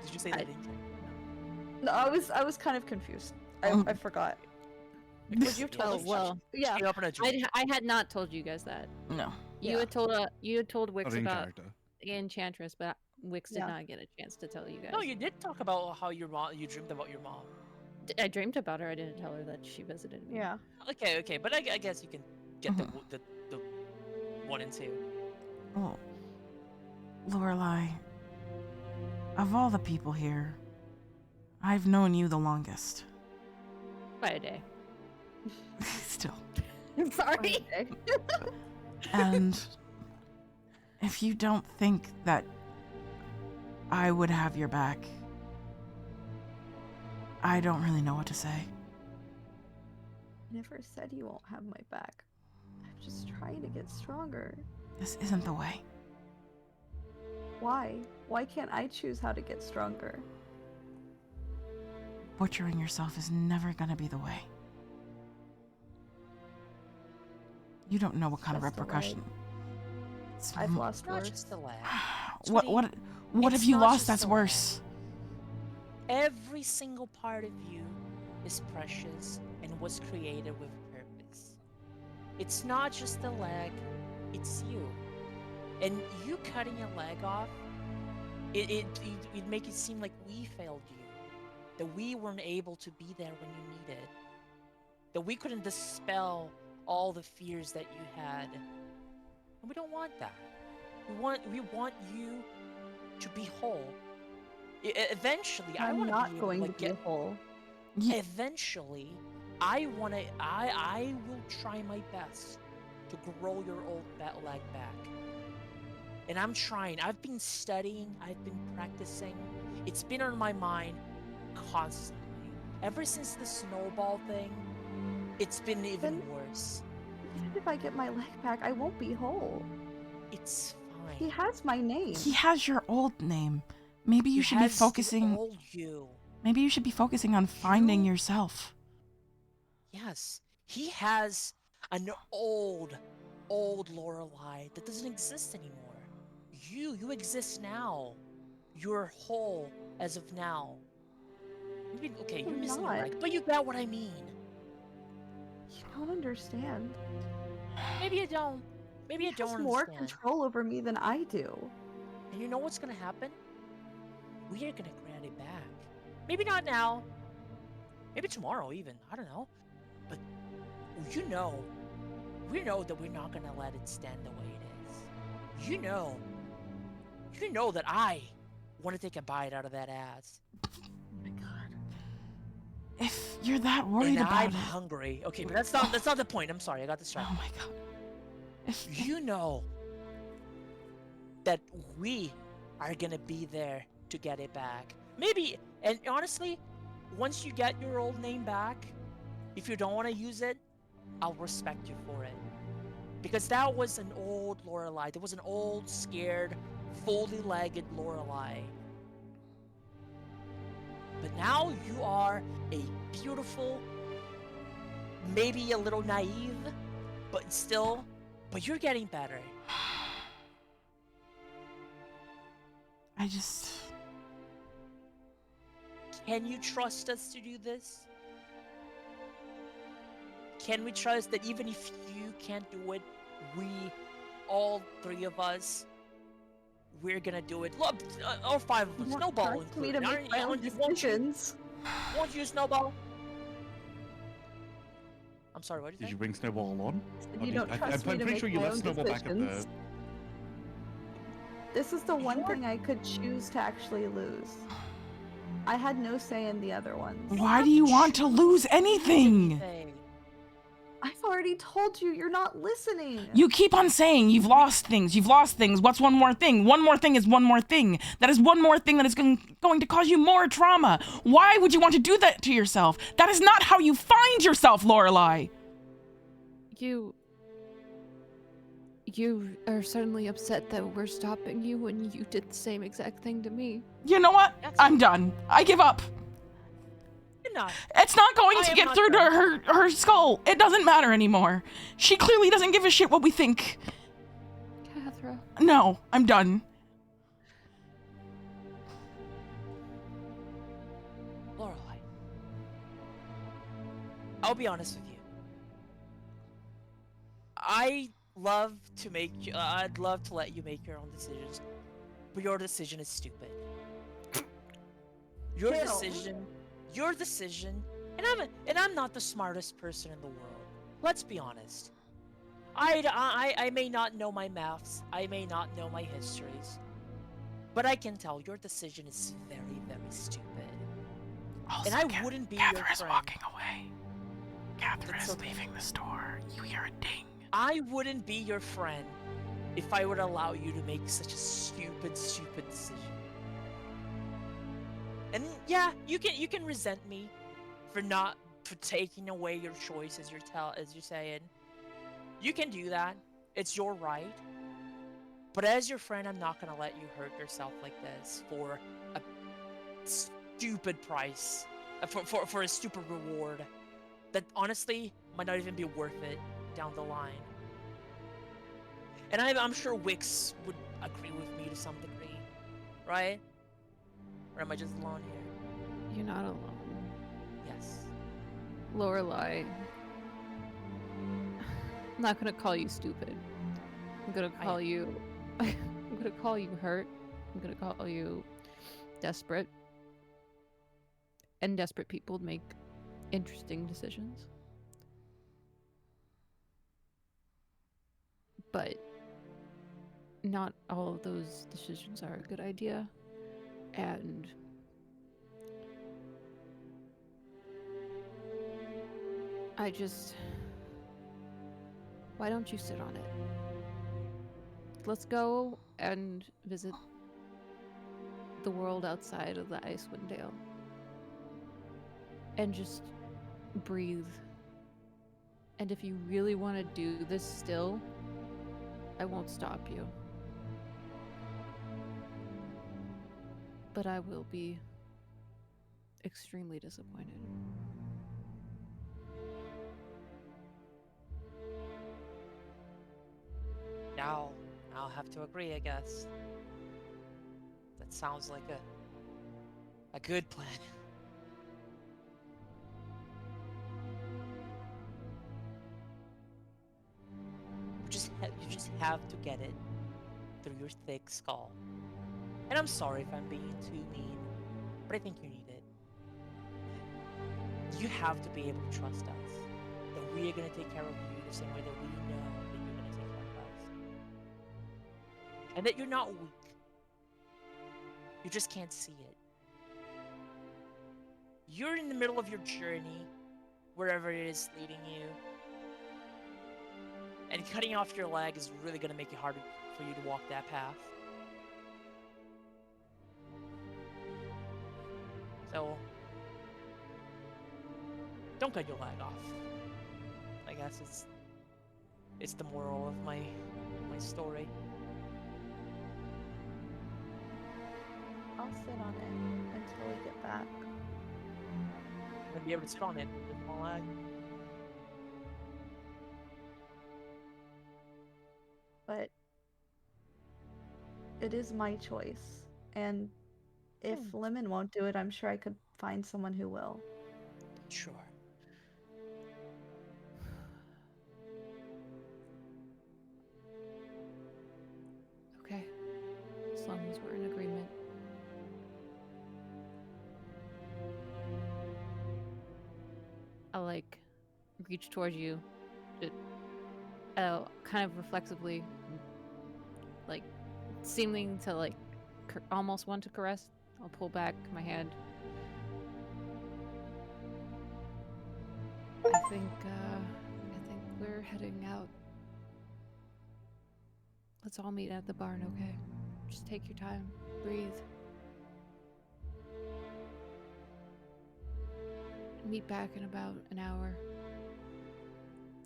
Did you say that? Didn't you? No, I was kind of confused. I forgot. Would you have told us? well, Yeah. Came up in a dream. I had not told you guys that. No. You Yeah. had told Wix Not in about character. the Enchantress, but Wix did Yeah. not get a chance to tell you guys. No, you did talk about how you dreamed about your mom. I dreamed about her. I didn't tell her that she visited me. Yeah. Okay, but I guess you can get the 1 and 2. Well, Lorelai, of all the people here, I've known you the longest. By a day. Still. Sorry. Okay. And if you don't think that I would have your back, I don't really know what to say. Never said you won't have my back. I'm just trying to get stronger. This isn't the way. Why? Why can't I choose how to get stronger? Butchering yourself is never gonna be the way. You don't know what kind of Just a leg. repercussion. It's I've lost Not words. just the leg. what It's have you not lost just that's the worse? Every single part of you is precious and was created with purpose. It's not just the leg, it's you. And you cutting a leg off, it'd make it seem like we failed you. That we weren't able to be there when you needed. That we couldn't dispel all the fears that you had. And we don't want that. We want you to be whole. Eventually, I I'm want not to be able going to to be get. whole. Eventually, I will try my best to grow your old leg back. And I'm trying. I've been studying. I've been practicing. It's been on my mind constantly. Ever since the snowball thing, it's been even worse. Even if I get my leg back, I won't be whole. It's fine. He has my name. He has your old name. Maybe you He should be has the focusing. old you. Maybe you should be focusing on finding You- yourself. Yes, he has an old Lorelai that doesn't exist anymore. You exist now. You're whole as of now. Maybe, okay, you're I'm missing a not. leg, but you get what I mean. You don't understand. Maybe you don't. Maybe you He don't has more understand. control over me than I do. And you know what's gonna happen? We are gonna grant it back. Maybe not now. Maybe tomorrow even. I don't know. But we know that we're not gonna let it stand the way it is. You know that I want to take a bite out of that ass. Oh my god. If you're that worried And about I'm it. hungry. Okay, but that's not the point. I'm sorry, I got Oh distracted. my god. you know that we are gonna be there to get it back. Maybe, and honestly, once you get your old name back, if you don't want to use it, I'll respect you for it. Because that was an old Lorelei. There was an old, scared, foldy-legged Lorelei. But now you are a beautiful, maybe a little naive, but you're getting better. Can you trust us to do this? Can we trust that even if you can't do it, we, all three of us, we're gonna do it? Look, all five of us, You Snowball trust me to included. make my own Won't you? decisions. Won't you, Snowball? I'm sorry, what did you Did say? you bring Snowball along? And Or you did- don't I- trust I'm me to pretty make sure you my left own Snowball back at the. decisions. This is the one thing I could choose to actually lose. I had no say in the other ones. Why do you want to lose anything? I've already told you you're not listening. You keep on saying you've lost things, What's one more thing? One more thing is one more thing. That is one more thing that is going to cause you more trauma. Why would you want to do that to yourself? That is not how you find yourself, Lorelei. You are certainly upset that we're stopping you when you did the same exact thing to me. You know what? I'm done. I give up. You're not. It's not going I to am get not through to done. her skull. It doesn't matter anymore. She clearly doesn't give a shit what we think. Cathra. No, I'm done. Lorelei, I'll be honest with you. I'd love to let you make your own decisions, but your decision is stupid. Your decision, and I'm not the smartest person in the world. Let's be honest. I may not know my maths, I may not know my histories, but I can tell your decision is very, very stupid. Also, And I wouldn't be your Catherine is friend. walking away. Catherine It's is okay. leaving the store. You hear a ding. I wouldn't be your friend if I would allow you to make such a stupid, stupid decision. And yeah, you can resent me for taking away your choice as you're saying. You can do that. It's your right. But as your friend, I'm not gonna let you hurt yourself like this for a stupid price, for a stupid reward that honestly might not even be worth it down the line. And I'm sure Wix would agree with me to some degree, right? Or am I just alone here? You're not alone. Yes. Lorelei. I'm not gonna call you stupid. I'm gonna call you I'm gonna call you hurt. I'm gonna call you desperate. And desperate people make interesting decisions. But not all of those decisions are a good idea. And why don't you sit on it? Let's go and visit the world outside of the Icewind Dale. And just breathe. And if you really want to do this still, I won't stop you. But I will be extremely disappointed. Now, I'll have to agree, I guess. That sounds like a good plan. You just have to get it through your thick skull. And I'm sorry if I'm being too mean, but I think you need it. You have to be able to trust us. That we are going to take care of you the same way that we know that you're going to take care of us. And that you're not weak. You just can't see it. You're in the middle of your journey, wherever it is leading you. And cutting off your leg is really gonna make it harder for you to walk that path. So, don't cut your leg off. I guess it's the moral of my story. I'll sit on it until we get back. I'm gonna be able to sit on it with my leg. But it is my choice, and if Lemon won't do it, I'm sure I could find someone who will. Sure. Okay. As long as we're in agreement. I'll like reach towards you, kind of reflexively, like seeming to like almost want to caress. I'll pull back my hand. I think we're heading out. Let's all meet at the barn, okay? Just take your time, breathe. Meet back in about an hour.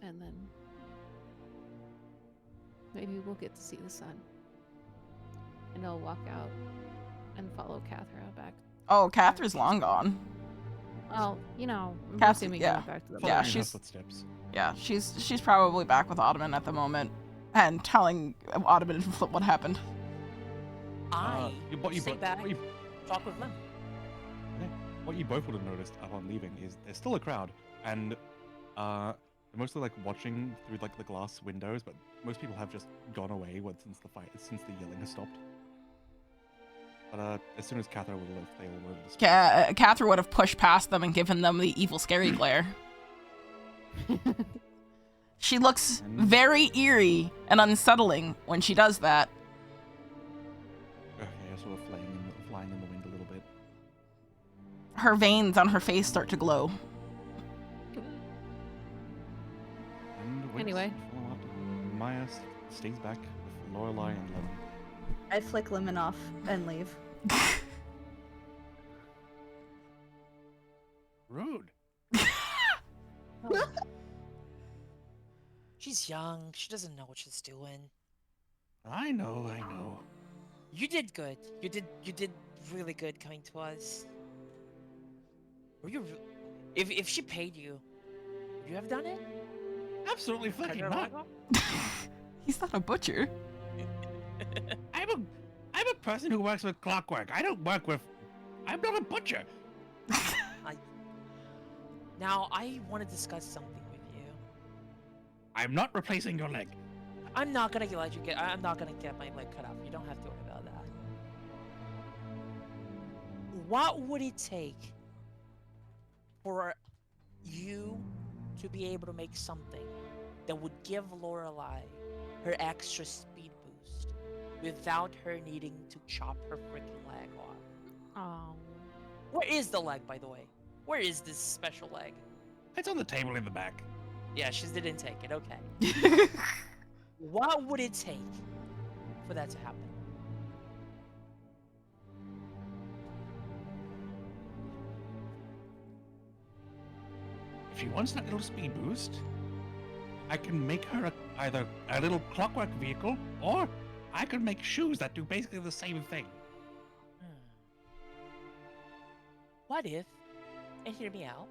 And then maybe we'll get to see the sun. And I'll walk out and follow Catherine back. Oh, Catherine's long gone. Oh, you know, I'm Catherine, assuming yeah. going back to the Yeah, barn. she's footsteps. Yeah, she's probably back with Ottoman at the moment and telling Ottoman and Flip what happened. What you stay both- back, what you- talk with them. What you both would have noticed upon leaving is there's still a crowd, and they're mostly like watching through like the glass windows, but most people have just gone away since the yelling has stopped. But as soon as Catherine would have left, they all would have dispersed. Catherine would have pushed past them and given them the evil, scary glare. She looks very eerie and unsettling when she does that. Okay, sort of flying in the wind a little bit. Her veins on her face start to glow. And waits Anyway. to follow up. Maya stays back with Lorelai and Lemon. I flick Lemon off and leave. Rude. She's young. She doesn't know what she's doing. I know. You did good. You did really good coming to us. Were you? If she paid you, would you have done it? Absolutely fucking Cut her not. leg off? He's not a butcher. I'm a person who works with clockwork. I'm not a butcher. Now I want to discuss something with you. I'm not replacing your leg. I'm not gonna let you get. I'm not gonna get my leg cut off. You don't have to worry about that. What would it take for you to be able to make something that would give Lorelai her extra speed boost without her needing to chop her freaking leg off? Oh. Where is the leg, by the way? Where is this special leg? It's on the table in the back. Yeah, she didn't take it. Okay. What would it take for that to happen? If she wants that little speed boost, I can make her either a little clockwork vehicle, or I could make shoes that do basically the same thing. What if, and hear me out,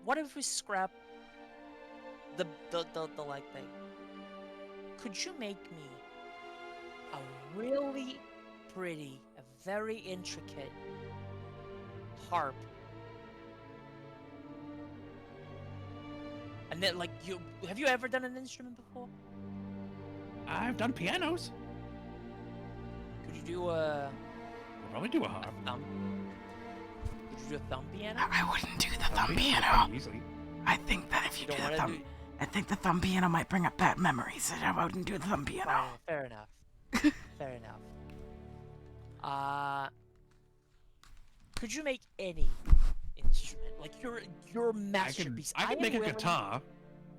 what if we scrap the leg thing? Could you make me a really pretty, a very intricate harp? And then, like, have you ever done an instrument before? I've done pianos. Could you do a I'll probably do a harp. thumb? Could you do a thumb piano? I wouldn't do the I'll thumb do it piano. pretty easily. I think that if you don't do the wanna thumb, do- I think the thumb piano might bring up bad memories. I wouldn't do the thumb piano. Fair enough. Fair enough. Could you make any instrument, like your masterpiece? I can am make a willing- guitar.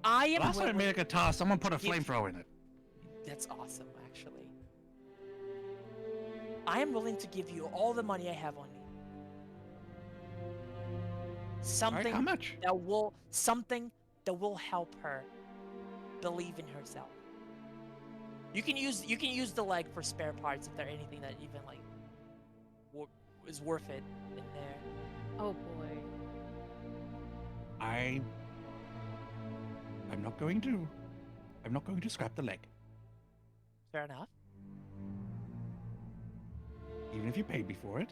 I am Last time I willing. made a guitar, someone put a Give- flamethrower in it. That's awesome, actually. I am willing to give you all the money I have on me. Alright, how much? Something that will help her believe in herself. You can use the leg for spare parts if there's anything that even like is worth it in there. Oh boy. I'm not going to scrap the leg. Fair enough. Even if you paid me for it.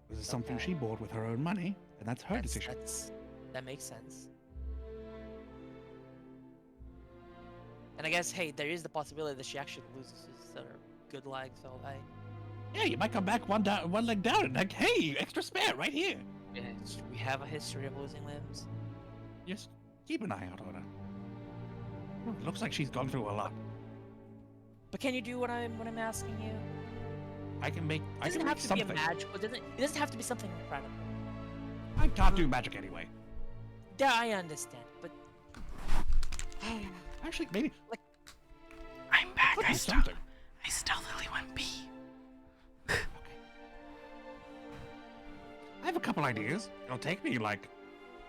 This is something Okay. she bought with her own money, and that's her decision. That makes sense. And I guess, hey, there is the possibility that she actually loses her good leg, so Yeah, you might come back one leg down and like, hey, extra spare right here. we have a history of losing limbs. Just keep an eye out on her. Looks like she's gone through a lot. But can you do what I'm asking you? I can make It doesn't have to something. be a magical. It doesn't have to be something incredible. I can't do magic anyway. Yeah, I understand, but Actually, maybe I'm back. could I be something. stealthily went pee. I have a couple ideas. It'll take me like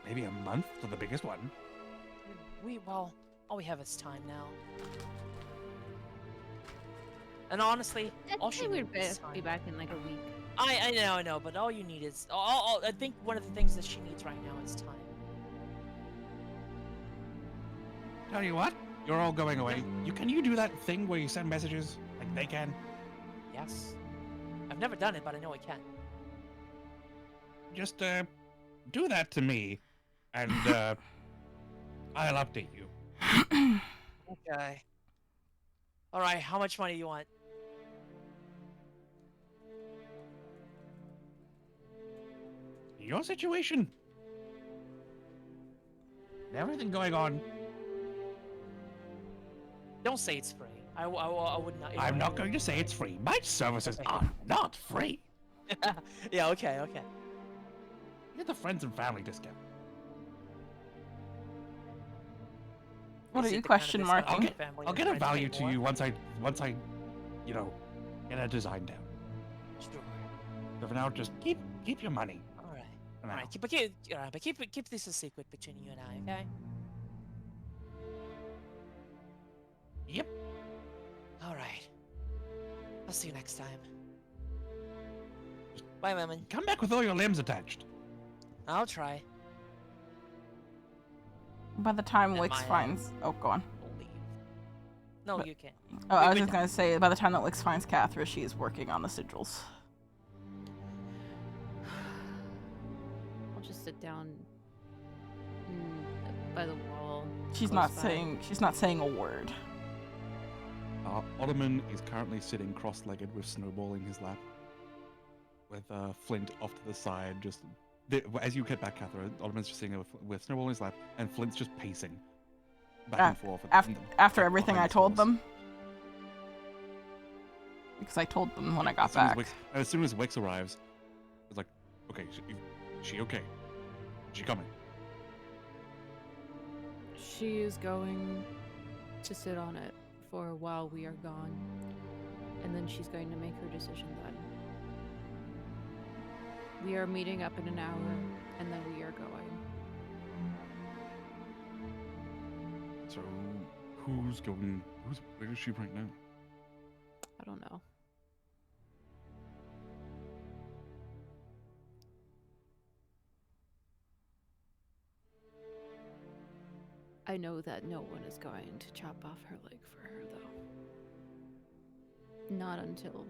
maybe a month to the biggest one. all we have is time now. And honestly, all she we'd needs is be time. back in like a week. I know, but all you need is I think one of the things that she needs right now is time. Tell you what, you're all going away. Can you do that thing where you send messages like they can? Yes. I've never done it, but I know I can. Just do that to me, and I'll update you. Okay. All right, how much money do you want? Your situation. Everything going on. Don't say it's free. I would not. I'm not going to say it's free. My services Okay. are not free. Yeah, okay. You get the friends and family discount. What Is are it you the kind of question discount marking? that family I'll and get a friends pay value to more? you once I, get a design down. Sure. So for now, just keep your money. All right. For All now. right. But keep this a secret between you and I, okay? Yep. All right. I'll see you next time. Bye, Lemon. Come back with all your limbs attached. I'll try. By the time And Wix my, finds... Oh, go on. We'll leave. No, But- you can't. Oh, I was Wait, just gonna say, by the time that Wix finds Cathra, she is working on the sigils. I'll just sit down by the wall. She's close not by. saying a word. Ottoman is currently sitting cross-legged with Snowball in his lap, with Flint off to the side. As you get back, Catherine, Ottoman's just sitting with Snowball in his lap, and Flint's just pacing back and forth. After everything I behind the told stairs. them. Because I told them when I got back. As soon as Wix arrives, it's like, okay, she okay? Is she coming? She is going to sit on it for a while we are gone, and then she's going to make her decision then. We are meeting up in an hour, and then we are going. So, where is she right now? I don't know. I know that no one is going to chop off her leg for her, though. Not until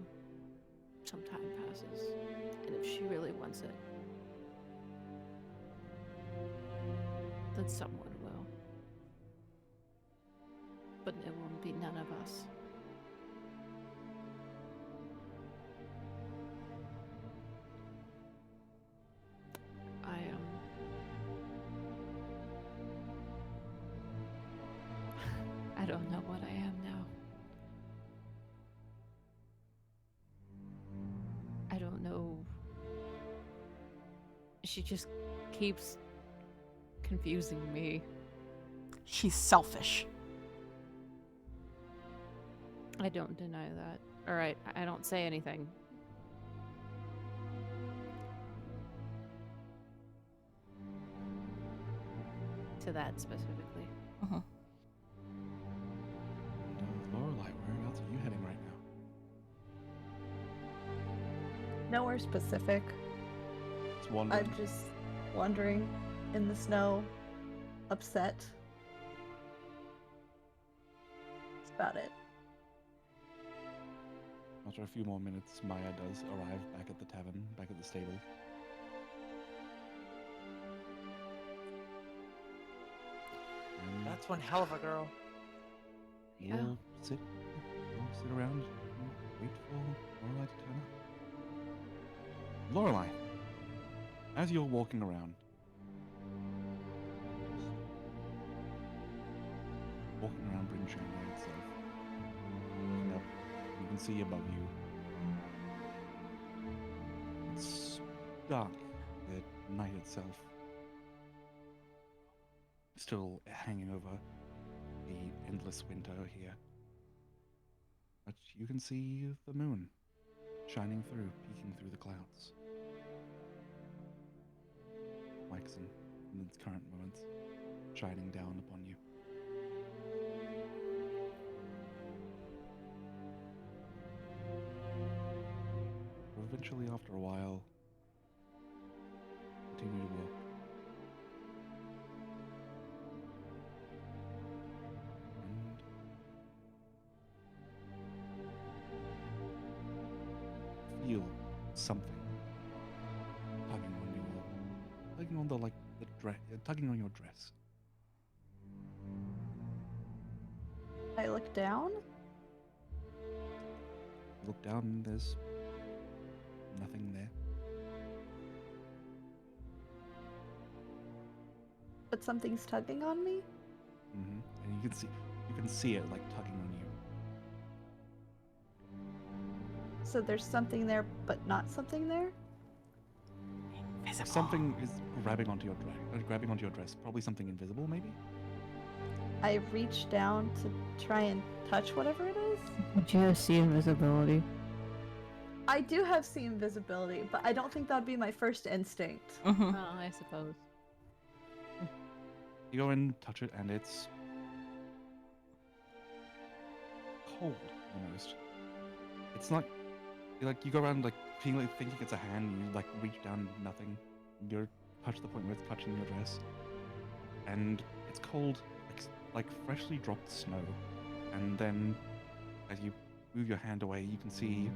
some time passes. And if she really wants it, then someone will. But it won't be none of us. I don't know what I am now. I don't know. She just keeps confusing me. She's selfish. I don't deny that. All right, I don't say anything. To that specifically. Lorelai, whereabouts are you heading right now? Nowhere specific. Just wandering. I'm just wandering in the snow, upset. That's about it. After a few more minutes, Maya does arrive back at the tavern, back at the stable. And That's one hell of a girl. Yeah. we'll sit around and wait for Lorelai to turn up. Lorelai, as you're walking around, Bryn Shanghai itself, looking up, you can see above you. It's dark, the night itself still hanging over the endless winter here. But you can see the moon shining through, peeking through the clouds. Waxen in its current moments, shining down upon you. Eventually, after a while, continue to walk. And feel something tugging on the dress, tugging on your dress. I look down. Look down, and there's nothing there. But something's tugging on me. And you can see it like tugging on you. So there's something there, but not something there. Invisible. Something is grabbing onto your dress. Probably something invisible, maybe. I reach down to try and touch whatever it is. Would you see invisibility? I do have see invisibility, but I don't think that'd be my first instinct. Oh, I suppose. You go and touch it, and it's cold almost. It's not you go around thinking it's a hand. You reach down, nothing. You touch the point where it's touching your dress, and it's cold, like freshly dropped snow. And then, as you move your hand away, you can see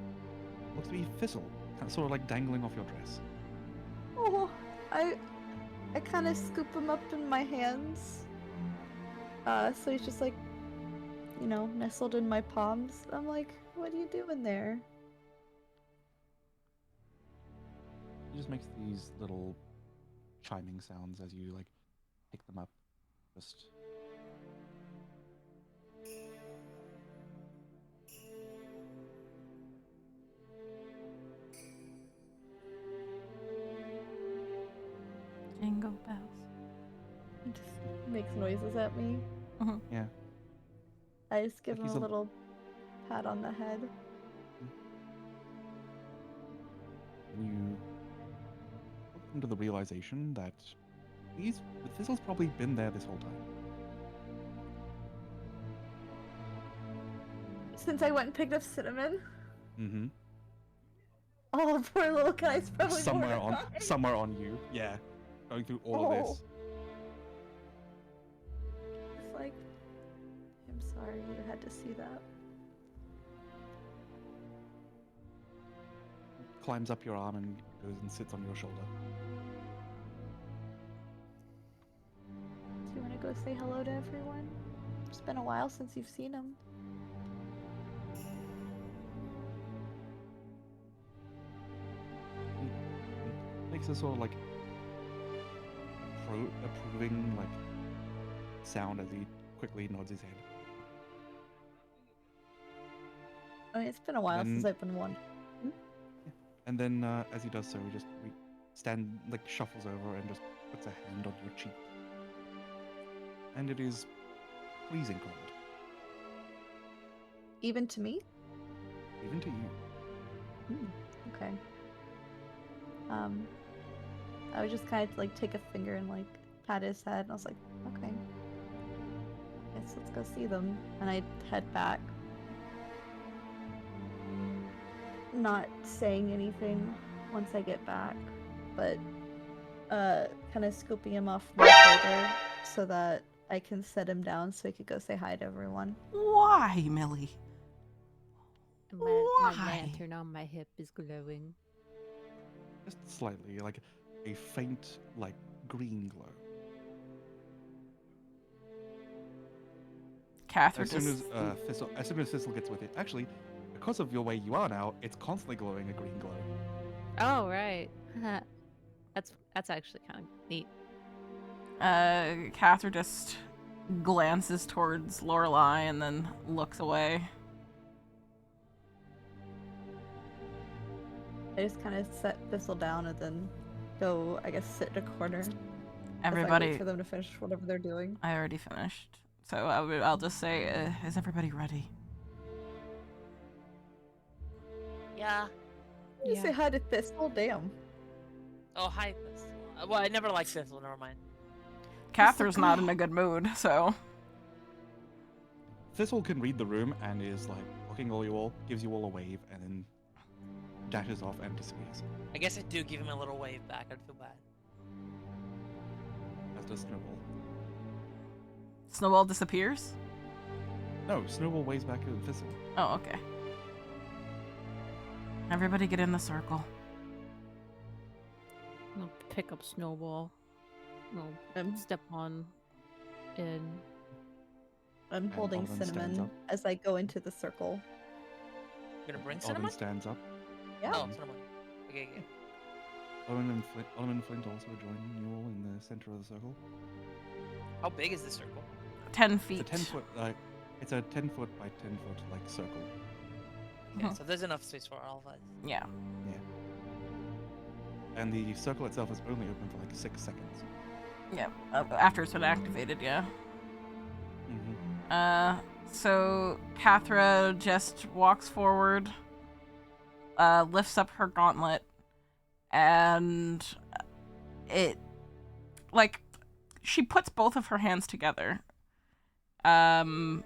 what looks to be thistle, sort of dangling off your dress. Oh, I kind of scoop him up in my hands. So he's just nestled in my palms. I'm like, what are you doing there? He just makes these little chiming sounds as you pick them up. Just Jingle bells. He just makes noises at me. yeah. I just give him he's a little pat on the head. And you come to the realization that the thistle's probably been there this whole time. Since I went and picked up cinnamon. Mm-hmm. Oh, poor little guy's probably Somewhere on you. Yeah. Going through all of this. It's like, I'm sorry you had to see that. Climbs up your arm and goes and sits on your shoulder. Do you want to go say hello to everyone? It's been a while since you've seen him. He makes a sort of approving sound as he quickly nods his head. I mean, it's been a while since I've been one. And then as he does so, he just shuffles over and just puts a hand on your cheek. And it is freezing cold, Even to me? even to you. Okay. I would just kind of like take a finger and like pat his head, and I was like, okay. Guess let's go see them. And I head back. Not saying anything once I get back, but kind of scooping him off my shoulder so that I can set him down so he could go say hi to everyone. Why, Millie? My Why? lantern on my hip is glowing. Just slightly, like a faint, like green glow. Catherine As soon as Thistle gets with it, actually, because of your way you are now, it's constantly glowing a green glow. Oh right. That's actually kind of neat. Catherine just glances towards Lorelei and then looks away. I just kind of set Thistle down and then go, I guess, sit in a corner. As I Everybody, wait for them to finish whatever they're doing. I already finished. So I'll just say, is everybody ready? Yeah. You say hi to Thistle? Damn. Oh, hi. Well, I never liked Thistle. Never mind. Catherine's not in a good mood, so. Thistle can read the room and is like looking at you all, gives you all a wave, and then dashes off and disappears. I guess I do give him a little wave back. I'd feel bad. As does Snowball. Snowball disappears? No, Snowball waves back at Thistle. Oh, okay. Everybody get in the circle. I'll pick up Snowball. I'll step on in. I'm holding Alden stands Cinnamon up. as I go into the circle. You're gonna bring Alden cinnamon? stands up. Yeah. Oh, cinnamon. Okay. Owen and Flint also join you all in the center of the circle. How big is this circle? 10 feet. It's a 10-foot, it's a 10-foot by 10-foot like circle. Okay, so there's enough space for all of us. Yeah. And the circle itself is only open for like 6 seconds. Yeah. After it's been activated, yeah. So Cathra just walks forward, lifts up her gauntlet, and she puts both of her hands together, and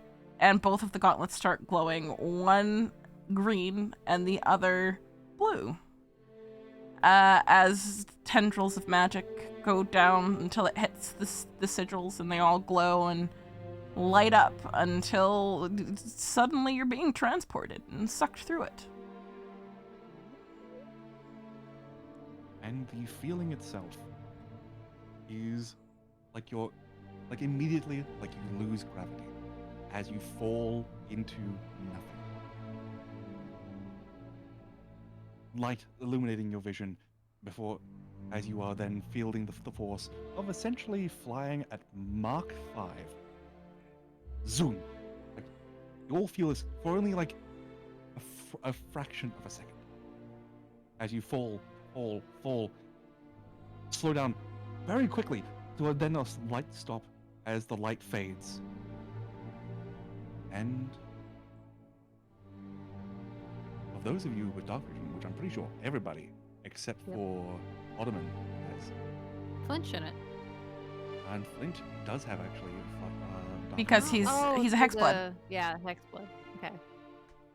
both of the gauntlets start glowing, one green and the other blue, as tendrils of magic go down until it hits the sigils, and they all glow and light up until suddenly you're being transported and sucked through it. And the feeling itself is like you're, like immediately, like you lose gravity as you fall into nothing. Light illuminating your vision before, as you are then fielding the force of essentially flying at Mach 5. Zoom! Like, you all feel this for only like a fraction of a second. As you fall, slow down very quickly to then a light stop as the light fades. And for those of you with dark vision, which I'm pretty sure everybody except for Ottoman has, Flinch in it. and Flint does have actually dark Because vision. he's a hexblood. Yeah, hexblood. Okay.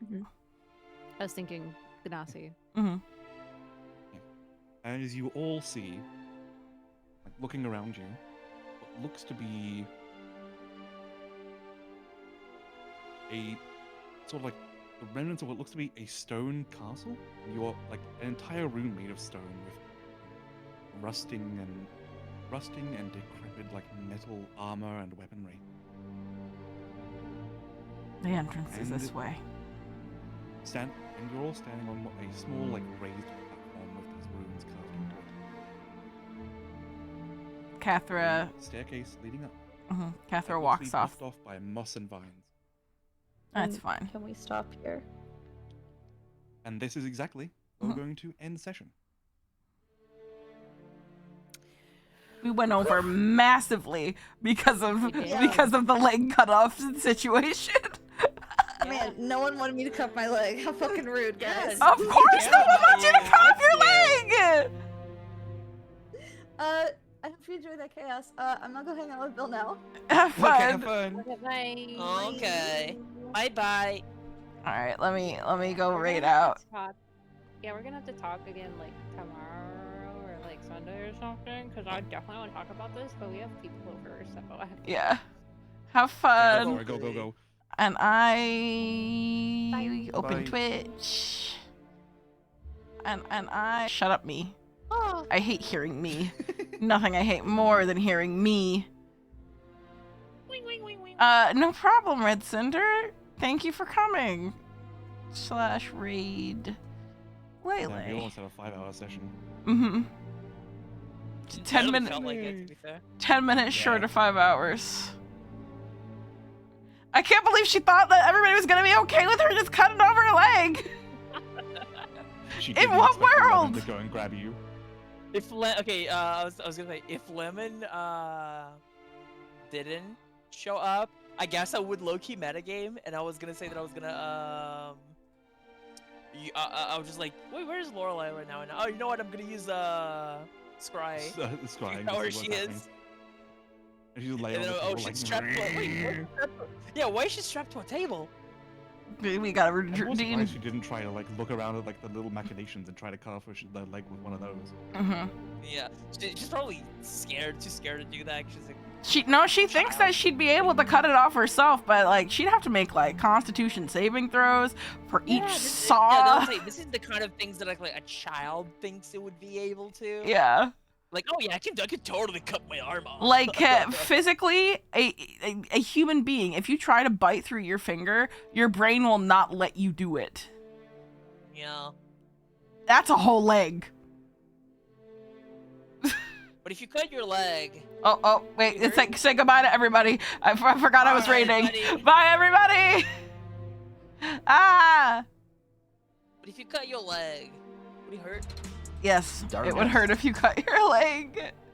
Mhm. I was thinking Ganassi. Mm-hmm. As you all see, like looking around you, what looks to be a sort of like the remnants of what looks to be a stone castle. You're like an entire room made of stone with rusting and decrepit like metal armor and weaponry. The entrance is this way. And you're all standing on a small like raised platform with these runes carved into it. Cathra, Staircase leading up. Cathra that walks looks to be off. blocked off by moss and vines. That's And fine. Can we stop here? And this is exactly where we're going to end session. We went over massively because of did. because of the leg cut off situation. Man, no one wanted me to cut my leg. How fucking rude, guys. Yes. Of course, Yeah, no one wants you to yeah, cut off your yeah. leg. I hope you enjoyed that chaos. I'm gonna go hang out with Bill now. Have Okay, fun. have fun. Okay, bye. Okay. Bye bye. All right, let me go We're raid gonna have out. to talk- Yeah, we're gonna have to talk again like tomorrow or like Sunday or something. Cause I definitely want to talk about this, but we have people over, so I have to. Yeah. Have Okay, fun. go. And I open Bye. Twitch. And I shut up, me. Oh. I hate hearing me. Nothing I hate more than hearing me. No problem, Red Cinder. Thank you for coming. /raid. Yeah, we Lately. almost had a 5-hour session. Mm-hmm. It 10 really minutes. felt like it, to be fair. 10 minutes Yeah. short of 5 hours. I can't believe she thought that everybody was gonna be okay with her just cutting off her leg. She In didn't what expect Lemon world? to go and grab you. If I was gonna say if Lemon didn't show up, I guess I would low-key metagame, and I was gonna say that I was gonna I was just like, wait, where's Lorelei right now? And oh, you know what? I'm gonna use Scry. Scrying. Know where she is. And she's laying And on then, the oh, table, she's like, strapped to yeah, why is she strapped to a table? We gotta I'm more redeem. surprised she didn't try to like look around at like the little machinations and try to cut off her leg with one of those. Mm-hmm. Yeah, she's probably too scared to do that. 'Cause she's like, She thinks that she'd be able to cut it off herself, but like she'd have to make like Constitution saving throws for each saw. Yeah, they'll say, this is the kind of things that like a child thinks it would be able to. Yeah. Like, oh yeah, I could totally cut my arm off. Like physically, a human being, if you try to bite through your finger, your brain will not let you do it. Yeah. That's a whole leg. But if you cut your leg, Oh, wait, it's like say goodbye to everybody. I forgot I was Bye, raiding. buddy. Bye, everybody. Ah. but if you cut your leg, would it hurt? Yes, Darn it would it. hurt if you cut your leg.